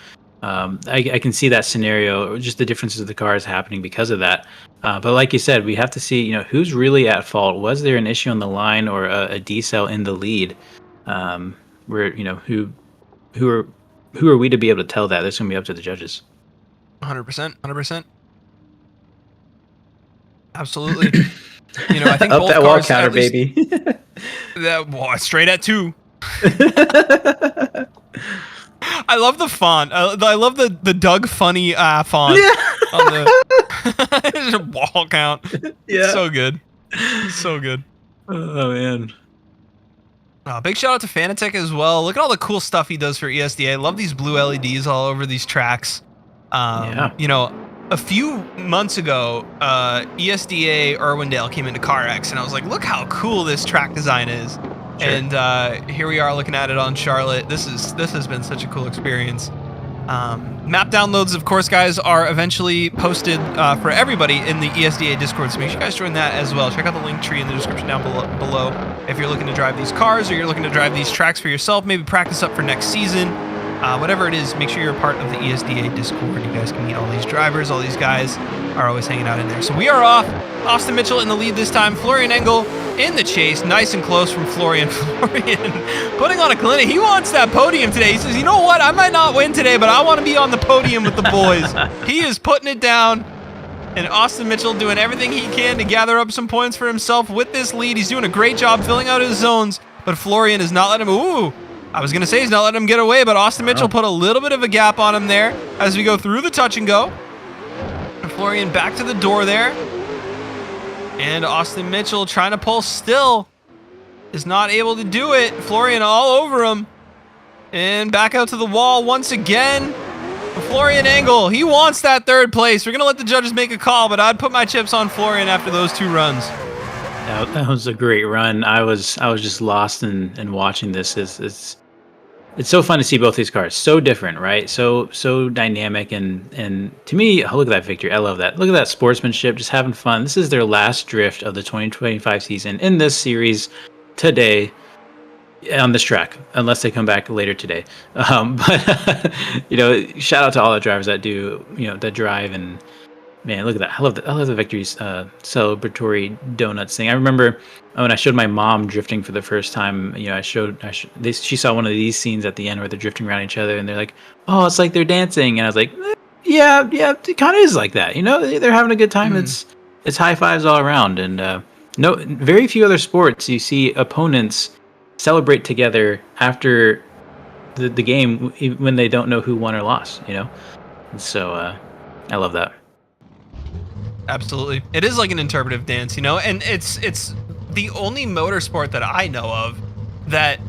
[SPEAKER 2] I can see that scenario, just the differences of the cars happening because of that. But like you said, we have to see, you know, who's really at fault. Was there an issue on the line or a decel in the lead? Where, you know, who are we to be able to tell that? That's going to be up to the judges.
[SPEAKER 1] 100%. Absolutely. You know, I think
[SPEAKER 2] up
[SPEAKER 1] both
[SPEAKER 2] that
[SPEAKER 1] cars,
[SPEAKER 2] wall counter, baby.
[SPEAKER 1] That wall straight at 2. I love the font. I love the Doug Funny font on the wall count. Yeah, so good, so good.
[SPEAKER 2] Oh man.
[SPEAKER 1] Big shout out to Thanotip as well. Look at all the cool stuff he does for ESDA. I love these blue LEDs all over these tracks. You know, a few months ago, ESDA Irwindale came into CarX, and I was like, look how cool this track design is. Sure. And here we are looking at it on Charlotte. This has been such a cool experience. Map downloads, of course, guys, are eventually posted for everybody in the ESDA Discord, so make sure you guys join that as well. Check out the link tree in the description down below if you're looking to drive these cars or you're looking to drive these tracks for yourself, maybe practice up for next season. Whatever it is, make sure you're a part of the ESDA Discord. You guys can meet all these drivers. All these guys are always hanging out in there. So we are off. Austin Mitchell in the lead this time. Florian Engel in the chase. Nice and close from Florian. Florian putting on a clinic. He wants that podium today. He says, you know what? I might not win today, but I want to be on the podium with the boys. He is putting it down. And Austin Mitchell doing everything he can to gather up some points for himself with this lead. He's doing a great job filling out his zones, but Florian is not letting him... Ooh! I was going to say he's not letting him get away, but Austin Mitchell put a little bit of a gap on him there as we go through the touch and go. And Florian back to the door there. And Austin Mitchell trying to pull still is not able to do it. Florian all over him. And back out to the wall once again. Florian Engel, he wants that third place. We're going to let the judges make a call, but I'd put my chips on Florian after those 2 runs.
[SPEAKER 2] That was a great run. I was just lost in watching this. It's so fun to see both these cars. So different, right? So dynamic and to me, look at that victory. I love that. Look at that sportsmanship, just having fun. This is their last drift of the 2025 season in this series today on this track, unless they come back later today. But you know, shout out to all the drivers that do, you know, that drive and. Man, look at that. I love the victories celebratory donuts thing. I remember when I showed my mom drifting for the first time, you know, she saw one of these scenes at the end where they're drifting around each other and they're like, oh, it's like they're dancing. And I was like, yeah, it kind of is like that. You know, they're having a good time. It's high fives all around. And very few other sports you see opponents celebrate together after the game when they don't know who won or lost, you know? And so I love that.
[SPEAKER 1] Absolutely. It is like an interpretive dance, you know, and it's the only motorsport that I know of that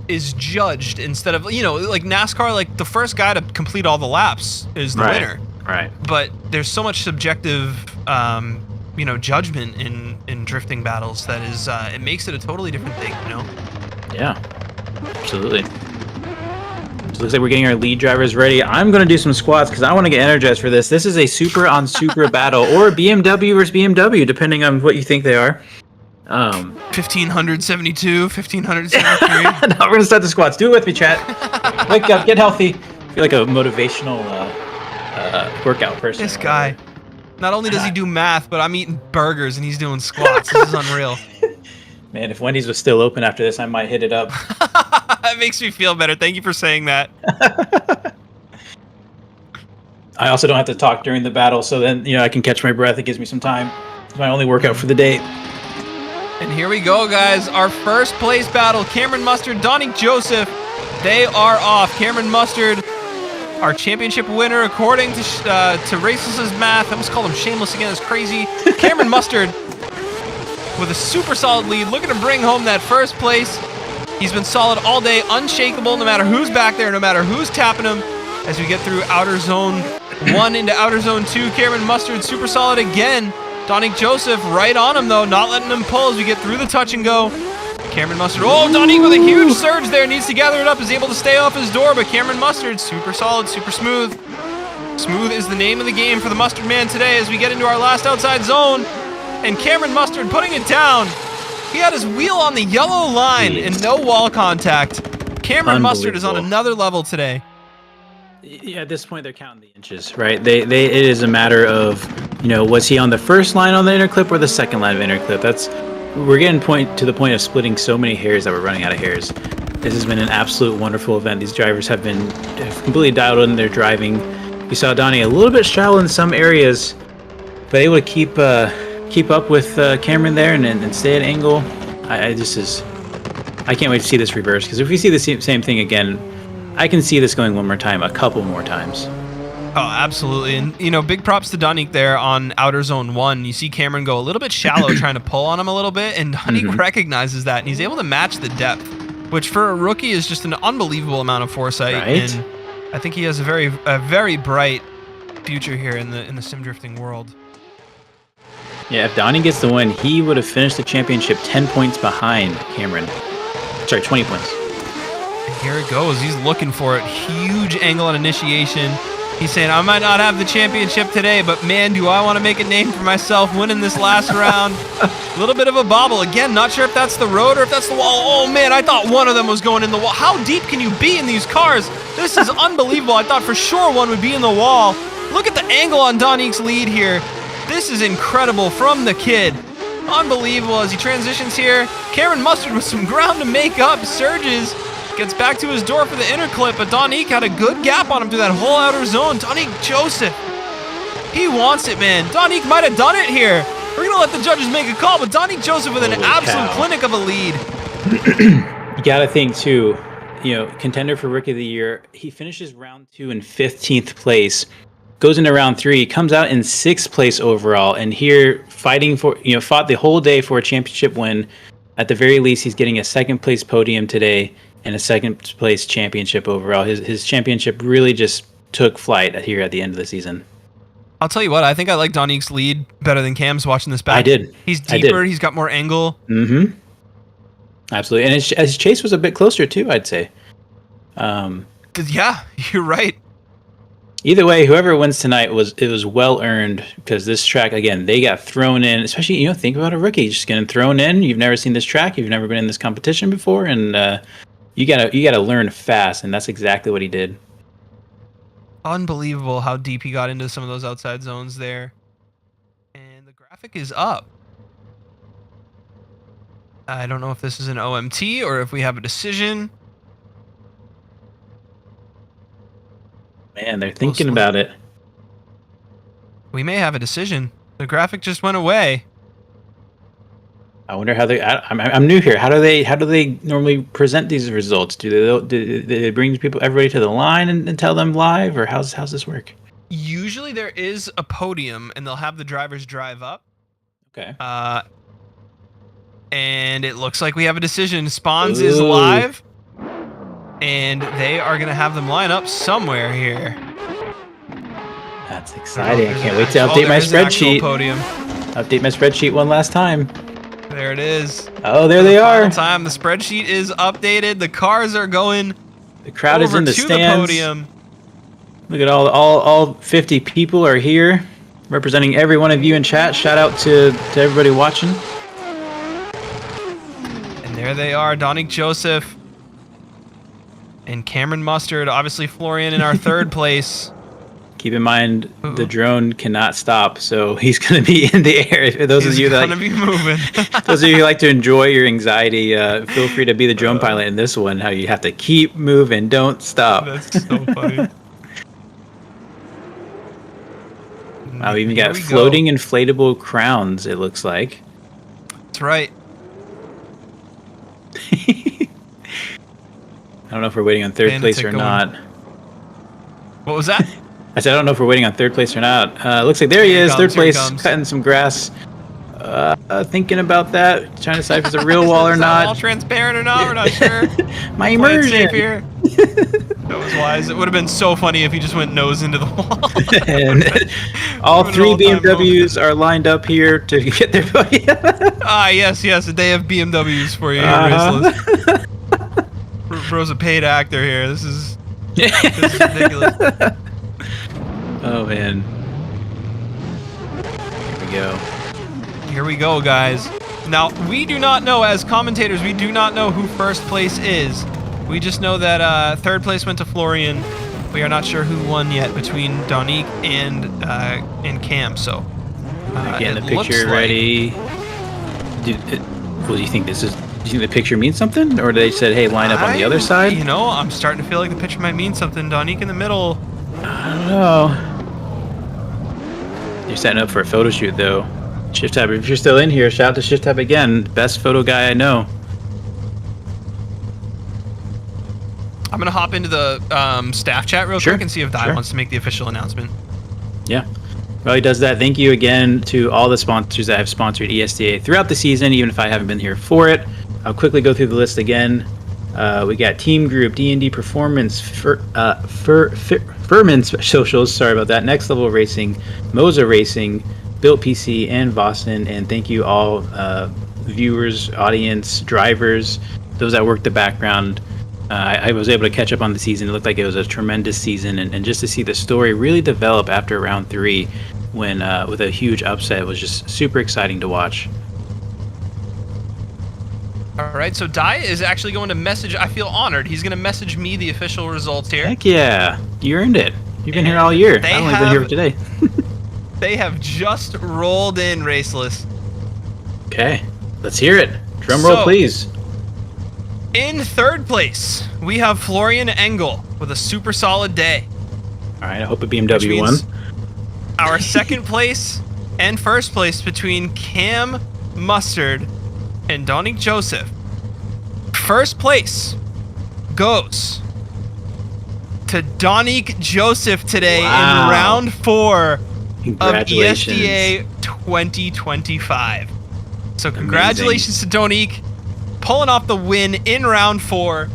[SPEAKER 1] is judged instead of, you know, like NASCAR, like the first guy to complete all the laps is the winner. Right. But there's so much subjective, you know, judgment in drifting battles that is, it makes it a totally different thing, you know?
[SPEAKER 2] Yeah, absolutely. So it looks like we're getting our lead drivers ready. I'm going to do some squats because I want to get energized for this. This is a super on super battle, or BMW versus BMW, depending on what you think they are.
[SPEAKER 1] 1572, 1573.
[SPEAKER 2] No, we're going to start the squats. Do it with me, chat. Wake up, get healthy. I feel like a motivational workout person.
[SPEAKER 1] This guy. Not only does he do math, but I'm eating burgers and he's doing squats. This is unreal.
[SPEAKER 2] Man, if Wendy's was still open after this, I might hit it up.
[SPEAKER 1] That makes me feel better. Thank you for saying that.
[SPEAKER 2] I also don't have to talk during the battle, so then I can catch my breath. It gives me some time. It's my only workout for the day.
[SPEAKER 1] And here we go, guys. Our first place battle. Cameron Mustard, Donnie Joseph. They are off. Cameron Mustard, our championship winner, according to Raceless's math. I almost called him Shameless again. It's crazy. Cameron Mustard with a super solid lead, looking to bring home that first place. He's been solid all day, unshakable, no matter who's back there, no matter who's tapping him. As we get through Outer Zone 1 into Outer Zone 2, Cameron Mustard super solid again. Donique Joseph right on him, though, not letting him pull as we get through the touch and go. Cameron Mustard, oh, Donique with a huge surge there, needs to gather it up, is able to stay off his door, but Cameron Mustard, super solid, super smooth. Smooth is the name of the game for the Mustard Man today as we get into our last outside zone. And Cameron Mustard putting it down. He had his wheel on the yellow line and no wall contact. Cameron Mustard is on another level today.
[SPEAKER 2] Yeah, at this point they're counting the inches, right? It is a matter of, was he on the first line on the interclip or the second line of interclip? We're getting to the point of splitting so many hairs that we're running out of hairs. This has been an absolute wonderful event. These drivers have completely dialed in their driving. We saw Donnie a little bit shallow in some areas, but able to keep up with Cameron there and stay at Engel. I can't wait to see this reverse, because if we see the same thing again, I can see this going one more time, a couple more times.
[SPEAKER 1] Oh, absolutely. And, big props to Donique there on Outer Zone 1. You see Cameron go a little bit shallow, trying to pull on him a little bit, and Donique recognizes that, and he's able to match the depth, which for a rookie is just an unbelievable amount of foresight.
[SPEAKER 2] Right?
[SPEAKER 1] And I think he has a very bright future here in the sim drifting world.
[SPEAKER 2] Yeah, if Donnie gets the win, he would have finished the championship 10 points behind Cameron. Sorry, 20 points.
[SPEAKER 1] And here it goes. He's looking for it. Huge angle on initiation. He's saying, I might not have the championship today, but man, do I want to make a name for myself winning this last round. A little bit of a bobble. Again, not sure if that's the road or if that's the wall. Oh, man, I thought one of them was going in the wall. How deep can you be in these cars? This is unbelievable. I thought for sure one would be in the wall. Look at the angle on Donique's lead here. This is incredible from the kid. Unbelievable as he transitions here. Cameron Mustard with some ground to make up. Surges. Gets back to his door for the interclip, but Donique had a good gap on him through that whole outer zone. Donique Joseph. He wants it, man. Donique might have done it here. We're going to let the judges make a call, but Donique Joseph with an absolute clinic of a lead.
[SPEAKER 2] You got to think, too, contender for Rookie of the Year. He finishes round 2 in 15th place. Goes into round 3, comes out in 6th place overall, and here fighting for, fought the whole day for a championship win. At the very least, he's getting a 2nd place podium today and a 2nd place championship overall. His championship really just took flight here at the end of the season.
[SPEAKER 1] I'll tell you what, I think I like Donique's lead better than Cam's watching this back.
[SPEAKER 2] I did.
[SPEAKER 1] He's deeper, he's got more angle.
[SPEAKER 2] Mm-hmm. Absolutely, and his chase was a bit closer too, I'd say.
[SPEAKER 1] Yeah, you're right.
[SPEAKER 2] Either way, whoever wins tonight it was well earned, because this track, again, they got thrown in. Especially, think about a rookie just getting thrown in. You've never seen this track, you've never been in this competition before, and you gotta learn fast, and that's exactly what he did.
[SPEAKER 1] Unbelievable how deep he got into some of those outside zones there. And the graphic is up. I don't know if this is an OMT or if we have a decision.
[SPEAKER 2] Man, they're thinking about it.
[SPEAKER 1] We may have a decision. The graphic just went away.
[SPEAKER 2] I wonder how I'm new here. How do they normally present these results? Do they bring everybody to the line and tell them live, or how's this work?
[SPEAKER 1] Usually there is a podium and they'll have the drivers drive up.
[SPEAKER 2] Okay.
[SPEAKER 1] And it looks like we have a decision. Spawns is live. And they are going to have them line up somewhere here.
[SPEAKER 2] That's exciting. I can't wait to update my spreadsheet. Update my spreadsheet one last time.
[SPEAKER 1] There it is.
[SPEAKER 2] Oh, there they are.
[SPEAKER 1] The spreadsheet is updated. The cars are going
[SPEAKER 2] The crowd is
[SPEAKER 1] over
[SPEAKER 2] in the
[SPEAKER 1] to
[SPEAKER 2] stands.
[SPEAKER 1] the podium.
[SPEAKER 2] Look at all 50 people are here, representing every one of you in chat. Shout out to everybody watching.
[SPEAKER 1] And there they are, Donik Joseph and Cameron Mustard. Obviously, Florian in our third place.
[SPEAKER 2] Keep in mind, the drone cannot stop, so he's going to be in the air. For those of you that
[SPEAKER 1] gonna be moving.
[SPEAKER 2] those of you who like to enjoy your anxiety, feel free to be the drone pilot in this one. How you have to keep moving, don't stop.
[SPEAKER 1] That's so funny.
[SPEAKER 2] Wow, we even
[SPEAKER 1] Here
[SPEAKER 2] got
[SPEAKER 1] we
[SPEAKER 2] floating
[SPEAKER 1] go.
[SPEAKER 2] inflatable crowns, it looks like.
[SPEAKER 1] That's right.
[SPEAKER 2] I don't know if we're waiting on third place or
[SPEAKER 1] going.
[SPEAKER 2] not.
[SPEAKER 1] What was that?
[SPEAKER 2] I said I don't know if we're waiting on third place or not. Looks like there he
[SPEAKER 1] Here
[SPEAKER 2] is,
[SPEAKER 1] he
[SPEAKER 2] third
[SPEAKER 1] comes, here he
[SPEAKER 2] place,
[SPEAKER 1] comes.
[SPEAKER 2] cutting some grass. Thinking about that, trying to decide if it's a real wall or
[SPEAKER 1] Is that all
[SPEAKER 2] not.
[SPEAKER 1] transparent or not? We're not sure.
[SPEAKER 2] My
[SPEAKER 1] Play it safe
[SPEAKER 2] immersion.
[SPEAKER 1] here. That was wise. It would have been so funny if he just went nose into the wall.
[SPEAKER 2] And all
[SPEAKER 1] An
[SPEAKER 2] three
[SPEAKER 1] all-time
[SPEAKER 2] BMWs are lined up here to get their podium.
[SPEAKER 1] Ah, yes. They have BMWs for you,
[SPEAKER 2] Uh-huh.
[SPEAKER 1] Raceless. Bro's a paid actor here. This is ridiculous.
[SPEAKER 2] Oh man. Here we go.
[SPEAKER 1] Here we go, guys. Now, we do not know, as commentators, we do not know who first place is. We just know that third place went to Florian. We are not sure who won yet between Donik and Cam. So
[SPEAKER 2] Getting
[SPEAKER 1] it
[SPEAKER 2] the
[SPEAKER 1] looks
[SPEAKER 2] picture
[SPEAKER 1] like-
[SPEAKER 2] ready. What do you think this is? Do you think the picture means something, or they said, "Hey, line up on the other side"?
[SPEAKER 1] You know, I'm starting to feel like the picture might mean something. Donik in the middle.
[SPEAKER 2] I don't know. You're setting up for a photo shoot, though. Shift tab. If you're still in here, shout out to Shift tab again. Best photo guy I know.
[SPEAKER 1] I'm gonna hop into the staff chat real
[SPEAKER 2] Sure,
[SPEAKER 1] quick and see if Di
[SPEAKER 2] sure.
[SPEAKER 1] wants to make the official announcement.
[SPEAKER 2] Yeah. While he does that, thank you again to all the sponsors that have sponsored ESDA throughout the season, even if I haven't been here for it. I'll quickly go through the list again. We got TEAMGROUP, DnD Performance, Firman Socials, sorry about that, Next Level Racing, Moza Racing, Billt Pc, and Vosan. And thank you all, viewers, audience, drivers, those that worked the background. I was able to catch up on the season. It looked like it was a tremendous season, and just to see the story really develop after round 3 when with a huge upset was just super exciting to watch.
[SPEAKER 1] All right, so Di is actually going to message. I feel honored. He's going to message me the official results here.
[SPEAKER 2] Heck yeah, you earned it. You've been here all year.
[SPEAKER 1] They
[SPEAKER 2] I've only been here
[SPEAKER 1] have-
[SPEAKER 2] today.
[SPEAKER 1] They have just rolled in, Raceless.
[SPEAKER 2] Okay, let's hear it. Drum roll,
[SPEAKER 1] So-
[SPEAKER 2] please.
[SPEAKER 1] In third place, we have Florian Engel with a super solid day.
[SPEAKER 2] All right, I hope a
[SPEAKER 1] which
[SPEAKER 2] BMW won.
[SPEAKER 1] means Our second place and first place between Cam Mustard and Donik Joseph. First place goes to Donik Joseph today
[SPEAKER 2] Wow.
[SPEAKER 1] in round 4 of
[SPEAKER 2] Congratulations.
[SPEAKER 1] ESDA 2025. So congratulations to Donik, pulling off the win in round 4.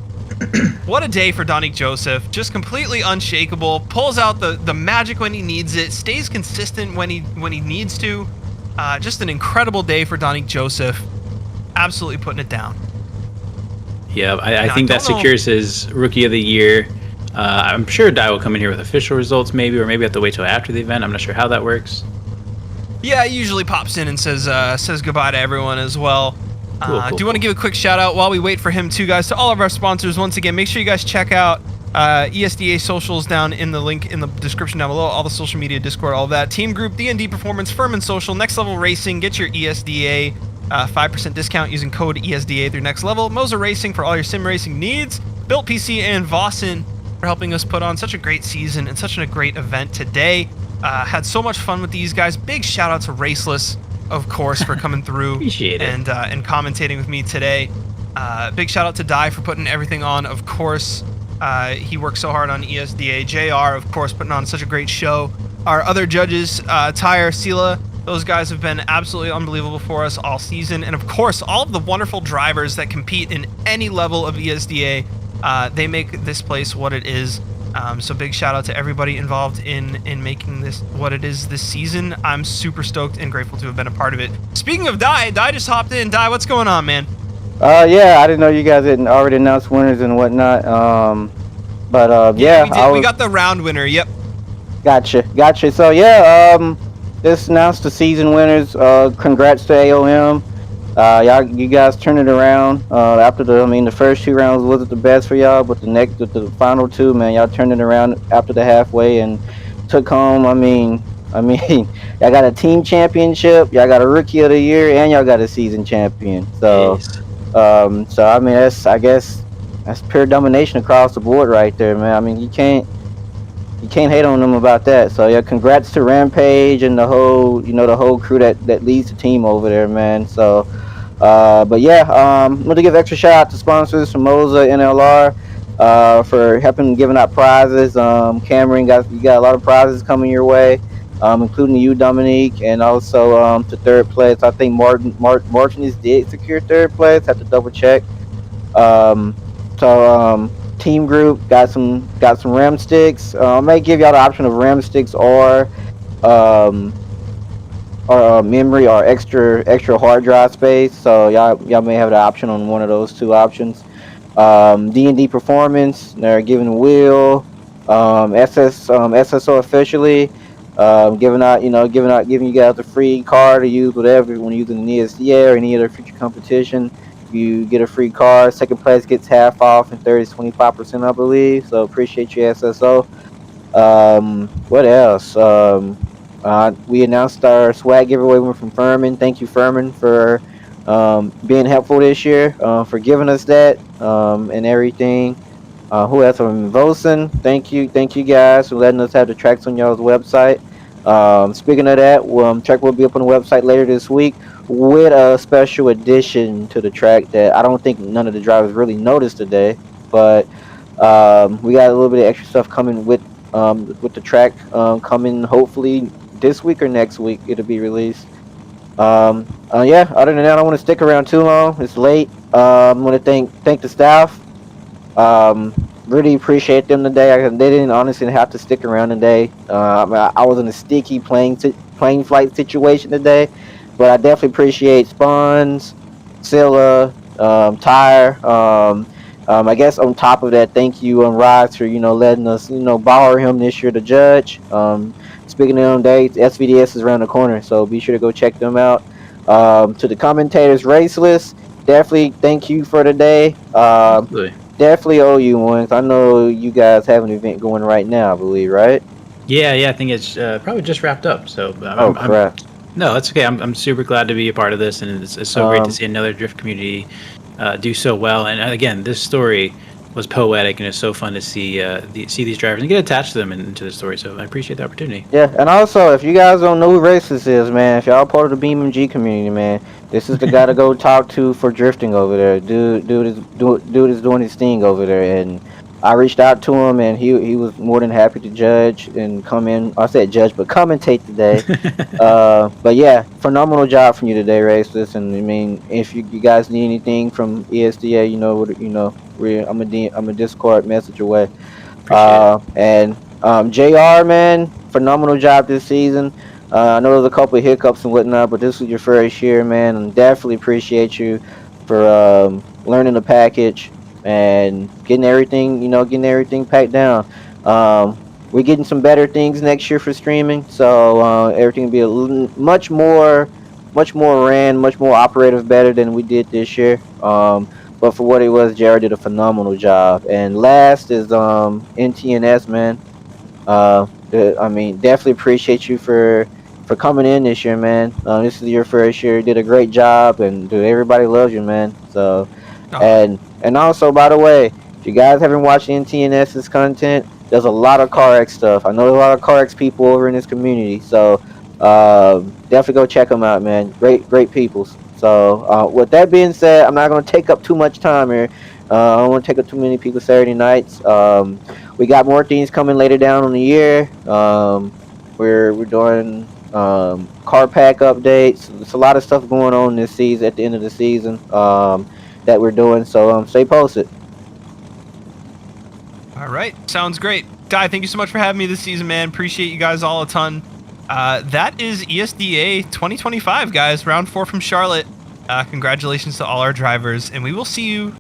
[SPEAKER 1] What a day for Donik Joseph. Just completely unshakable. Pulls out the magic when he needs it. Stays consistent when he needs to. Just an incredible day for Donik Joseph. Absolutely putting it down.
[SPEAKER 2] Yeah, I
[SPEAKER 1] Now,
[SPEAKER 2] think
[SPEAKER 1] I
[SPEAKER 2] that
[SPEAKER 1] don't know-
[SPEAKER 2] secures his Rookie of the Year. I'm sure Dai will come in here with official results, maybe, or maybe have to wait till after the event. I'm not sure how that works.
[SPEAKER 1] Yeah, he usually pops in and says goodbye to everyone as well.
[SPEAKER 2] Cool,
[SPEAKER 1] Do want to give a quick shout out while we wait for him too, guys, to all of our sponsors. Once again, make sure you guys check out ESDA Socials down in the link in the description down below. All the social media, Discord, all of that. TEAMGROUP, DnD Performance, Firman Social, Next Level Racing. Get your ESDA 5% discount using code ESDA through Next Level. Moza Racing for all your sim racing needs. Billt Pc and Vosan for helping us put on such a great season and such a great event today. Had so much fun with these guys. Big shout out to Raceless, of course, for coming through
[SPEAKER 2] Appreciate it.
[SPEAKER 1] and commentating with me today. Big shout out to Di for putting everything on, of course. He worked so hard on ESDA. JR, of course, putting on such a great show. Our other judges, Tyre, Sela, those guys have been absolutely unbelievable for us all season. And of course, all of the wonderful drivers that compete in any level of ESDA, they make this place what it is. So big shout out to everybody involved in making this what it is this season. I'm super stoked and grateful to have been a part of it. Speaking of Di just hopped in. Di, what's going on, man?
[SPEAKER 7] Yeah, I didn't know you guys had already announced winners and whatnot. But
[SPEAKER 1] Yeah,
[SPEAKER 7] yeah,
[SPEAKER 1] we got the round winner. Yep.
[SPEAKER 7] Gotcha. So yeah, this announced the season winners. Congrats to AOM. You guys turned it around. After the first 2 rounds wasn't the best for y'all, but the final 2, man, y'all turned it around after the halfway and took home. Y'all got a team championship, y'all got a rookie of the year, and y'all got a season champion. So, I guess that's pure domination across the board right there, man. I mean, you can't hate on them about that. So yeah, congrats to Rampage and the whole crew that leads the team over there, man. So, but yeah, I'm gonna give extra shout out to sponsors from Moza NLR, for helping giving out prizes. Cameron, you got a lot of prizes coming your way, including you, Dominique, and also to 3rd place. I think Martinez did secure 3rd place. Have to double check. Team Group got some RAM sticks. I may give y'all the option of RAM sticks or memory or extra hard drive space. So y'all may have the option on one of those 2 options. DnD Performance, they're giving Will, SSO officially, giving you guys a free card to use whatever when using an ESDA or any other future competition. You get a free card. 2nd place gets half off, and 3rd is 25%, I believe. So appreciate you, SSO. What else? We announced our swag giveaway from Firman. Thank you, Firman, for being helpful this year, for giving us that and everything. Who else? Vosan. Thank you guys for letting us have the tracks on y'all's website. Speaking of that, track will be up on the website later this week with a special addition to the track that I don't think none of the drivers really noticed today, but we got a little bit of extra stuff coming with the track, coming hopefully this week or next week. It'll be released. Yeah, other than that, I don't want to stick around too long. It's late. I want to thank the staff. Really appreciate them today. They didn't honestly have to stick around today. I was in a sticky plane flight situation today, but I definitely appreciate Spawns, Scylla, Tyre. I guess on top of that, thank you Rise for letting us borrow him this year to judge. Speaking of them dates, SVDS is around the corner, so be sure to go check them out. To the commentators, Raceless, definitely thank you for today. Definitely owe you one. I know you guys have an event going right now, I believe, right?
[SPEAKER 2] Yeah, I think it's probably just wrapped up. So
[SPEAKER 7] crap.
[SPEAKER 2] No, that's okay. I'm super glad to be a part of this, and it's so great to see another drift community do so well. And again, this story was poetic, and it's so fun to see these drivers and get attached to them into the story. So I appreciate the opportunity.
[SPEAKER 7] Yeah, and also, if you guys don't know who Racist is, man, if y'all part of the BeamMG community, man, this is the guy to go talk to for drifting over there. Dude is doing his thing over there, and I reached out to him, and he was more than happy to judge and come in. I said judge, but commentate today. But yeah, phenomenal job from you today, Racist. And I mean, if you guys need anything from ESDA, I'm a Discord message away. And JR, man, phenomenal job this season. I know there's a couple of hiccups and whatnot, but this was your first year, man, and definitely appreciate you for learning the package and getting everything packed down. We're getting some better things next year for streaming, so everything will be much more ran, much more operative, better than we did this year. But for what it was, Jared did a phenomenal job. And last is NTNS, man. Definitely appreciate you for coming in this year, man. This is your first year. You did a great job, and dude, everybody loves you, man. So, and also, by the way, if you guys haven't watched NTNS's content, there's a lot of CarX stuff. I know there's a lot of CarX people over in this community, so definitely go check them out, man. Great people. So, with that being said, I'm not going to take up too much time here. I don't want to take up too many people Saturday nights. We got more things coming later down in the year. We're doing car pack updates. There's a lot of stuff going on this season, at the end of the season, that we're doing. So stay posted.
[SPEAKER 1] All right, sounds great. Di, thank you so much for having me this season, man. Appreciate you guys all a ton. That is ESDA 2025, guys. Round 4 from Charlotte. Congratulations to all our drivers, and we will see you